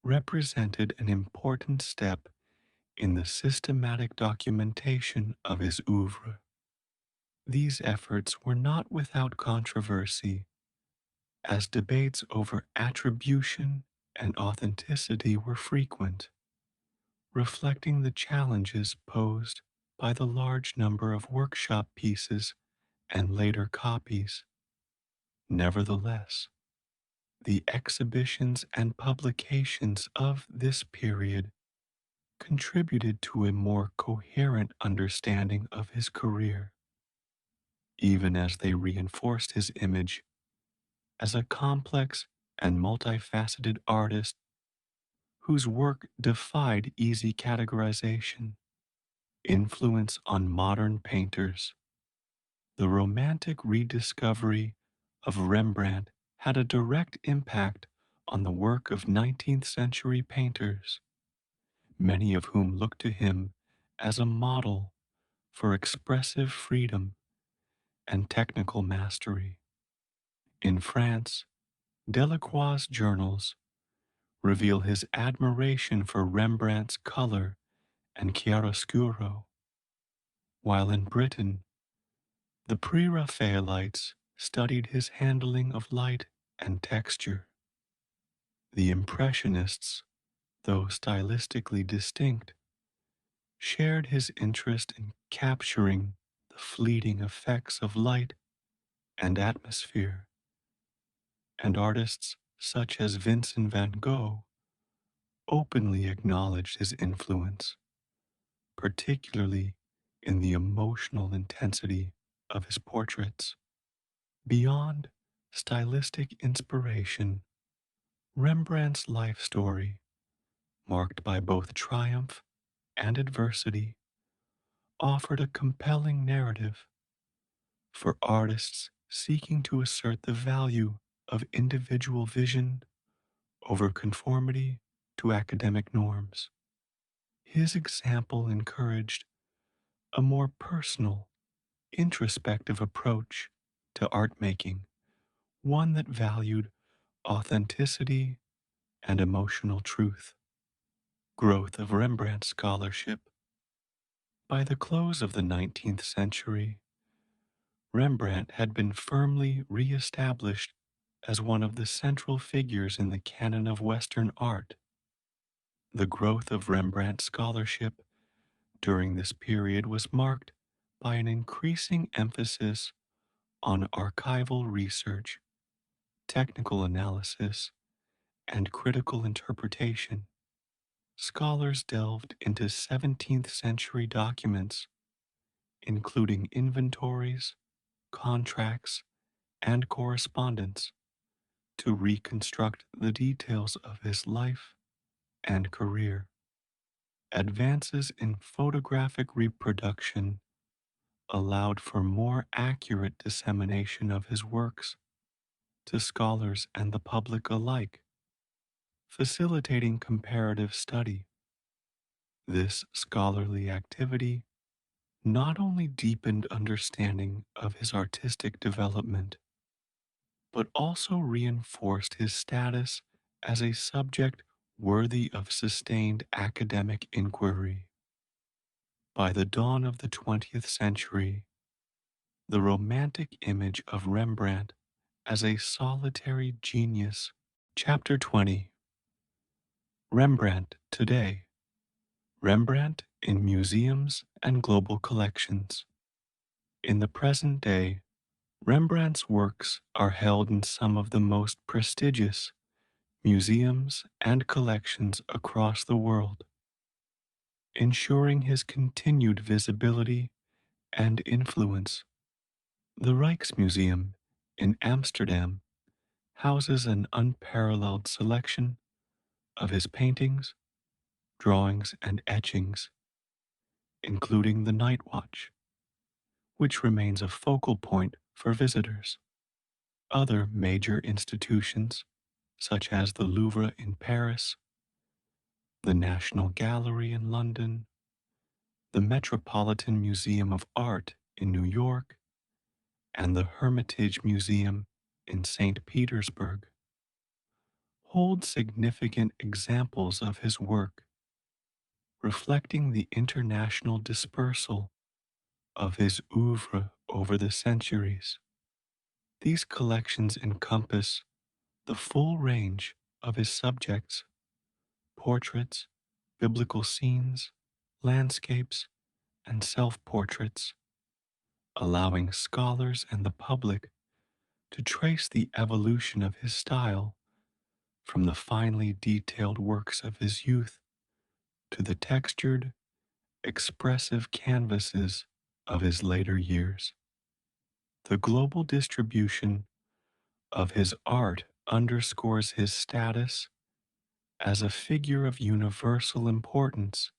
represented an important step in the systematic documentation of his oeuvre. These efforts were not without controversy, as debates over attribution and authenticity were frequent, reflecting the challenges posed by the large number of workshop pieces and later copies. Nevertheless, the exhibitions and publications of this period contributed to a more coherent understanding of his career, even as they reinforced his image as a complex and multifaceted artist whose work defied easy categorization. Influence on modern painters. The romantic rediscovery of Rembrandt had a direct impact on the work of 19th century painters, many of whom looked to him as a model for expressive freedom and technical mastery. In France, Delacroix's journals reveal his admiration for Rembrandt's color and chiaroscuro, while in Britain, the Pre-Raphaelites studied his handling of light and texture. The Impressionists, though stylistically distinct, shared his interest in capturing the fleeting effects of light and atmosphere, and artists such as Vincent van Gogh openly acknowledged his influence, particularly in the emotional intensity of his portraits. Beyond stylistic inspiration, Rembrandt's life story, marked by both triumph and adversity, offered a compelling narrative for artists seeking to assert the value of individual vision over conformity to academic norms. His example encouraged a more personal, introspective approach to art making, one that valued authenticity and emotional truth. Growth of Rembrandt scholarship. By the close of the 19th century, Rembrandt had been firmly re-established as one of the central figures in the canon of Western art. The growth of Rembrandt scholarship during this period was marked by an increasing emphasis on archival research, technical analysis, and critical interpretation. Scholars delved into 17th century documents, including inventories, contracts, and correspondence, to reconstruct the details of his life and career. Advances in photographic reproduction allowed for more accurate dissemination of his works to scholars and the public alike, facilitating comparative study. This scholarly activity not only deepened understanding of his artistic development, but also reinforced his status as a subject worthy of sustained academic inquiry. By the dawn of the 20th century, the romantic image of Rembrandt as a solitary genius. Chapter 20. Rembrandt today. Rembrandt in museums and global collections. In the present day, Rembrandt's works are held in some of the most prestigious museums and collections across the world, ensuring his continued visibility and influence. The Rijksmuseum in Amsterdam houses an unparalleled selection of his paintings, drawings, and etchings, including the Night Watch, which remains a focal point for visitors. Other major institutions, such as the Louvre in Paris, the National Gallery in London, the Metropolitan Museum of Art in New York, and the Hermitage Museum in St. Petersburg, hold significant examples of his work, reflecting the international dispersal of his oeuvre over the centuries. These collections encompass the full range of his subjects: portraits, biblical scenes, landscapes, and self portraits, allowing scholars and the public to trace the evolution of his style from the finely detailed works of his youth to the textured, expressive canvases of his later years. The global distribution of his art underscores his status as a figure of universal importance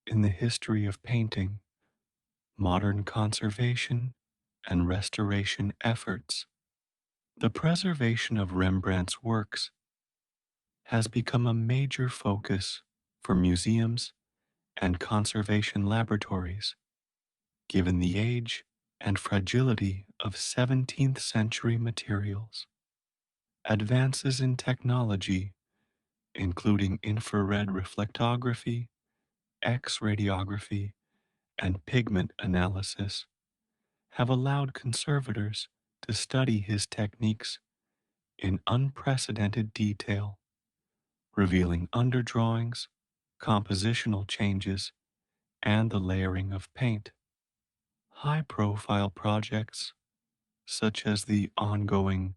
in the history of painting, modern conservation, and restoration efforts. The preservation of Rembrandt's works has become a major focus for museums and conservation laboratories, given the age and fragility of 17th century materials. Advances in technology, including infrared reflectography, X radiography, and pigment analysis, have allowed conservators to study his techniques in unprecedented detail, revealing underdrawings, compositional changes, and the layering of paint. High profile projects, such as the ongoing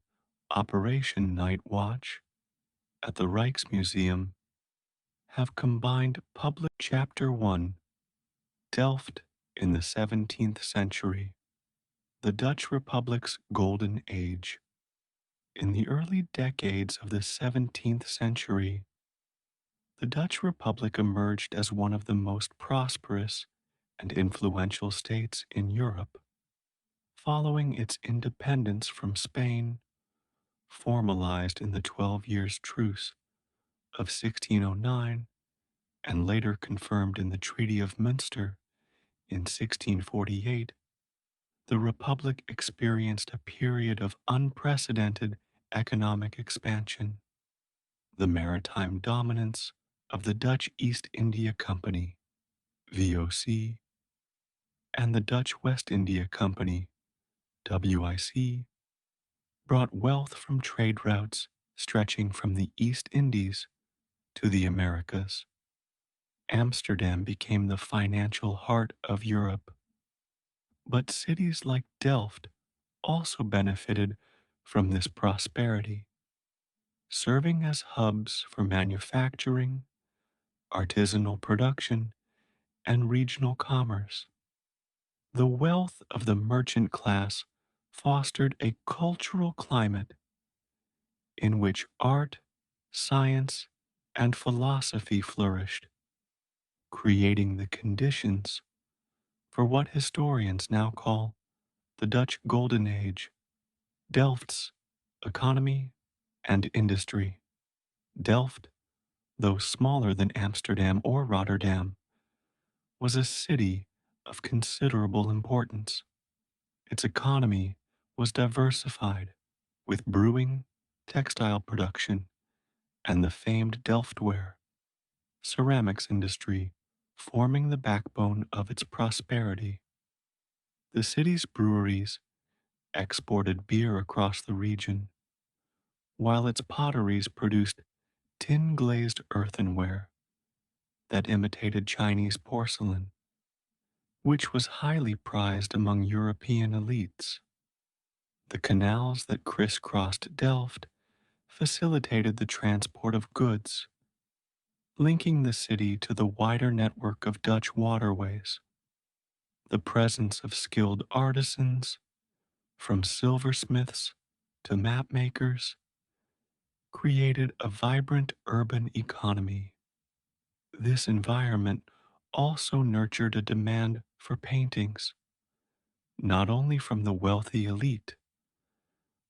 Operation Night Watch at the Rijksmuseum, have combined public Chapter 1, Delft in the 17th century, the Dutch Republic's golden age. In the early decades of the 17th century, the Dutch Republic emerged as one of the most prosperous and influential states in Europe. Following its independence from Spain, formalized in the 12 Years' Truce of 1609 and later confirmed in the Treaty of Münster in 1648, the Republic experienced a period of unprecedented economic expansion. The maritime dominance of the Dutch East India Company, VOC, and the Dutch West India Company, WIC, brought wealth from trade routes stretching from the East Indies to the Americas. Amsterdam became the financial heart of Europe. But cities like Delft also benefited from this prosperity, serving as hubs for manufacturing, artisanal production, and regional commerce. The wealth of the merchant class fostered a cultural climate in which art, science, and philosophy flourished, creating the conditions for what historians now call the Dutch Golden Age, Delft's economy and industry. Delft, though smaller than Amsterdam or Rotterdam, was a city of considerable importance. Its economy was diversified, with brewing, textile production, and the famed Delftware ceramics industry forming the backbone of its prosperity. The city's breweries exported beer across the region, while its potteries produced tin glazed earthenware that imitated Chinese porcelain, which was highly prized among European elites. The canals that crisscrossed Delft facilitated the transport of goods, linking the city to the wider network of Dutch waterways. The presence of skilled artisans, from silversmiths to mapmakers, created a vibrant urban economy. This environment also nurtured a demand for paintings, not only from the wealthy elite,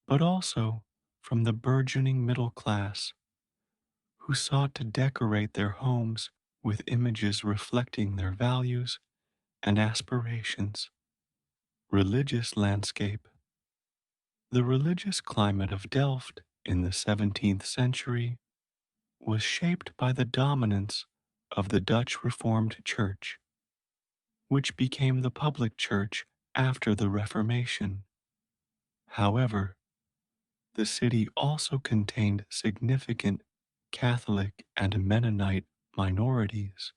but also from the burgeoning middle class, who sought to decorate their homes with images reflecting their values and aspirations. Religious landscape. The religious climate of Delft in the 17th century was shaped by the dominance of the Dutch Reformed Church, which became the public church after the Reformation. However, the city also contained significant Catholic and Mennonite minorities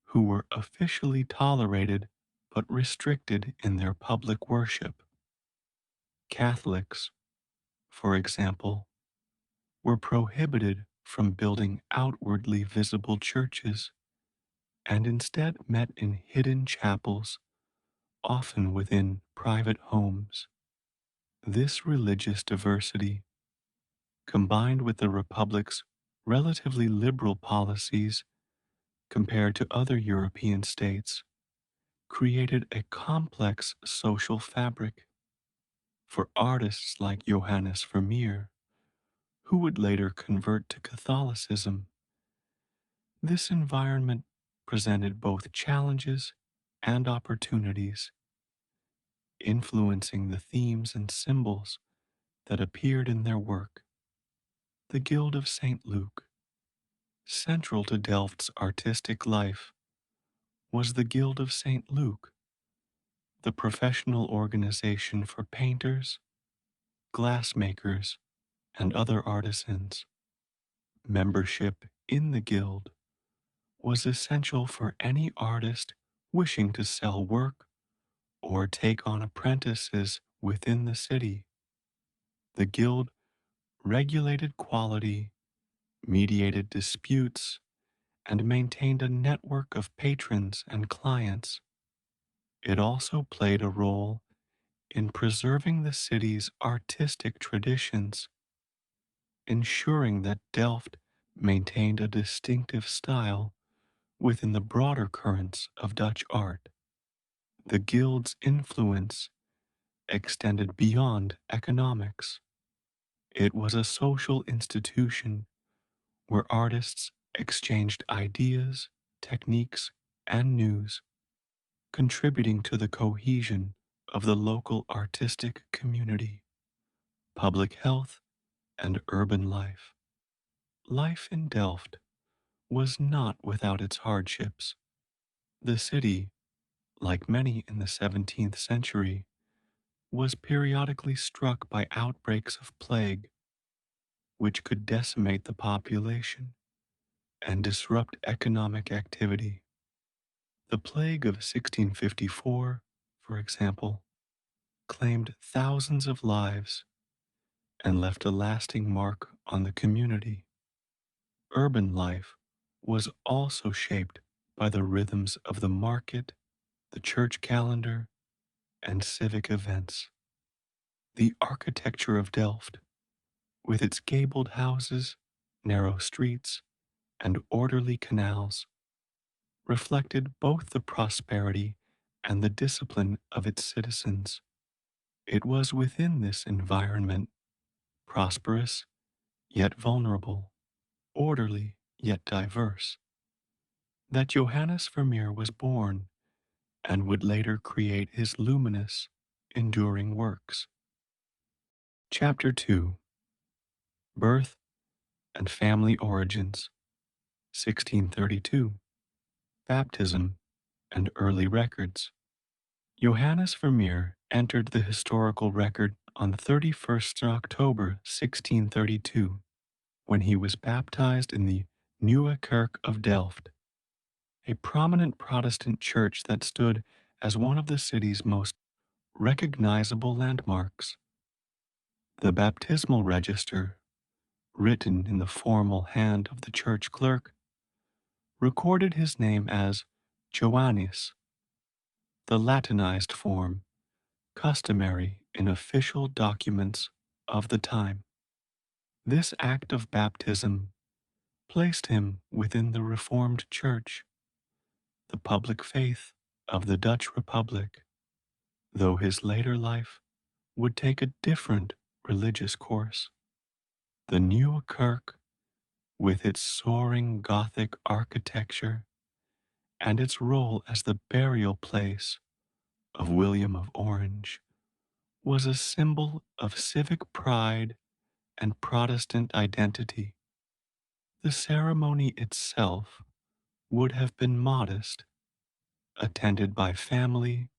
who were officially tolerated but restricted in their public worship. Catholics, for example, were prohibited from building outwardly visible churches and instead met in hidden chapels, often within private homes. This religious diversity, combined with the Republic's relatively liberal policies compared to other European states, created a complex social fabric. For artists like Johannes Vermeer, who would later convert to Catholicism, this environment presented both challenges and opportunities, influencing the themes and symbols that appeared in their work. The Guild of St. Luke, central to Delft's artistic life, was the Guild of St. Luke, the professional organization for painters, glassmakers, and other artisans. Membership in the guild was essential for any artist wishing to sell work or take on apprentices within the city. The guild regulated quality, mediated disputes, and maintained a network of patrons and clients. It also played a role in preserving the city's artistic traditions, ensuring that Delft maintained a distinctive style within the broader currents of Dutch art. The guild's influence extended beyond economics. It was a social institution where artists exchanged ideas, techniques, and news, contributing to the cohesion of the local artistic community, public health, and urban life. Life in Delft was not without its hardships. The city, like many in the 17th century, was periodically struck by outbreaks of plague, which could decimate the population and disrupt economic activity. The plague of 1654, for example, claimed thousands of lives and left a lasting mark on the community. Urban life was also shaped by the rhythms of the market, the church calendar, and civic events. The architecture of Delft, with its gabled houses, narrow streets, and orderly canals, reflected both the prosperity and the discipline of its citizens. It was within this environment, prosperous yet vulnerable, orderly yet diverse, that Johannes Vermeer was born and would later create his luminous, enduring works. Chapter 2: Birth and Family Origins, 1632, Baptism and Early Records. Johannes Vermeer entered the historical record on 31st October 1632, when he was baptized in the Nieuwe Kerk of Delft, a prominent Protestant church that stood as one of the city's most recognizable landmarks. The baptismal register, written in the formal hand of the church clerk, recorded his name as Joannes, the Latinized form customary in official documents of the time. This act of baptism placed him within the Reformed Church, the public faith of the Dutch Republic, though his later life would take a different religious course. The Nieuwe Kerk, with its soaring Gothic architecture and its role as the burial place of William of Orange, was a symbol of civic pride and Protestant identity. The ceremony itself would have been modest, attended by family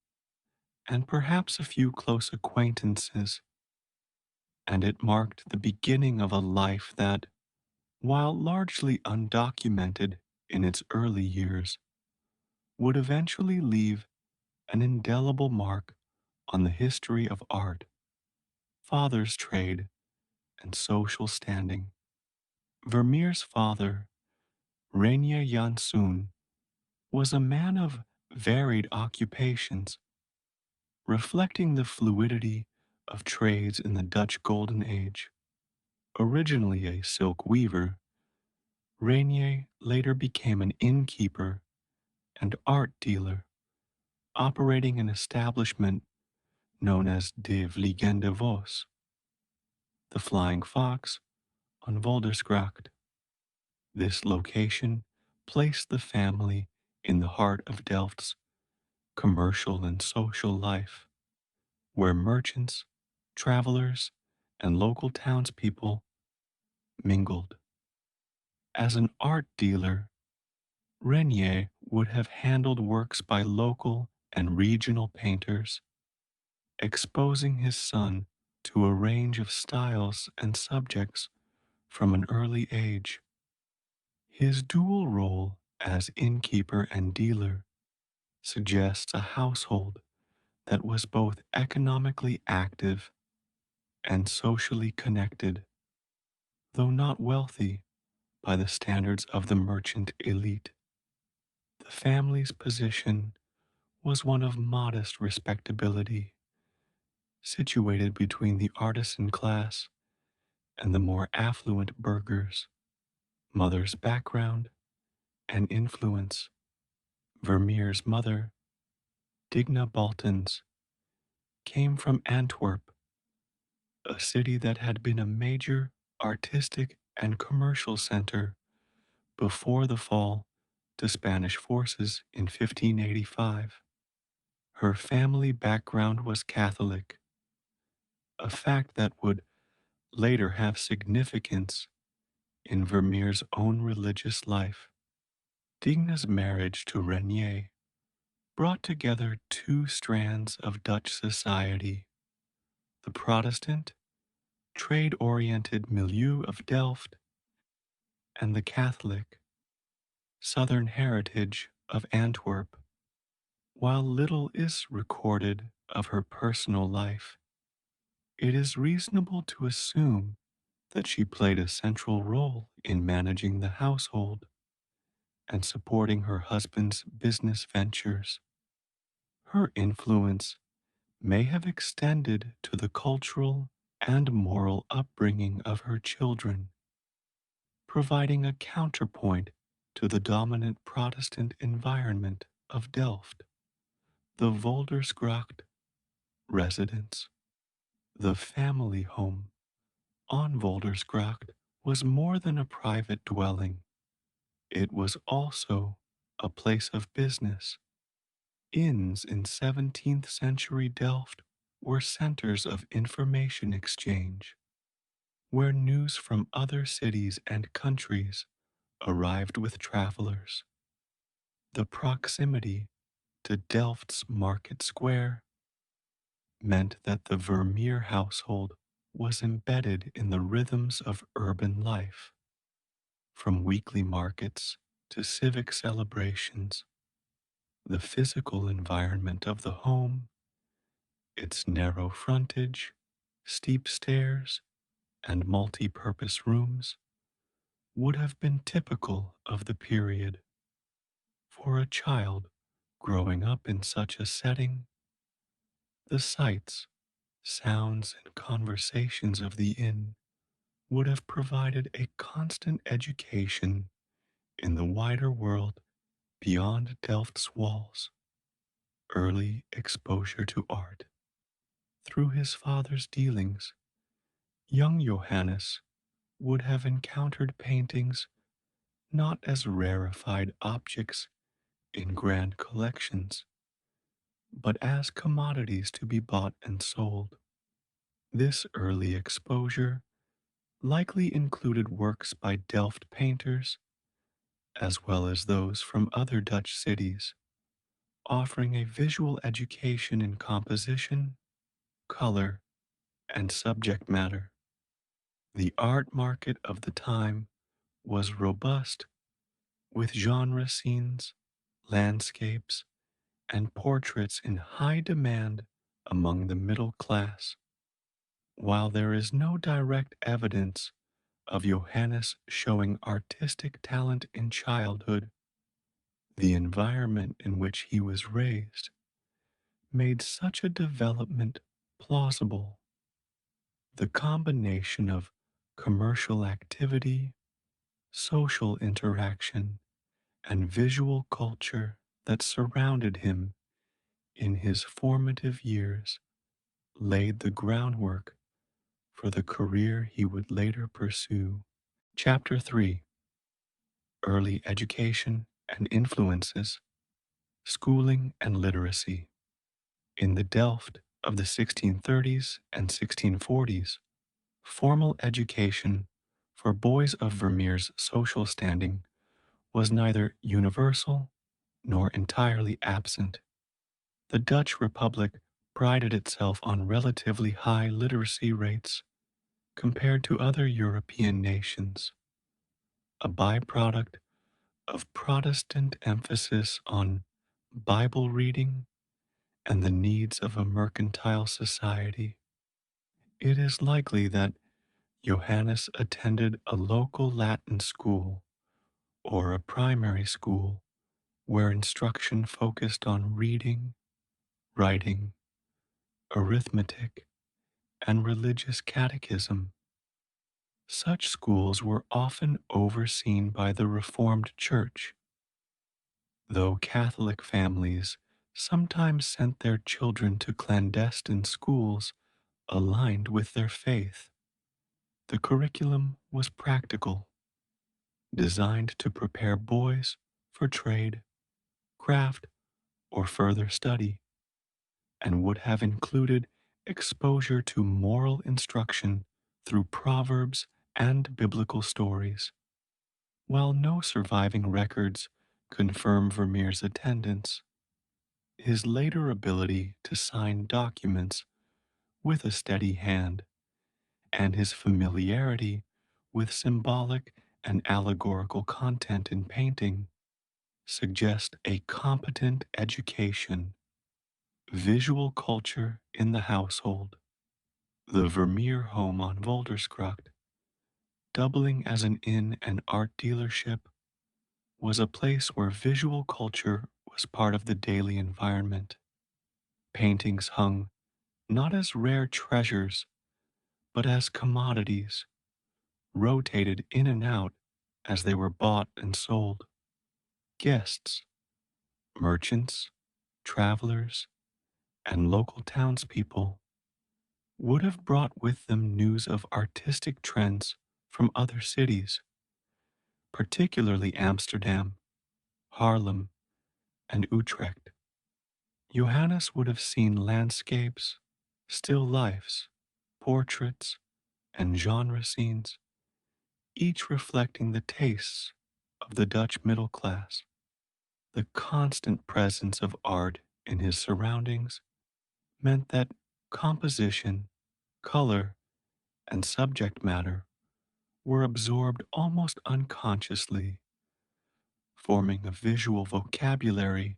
and perhaps a few close acquaintances, and it marked the beginning of a life that, while largely undocumented in its early years, would eventually leave an indelible mark on the history of art, father's trade, and social standing. Vermeer's father, Reinier Janszoon, was a man of varied occupations, reflecting the fluidity of trades in the Dutch Golden Age. Originally a silk weaver, Rainier later became an innkeeper and art dealer, operating an establishment known as De Vliegende Vos, the Flying Fox, on Voldersgracht. This location placed the family in the heart of Delft's commercial and social life, where merchants, travelers, and local townspeople mingled. As an art dealer, Renier would have handled works by local and regional painters, exposing his son to a range of styles and subjects from an early age. His dual role as innkeeper and dealer suggests a household that was both economically active and socially connected, though not wealthy by the standards of the merchant elite. The family's position was one of modest respectability, situated between the artisan class and the more affluent burghers. Mother's background and influence. Vermeer's mother, Digna Baltens, came from Antwerp, a city that had been a major artistic and commercial center before the fall to Spanish forces in 1585. Her family background was Catholic, a fact that would later have significance in Vermeer's own religious life. Digna's marriage to Renier brought together two strands of Dutch society: the Protestant, trade oriented milieu of Delft and the Catholic, Southern heritage of Antwerp. While little is recorded of her personal life, it is reasonable to assume that she played a central role in managing the household and supporting her husband's business ventures. Her influence may have extended to the cultural and moral upbringing of her children, providing a counterpoint to the dominant Protestant environment of Delft. The Voldersgracht residence, the family home on Voldersgracht, was more than a private dwelling. It was also a place of business. Inns in 17th century Delft were centers of information exchange, where news from other cities and countries arrived with travelers. The proximity to Delft's market square meant that the Vermeer household was embedded in the rhythms of urban life, from weekly markets to civic celebrations. The physical environment of the home, its narrow frontage, steep stairs, and multi purpose rooms, would have been typical of the period. For a child growing up in such a setting, the sights, sounds, and conversations of the inn would have provided a constant education in the wider world beyond Delft's walls. Early exposure to art. Through his father's dealings, young Johannes would have encountered paintings not as rarefied objects in grand collections, but as commodities to be bought and sold. This early exposure likely included works by Delft painters, as well as those from other Dutch cities, offering a visual education in composition, color, and subject matter. The art market of the time was robust, with genre scenes, landscapes, and portraits in high demand among the middle class. While there is no direct evidence of Johannes showing artistic talent in childhood, the environment in which he was raised made such a development plausible. The combination of commercial activity, social interaction, and visual culture that surrounded him in his formative years laid the groundwork for the career he would later pursue. Chapter 3: Early Education and Influences, Schooling and Literacy. In the Delft of the 1630s and 1640s, formal education for boys of Vermeer's social standing was neither universal nor entirely absent. The Dutch Republic prided itself on relatively high literacy rates compared to other European nations, a byproduct of Protestant emphasis on Bible reading and the needs of a mercantile society. It is likely that Johannes attended a local Latin school or a primary school where instruction focused on reading, writing, arithmetic, and religious catechism. Such schools were often overseen by the Reformed Church, though Catholic families sometimes sent their children to clandestine schools aligned with their faith. The curriculum was practical, designed to prepare boys for trade, craft, or further study, and would have included exposure to moral instruction through proverbs and biblical stories. While no surviving records confirm Vermeer's attendance, his later ability to sign documents with a steady hand and his familiarity with symbolic and allegorical content in painting suggest a competent education. Visual culture in the household. The Vermeer home on Voldersgracht, doubling as an inn and art dealership, was a place where visual culture was part of the daily environment. Paintings hung not as rare treasures, but as commodities, rotated in and out as they were bought and sold. Guests, merchants, travelers, and local townspeople would have brought with them news of artistic trends from other cities, particularly Amsterdam, Haarlem, and Utrecht. Johannes would have seen landscapes, still lifes, portraits, and genre scenes, each reflecting the tastes of the Dutch middle class. The constant presence of art in his surroundings meant that composition, color, and subject matter were absorbed almost unconsciously, forming a visual vocabulary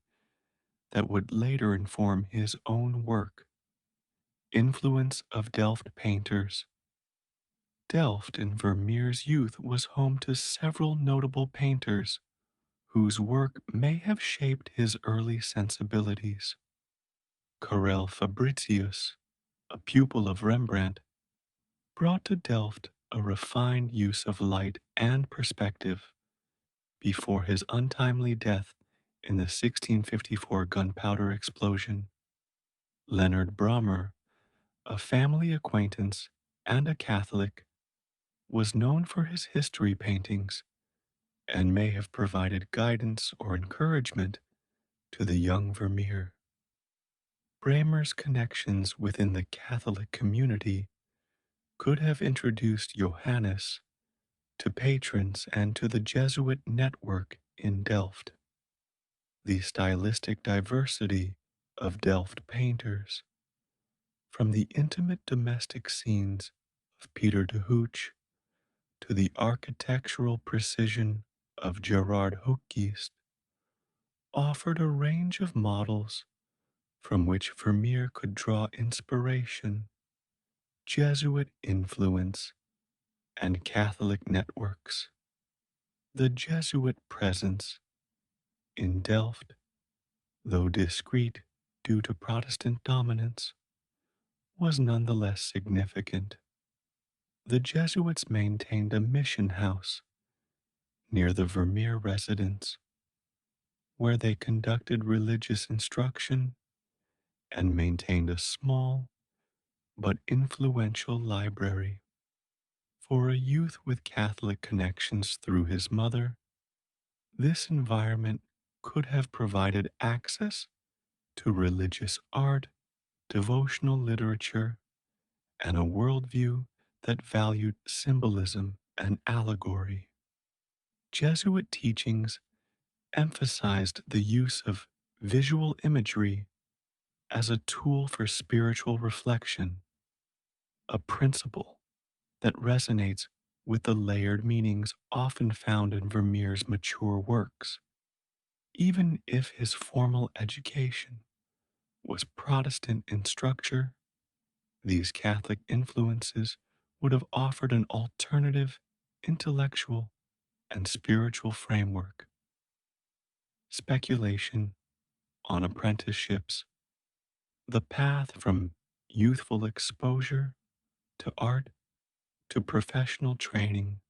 that would later inform his own work. Influence of Delft painters. Delft in Vermeer's youth was home to several notable painters whose work may have shaped his early sensibilities. Karel Fabritius, a pupil of Rembrandt, brought to Delft a refined use of light and perspective before his untimely death in the 1654 gunpowder explosion. Leonard Brommer, a family acquaintance and a Catholic, was known for his history paintings and may have provided guidance or encouragement to the young Vermeer. Bramer's connections within the Catholic community could have introduced Johannes to patrons and to the Jesuit network in Delft. The stylistic diversity of Delft painters, from the intimate domestic scenes of Peter de Hooch to the architectural precision of Gerard Hoekgeest, offered a range of models from which Vermeer could draw inspiration. Jesuit influence and Catholic networks. The Jesuit presence in Delft, though discreet due to Protestant dominance, was nonetheless significant. The Jesuits maintained a mission house near the Vermeer residence where they conducted religious instruction and maintained a small but influential library. For a youth with Catholic connections through his mother, this environment could have provided access to religious art, devotional literature, and a worldview that valued symbolism and allegory. Jesuit teachings emphasized the use of visual imagery as a tool for spiritual reflection, a principle that resonates with the layered meanings often found in Vermeer's mature works. Even if his formal education was Protestant in structure, these Catholic influences would have offered an alternative intellectual and spiritual framework. Speculation on apprenticeships, the path from youthful exposure to art to professional training,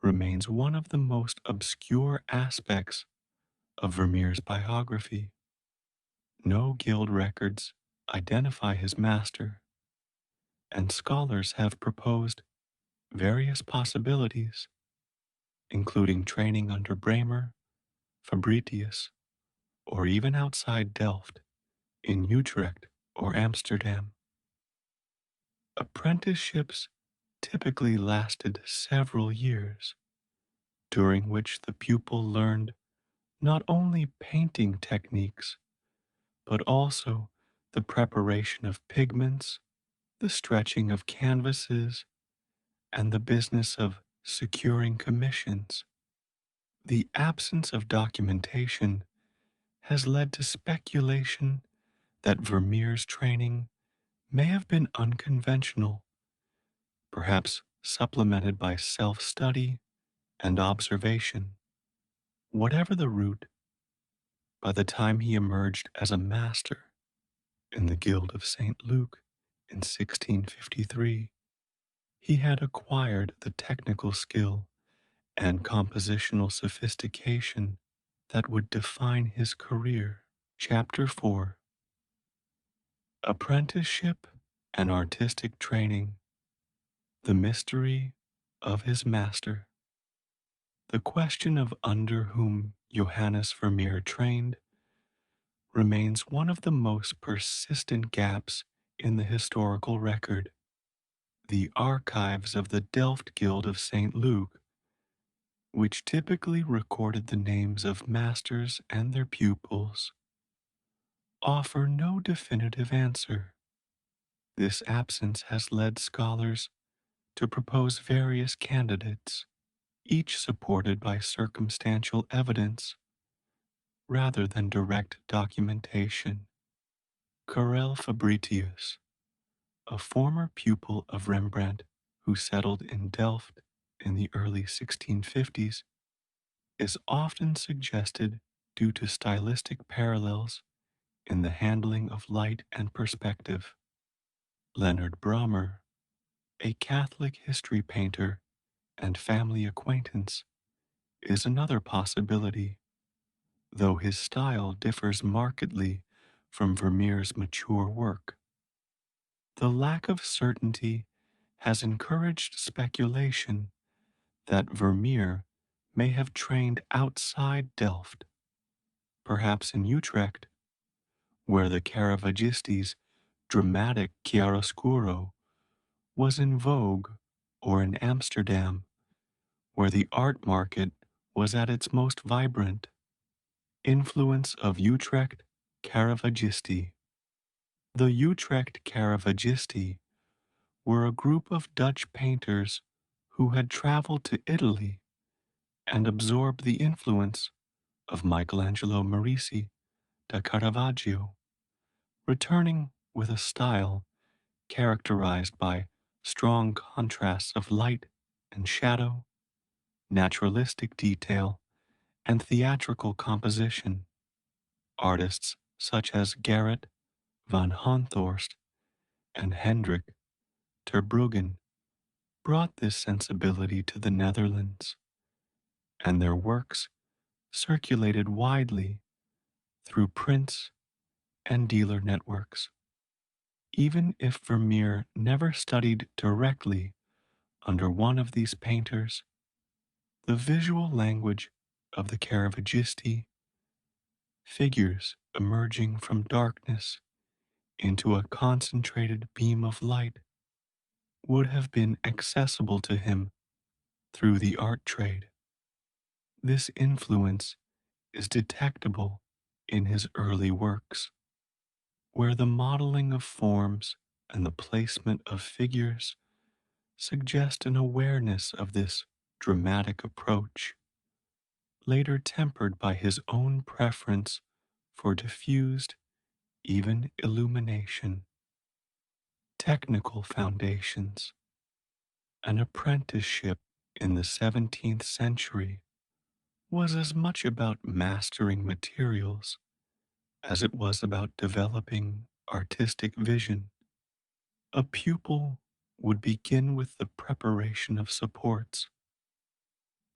remains one of the most obscure aspects of Vermeer's biography. No guild records identify his master, and scholars have proposed various possibilities, including training under Bremer, Fabritius, or even outside Delft, in Utrecht or Amsterdam. Apprenticeships typically lasted several years, during which the pupil learned not only painting techniques, but also the preparation of pigments, the stretching of canvases, and the business of securing commissions. The absence of documentation has led to speculation that Vermeer's training may have been unconventional, perhaps supplemented by self study and observation. Whatever the route, by the time he emerged as a master in the Guild of St. Luke in 1653, he had acquired the technical skill and compositional sophistication that would define his career. Chapter 4: Apprenticeship and Artistic Training. The Mystery of His Master. The question of under whom Johannes Vermeer trained remains one of the most persistent gaps in the historical record. The archives of the Delft Guild of St. Luke, which typically recorded the names of masters and their pupils, offer no definitive answer. This absence has led scholars to propose various candidates, each supported by circumstantial evidence rather than direct documentation. Karel Fabritius, a former pupil of Rembrandt who settled in Delft in the early 1650s, is often suggested due to stylistic parallels in the handling of light and perspective. Leonard Brommer, a Catholic history painter and family acquaintance, is another possibility, though his style differs markedly from Vermeer's mature work. The lack of certainty has encouraged speculation that Vermeer may have trained outside Delft, perhaps in Utrecht, where the Caravaggio's dramatic chiaroscuro was in vogue, or in Amsterdam, where the art market was at its most vibrant. Influence of Utrecht Caravaggisti. The Utrecht Caravaggisti were a group of Dutch painters who had traveled to Italy and absorbed the influence of Michelangelo Merisi da Caravaggio, returning with a style characterized by strong contrasts of light and shadow, naturalistic detail, and theatrical composition. Artists such as Gerrit van Honthorst and Hendrik ter Bruggen brought this sensibility to the Netherlands, and their works circulated widely through prints and dealer networks. Even if Vermeer never studied directly under one of these painters, the visual language of the Caravaggisti, figures emerging from darkness into a concentrated beam of light, would have been accessible to him through the art trade. This influence is detectable in his early works, where the modeling of forms and the placement of figures suggest an awareness of this dramatic approach, later tempered by his own preference for diffused, even illumination. Technical foundations. An apprenticeship in the 17th century was as much about mastering materials as it was about developing artistic vision. A pupil would begin with the preparation of supports,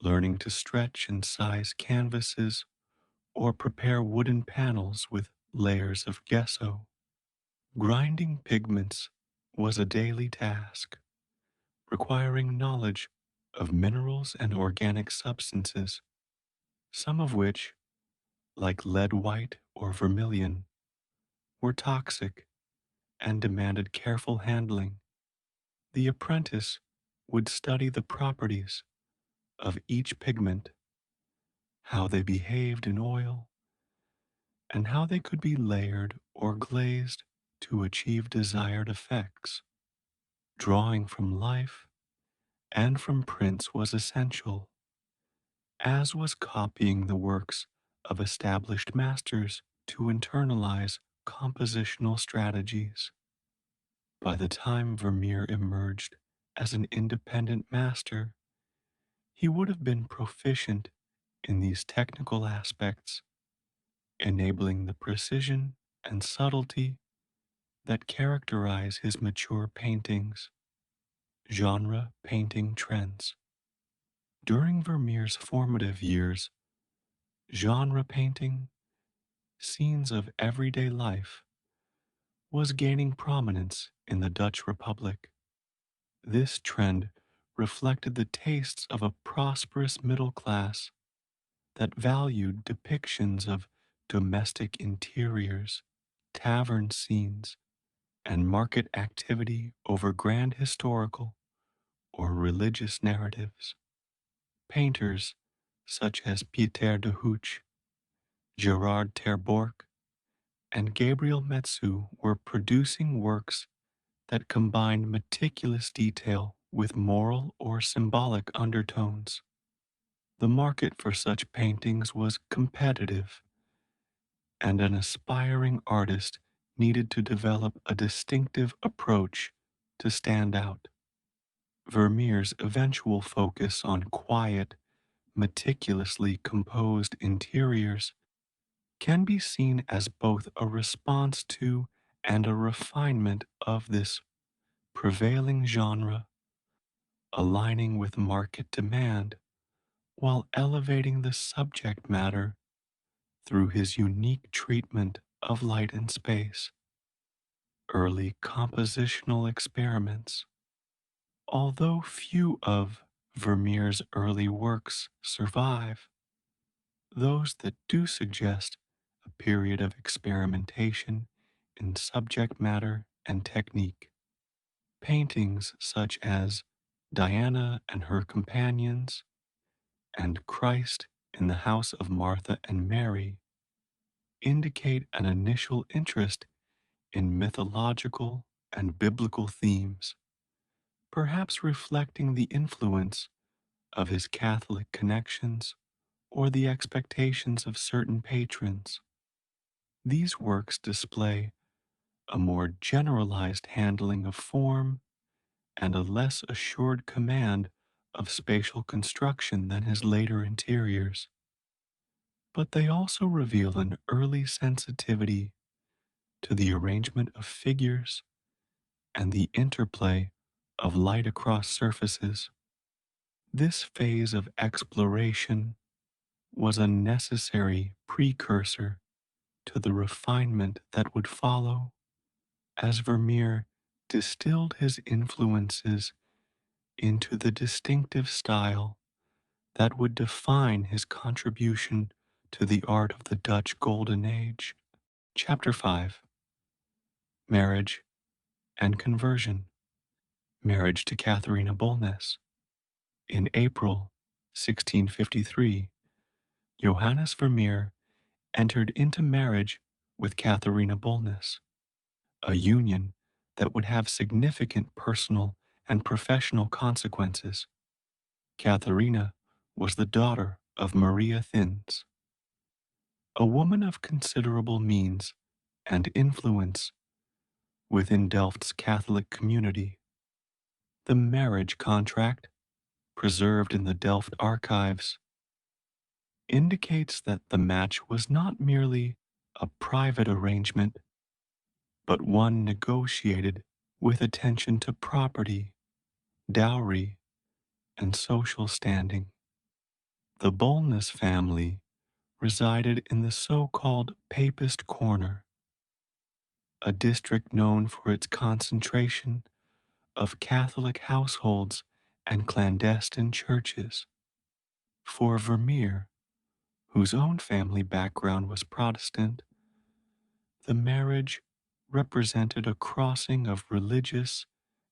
learning to stretch and size canvases or prepare wooden panels with layers of gesso. Grinding pigments was a daily task, requiring knowledge of minerals and organic substances, some of which, like lead white or vermilion, were toxic and demanded careful handling. The apprentice would study the properties of each pigment, how they behaved in oil, and how they could be layered or glazed to achieve desired effects. Drawing from life and from prints was essential, as was copying the works of established masters to internalize compositional strategies. By the time Vermeer emerged as an independent master, he would have been proficient in these technical aspects, enabling the precision and subtlety that characterize his mature paintings. Genre painting trends. During Vermeer's formative years, genre painting, scenes of everyday life, was gaining prominence in the Dutch Republic. This trend reflected the tastes of a prosperous middle class that valued depictions of domestic interiors, tavern scenes, and market activity over grand historical or religious narratives. Painters such as Pieter de Hooch, Gerard ter Borch, and Gabriel Metsu were producing works that combined meticulous detail with moral or symbolic undertones. The market for such paintings was competitive, and an aspiring artist needed to develop a distinctive approach to stand out. Vermeer's eventual focus on quiet, meticulously composed interiors can be seen as both a response to and a refinement of this prevailing genre, aligning with market demand while elevating the subject matter through his unique treatment of light and space. Early compositional experiments. Although few of Vermeer's early works survive, those that do suggest a period of experimentation in subject matter and technique. Paintings such as Diana and Her Companions and Christ in the House of Martha and Mary indicate an initial interest in mythological and biblical themes, perhaps reflecting the influence of his Catholic connections or the expectations of certain patrons. These works display a more generalized handling of form and a less assured command of spatial construction than his later interiors. But they also reveal an early sensitivity to the arrangement of figures and the interplay of light across surfaces. This phase of exploration was a necessary precursor to the refinement that would follow as Vermeer distilled his influences into the distinctive style that would define his contribution to the art of the Dutch Golden Age. Chapter 5: Marriage and Conversion. Marriage to Katharina Bolnes. In April 1653, Johannes Vermeer entered into marriage with Katharina Bolnes, a union that would have significant personal and professional consequences. Katharina was the daughter of Maria Thins, a woman of considerable means and influence within Delft's Catholic community. The marriage contract, preserved in the Delft archives, indicates that the match was not merely a private arrangement, but one negotiated with attention to property, dowry, and social standing. The Bolnes family resided in the so-called Papist Corner, a district known for its concentration of Catholic households and clandestine churches. For Vermeer, whose own family background was Protestant, the marriage represented a crossing of religious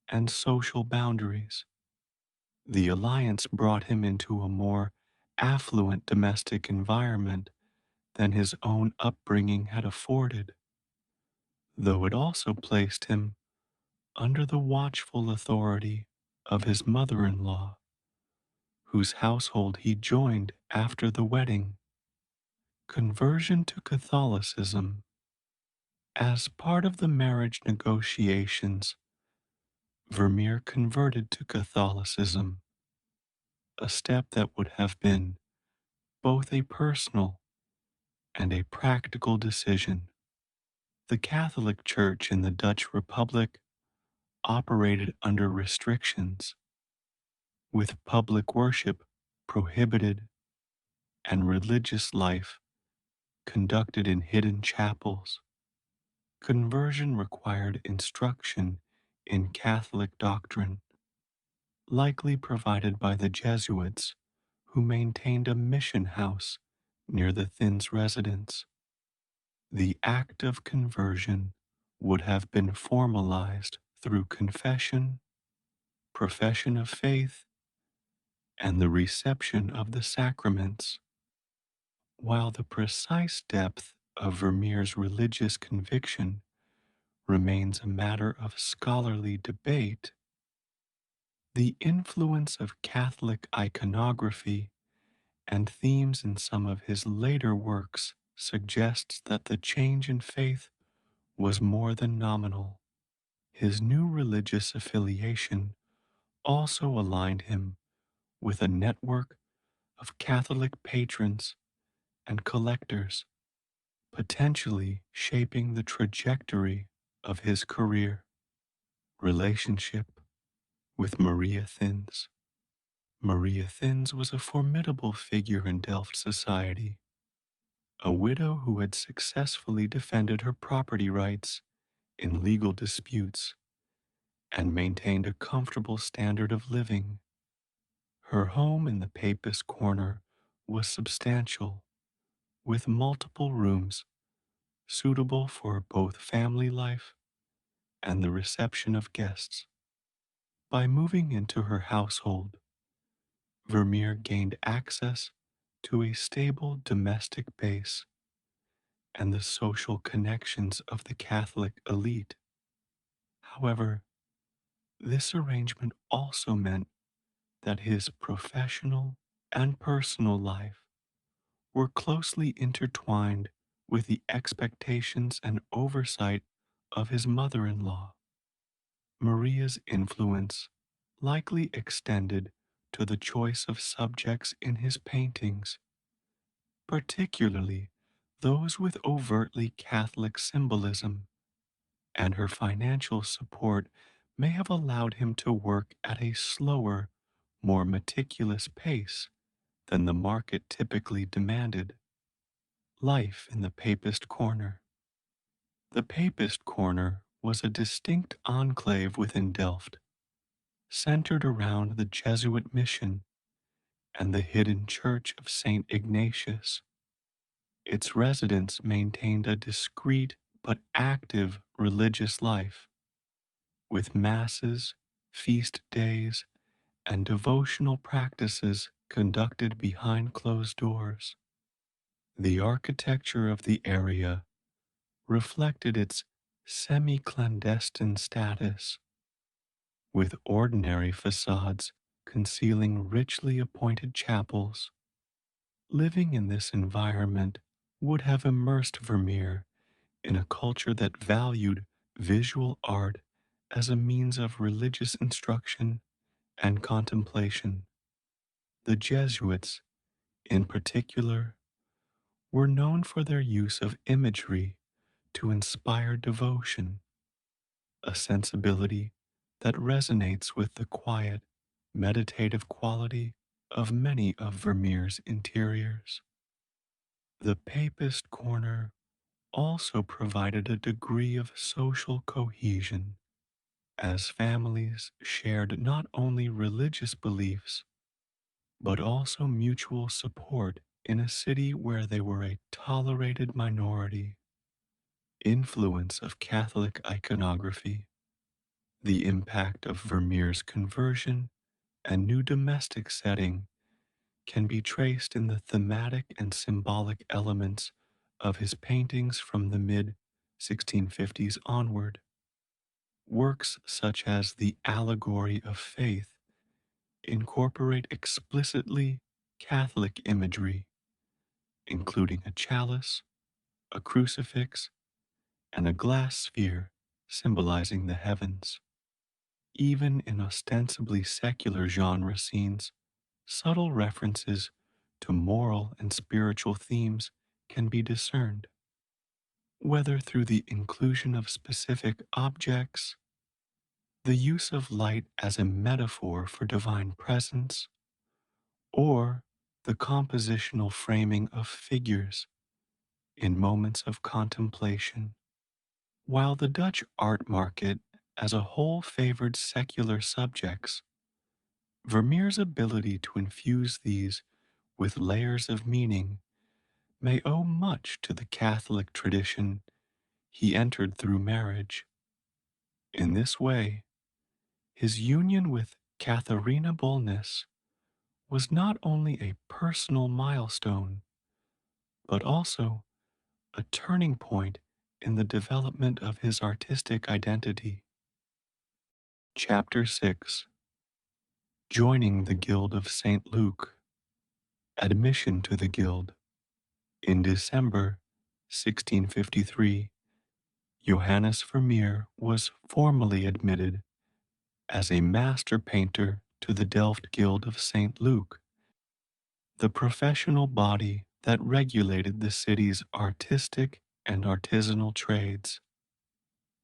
and social boundaries. The alliance brought him into a more affluent domestic environment than his own upbringing had afforded, though it also placed him under the watchful authority of his mother-in-law, whose household he joined after the wedding. Conversion to Catholicism. As part of the marriage negotiations, Vermeer converted to Catholicism, a step that would have been both a personal and a practical decision. The Catholic Church in the Dutch Republic operated under restrictions, with public worship prohibited and religious life conducted in hidden chapels. Conversion required instruction in Catholic doctrine, likely provided by the Jesuits, who maintained a mission house near the Thins' residence. The act of conversion would have been formalized through confession, profession of faith, and the reception of the sacraments. While the precise depth of Vermeer's religious conviction remains a matter of scholarly debate, the influence of Catholic iconography and themes in some of his later works suggests that the change in faith was more than nominal. His new religious affiliation also aligned him with a network of Catholic patrons and collectors, potentially shaping the trajectory of his career. Relationship with Maria Thins. Maria Thins was a formidable figure in Delft society, a widow who had successfully defended her property rights in legal disputes and maintained a comfortable standard of living. Her home in the Papist Corner was substantial, with multiple rooms suitable for both family life and the reception of guests. By moving into her household, Vermeer gained access to a stable domestic base and the social connections of the Catholic elite. However, this arrangement also meant that his professional and personal life were closely intertwined with the expectations and oversight of his mother-in-law. Maria's influence likely extended to the choice of subjects in his paintings, particularly those with overtly Catholic symbolism, and her financial support may have allowed him to work at a slower, more meticulous pace than the market typically demanded. Life in the Papist Corner. The Papist Corner was a distinct enclave within Delft, centered around the Jesuit mission and the hidden church of St. Ignatius. Its residents maintained a discreet but active religious life, with masses, feast days, and devotional practices conducted behind closed doors. The architecture of the area reflected its semi clandestine status, with ordinary facades concealing richly appointed chapels. Living in this environment would have immersed Vermeer in a culture that valued visual art as a means of religious instruction and contemplation. The Jesuits, in particular, were known for their use of imagery to inspire devotion, a sensibility that resonates with the quiet, meditative quality of many of Vermeer's interiors. The Papist Corner also provided a degree of social cohesion, as families shared not only religious beliefs, but also mutual support in a city where they were a tolerated minority. Influence of Catholic iconography. The impact of Vermeer's conversion and new domestic setting can be traced in the thematic and symbolic elements of his paintings from the mid 1650s onward. Works such as The Allegory of Faith incorporate explicitly Catholic imagery, including a chalice, a crucifix, and a glass sphere symbolizing the heavens. Even in ostensibly secular genre scenes, subtle references to moral and spiritual themes can be discerned, whether through the inclusion of specific objects, the use of light as a metaphor for divine presence, or the compositional framing of figures in moments of contemplation. While the Dutch art market as a whole favored secular subjects, Vermeer's ability to infuse these with layers of meaning may owe much to the Catholic tradition he entered through marriage. In this way, his union with Katharina Bolnis was not only a personal milestone, but also a turning point in the development of his artistic identity. Chapter 6. Joining the Guild of St. Luke. Admission to the Guild. In December 1653, Johannes Vermeer was formally admitted as a master painter to the Delft Guild of St. Luke, the professional body that regulated the city's artistic and artisanal trades.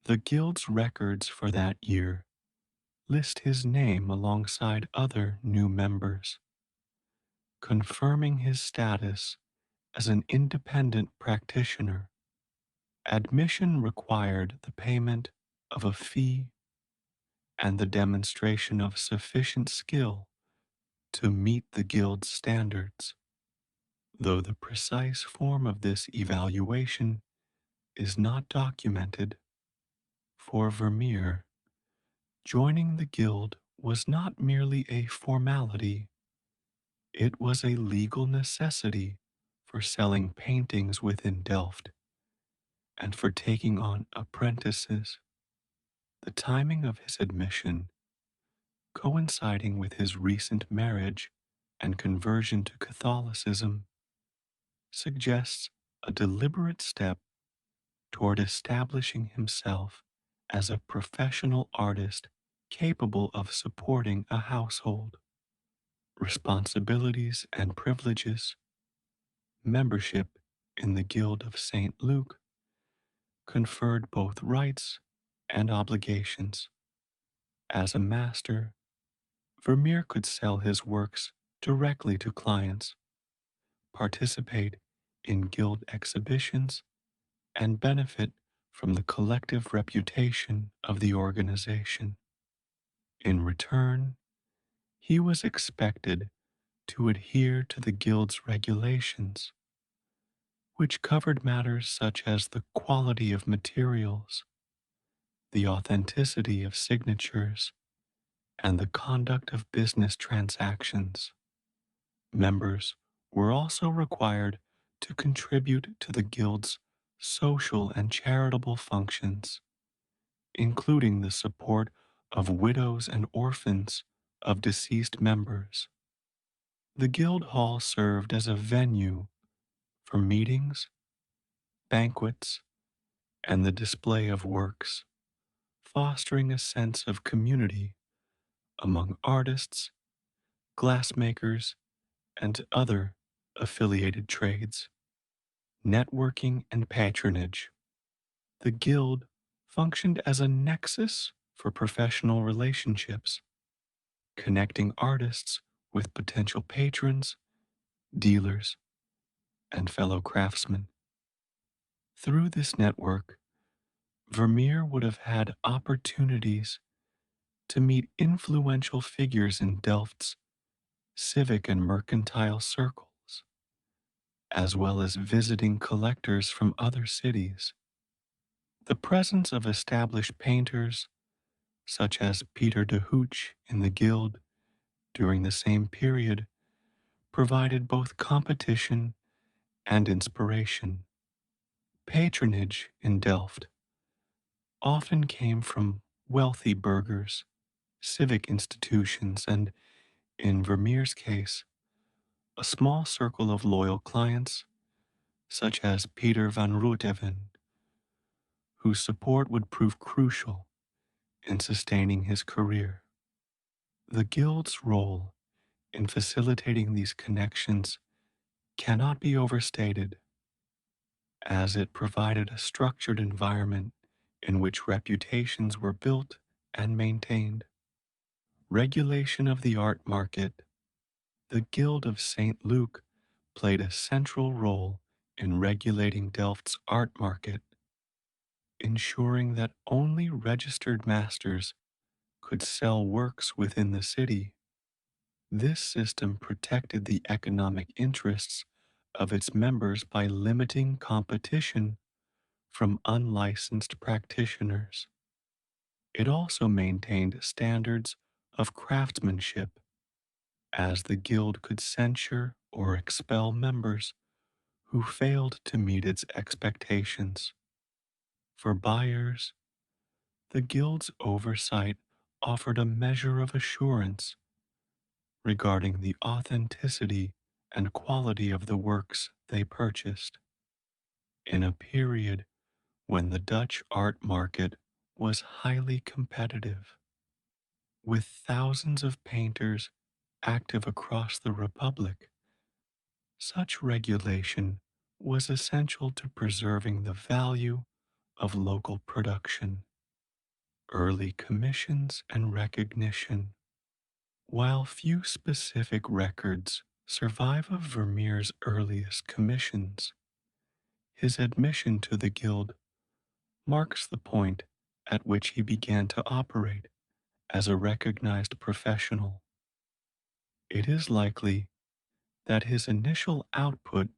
The Guild's records for that year list his name alongside other new members, confirming his status as an independent practitioner. Admission required the payment of a fee and the demonstration of sufficient skill to meet the Guild's standards, though the precise form of this evaluation is not documented. For Vermeer, joining the Guild was not merely a formality, it was a legal necessity for selling paintings within Delft and for taking on apprentices. The timing of his admission, coinciding with his recent marriage and conversion to Catholicism, suggests a deliberate step toward establishing himself as a professional artist capable of supporting a household. Responsibilities and privileges. Membership in the Guild of St. Luke conferred both rights and obligations. As a master, Vermeer could sell his works directly to clients, participate in guild exhibitions, and benefit from the collective reputation of the organization. In return, he was expected to adhere to the guild's regulations, which covered matters such as the quality of materials, the authenticity of signatures, and the conduct of business transactions. Members were also required to contribute to the guild's social and charitable functions, including the support of widows and orphans of deceased members. The guild hall served as a venue for meetings, banquets, and the display of works, fostering a sense of community among artists, glassmakers, and other affiliated trades. Networking and patronage. The guild functioned as a nexus for professional relationships, connecting artists with potential patrons, dealers, and fellow craftsmen. Through this network, Vermeer would have had opportunities to meet influential figures in Delft's civic and mercantile circles, as well as visiting collectors from other cities. The presence of established painters, such as Peter de Hooch in the Guild during the same period, provided both competition and inspiration. Patronage in Delft often came from wealthy burghers, civic institutions, and, in Vermeer's case, a small circle of loyal clients, such as Peter van Ruijteveen, whose support would prove crucial in sustaining his career. The Guild's role in facilitating these connections cannot be overstated, as it provided a structured environment in which reputations were built and maintained. Regulation of the art market. The Guild of St. Luke played a central role in regulating Delft's art market, ensuring that only registered masters could sell works within the city. This system protected the economic interests of its members by limiting competition from unlicensed practitioners. It also maintained standards of craftsmanship, as the guild could censure or expel members who failed to meet its expectations. For buyers, the guild's oversight offered a measure of assurance regarding the authenticity and quality of the works they purchased. In a period when the Dutch art market was highly competitive, with thousands of painters active across the Republic, such regulation was essential to preserving the value of local production. Early commissions and recognition. While few specific records survive of Vermeer's earliest commissions, his admission to the Guild marks the point at which he began to operate as a recognized professional. It is likely that his initial output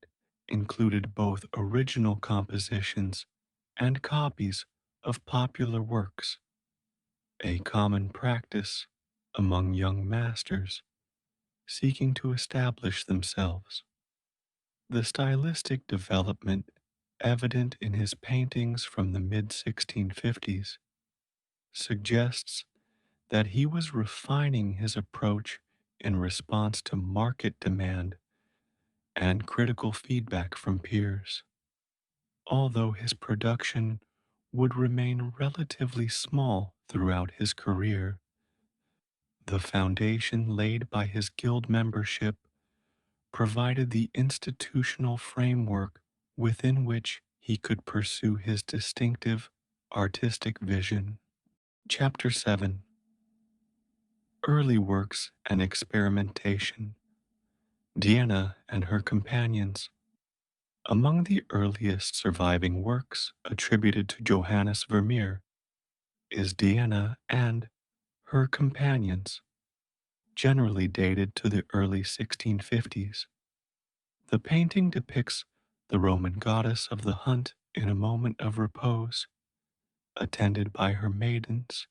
included both original compositions and copies of popular works, a common practice among young masters seeking to establish themselves. The stylistic development evident in his paintings from the mid 1650s suggests that he was refining his approach in response to market demand and critical feedback from peers. Although his production would remain relatively small throughout his career, the foundation laid by his guild membership provided the institutional framework within which he could pursue his distinctive artistic vision. Chapter 7. Early works and experimentation. Diana and her companions. Among the earliest surviving works attributed to Johannes Vermeer is Diana and her companions, generally dated to the early 1650s. The painting depicts the Roman goddess of the hunt in a moment of repose, attended by her maidens,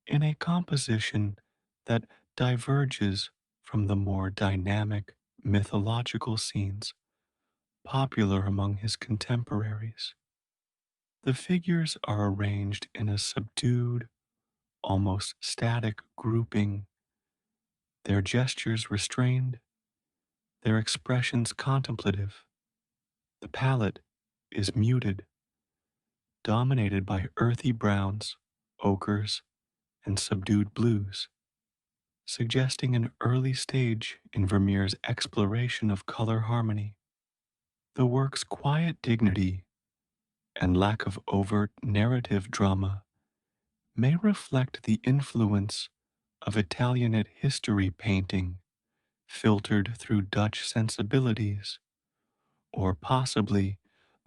in a composition that diverges from the more dynamic mythological scenes popular among his contemporaries. The figures are arranged in a subdued, almost static grouping, their gestures restrained, their expressions contemplative. The palette is muted, dominated by earthy browns, ochres, and subdued blues, suggesting an early stage in Vermeer's exploration of color harmony. The work's quiet dignity and lack of overt narrative drama may reflect the influence of Italianate history painting filtered through Dutch sensibilities, or possibly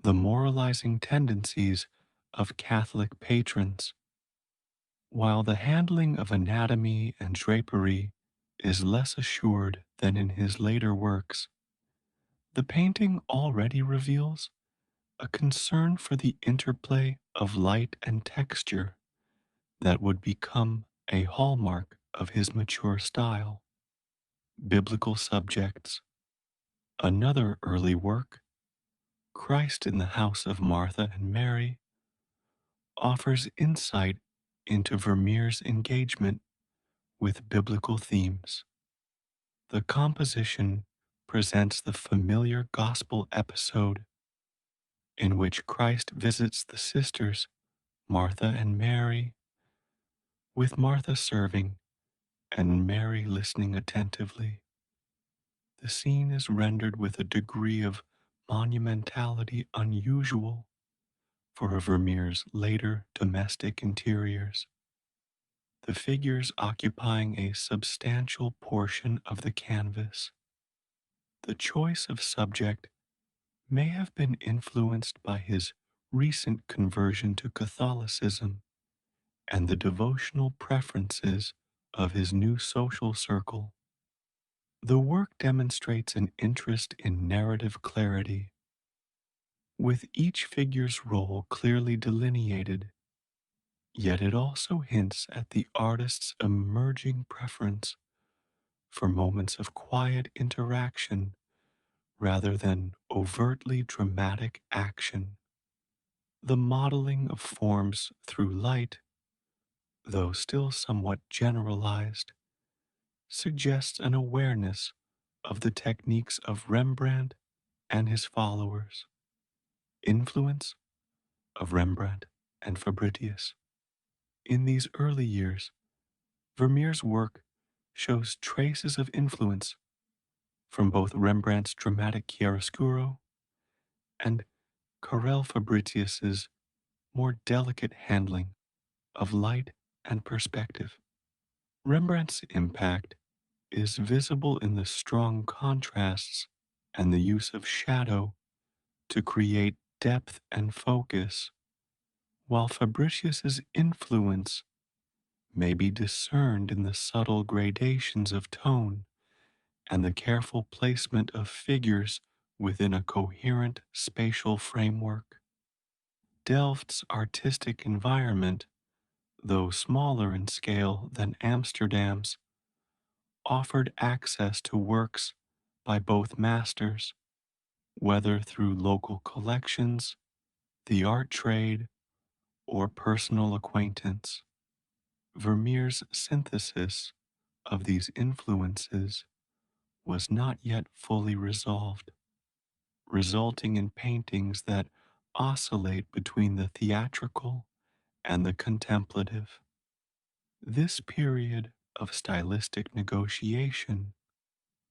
the moralizing tendencies of Catholic patrons. While the handling of anatomy and drapery is less assured than in his later works, the painting already reveals a concern for the interplay of light and texture that would become a hallmark of his mature style. Biblical subjects. Another early work, Christ in the House of Martha and Mary, offers insight into Vermeer's engagement with biblical themes. The composition presents the familiar gospel episode in which Christ visits the sisters, Martha and Mary, with Martha serving and Mary listening attentively. The scene is rendered with a degree of monumentality unusual for Vermeer's later domestic interiors, the figures occupying a substantial portion of the canvas. The choice of subject may have been influenced by his recent conversion to Catholicism and the devotional preferences of his new social circle. The work demonstrates an interest in narrative clarity, with each figure's role clearly delineated, yet it also hints at the artist's emerging preference for moments of quiet interaction rather than overtly dramatic action. The modeling of forms through light, though still somewhat generalized, suggests an awareness of the techniques of Rembrandt and his followers. Influence of Rembrandt and Fabritius. In these early years, Vermeer's work shows traces of influence from both Rembrandt's dramatic chiaroscuro and Carel Fabritius's more delicate handling of light and perspective. Rembrandt's impact is visible in the strong contrasts and the use of shadow to create depth and focus, while Fabritius's influence may be discerned in the subtle gradations of tone and the careful placement of figures within a coherent spatial framework. Delft's artistic environment, though smaller in scale than Amsterdam's, offered access to works by both masters, whether through local collections, the art trade, or personal acquaintance. Vermeer's synthesis of these influences was not yet fully resolved, resulting in paintings that oscillate between the theatrical and the contemplative. This period of stylistic negotiation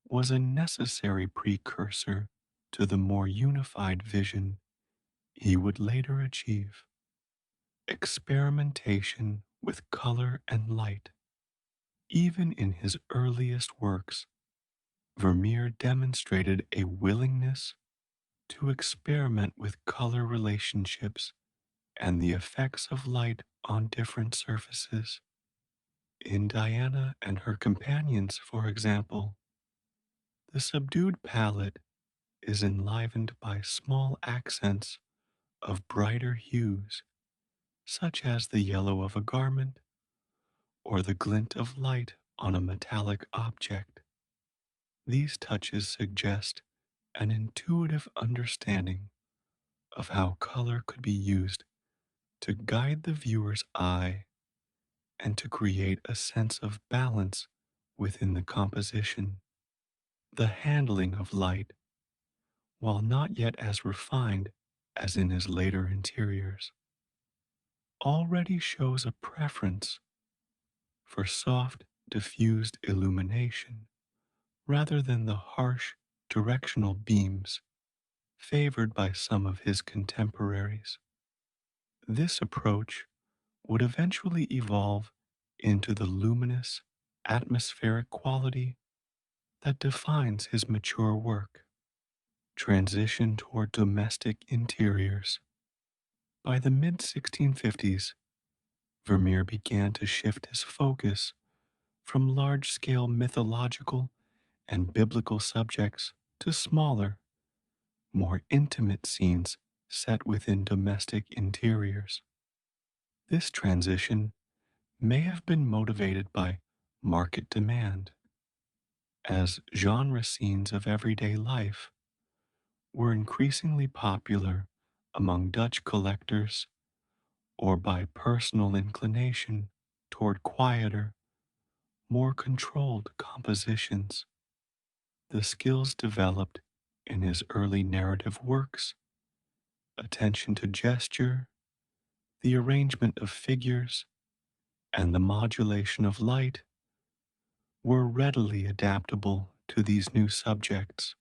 was a necessary precursor to the more unified vision he would later achieve. Experimentation with color and light. Even in his earliest works, Vermeer demonstrated a willingness to experiment with color relationships and the effects of light on different surfaces. In Diana and her companions, for example, the subdued palette is enlivened by small accents of brighter hues, such as the yellow of a garment or the glint of light on a metallic object. These touches suggest an intuitive understanding of how color could be used to guide the viewer's eye and to create a sense of balance within the composition. The handling of light, while not yet as refined as in his later interiors, already shows a preference for soft, diffused illumination rather than the harsh, directional beams favored by some of his contemporaries. This approach would eventually evolve into the luminous, atmospheric quality that defines his mature work. Transition toward domestic interiors. By the mid 1650s, Vermeer began to shift his focus from large scale mythological and biblical subjects to smaller, more intimate scenes set within domestic interiors. This transition may have been motivated by market demand, as genre scenes of everyday life were increasingly popular among Dutch collectors, or by personal inclination toward quieter, more controlled compositions. The skills developed in his early narrative works, attention to gesture, the arrangement of figures, and the modulation of light, were readily adaptable to these new subjects.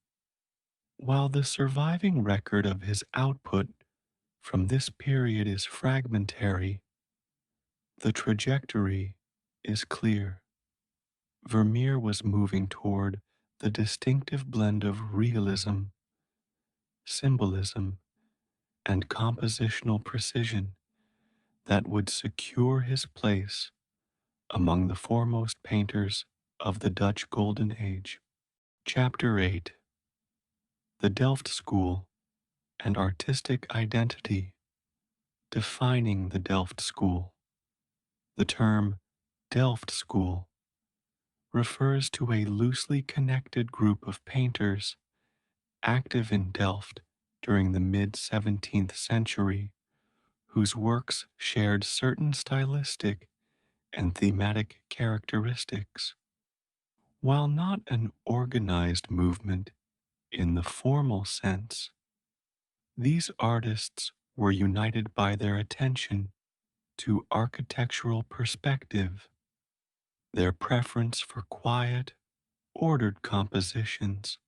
While the surviving record of his output from this period is fragmentary, the trajectory is clear. Vermeer was moving toward the distinctive blend of realism, symbolism, and compositional precision that would secure his place among the foremost painters of the Dutch Golden Age. Chapter 8: The Delft School and Artistic Identity. Defining the Delft School. The term Delft School refers to a loosely connected group of painters active in Delft during the mid 17th century, whose works shared certain stylistic and thematic characteristics. While not an organized movement in the formal sense, these artists were united by their attention to architectural perspective, their preference for quiet, ordered compositions,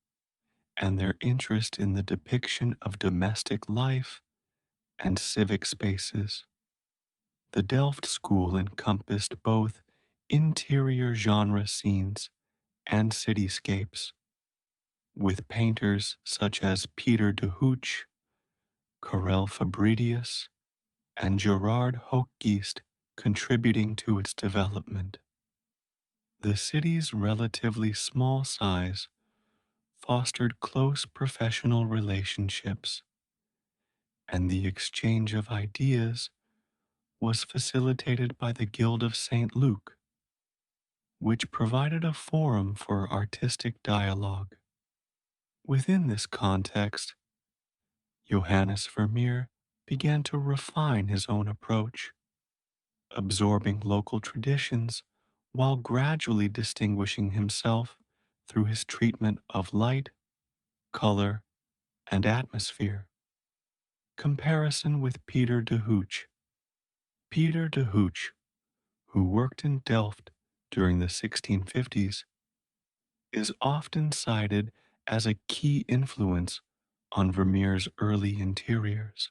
and their interest in the depiction of domestic life and civic spaces. The Delft School encompassed both interior genre scenes and cityscapes, with painters such as Peter de Hooch, Karel Fabritius, and Gerard Hochgeest contributing to its development. The city's relatively small size fostered close professional relationships, and the exchange of ideas was facilitated by the Guild of St. Luke, which provided a forum for artistic dialogue. Within this context, Johannes Vermeer began to refine his own approach, absorbing local traditions while gradually distinguishing himself through his treatment of light, color, and atmosphere. Comparison with Peter de Hooch. Peter de Hooch, who worked in Delft during the 1650s, is often cited as a key influence on Vermeer's early interiors.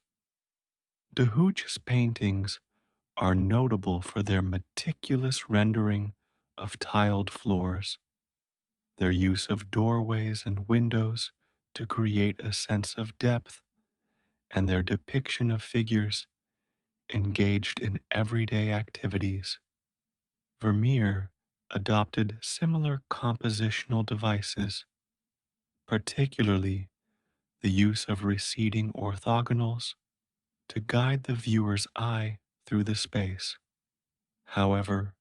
De Hooch's paintings are notable for their meticulous rendering of tiled floors, their use of doorways and windows to create a sense of depth, and their depiction of figures engaged in everyday activities. Vermeer adopted similar compositional devices, particularly the use of receding orthogonals to guide the viewer's eye through the space. However,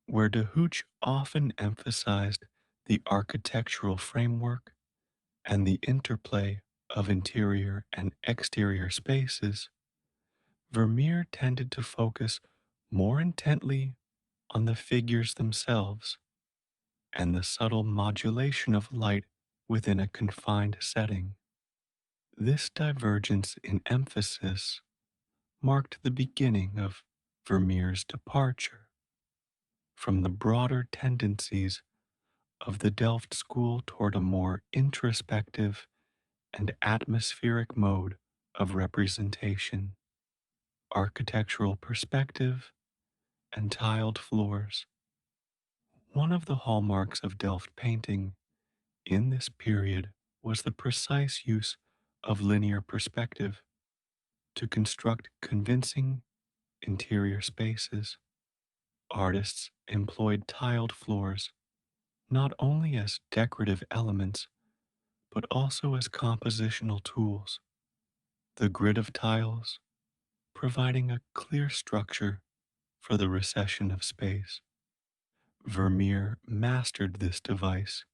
where de Hooch often emphasized the architectural framework and the interplay of interior and exterior spaces, Vermeer tended to focus more intently on the figures themselves and the subtle modulation of light within a confined setting. This divergence in emphasis marked the beginning of Vermeer's departure from the broader tendencies of the Delft school toward a more introspective and atmospheric mode of representation, architectural perspective, and tiled floors. One of the hallmarks of Delft painting in this period was the precise use of linear perspective to construct convincing interior spaces. Artists employed tiled floors not only as decorative elements, but also as compositional tools. The grid of tiles providing a clear structure for the recession of space. Vermeer mastered this device,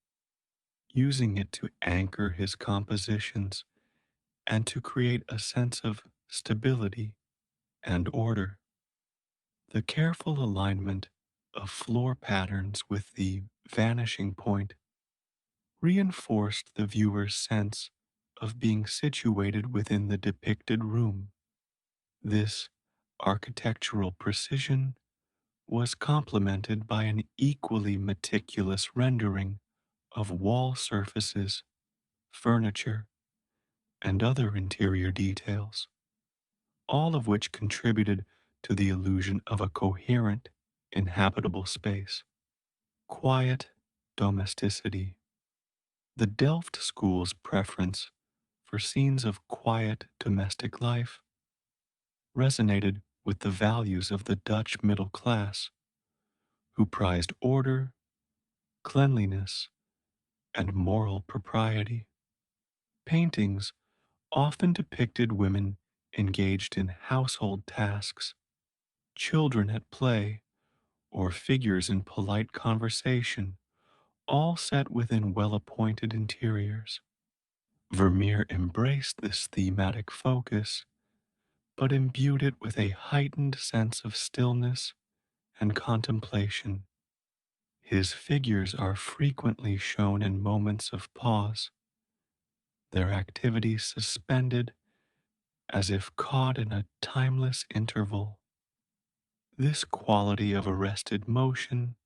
using it to anchor his compositions and to create a sense of stability and order. The careful alignment of floor patterns with the vanishing point reinforced the viewer's sense of being situated within the depicted room. This architectural precision was complemented by an equally meticulous rendering of wall surfaces, furniture, and other interior details, all of which contributed to the illusion of a coherent, inhabitable space. Quiet domesticity. The Delft school's preference for scenes of quiet domestic life resonated with the values of the Dutch middle class, who prized order, cleanliness, and moral propriety. Paintings often depicted women engaged in household tasks, children at play, or figures in polite conversation, all set within well appointed interiors. Vermeer embraced this thematic focus, but imbued it with a heightened sense of stillness and contemplation. His figures are frequently shown in moments of pause, their activity suspended as if caught in a timeless interval. This quality of arrested motion,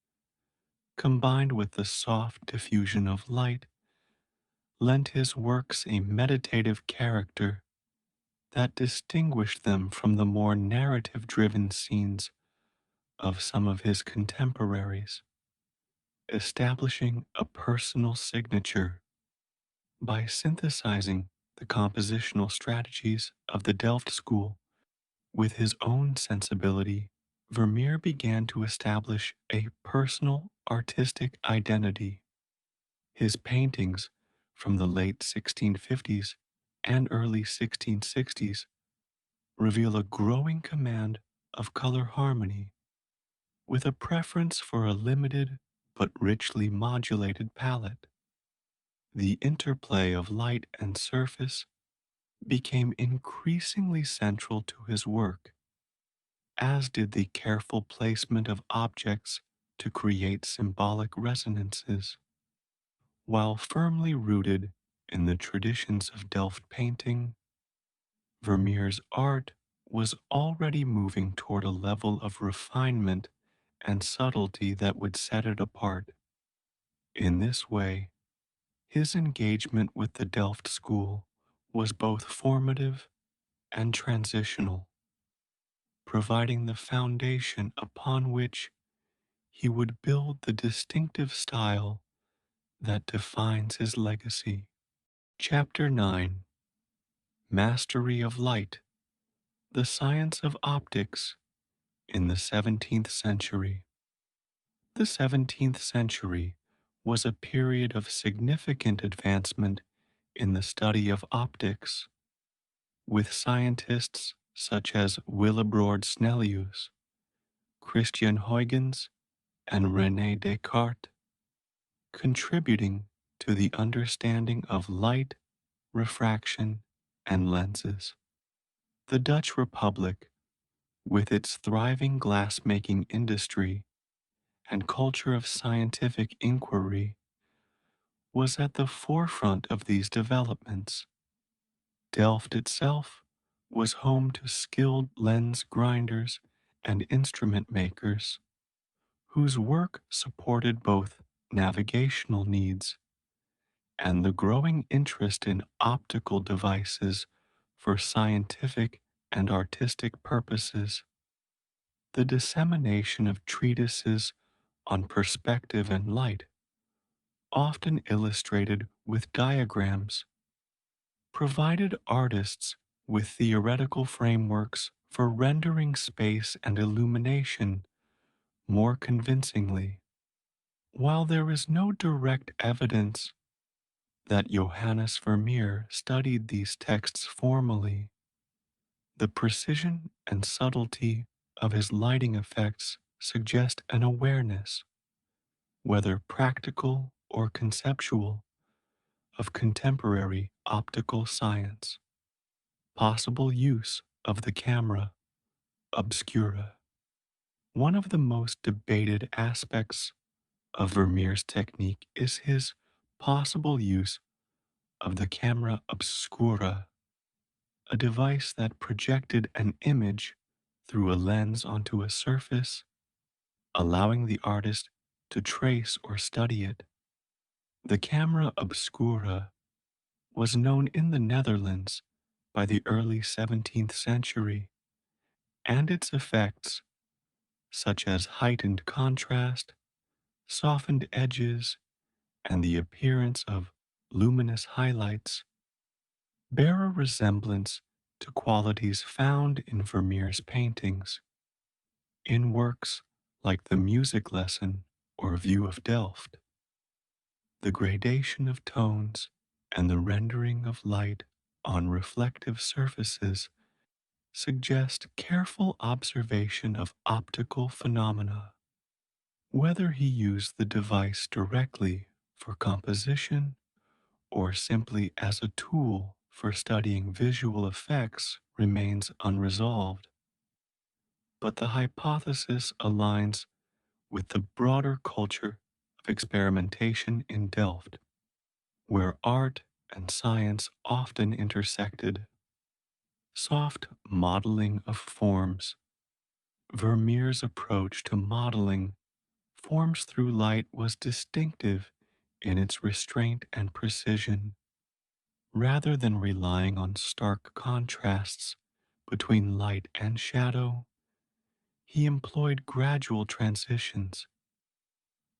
combined with the soft diffusion of light, lent his works a meditative character that distinguished them from the more narrative driven scenes of some of his contemporaries, establishing a personal signature by synthesizing the compositional strategies of the Delft school with his own sensibility. Vermeer began to establish a personal artistic identity. His paintings from the late 1650s and early 1660s reveal a growing command of color harmony, with a preference for a limited but richly modulated palette. The interplay of light and surface became increasingly central to his work, as did the careful placement of objects to create symbolic resonances. While firmly rooted in the traditions of Delft painting, Vermeer's art was already moving toward a level of refinement and subtlety that would set it apart. In this way, his engagement with the Delft school was both formative and transitional, providing the foundation upon which he would build the distinctive style that defines his legacy. Chapter 9: Mastery of Light, the Science of Optics in the 17th Century. The 17th century was a period of significant advancement in the study of optics, with scientists such as Willebrord Snellius, Christian Huygens, and René Descartes contributing to the understanding of light, refraction, and lenses. The Dutch Republic, with its thriving glass-making industry and culture of scientific inquiry, was at the forefront of these developments. Delft itself was home to skilled lens grinders and instrument makers whose work supported both navigational needs and the growing interest in optical devices for scientific and artistic purposes. The dissemination of treatises on perspective and light, often illustrated with diagrams, provided artists with theoretical frameworks for rendering space and illumination more convincingly. While there is no direct evidence that Johannes Vermeer studied these texts formally, the precision and subtlety of his lighting effects suggest an awareness, whether practical or conceptual, of contemporary optical science. Possible use of the camera obscura. One of the most debated aspects of Vermeer's technique is his possible use of the camera obscura, a device that projected an image through a lens onto a surface, allowing the artist to trace or study it. The camera obscura was known in the Netherlands by the early 17th century, and its effects, such as heightened contrast, softened edges, and the appearance of luminous highlights, bear a resemblance to qualities found in Vermeer's paintings. In works like The Music Lesson or View of Delft, the gradation of tones and the rendering of light on reflective surfaces suggest careful observation of optical phenomena. Whether he used the device directly for composition or simply as a tool for studying visual effects remains unresolved, but the hypothesis aligns with the broader culture of experimentation in Delft, where art and science often intersected. Soft modeling of forms. Vermeer's approach to modeling forms through light was distinctive in its restraint and precision. Rather than relying on stark contrasts between light and shadow, he employed gradual transitions,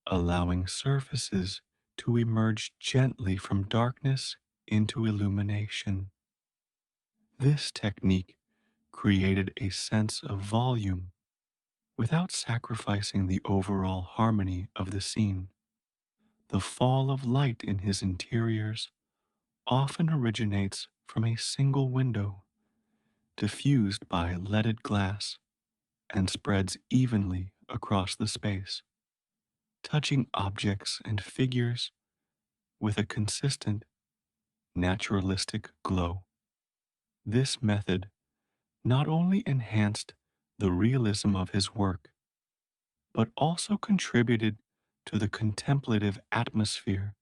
allowing surfaces to emerge gently from darkness into illumination. This technique created a sense of volume without sacrificing the overall harmony of the scene. The fall of light in his interiors often originates from a single window, diffused by leaded glass, and spreads evenly across the space, touching objects and figures with a consistent, naturalistic glow. This method not only enhanced the realism of his work, but also contributed to the contemplative atmosphere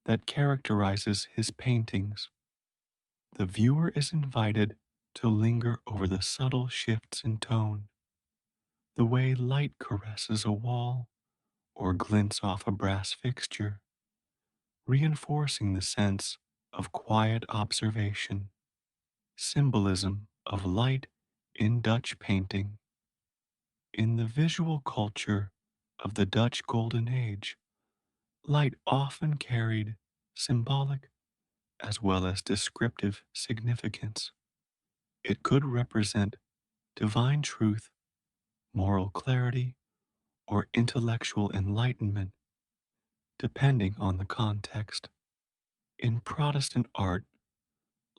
that characterizes his paintings. The viewer is invited to linger over the subtle shifts in tone, the way light caresses a wall or glints off a brass fixture, reinforcing the sense of quiet observation. Symbolism of light in Dutch painting. In the visual culture of the Dutch Golden Age, light often carried symbolic as well as descriptive significance. It could represent divine truth, moral clarity, or intellectual enlightenment, depending on the context. In Protestant art,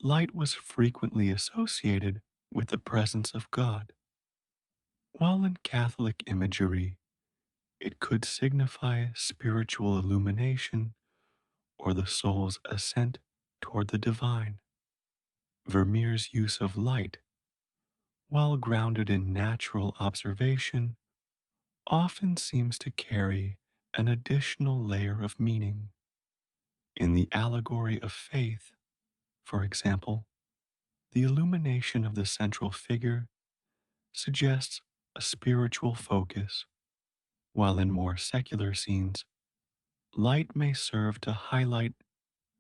light was frequently associated with the presence of God, while in Catholic imagery, it could signify spiritual illumination or the soul's ascent toward the divine. Vermeer's use of light, while grounded in natural observation, often seems to carry an additional layer of meaning. In the allegory of faith, for example, the illumination of the central figure suggests a spiritual focus, while in more secular scenes, light may serve to highlight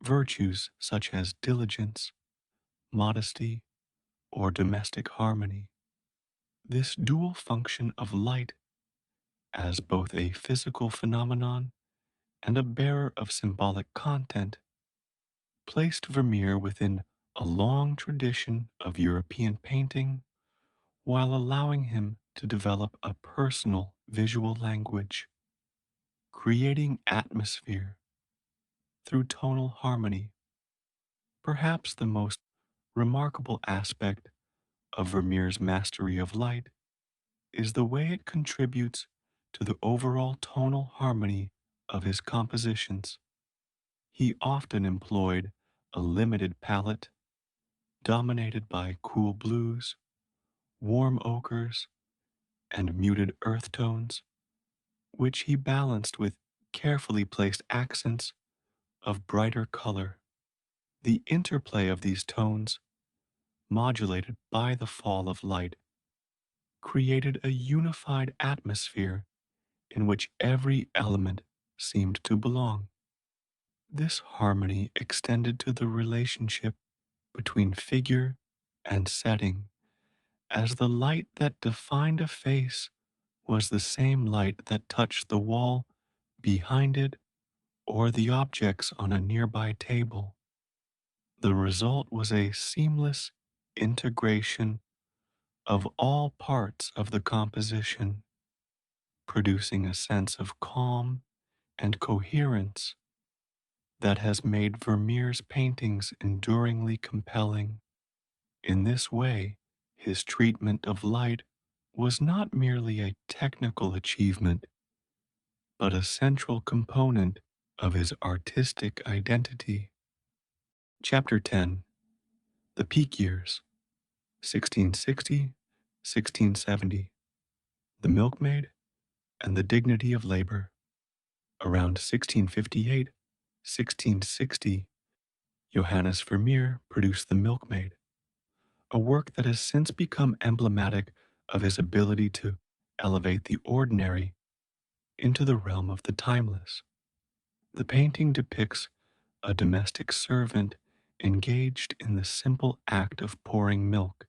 virtues such as diligence, modesty, or domestic harmony. This dual function of light as both a physical phenomenon and a bearer of symbolic content placed Vermeer within a long tradition of European painting while allowing him to develop a personal visual language, creating atmosphere through tonal harmony. Perhaps the most remarkable aspect of Vermeer's mastery of light is the way it contributes to the overall tonal harmony of his compositions. He often employed a limited palette dominated by cool blues, warm ochres, and muted earth tones, which he balanced with carefully placed accents of brighter color. The interplay of these tones, modulated by the fall of light, created a unified atmosphere in which every element seemed to belong. This harmony extended to the relationship between figure and setting, as the light that defined a face was the same light that touched the wall behind it or the objects on a nearby table. The result was a seamless integration of all parts of the composition, producing a sense of calm and coherence that has made Vermeer's paintings enduringly compelling. In this way, his treatment of light was not merely a technical achievement, but a central component of his artistic identity. Chapter 10: The Peak Years, 1660 1670. The Milkmaid and the Dignity of Labor. Around 1658 1660, Johannes Vermeer produced The Milkmaid, a work that has since become emblematic of his ability to elevate the ordinary into the realm of the timeless. The painting depicts a domestic servant engaged in the simple act of pouring milk,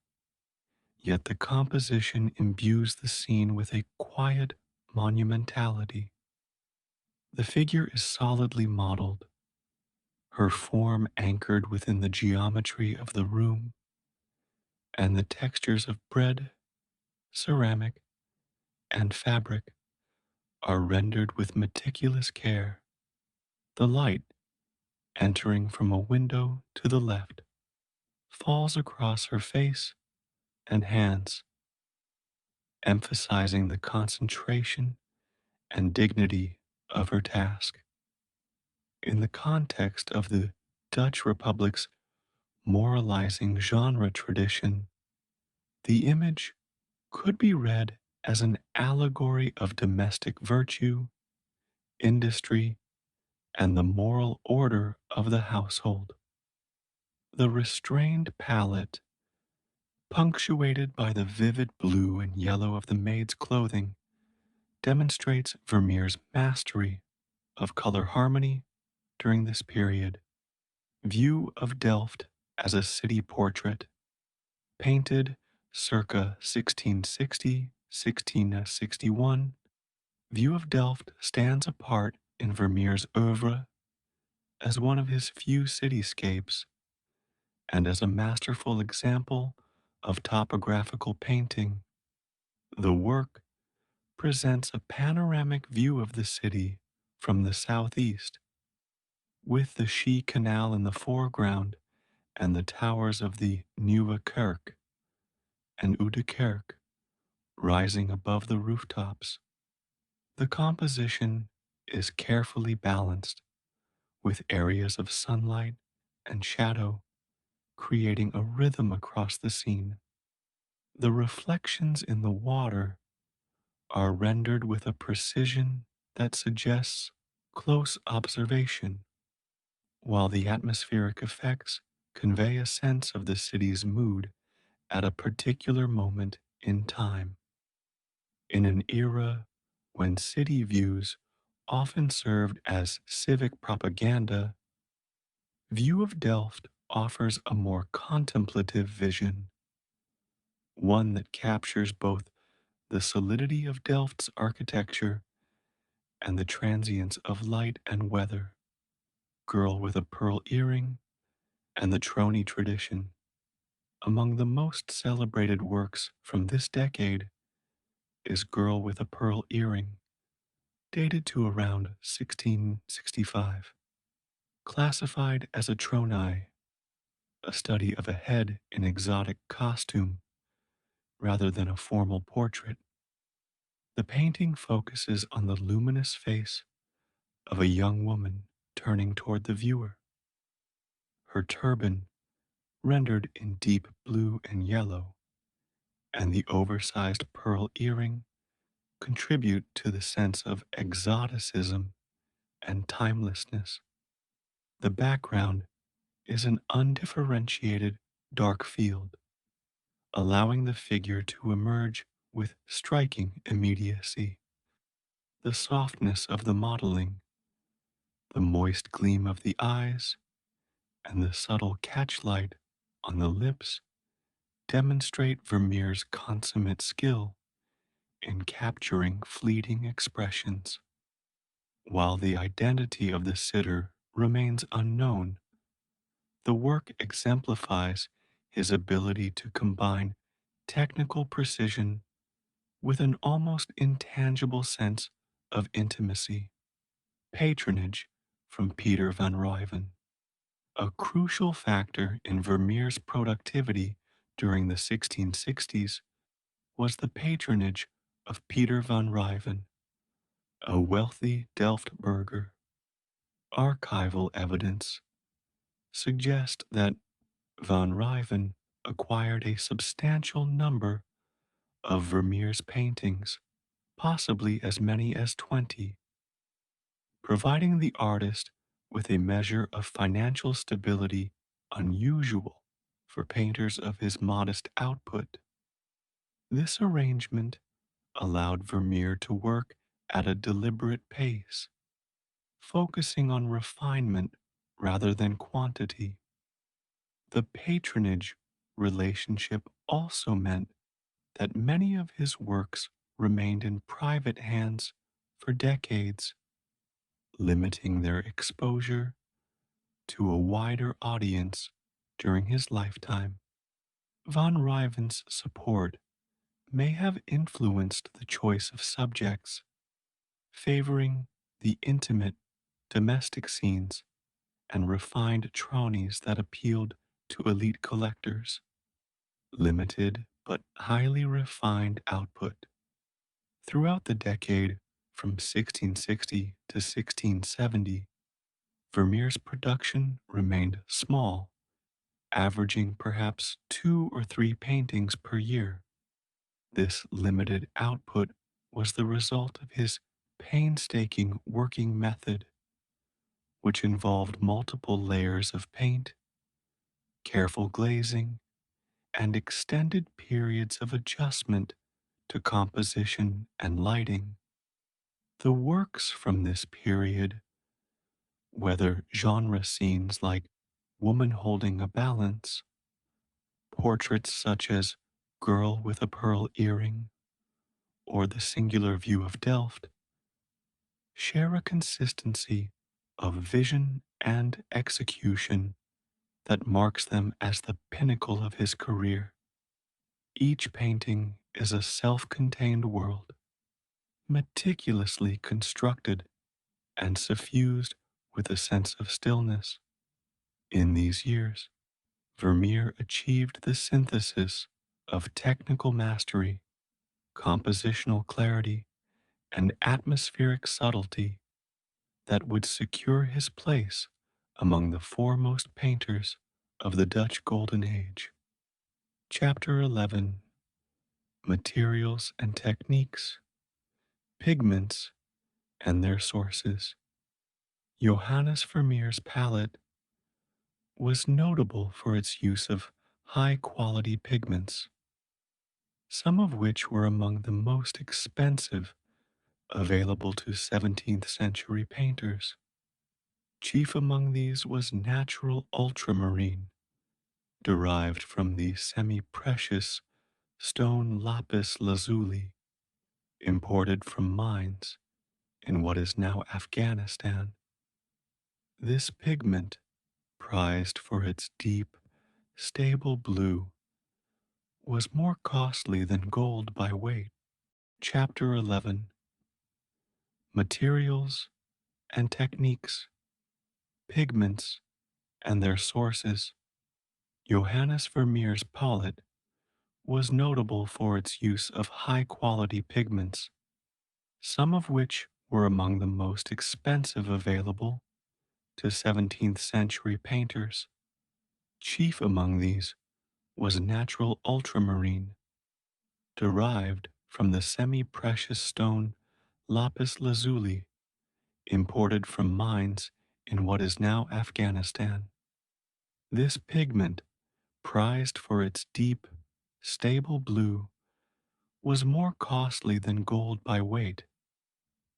yet the composition imbues the scene with a quiet monumentality. The figure is solidly modeled, her form anchored within the geometry of the room, and the textures of bread, ceramic, and fabric are rendered with meticulous care. The light, entering from a window to the left, falls across her face and hands, emphasizing the concentration and dignity of her task. In the context of the Dutch Republic's moralizing genre tradition, the image could be read as an allegory of domestic virtue, industry, and the moral order of the household. The restrained palette, punctuated by the vivid blue and yellow of the maid's clothing, demonstrates Vermeer's mastery of color harmony during this period. View of Delft as a City Portrait, painted circa 1660 1661, View of Delft stands apart in Vermeer's oeuvre as one of his few cityscapes and as a masterful example of topographical painting. The work presents a panoramic view of the city from the southeast, with the Schie Canal in the foreground and the towers of the Nieuwe Kerk and Oude Kerk rising above the rooftops. The composition is carefully balanced, with areas of sunlight and shadow creating a rhythm across the scene. The reflections in the water are rendered with a precision that suggests close observation, while the atmospheric effects convey a sense of the city's mood at a particular moment in time. In an era when city views often served as civic propaganda, View of Delft offers a more contemplative vision, one that captures both the solidity of Delft's architecture and the transience of light and weather. Girl with a Pearl Earring and the Trony tradition. Among the most celebrated works from this decade is Girl with a Pearl Earring, dated to around 1665. Classified as a trony, a study of a head in exotic costume rather than a formal portrait, the painting focuses on the luminous face of a young woman turning toward the viewer. Her turban, rendered in deep blue and yellow, and the oversized pearl earring contribute to the sense of exoticism and timelessness. The background is an undifferentiated dark field, allowing the figure to emerge with striking immediacy. The softness of the modeling, the moist gleam of the eyes, and the subtle catchlight on the lips demonstrate Vermeer's consummate skill in capturing fleeting expressions. While the identity of the sitter remains unknown, the work exemplifies his ability to combine technical precision with an almost intangible sense of intimacy. Patronage from Peter van Ruyven. A crucial factor in Vermeer's productivity during the 1660s was the patronage of Peter van Ruyven, a wealthy Delft burgher. Archival evidence suggests that van Ruyven acquired a substantial number of Vermeer's paintings, possibly as many as 20, providing the artist with a measure of financial stability unusual for painters of his modest output. This arrangement allowed Vermeer to work at a deliberate pace, focusing on refinement rather than quantity. The patronage relationship also meant that many of his works remained in private hands for decades, limiting their exposure to a wider audience during his lifetime. Van Ruyven's support may have influenced the choice of subjects, favoring the intimate domestic scenes and refined tronies that appealed to elite collectors. Limited but highly refined output. Throughout the decade from 1660 to 1670, Vermeer's production remained small, averaging perhaps 2 or 3 paintings per year. This limited output was the result of his painstaking working method, which involved multiple layers of paint, careful glazing, and extended periods of adjustment to composition and lighting. The works from this period, whether genre scenes like Woman Holding a Balance, portraits such as Girl with a Pearl Earring, or The Singular View of Delft, share a consistency of vision and execution that marks them as the pinnacle of his career. Each painting is a self contained world, meticulously constructed and suffused with a sense of stillness. In these years, Vermeer achieved the synthesis of technical mastery, compositional clarity, and atmospheric subtlety that would secure his place among the foremost painters of the Dutch Golden Age. Chapter 11: Materials and Techniques, Pigments and Their Sources. Johannes Vermeer's palette was notable for its use of high quality pigments, some of which were among the most expensive available to 17th century painters. Chief among these was natural ultramarine, derived from the semi precious stone lapis lazuli, imported from mines in what is now Afghanistan. This pigment, prized for its deep, stable blue, was more costly than gold by weight. Chapter 11: Materials and Techniques, Pigments and Their Sources. Johannes Vermeer's palette was notable for its use of high quality pigments, some of which were among the most expensive available to 17th century painters. Chief among these was natural ultramarine, derived from the semi precious stone lapis lazuli, imported from mines in what is now Afghanistan. This pigment, prized for its deep, stable blue, was more costly than gold by weight,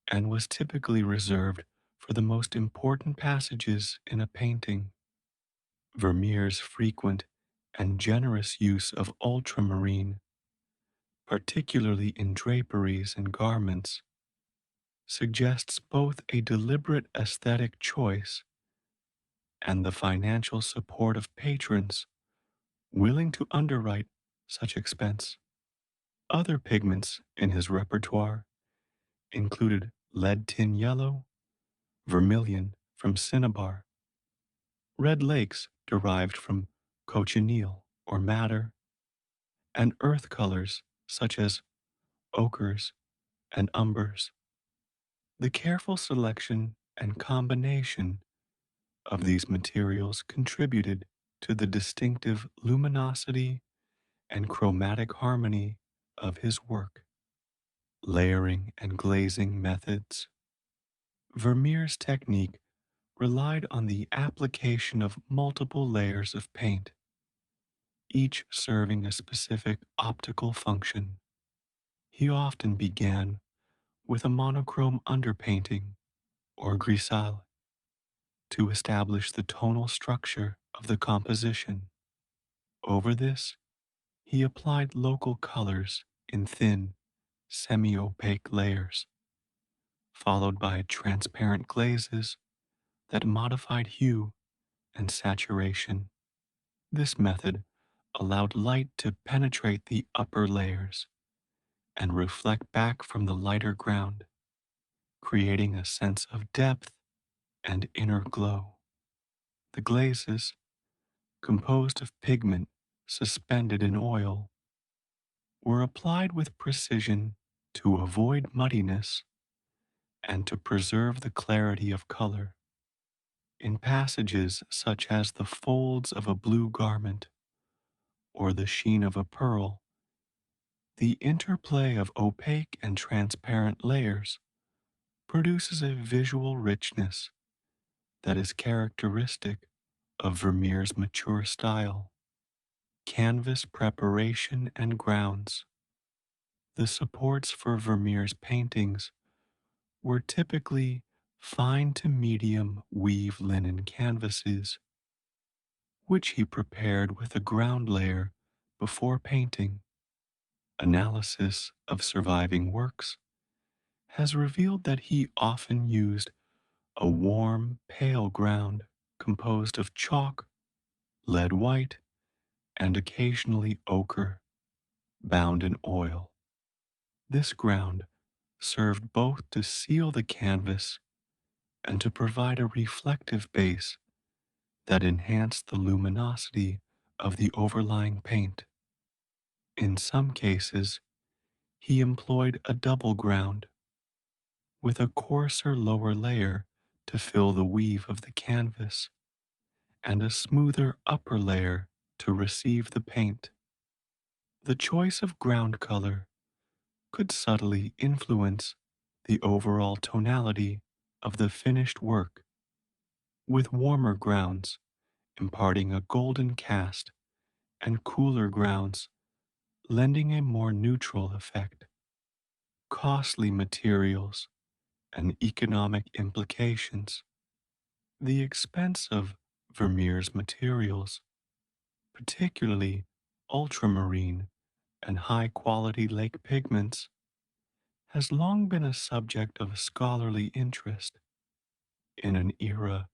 and was typically reserved for the most important passages in a painting. Vermeer's frequent and generous use of ultramarine, particularly in draperies and garments, suggests both a deliberate aesthetic choice and the financial support of patrons willing to underwrite such expense. Other pigments in his repertoire included lead tin yellow, vermilion from cinnabar, red lakes derived from cochineal or madder, and earth colors such as ochres and umbers. The careful selection and combination of these materials contributed to the distinctive luminosity and chromatic harmony of his work. Layering and glazing methods. Vermeer's technique relied on the application of multiple layers of paint, each serving a specific optical function. He often began with a monochrome underpainting or grisale to establish the tonal structure of the composition. Over this, he applied local colors in thin, semi opaque layers, followed by transparent glazes that modified hue and saturation. This method allowed light to penetrate the upper layers and reflect back from the lighter ground, creating a sense of depth and inner glow. The glazes, composed of pigment suspended in oil, were applied with precision to avoid muddiness and to preserve the clarity of color. In passages such as the folds of a blue garment or the sheen of a pearl, the interplay of opaque and transparent layers produces a visual richness that is characteristic of Vermeer's mature style. Canvas preparation and grounds. The supports for Vermeer's paintings were typically fine to medium weave linen canvases, which he prepared with a ground layer before painting. Analysis of surviving works has revealed that he often used a warm, pale ground composed of chalk, lead white, and occasionally ochre, bound in oil. This ground served both to seal the canvas and to provide a reflective base that enhanced the luminosity of the overlying paint. In some cases, he employed a double ground with a coarser lower layer to fill the weave of the canvas and a smoother upper layer to receive the paint. The choice of ground color could subtly influence the overall tonality of the finished work, with warmer grounds imparting a golden cast and cooler grounds lending a more neutral effect. Costly materials and economic implications. The expense of Vermeer's materials, particularly ultramarine and high quality lake pigments, has long been a subject of scholarly interest. In an era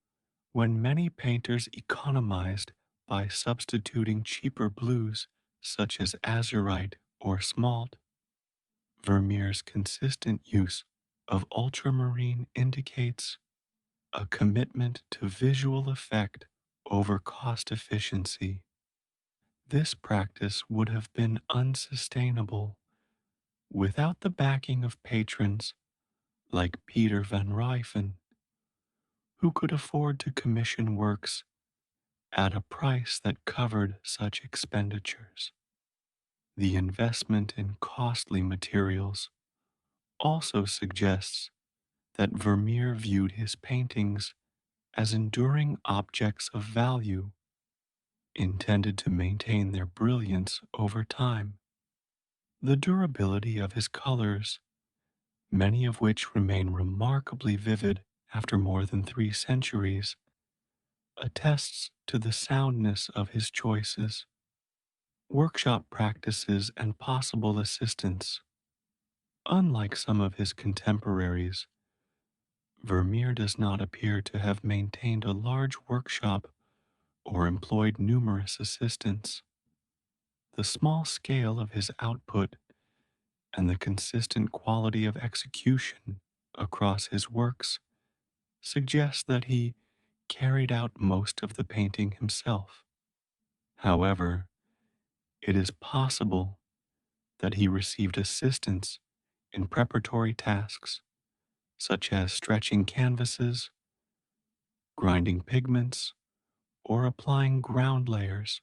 when many painters economized by substituting cheaper blues such as azurite or smalt, Vermeer's consistent use of ultramarine indicates a commitment to visual effect over cost efficiency. This practice would have been unsustainable without the backing of patrons like Peter van Ryfen, who could afford to commission works at a price that covered such expenditures. The investment in costly materials also suggests that Vermeer viewed his paintings as enduring objects of value, intended to maintain their brilliance over time. The durability of his colors, many of which remain remarkably vivid after more than 3 centuries, attests to the soundness of his choices. Workshop practices and possible assistance. Unlike some of his contemporaries, Vermeer does not appear to have maintained a large workshop or employed numerous assistants. The small scale of his output and the consistent quality of execution across his works suggest that he carried out most of the painting himself. However, it is possible that he received assistance in preparatory tasks such as stretching canvases, grinding pigments, or applying ground layers,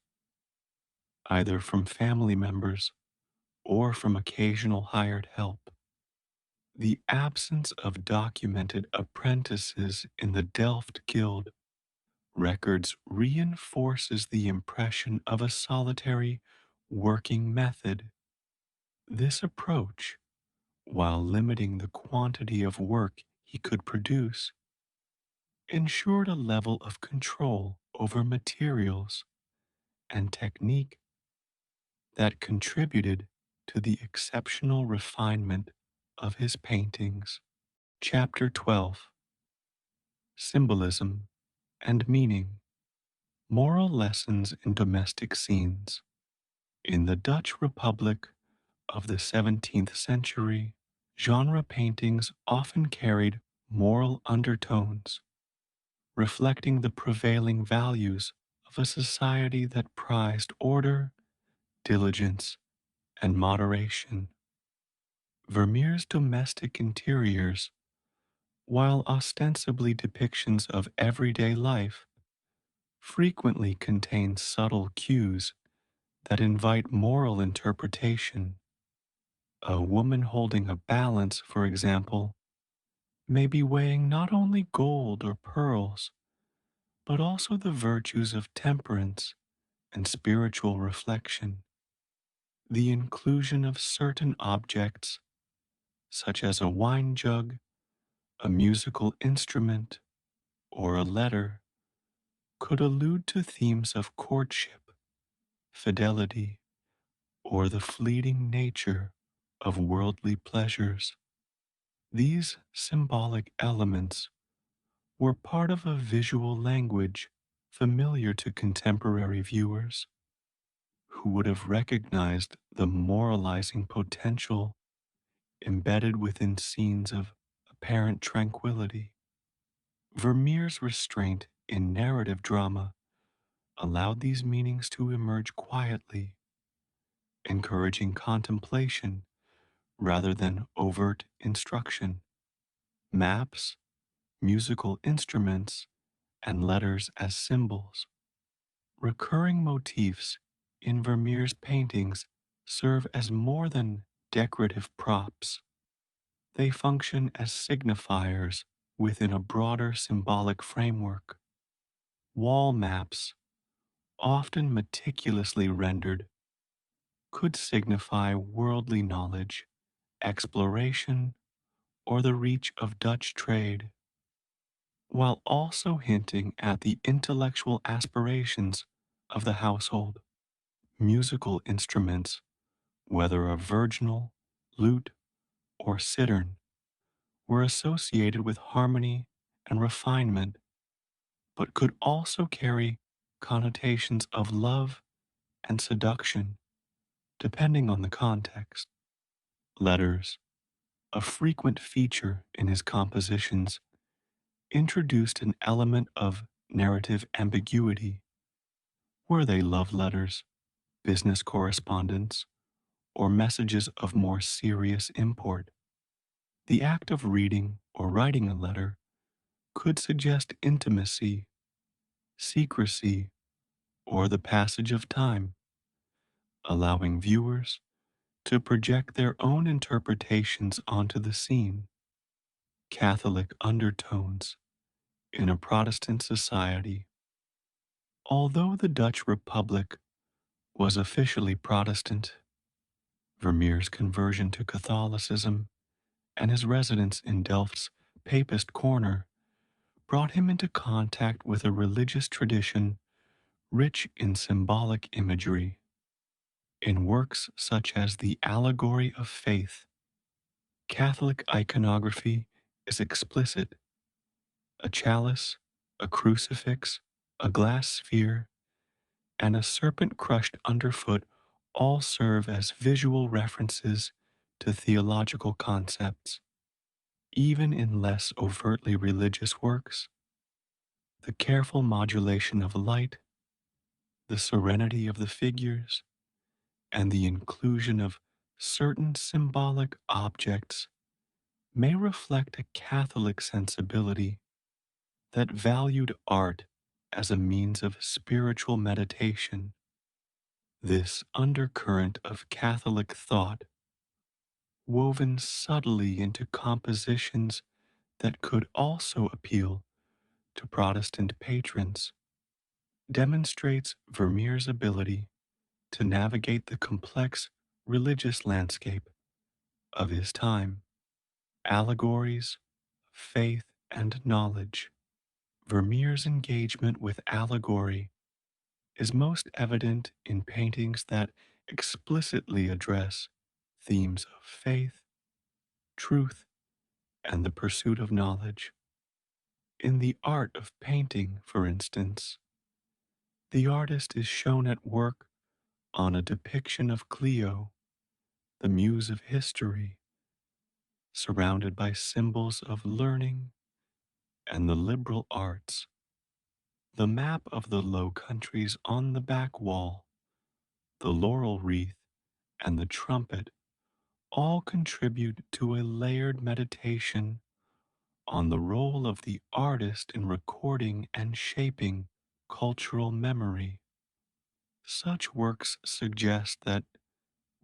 either from family members or from occasional hired help. The absence of documented apprentices in the Delft Guild records reinforces the impression of a solitary working method. This approach, while limiting the quantity of work he could produce, ensured a level of control over materials and technique that contributed to the exceptional refinement of his paintings. Chapter 12: Symbolism and Meaning. Moral Lessons in Domestic Scenes. In the Dutch Republic of the 17th century, genre paintings often carried moral undertones, reflecting the prevailing values of a society that prized order, diligence, and moderation. Vermeer's domestic interiors, while ostensibly depictions of everyday life, frequently contain subtle cues that invite moral interpretation. A woman holding a balance, for example, may be weighing not only gold or pearls, but also the virtues of temperance and spiritual reflection. The inclusion of certain objects, such as a wine jug, a musical instrument, or a letter, could allude to themes of courtship, fidelity, or the fleeting nature of worldly pleasures. These symbolic elements were part of a visual language familiar to contemporary viewers who would have recognized the moralizing potential embedded within scenes of apparent tranquility. Vermeer's restraint in narrative drama allowed these meanings to emerge quietly, encouraging contemplation rather than overt instruction. Maps, musical instruments, and letters as symbols. Recurring motifs in Vermeer's paintings serve as more than decorative props. They function as signifiers within a broader symbolic framework. Wall maps, often meticulously rendered, could signify worldly knowledge, exploration, or the reach of Dutch trade, while also hinting at the intellectual aspirations of the household. Musical instruments, whether a virginal, lute, or cittern, were associated with harmony and refinement, but could also carry connotations of love and seduction, depending on the context. Letters, a frequent feature in his compositions, introduced an element of narrative ambiguity. Were they love letters, business correspondence, or messages of more serious import? The act of reading or writing a letter could suggest intimacy, secrecy, or the passage of time, allowing viewers to project their own interpretations onto the scene. Catholic undertones in a Protestant society. Although the Dutch Republic was officially Protestant, Vermeer's conversion to Catholicism and his residence in Delft's Papist Corner brought him into contact with a religious tradition rich in symbolic imagery. In works such as the Allegory of Faith, Catholic iconography is explicit. A chalice, a crucifix, a glass sphere, and a serpent crushed underfoot all serve as visual references to theological concepts. Even in less overtly religious works, the careful modulation of light, the serenity of the figures, and the inclusion of certain symbolic objects may reflect a Catholic sensibility that valued art as a means of spiritual meditation. This undercurrent of Catholic thought, woven subtly into compositions that could also appeal to Protestant patrons, demonstrates Vermeer's ability to navigate the complex religious landscape of his time. Allegories, faith, and knowledge. Vermeer's engagement with allegory is most evident in paintings that explicitly address themes of faith, truth, and the pursuit of knowledge. In the art of painting, for instance, the artist is shown at work on a depiction of Clio, the muse of history, surrounded by symbols of learning and the liberal arts. The map of the Low Countries on the back wall, the laurel wreath, and the trumpet all contribute to a layered meditation on the role of the artist in recording and shaping cultural memory. Such works suggest that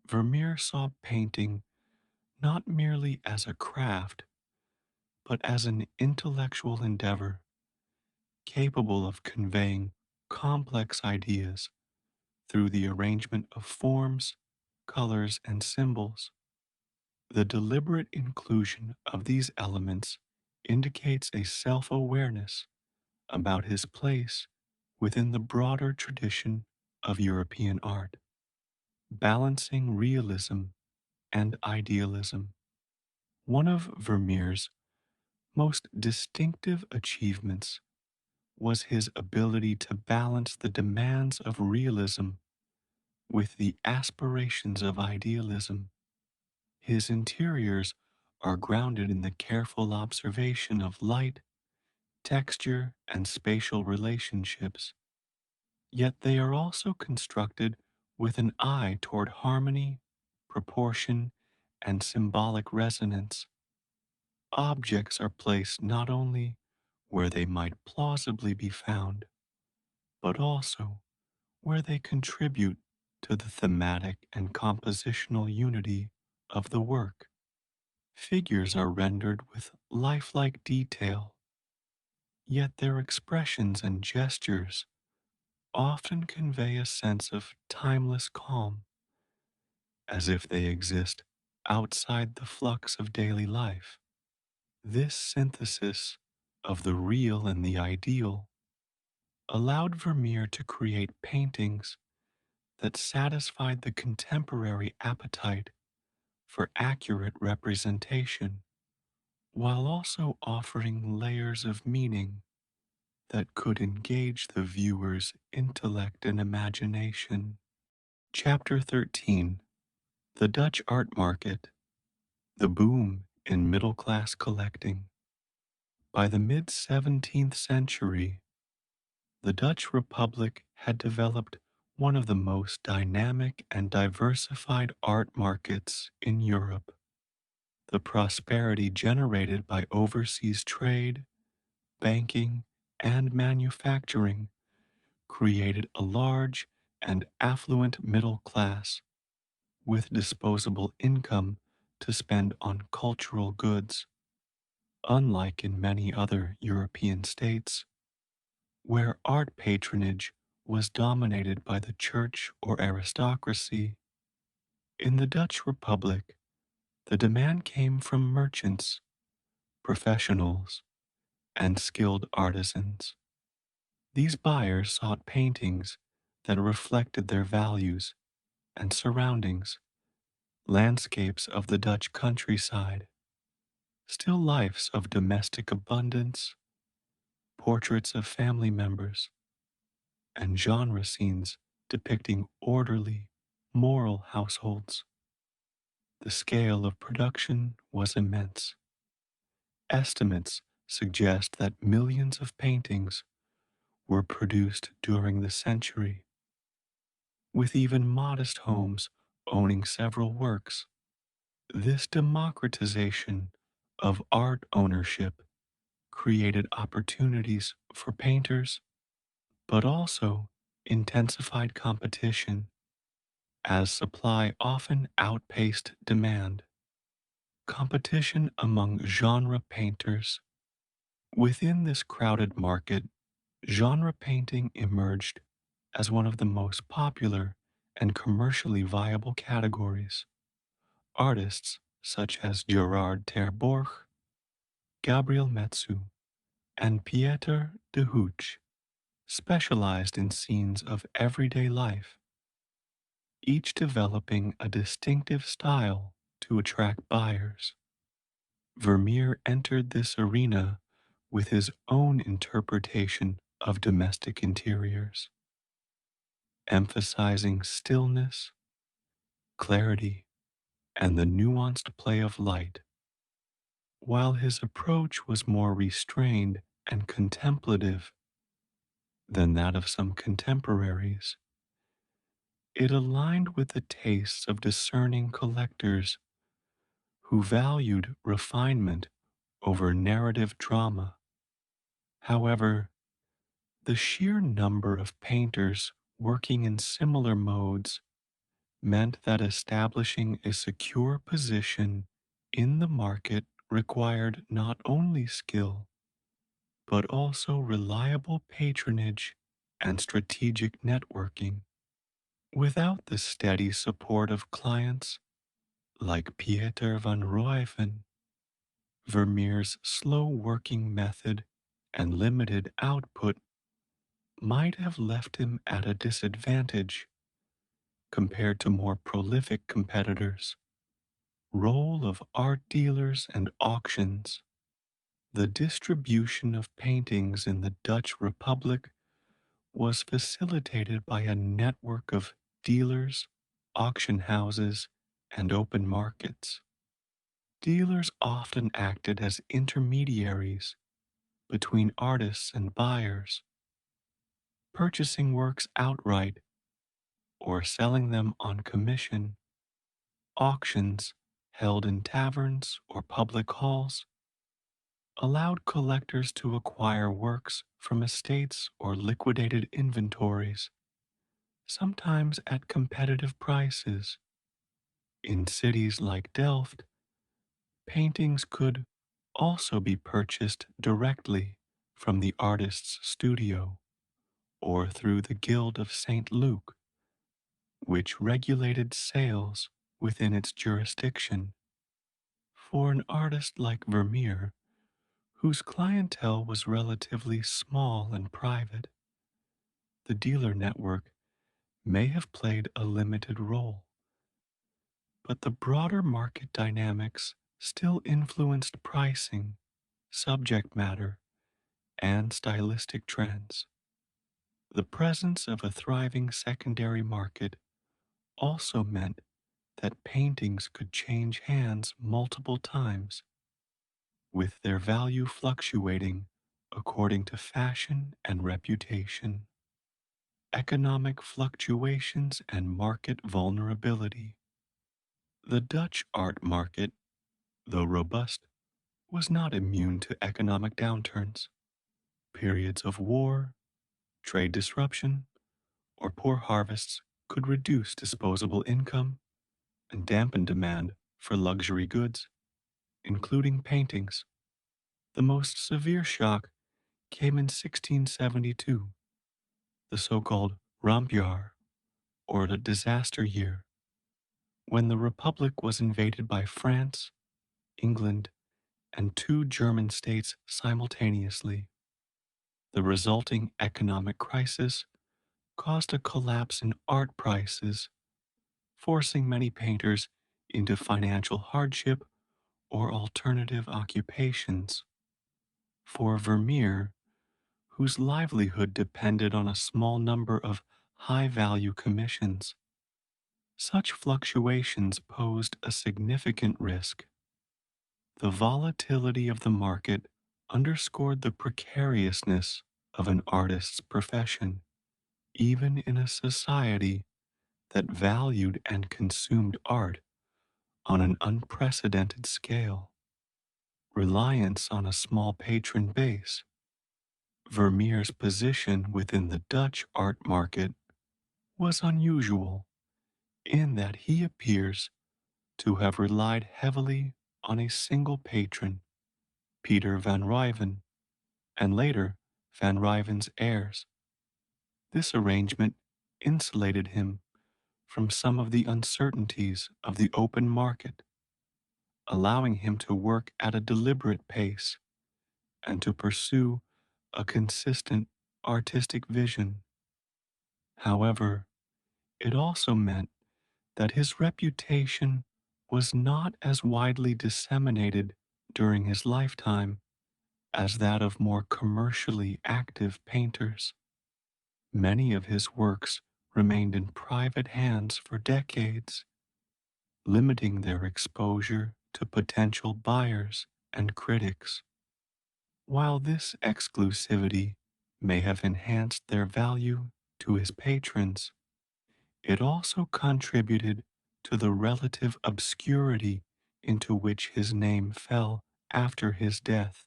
Vermeer saw painting not merely as a craft, but as an intellectual endeavor capable of conveying complex ideas through the arrangement of forms, colors, and symbols. The deliberate inclusion of these elements indicates a self awareness about his place within the broader tradition of European art, balancing realism and idealism. One of Vermeer's most distinctive achievements was his ability to balance the demands of realism with the aspirations of idealism. His interiors are grounded in the careful observation of light, texture, and spatial relationships, yet they are also constructed with an eye toward harmony, proportion, and symbolic resonance. Objects are placed not only where they might plausibly be found, but also where they contribute to the thematic and compositional unity of the work. Figures are rendered with lifelike detail, yet their expressions and gestures often convey a sense of timeless calm, as if they exist outside the flux of daily life. This synthesis of the real and the ideal allowed Vermeer to create paintings that satisfied the contemporary appetite for accurate representation, while also offering layers of meaning that could engage the viewer's intellect and imagination. Chapter 13: The Dutch Art Market, the Boom in Middle Class Collecting. By the mid 17th century, the Dutch Republic had developed one of the most dynamic and diversified art markets in Europe. The prosperity generated by overseas trade, banking, and manufacturing created a large and affluent middle class with disposable income to spend on cultural goods. Unlike in many other European states, where art patronage was dominated by the church or aristocracy, in the Dutch Republic, the demand came from merchants, professionals, and skilled artisans. These buyers sought paintings that reflected their values and surroundings, landscapes of the Dutch countryside, still lifes of domestic abundance, portraits of family members, and genre scenes depicting orderly, moral households. The scale of production was immense. Estimates suggest that millions of paintings were produced during the century, with even modest homes owning several works. This democratization of art ownership created opportunities for painters, but also intensified competition as supply often outpaced demand. Competition among genre painters. Within this crowded market, genre painting emerged as one of the most popular and commercially viable categories. Artists such as Gerard ter Borch, Gabriel Metsu, and Pieter de Hooch specialized in scenes of everyday life, each developing a distinctive style to attract buyers. Vermeer entered this arena with his own interpretation of domestic interiors, emphasizing stillness, clarity, and the nuanced play of light. While his approach was more restrained and contemplative than that of some contemporaries, it aligned with the tastes of discerning collectors who valued refinement over narrative drama. However, the sheer number of painters working in similar modes meant that establishing a secure position in the market required not only skill, but also reliable patronage and strategic networking. Without the steady support of clients like Pieter van Ruijven, Vermeer's slow working method and limited output might have left him at a disadvantage compared to more prolific competitors. Role of art dealers and auctions. The distribution of paintings in the Dutch Republic was facilitated by a network of dealers, auction houses, and open markets. Dealers often acted as intermediaries between artists and buyers, purchasing works outright or selling them on commission. Auctions, held in taverns or public halls, allowed collectors to acquire works from estates or liquidated inventories, sometimes at competitive prices. In cities like Delft, paintings could also be purchased directly from the artist's studio or through the Guild of St. Luke, which regulated sales within its jurisdiction. For an artist like Vermeer, whose clientele was relatively small and private, the dealer network may have played a limited role. But the broader market dynamics still influenced pricing, subject matter, and stylistic trends. The presence of a thriving secondary market also meant that paintings could change hands multiple times, with their value fluctuating according to fashion and reputation. Economic fluctuations and market vulnerability. The Dutch art market, though robust, was not immune to economic downturns. Periods of war, trade disruption, or poor harvests could reduce disposable income and dampen demand for luxury goods, including paintings. The most severe shock came in 1672, the so-called Rampjaar, or the disaster year, when the Republic was invaded by France, England, and two German states simultaneously. The resulting economic crisis caused a collapse in art prices, forcing many painters into financial hardship or alternative occupations. For Vermeer, whose livelihood depended on a small number of high-value commissions, such fluctuations posed a significant risk. The volatility of the market underscored the precariousness of an artist's profession, even in a society that valued and consumed art on an unprecedented scale. Reliance on a small patron base. Vermeer's position within the Dutch art market was unusual in that he appears to have relied heavily on a single patron, Peter van Ryven, and later Van Ryven's heirs. This arrangement insulated him from some of the uncertainties of the open market, allowing him to work at a deliberate pace and to pursue a consistent artistic vision. However, it also meant that his reputation was not as widely disseminated during his lifetime as that of more commercially active painters. Many of his works remained in private hands for decades, limiting their exposure to potential buyers and critics. While this exclusivity may have enhanced their value to his patrons, it also contributed to the relative obscurity into which his name fell after his death.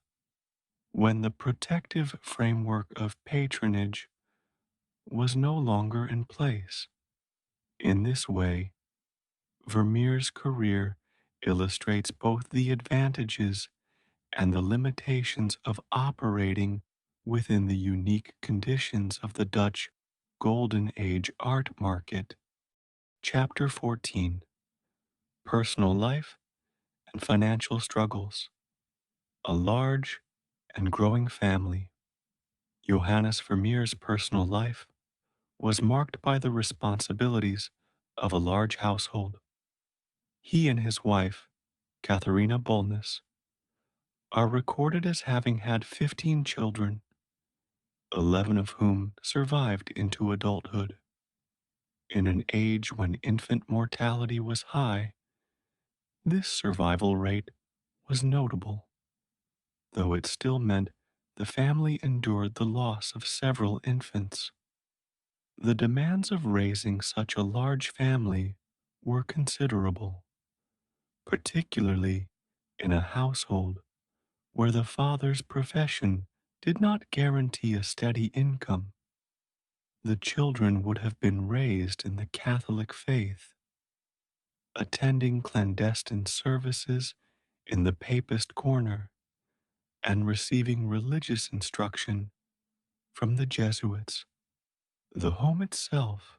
When the protective framework of patronage was no longer in place. In this way, Vermeer's career illustrates both the advantages and the limitations of operating within the unique conditions of the Dutch Golden Age art market. Chapter 14. Personal Life and Financial Struggles. A large and growing family. Johannes Vermeer's personal life was marked by the responsibilities of a large household. He and his wife, Katharina Bolness, are recorded as having had 15 children, 11 of whom survived into adulthood. In an age when infant mortality was high, this survival rate was notable, though it still meant the family endured the loss of several infants. The demands of raising such a large family were considerable, particularly in a household where the father's profession did not guarantee a steady income. The children would have been raised in the Catholic faith, attending clandestine services in the papist corner and receiving religious instruction from the Jesuits. The home itself,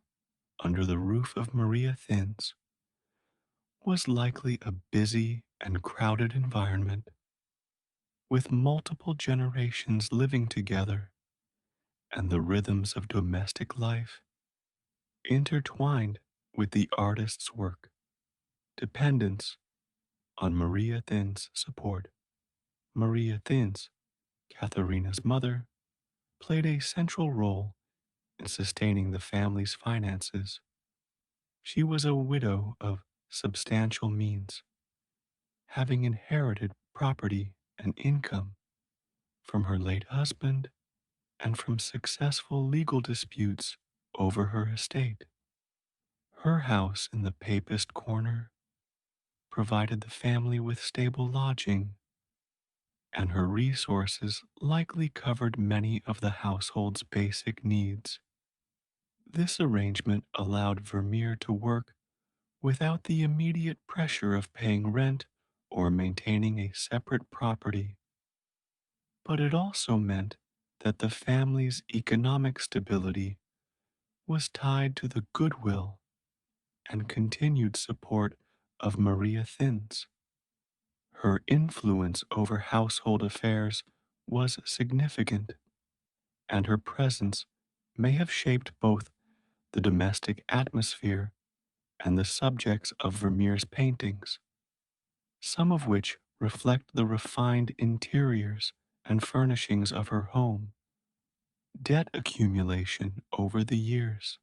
under the roof of Maria Thins, was likely a busy and crowded environment, with multiple generations living together and the rhythms of domestic life intertwined with the artist's work. Dependence on Maria Thins' support. Maria Thins, Katharina's mother, played a central role in sustaining the family's finances. She was a widow of substantial means, having inherited property and income from her late husband and from successful legal disputes over her estate. Her house in the Papist Corner provided the family with stable lodging, and her resources likely covered many of the household's basic needs. This arrangement allowed Vermeer to work without the immediate pressure of paying rent or maintaining a separate property. But it also meant that the family's economic stability was tied to the goodwill and continued support of Maria Thins. Her influence over household affairs was significant, and her presence may have shaped both the domestic atmosphere and the subjects of Vermeer's paintings, some of which reflect the refined interiors and furnishings of her home. Debt accumulation over the years.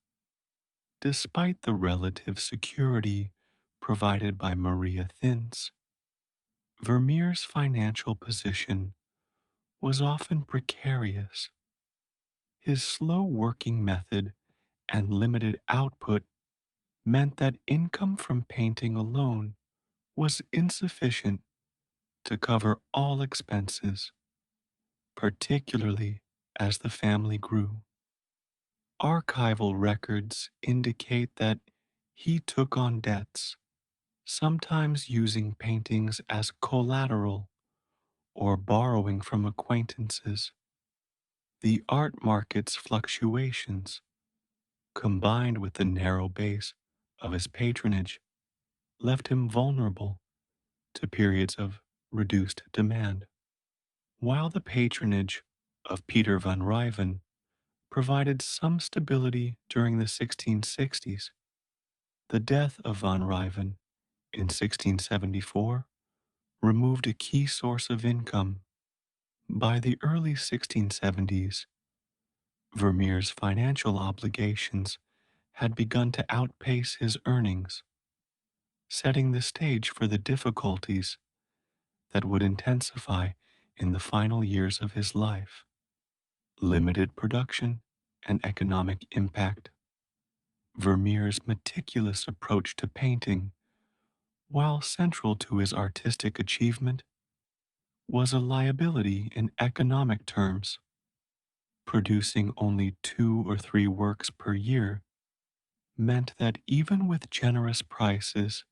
Despite the relative security provided by Maria Thins, Vermeer's financial position was often precarious. His slow working method and limited output meant that income from painting alone was insufficient to cover all expenses, particularly as the family grew. Archival records indicate that he took on debts, sometimes using paintings as collateral or borrowing from acquaintances. The art market's fluctuations, combined with the narrow base of his patronage, left him vulnerable to periods of reduced demand. While the patronage of Peter van Ryven provided some stability during the 1660s, the death of van Ryven in 1674 removed a key source of income. By the early 1670s, Vermeer's financial obligations had begun to outpace his earnings, setting the stage for the difficulties that would intensify in the final years of his life. Limited production and economic impact. Vermeer's meticulous approach to painting, while central to his artistic achievement, was a liability in economic terms. Producing only 2 or 3 works per year meant that even with generous prices,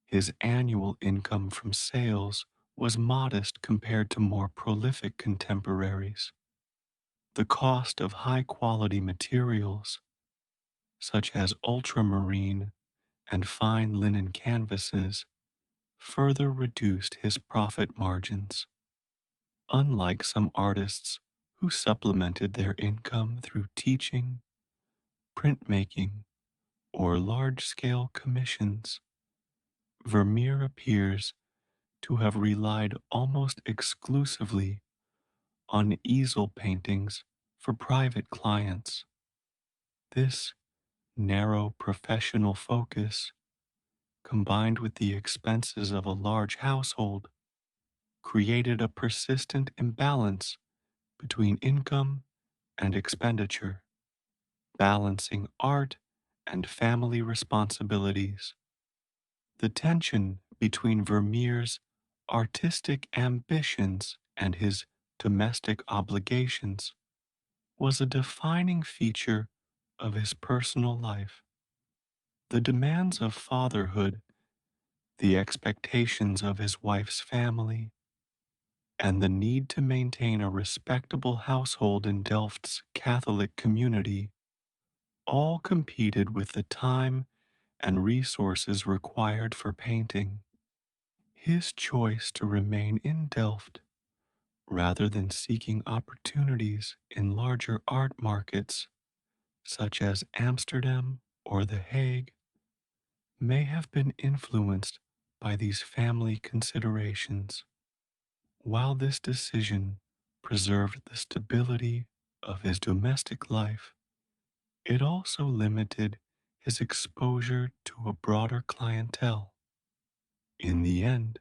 his annual income from sales was modest compared to more prolific contemporaries. The cost of high quality materials, such as ultramarine and fine linen canvases, further reduced his profit margins. Unlike some artists who supplemented their income through teaching, printmaking, or large scale commissions, Vermeer appears to have relied almost exclusively on easel paintings for private clients. This narrow professional focus, combined with the expenses of a large household, created a persistent imbalance between income and expenditure, balancing art and family responsibilities. The tension between Vermeer's artistic ambitions and his domestic obligations was a defining feature of his personal life. The demands of fatherhood, the expectations of his wife's family, and the need to maintain a respectable household in Delft's Catholic community all competed with the time and resources required for painting. His choice to remain in Delft rather than seeking opportunities in larger art markets such as Amsterdam or The Hague may have been influenced by these family considerations. While this decision preserved the stability of his domestic life, it also limited his exposure to a broader clientele. In the end,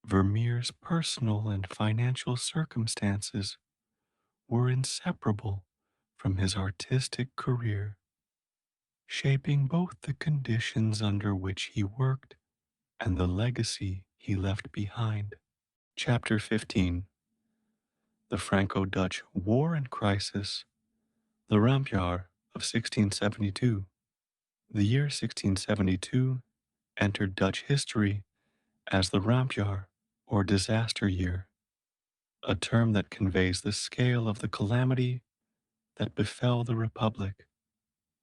Vermeer's personal and financial circumstances were inseparable from his artistic career, shaping both the conditions under which he worked and the legacy he left behind. Chapter 15: The Franco Dutch War and Crisis, the Rampjaar of 1672. The year 1672 entered Dutch history as the Rampjaar, or disaster year, a term that conveys the scale of the calamity that befell the Republic.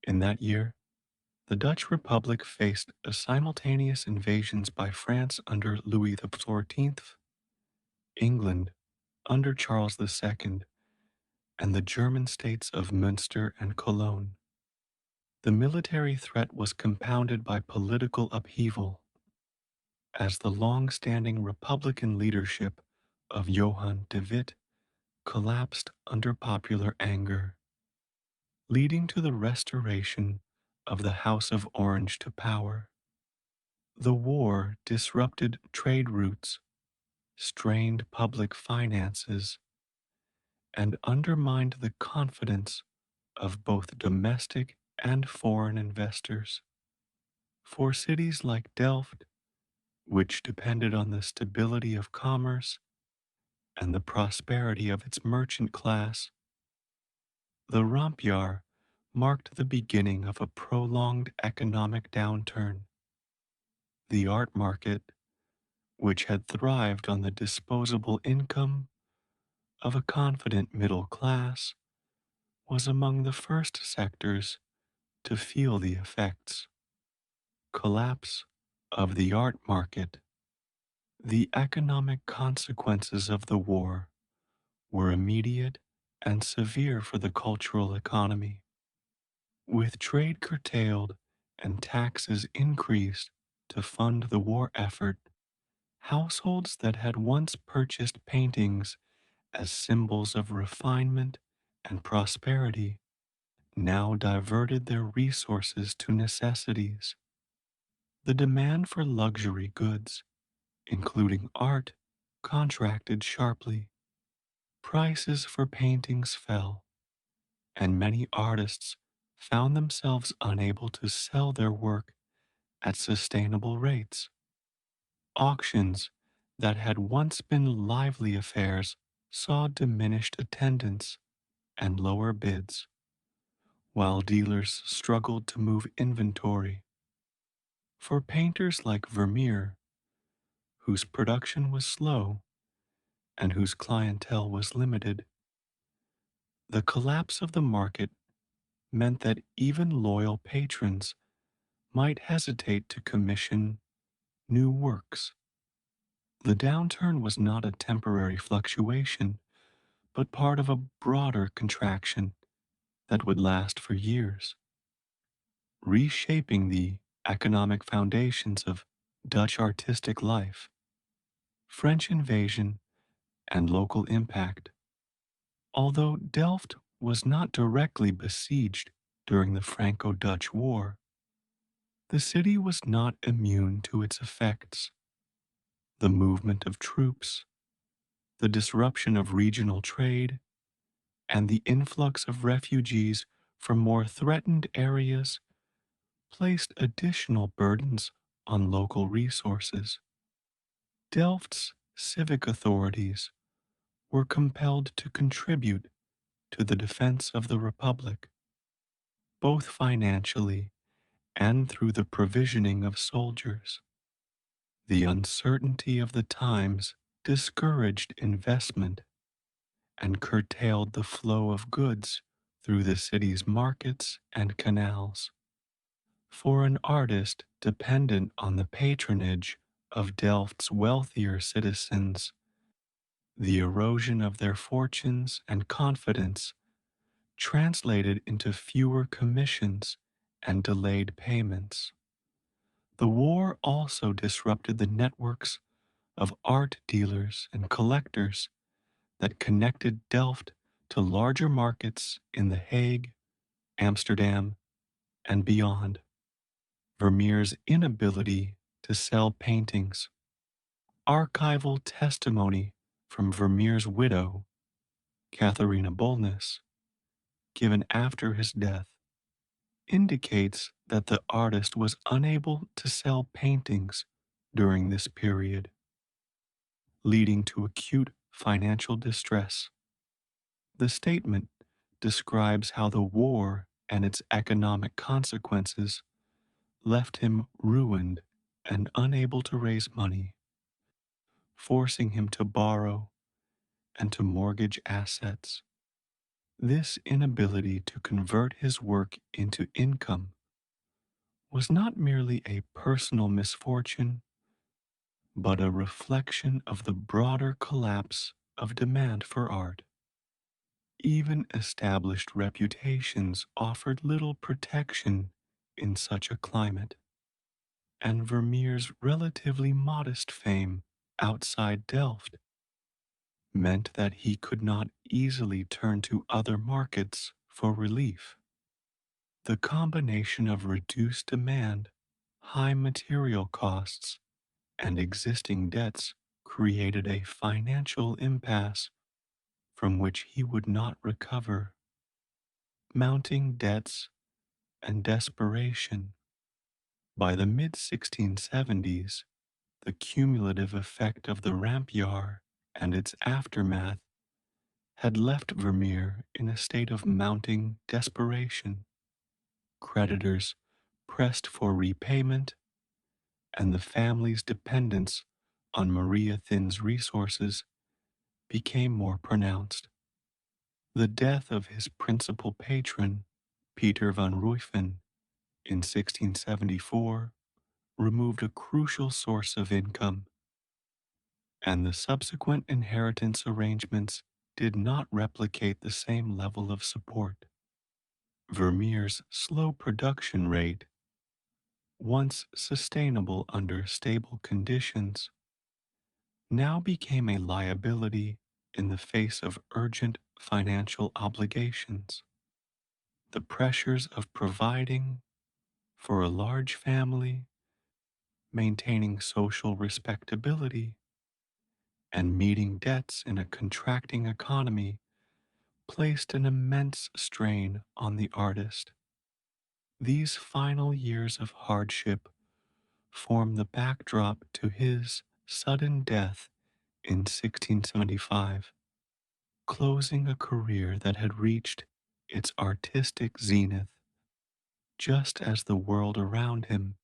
In that year, the Dutch Republic faced a simultaneous invasions by France under Louis XIV, England under Charles II, and the German states of Münster and Cologne. The military threat was compounded by political upheaval, as the long-standing Republican leadership of Johan de Witt collapsed under popular anger, leading to the restoration of the House of Orange to power. The war disrupted trade routes, strained public finances, and undermined the confidence of both domestic and foreign investors. For cities like Delft, which depended on the stability of commerce and the prosperity of its merchant class, the Rampjaar marked the beginning of a prolonged economic downturn. The art market, which had thrived on the disposable income of a confident middle class, was among the first sectors to feel the effects. Collapse of the art market. The economic consequences of the war were immediate and severe for the cultural economy. With trade curtailed and taxes increased to fund the war effort, households that had once purchased paintings as symbols of refinement and prosperity now diverted their resources to necessities. The demand for luxury goods, including art, contracted sharply. Prices for paintings fell, and many artists found themselves unable to sell their work at sustainable rates. Auctions that had once been lively affairs saw diminished attendance and lower bids, while dealers struggled to move inventory. For painters like Vermeer, whose production was slow and whose clientele was limited, the collapse of the market meant that even loyal patrons might hesitate to commission new works. The downturn was not a temporary fluctuation, but part of a broader contraction that would last for years, reshaping the economic foundations of Dutch artistic life. French invasion, and local impact. Although Delft was not directly besieged during the Franco-Dutch War, the city was not immune to its effects. The movement of troops, the disruption of regional trade, and the influx of refugees from more threatened areas placed additional burdens on local resources. Delft's civic authorities were compelled to contribute to the defense of the Republic, both financially and through the provisioning of soldiers. The uncertainty of the times discouraged investment and curtailed the flow of goods through the city's markets and canals. For an artist dependent on the patronage of Delft's wealthier citizens, the erosion of their fortunes and confidence translated into fewer commissions and delayed payments. The war also disrupted the networks of art dealers and collectors that connected Delft to larger markets in The Hague, Amsterdam, and beyond. Vermeer's inability to sell paintings, archival testimony from Vermeer's widow, Katharina Bolness, given after his death, indicates that the artist was unable to sell paintings during this period, leading to acute financial distress. The statement describes how the war and its economic consequences left him ruined and unable to raise money, forcing him to borrow and to mortgage assets. This inability to convert his work into income was not merely a personal misfortune, but a reflection of the broader collapse of demand for art. Even established reputations offered little protection in such a climate, and Vermeer's relatively modest fame outside Delft meant that he could not easily turn to other markets for relief. The combination of reduced demand, high material costs, and existing debts created a financial impasse from which he would not recover. Mounting debts and desperation. By the mid 1670s, the cumulative effect of the Rembrandt and its aftermath had left Vermeer in a state of mounting desperation. Creditors pressed for repayment, and the family's dependence on Maria Thin's resources became more pronounced. The death of his principal patron, Peter van Ruyfen, in 1674 removed a crucial source of income, and the subsequent inheritance arrangements did not replicate the same level of support. Vermeer's slow production rate, once sustainable under stable conditions, now became a liability in the face of urgent financial obligations. The pressures of providing for a large family, maintaining social respectability, and meeting debts in a contracting economy placed an immense strain on the artist. These final years of hardship form the backdrop to his sudden death in 1675, closing a career that had reached its artistic zenith, just as the world around him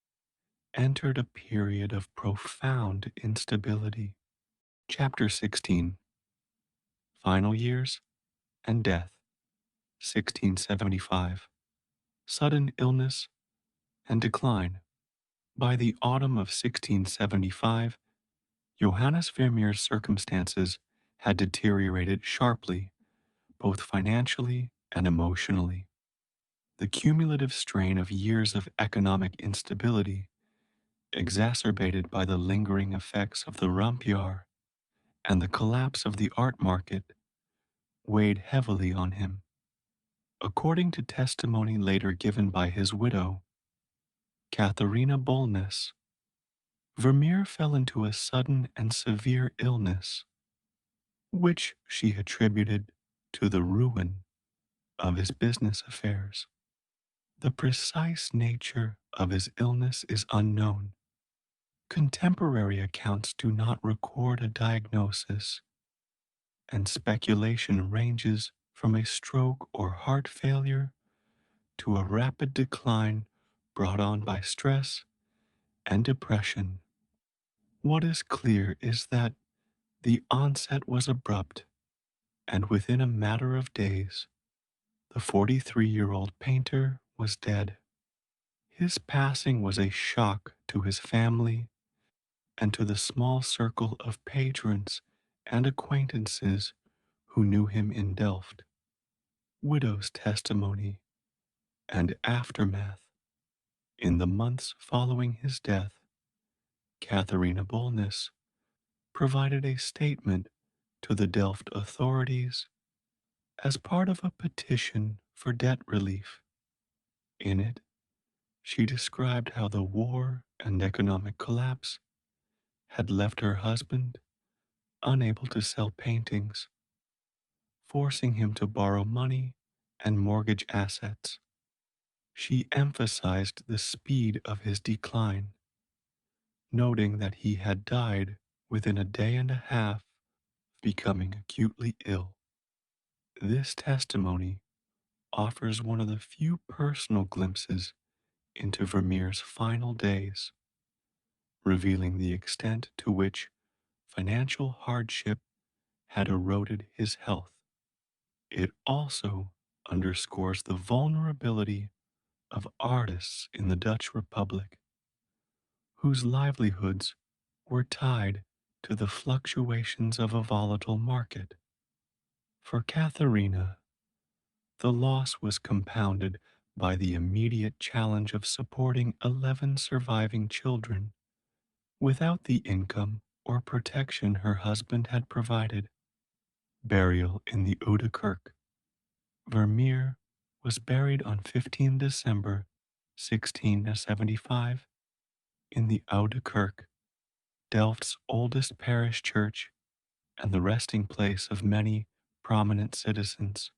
entered a period of profound instability. Chapter 16: Final Years and Death, 1675. Sudden illness and decline. By the autumn of 1675, Johannes Vermeer's circumstances had deteriorated sharply, both financially and emotionally. The cumulative strain of years of economic instability, exacerbated by the lingering effects of the Rembrandt, and the collapse of the art market weighed heavily on him. According to testimony later given by his widow, Katharina Bolness, Vermeer fell into a sudden and severe illness, which she attributed to the ruin of his business affairs. The precise nature of his illness is unknown. Contemporary accounts do not record a diagnosis, and speculation ranges from a stroke or heart failure to a rapid decline brought on by stress and depression. What is clear is that the onset was abrupt, and within a matter of days, the 43-year-old painter was dead. His passing was a shock to his family and to the small circle of patrons and acquaintances who knew him in Delft. Widow's testimony and aftermath. In the months following his death, Katharina Bolness provided a statement to the Delft authorities as part of a petition for debt relief. In it, she described how the war and economic collapse had left her husband unable to sell paintings, forcing him to borrow money and mortgage assets. She emphasized the speed of his decline, noting that he had died within a day and a half of becoming acutely ill. This testimony offers one of the few personal glimpses into Vermeer's final days, revealing the extent to which financial hardship had eroded his health. It also underscores the vulnerability of artists in the Dutch Republic, whose livelihoods were tied to the fluctuations of a volatile market. For Katharina, the loss was compounded by the immediate challenge of supporting 11 surviving children without the income or protection her husband had provided. Burial in the Oude Kerk. Vermeer was buried on 15 December 1675 in the Oude Kerk, Delft's oldest parish church and the resting place of many prominent citizens.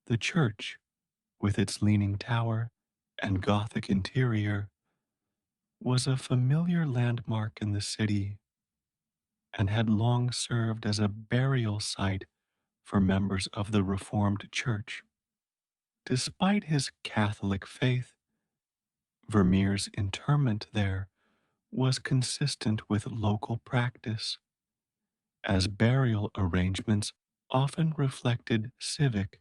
The church, with its leaning tower and Gothic interior, was a familiar landmark in the city and had long served as a burial site for members of the Reformed Church. Despite his Catholic faith, Vermeer's interment there was consistent with local practice, as burial arrangements often reflected civic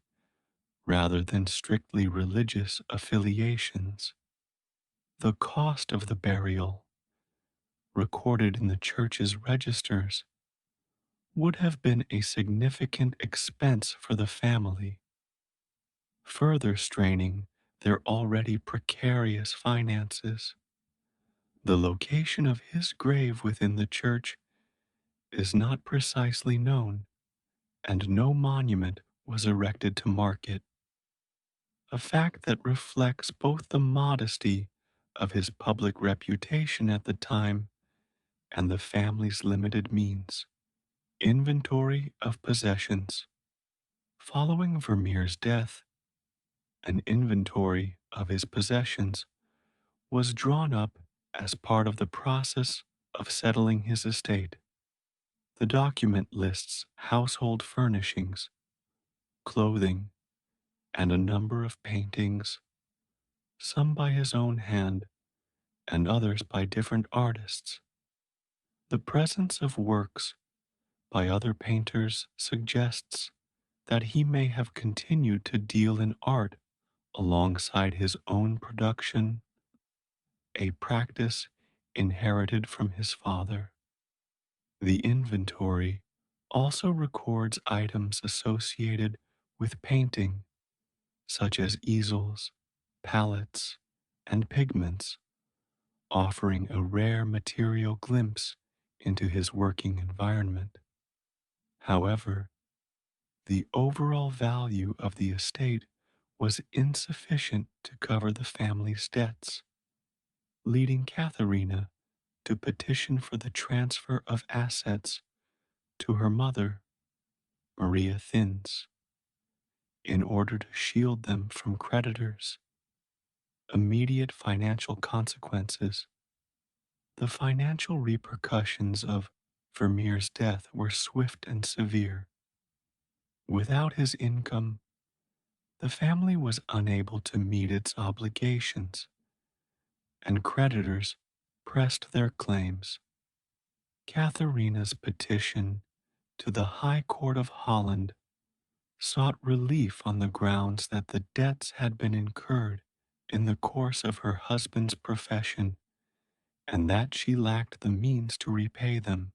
rather than strictly religious affiliations. The cost of the burial, recorded in the church's registers, would have been a significant expense for the family, further straining their already precarious finances. The location of his grave within the church is not precisely known, and no monument was erected to mark it, a fact that reflects both the modesty of his public reputation at the time and the family's limited means. Inventory of possessions. Following Vermeer's death, an inventory of his possessions was drawn up as part of the process of settling his estate. The document lists household furnishings, clothing, and a number of paintings, some by his own hand and others by different artists. The presence of works by other painters suggests that he may have continued to deal in art alongside his own production, a practice inherited from his father. The inventory also records items associated with painting, such as easels, palettes, and pigments, offering a rare material glimpse into his working environment. However, the overall value of the estate was insufficient to cover the family's debts, leading Katharina to petition for the transfer of assets to her mother, Maria Thins, in order to shield them from creditors' immediate financial consequences. The financial repercussions of Vermeer's death were swift and severe. Without his income, the family was unable to meet its obligations, and creditors pressed their claims. Katharina's petition to the High Court of Holland sought relief on the grounds that the debts had been incurred in the course of her husband's profession and that she lacked the means to repay them.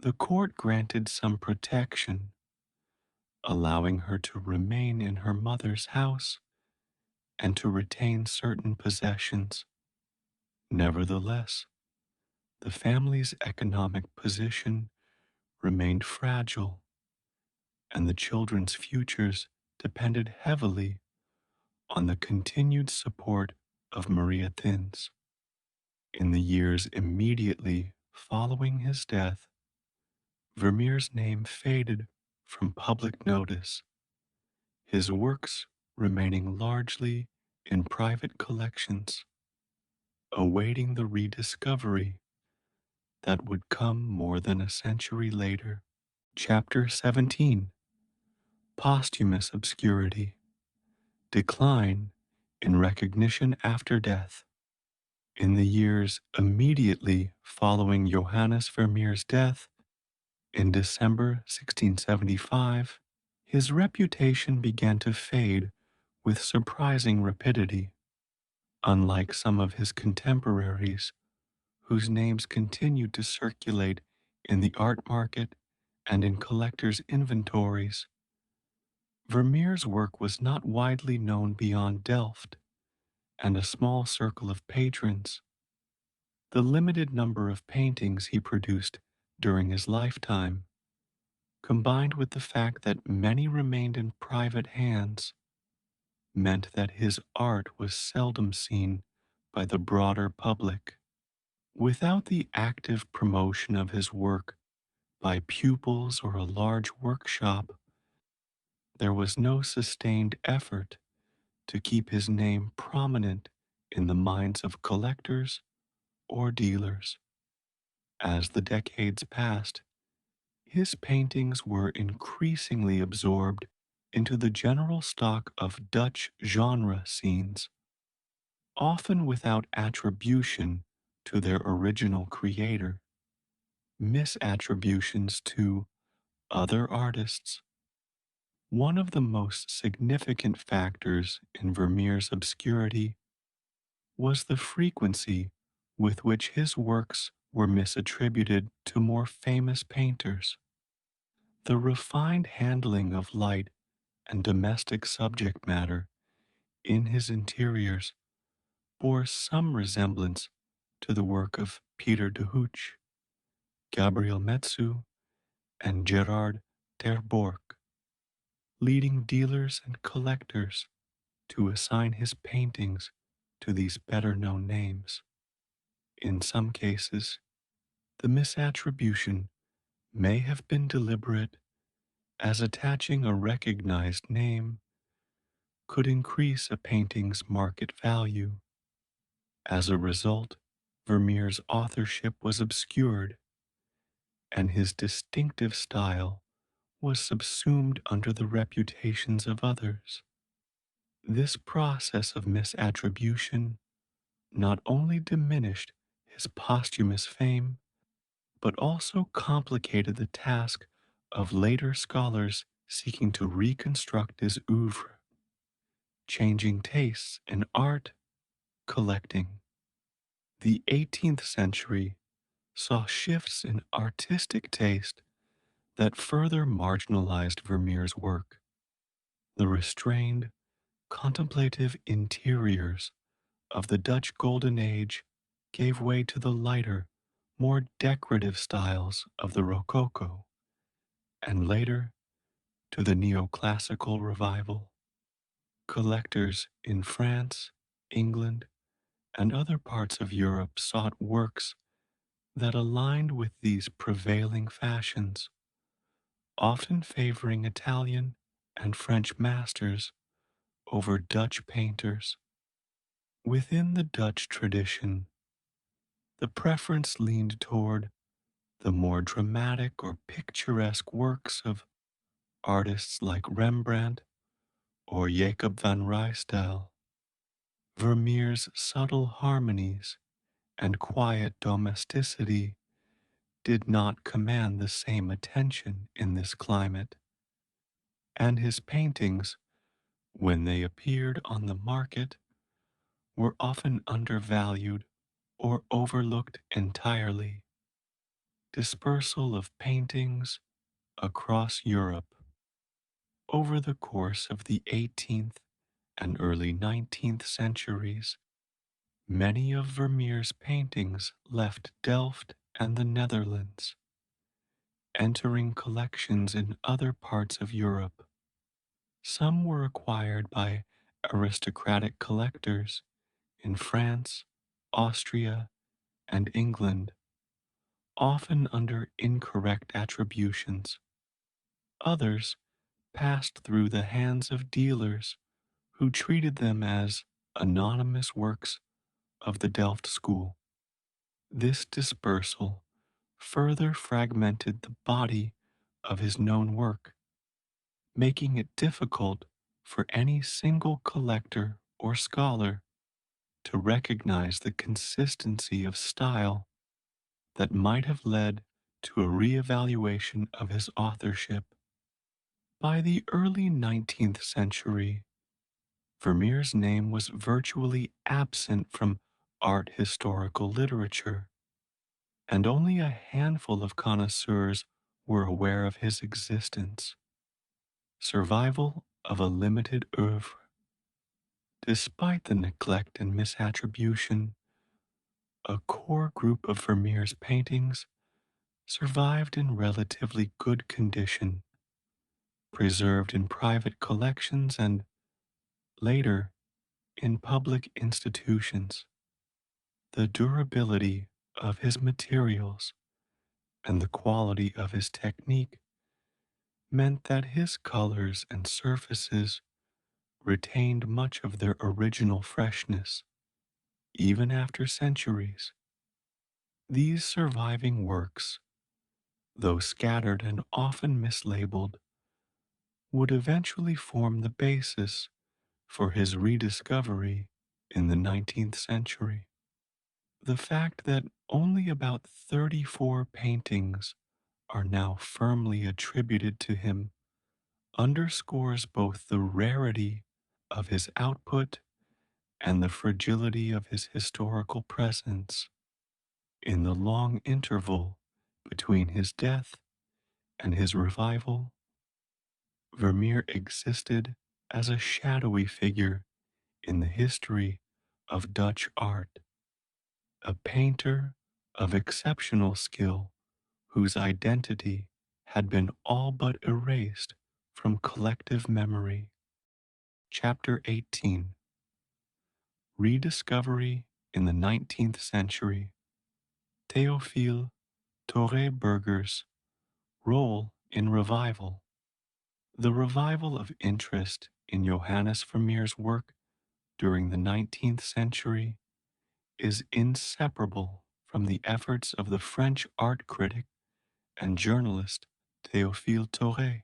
The court granted some protection, allowing her to remain in her mother's house and to retain certain possessions. Nevertheless, the family's economic position remained fragile, and the children's futures depended heavily on the continued support of Maria Thins. In the years immediately following his death, Vermeer's name faded from public notice, his works remaining largely in private collections, awaiting the rediscovery that would come more than a century later. Chapter 17: Posthumous Obscurity. Decline in recognition after death. In the years immediately following Johannes Vermeer's death in December 1675, his reputation began to fade with surprising rapidity. Unlike some of his contemporaries, whose names continued to circulate in the art market and in collectors' inventories, Vermeer's work was not widely known beyond Delft and a small circle of patrons. The limited number of paintings he produced during his lifetime, combined with the fact that many remained in private hands, meant that his art was seldom seen by the broader public. Without the active promotion of his work by pupils or a large workshop, there was no sustained effort to keep his name prominent in the minds of collectors or dealers. As the decades passed, his paintings were increasingly absorbed into the general stock of Dutch genre scenes, often without attribution to their original creator, misattributions to other artists. One of the most significant factors in Vermeer's obscurity was the frequency with which his works were misattributed to more famous painters. The refined handling of light and domestic subject matter in his interiors bore some resemblance to the work of Peter de Hooch, Gabriel Metsu, and Gerard ter Borch, leading dealers and collectors to assign his paintings to these better known names. In some cases, the misattribution may have been deliberate, as attaching a recognized name could increase a painting's market value. As a result, Vermeer's authorship was obscured, and his distinctive style was subsumed under the reputations of others. This process of misattribution not only diminished his posthumous fame, but also complicated the task of later scholars seeking to reconstruct his oeuvre. Changing tastes in art, collecting. The 18th century saw shifts in artistic taste that further marginalized Vermeer's work. The restrained, contemplative interiors of the Dutch Golden Age gave way to the lighter, more decorative styles of the Rococo, and later to the neoclassical revival. Collectors in France, England, and other parts of Europe sought works that aligned with these prevailing fashions, often favoring Italian and French masters over Dutch painters. Within the Dutch tradition, the preference leaned toward the more dramatic or picturesque works of artists like Rembrandt or Jacob van Rystel. Vermeer's subtle harmonies and quiet domesticity did not command the same attention in this climate, and his paintings, when they appeared on the market, were often undervalued or overlooked entirely. Dispersal of paintings across Europe. Over the course of the 18th and early 19th centuries, many of Vermeer's paintings left Delft and the Netherlands, entering collections in other parts of Europe. Some were acquired by aristocratic collectors in France, Austria, and England, often under incorrect attributions. Others passed through the hands of dealers who treated them as anonymous works of the Delft school. This dispersal further fragmented the body of his known work, making it difficult for any single collector or scholar to recognize the consistency of style that might have led to a reevaluation of his authorship. By the early 19th century, Vermeer's name was virtually absent from art historical literature, and only a handful of connoisseurs were aware of his existence. Survival of a limited oeuvre. Despite the neglect and misattribution, a core group of Vermeer's paintings survived in relatively good condition, preserved in private collections and, later, in public institutions. The durability of his materials and the quality of his technique meant that his colors and surfaces retained much of their original freshness, even after centuries. These surviving works, though scattered and often mislabeled, would eventually form the basis for his rediscovery in the 19th century. The fact that only about 34 paintings are now firmly attributed to him underscores both the rarity of his output and the fragility of his historical presence. In the long interval between his death and his revival, Vermeer existed as a shadowy figure in the history of Dutch art, a painter of exceptional skill whose identity had been all but erased from collective memory. Chapter 18. Rediscovery in the 19th Century. Théophile Thoré-Berger's role in revival. The revival of interest in Johannes Vermeer's work during the 19th century is inseparable from the efforts of the French art critic and journalist Théophile Thoré,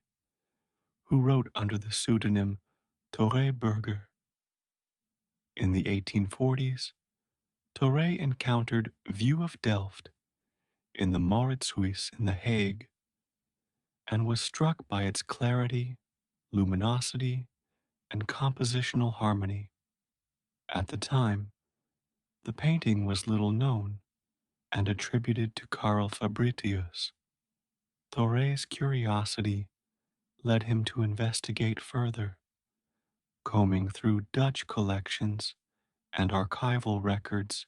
who wrote under the pseudonym Thoré-Berger. In the 1840s, Thoré encountered View of Delft in the Mauritshuis in The Hague and was struck by its clarity, luminosity, and compositional harmony. At the time, the painting was little known and attributed to Carl Fabritius. Thoré's curiosity led him to investigate further, combing through Dutch collections and archival records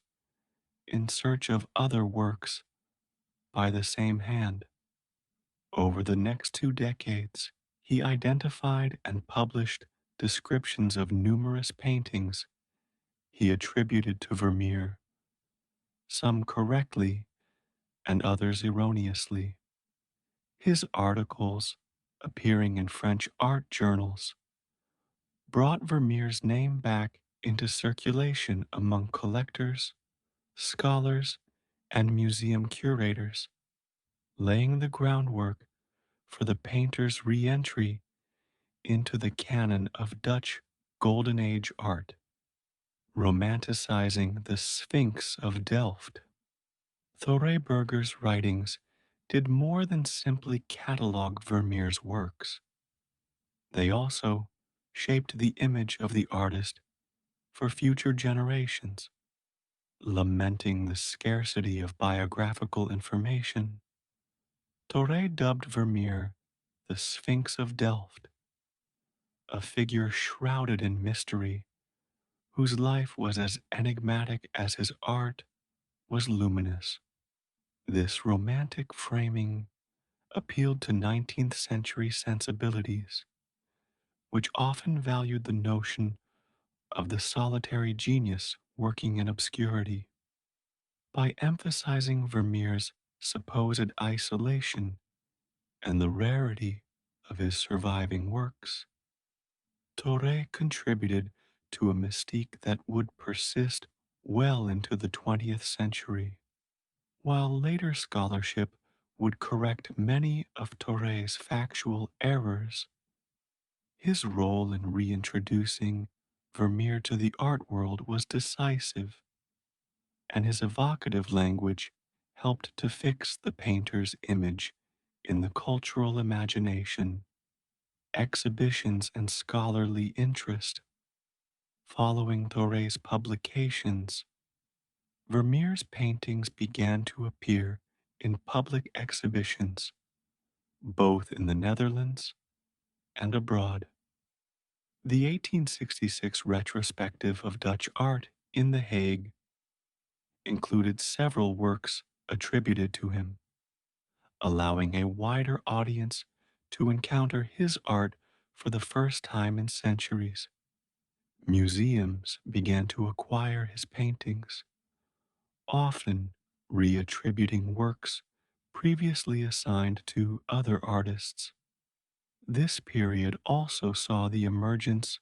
in search of other works by the same hand. Over the next 2 decades, he identified and published descriptions of numerous paintings he attributed to Vermeer, some correctly and others erroneously. His articles, appearing in French art journals, brought Vermeer's name back into circulation among collectors, scholars, and museum curators, laying the groundwork for the painter's re entry into the canon of Dutch Golden Age art, romanticizing the Sphinx of Delft. Thoreberger's writings did more than simply catalog Vermeer's works. They also shaped the image of the artist for future generations. Lamenting the scarcity of biographical information, Thoreau dubbed Vermeer the Sphinx of Delft, a figure shrouded in mystery whose life was as enigmatic as his art was luminous. This romantic framing appealed to 19th century sensibilities, which often valued the notion of the solitary genius working in obscurity. By emphasizing Vermeer's supposed isolation and the rarity of his surviving works, Torre contributed to a mystique that would persist well into the 20th century. While later scholarship would correct many of Torre's factual errors, his role in reintroducing Vermeer to the art world was decisive, and his evocative language helped to fix the painter's image in the cultural imagination. Exhibitions and scholarly interest. Following Thoreau's publications, Vermeer's paintings began to appear in public exhibitions, both in the Netherlands and abroad. The 1866 retrospective of Dutch art in The Hague included several works attributed to him, allowing a wider audience to encounter his art for the first time in centuries. Museums began to acquire his paintings, often reattributing works previously assigned to other artists. This period also saw the emergence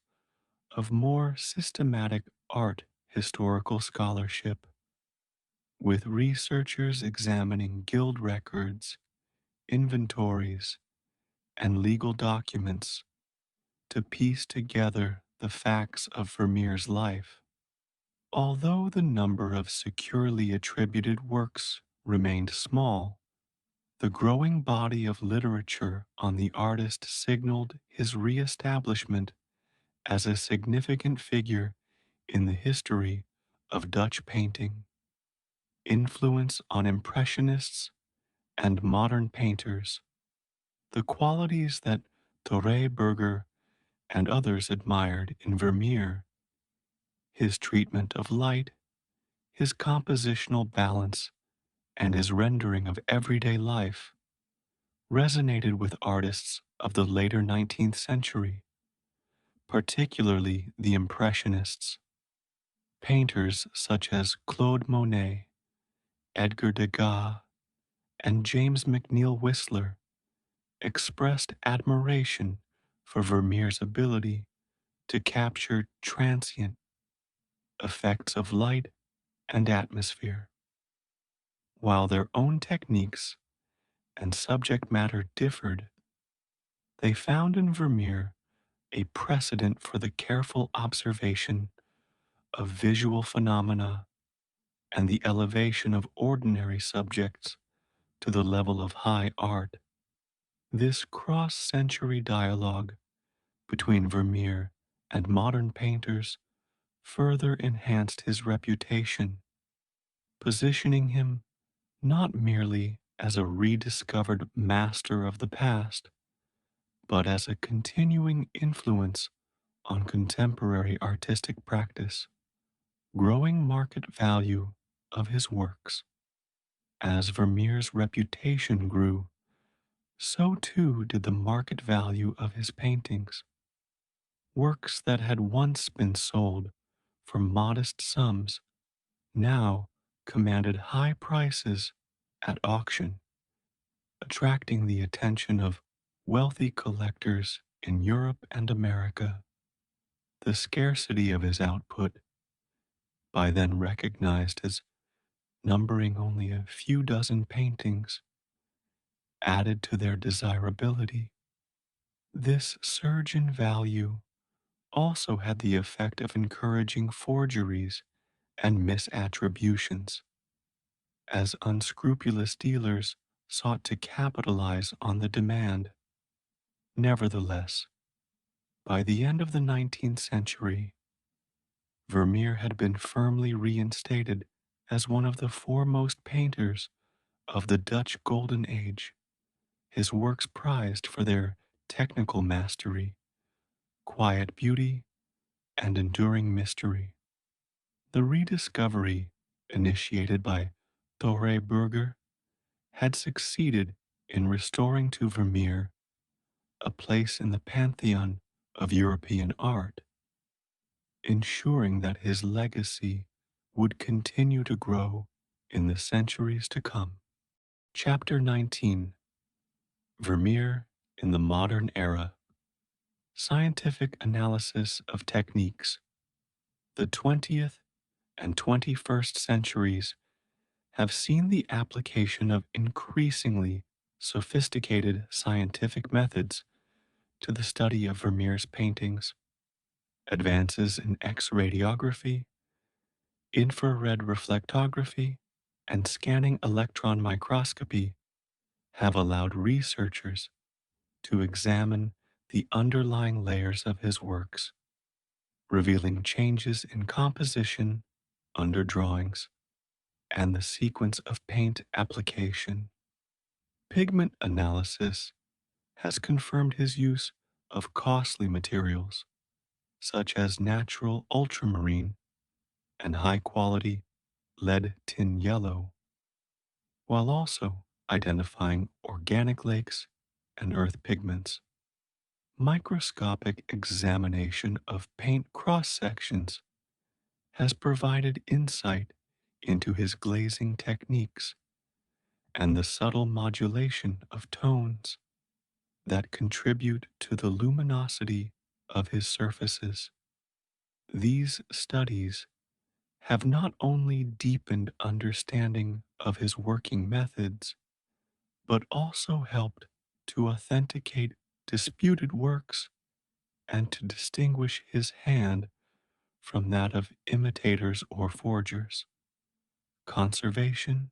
of more systematic art historical scholarship, with researchers examining guild records, inventories, and legal documents to piece together the facts of Vermeer's life. Although the number of securely attributed works remained small, the growing body of literature on the artist signaled his reestablishment as a significant figure in the history of Dutch painting. Influence on Impressionists and modern painters, the qualities that Thoreberger and others admired in Vermeer, his treatment of light, his compositional balance, and his rendering of everyday life, resonated with artists of the later 19th century, particularly the Impressionists. Painters such as Claude Monet, Edgar Degas, and James McNeill Whistler expressed admiration for Vermeer's ability to capture transient effects of light and atmosphere. While their own techniques and subject matter differed, they found in Vermeer a precedent for the careful observation of visual phenomena and the elevation of ordinary subjects to the level of high art. This cross century dialogue between Vermeer and modern painters further enhanced his reputation, positioning him not merely as a rediscovered master of the past, but as a continuing influence on contemporary artistic practice. Growing market value of his works. As Vermeer's reputation grew, So too did the market value of his paintings. Works that had once been sold for modest sums now commanded high prices at auction, attracting the attention of wealthy collectors in Europe and America. The scarcity of his output, by then recognized as numbering only a few dozen paintings, added to their desirability. This surge in value also had the effect of encouraging forgeries and misattributions, as unscrupulous dealers sought to capitalize on the demand. Nevertheless, by the end of the 19th century, Vermeer had been firmly reinstated as one of the foremost painters of the Dutch Golden Age, his works prized for their technical mastery, quiet beauty, and enduring mystery. The rediscovery, initiated by Thore Burger, had succeeded in restoring to Vermeer a place in the pantheon of European art, ensuring that his legacy would continue to grow in the centuries to come. Chapter 19: Vermeer in the Modern Era. Scientific Analysis of Techniques. The 20th and 21st centuries have seen the application of increasingly sophisticated scientific methods to the study of Vermeer's paintings. Advances in X radiography, infrared reflectography, and scanning electron microscopy have allowed researchers to examine the underlying layers of his works, revealing changes in composition under drawings and the sequence of paint application. Pigment analysis has confirmed his use of costly materials such as natural ultramarine and high quality lead tin yellow, while also identifying organic lakes and earth pigments. Microscopic examination of paint cross sections has provided insight into his glazing techniques and the subtle modulation of tones that contribute to the luminosity of his surfaces. These studies have not only deepened understanding of his working methods, but also helped to authenticate disputed works and to distinguish his hand from that of imitators or forgers. Conservation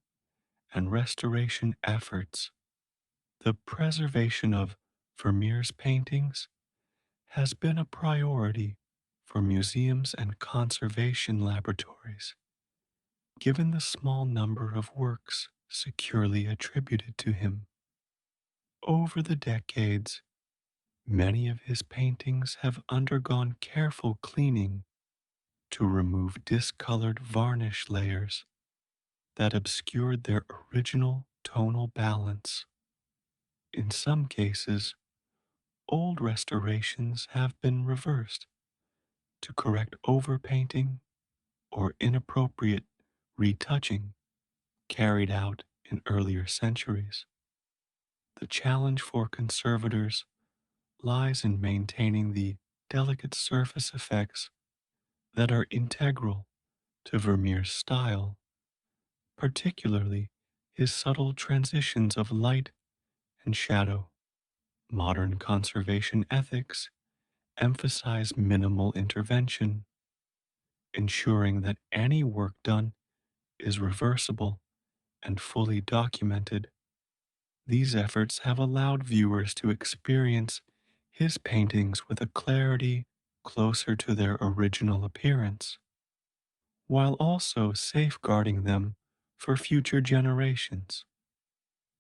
and restoration efforts. The preservation of Vermeer's paintings has been a priority for museums and conservation laboratories, given the small number of works securely attributed to him. Over the decades, many of his paintings have undergone careful cleaning to remove discolored varnish layers that obscured their original tonal balance. In some cases, old restorations have been reversed to correct overpainting or inappropriate retouching carried out in earlier centuries. The challenge for conservators lies in maintaining the delicate surface effects that are integral to Vermeer's style, particularly his subtle transitions of light and shadow. Modern conservation ethics emphasize minimal intervention, ensuring that any work done is reversible and fully documented. These efforts have allowed viewers to experience his paintings with a clarity closer to their original appearance, while also safeguarding them for future generations.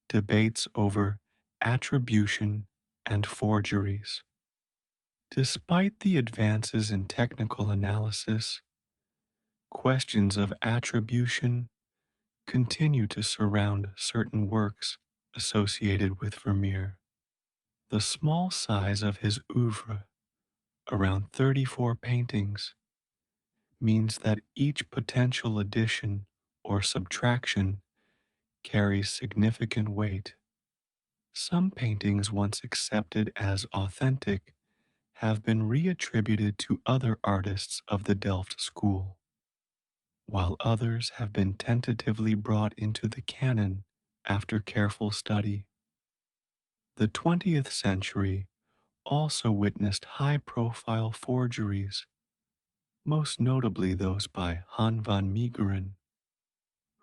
Debates over attribution and forgeries. Despite the advances in technical analysis, questions of attribution continue to surround certain works, associated with Vermeer. The small size of his oeuvre, around 34 paintings, means that each potential addition or subtraction carries significant weight. Some paintings once accepted as authentic have been reattributed to other artists of the Delft school, while others have been tentatively brought into the canon after careful study. The 20th century also witnessed high profile forgeries, most notably those by Han van Meegeren,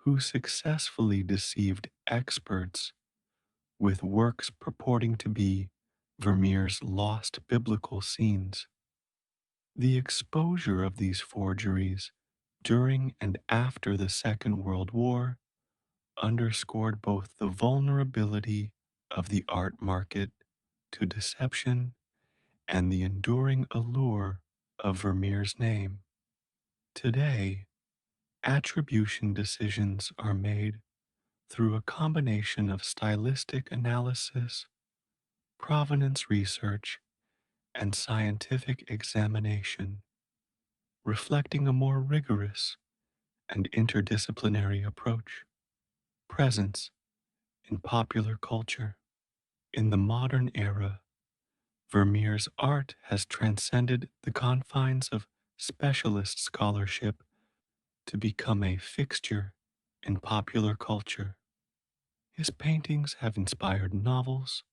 who successfully deceived experts with works purporting to be Vermeer's lost biblical scenes. The exposure of these forgeries during and after the Second World War underscored both the vulnerability of the art market to deception and the enduring allure of Vermeer's name. Today, attribution decisions are made through a combination of stylistic analysis, provenance research, and scientific examination, reflecting a more rigorous and interdisciplinary approach. Presence in popular culture. In the modern era, Vermeer's art has transcended the confines of specialist scholarship to become a fixture in popular culture. His paintings have inspired novels,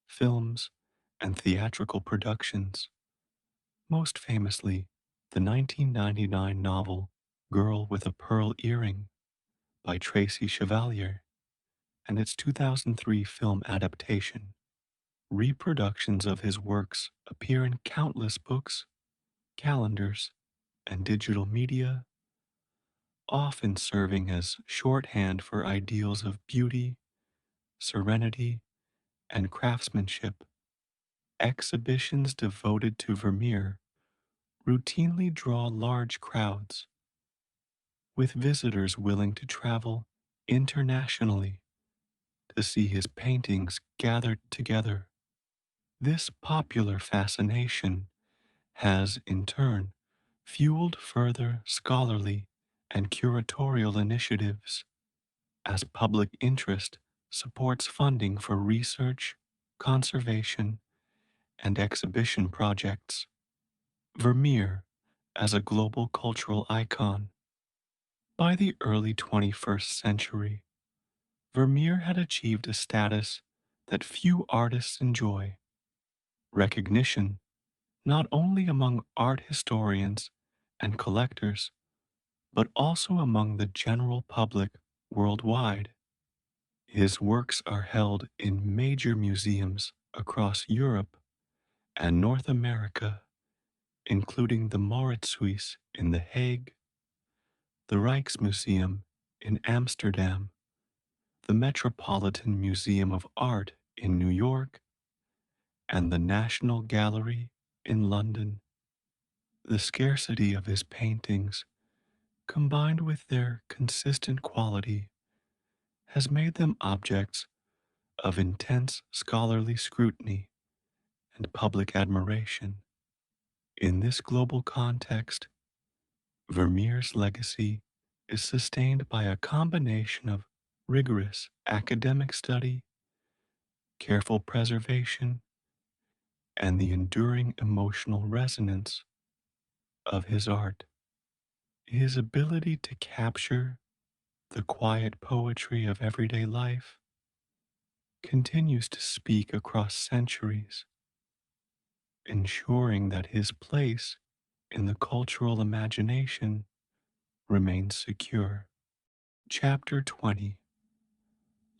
films, and theatrical productions, most famously the 1999 novel Girl with a Pearl Earring by Tracy Chevalier and its 2003 film adaptation. Reproductions of his works appear in countless books, calendars, and digital media, often serving as shorthand for ideals of beauty, serenity, and craftsmanship. Exhibitions devoted to Vermeer routinely draw large crowds, with visitors willing to travel internationally to see his paintings gathered together. This popular fascination has, in turn, fueled further scholarly and curatorial initiatives as public interest supports funding for research, conservation, and exhibition projects. Vermeer as a global cultural icon. By the early 21st century, Vermeer had achieved a status that few artists enjoy: recognition not only among art historians and collectors, but also among the general public worldwide. His works are held in major museums across Europe and North America, including the Mauritshuis in The Hague, the Rijksmuseum in Amsterdam, the Metropolitan Museum of Art in New York, and the National Gallery in London. The scarcity of his paintings, combined with their consistent quality, has made them objects of intense scholarly scrutiny and public admiration. In this global context, Vermeer's legacy is sustained by a combination of rigorous academic study, careful preservation, and the enduring emotional resonance of his art. His ability to capture the quiet poetry of everyday life continues to speak across centuries, ensuring that his place in the cultural imagination remains secure. Chapter 20: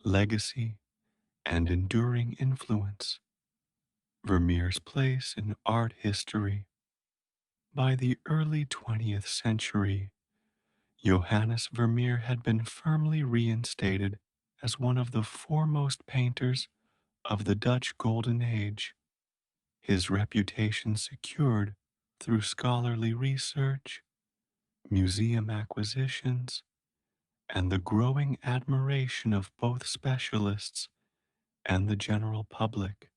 Legacy and Enduring Influence. Vermeer's Place in Art History. By the early 20th century, Johannes Vermeer had been firmly reinstated as one of the foremost painters of the Dutch Golden Age, his reputation secured through scholarly research, museum acquisitions, and the growing admiration of both specialists and the general public.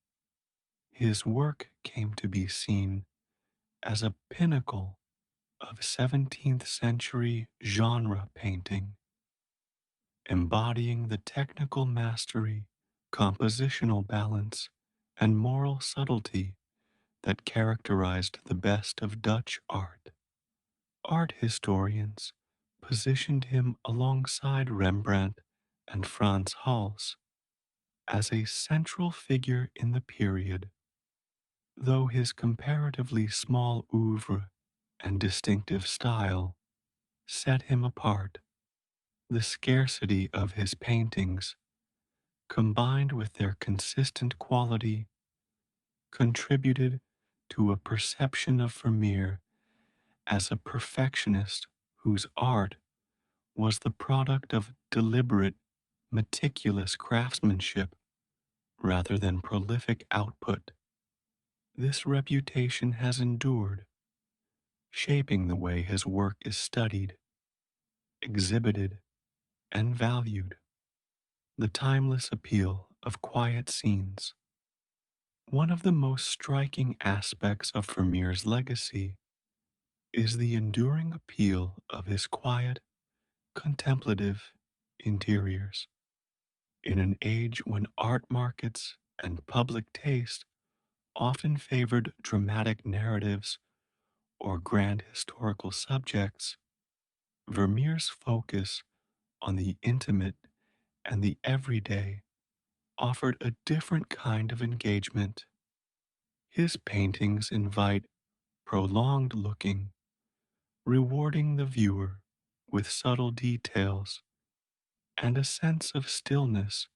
His work came to be seen as a pinnacle of 17th century genre painting, embodying the technical mastery, compositional balance, and moral subtlety that characterized the best of Dutch art. Art historians positioned him alongside Rembrandt and Frans Hals as a central figure in the period, though his comparatively small oeuvre and distinctive style set him apart. The scarcity of his paintings, combined with their consistent quality, contributed to a perception of Vermeer as a perfectionist whose art was the product of deliberate, meticulous craftsmanship rather than prolific output. This reputation has endured, shaping the way his work is studied, exhibited, and valued. The timeless appeal of quiet scenes. One of the most striking aspects of Vermeer's legacy is the enduring appeal of his quiet, contemplative interiors. In an age when art markets and public taste often favored dramatic narratives or grand historical subjects, Vermeer's focus on the intimate and the everyday offered a different kind of engagement. His paintings invite prolonged looking, rewarding the viewer with subtle details and a sense of stillness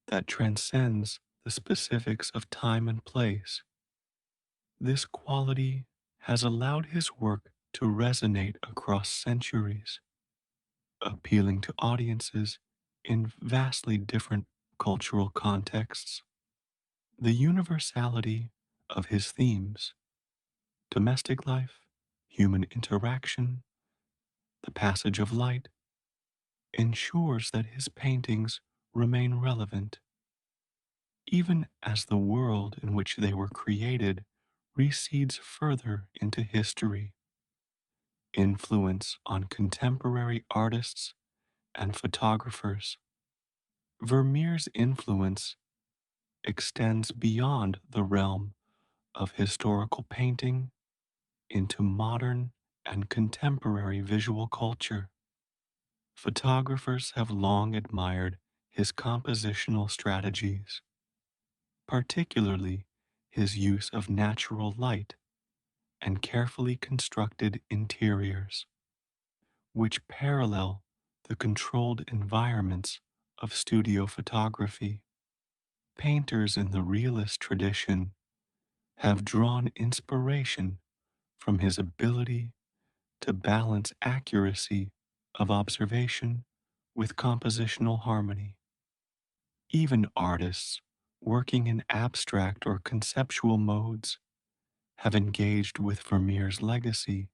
that transcends the specifics of time and place. This quality has allowed his work to resonate across centuries, appealing to audiences in vastly different cultural contexts. The universality of his themes, domestic life, human interaction, the passage of light, ensures that his paintings remain relevant, even as the world in which they were created recedes further into history. Influence on contemporary artists and photographers. Vermeer's influence extends beyond the realm of historical painting into modern and contemporary visual culture. Photographers have long admired his compositional strategies, particularly his use of natural light and carefully constructed interiors, which parallel the controlled environments of studio photography. Painters in the realist tradition have drawn inspiration from his ability to balance accuracy of observation with compositional harmony. Even artists working in abstract or conceptual modes have engaged with Vermeer's legacy,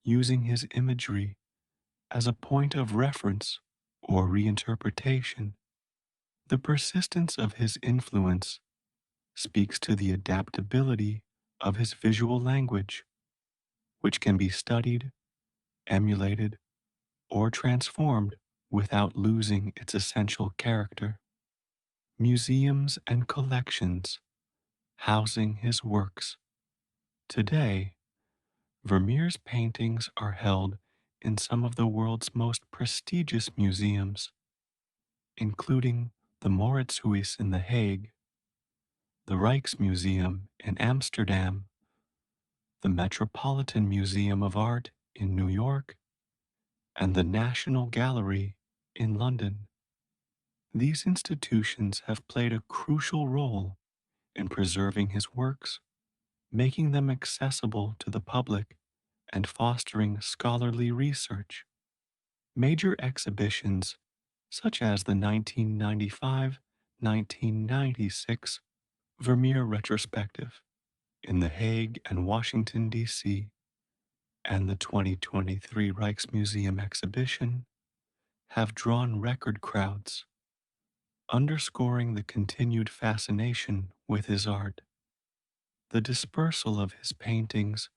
using his imagery as a point of reference or reinterpretation. The persistence of his influence speaks to the adaptability of his visual language, which can be studied, emulated, or transformed without losing its essential character. Museums and collections housing his works. Today, Vermeer's paintings are held in some of the world's most prestigious museums, including the Mauritshuis in The Hague, the Rijksmuseum in Amsterdam, the Metropolitan Museum of Art in New York, and the National Gallery in London. These institutions have played a crucial role in preserving his works, making them accessible to the public, and fostering scholarly research. Major exhibitions, such as the 1995 1996 Vermeer Retrospective in The Hague and Washington, D.C., and the 2023 Rijksmuseum exhibition, have drawn record crowds. underscoring the continued fascination with his art. The dispersal of his paintings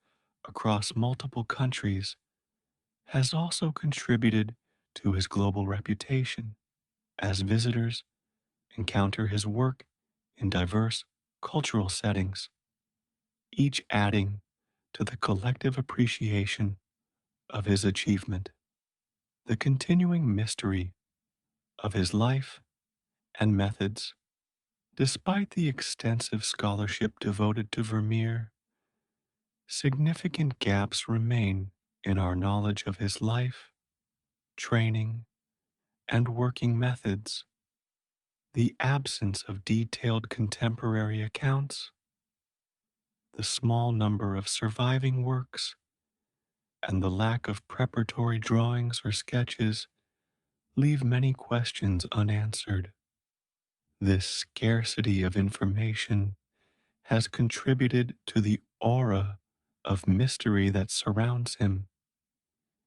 across multiple countries has also contributed to his global reputation, as visitors encounter his work in diverse cultural settings, each adding to the collective appreciation of his achievement. The continuing mystery of his life and methods, despite the extensive scholarship devoted to Vermeer, significant gaps remain in our knowledge of his life, training, and working methods. The absence of detailed contemporary accounts, the small number of surviving works, and the lack of preparatory drawings or sketches leave many questions unanswered. This scarcity of information has contributed to the aura of mystery that surrounds him,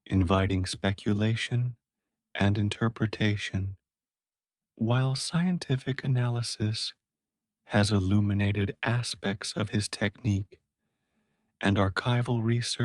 inviting speculation and interpretation. While scientific analysis has illuminated aspects of his technique and archival research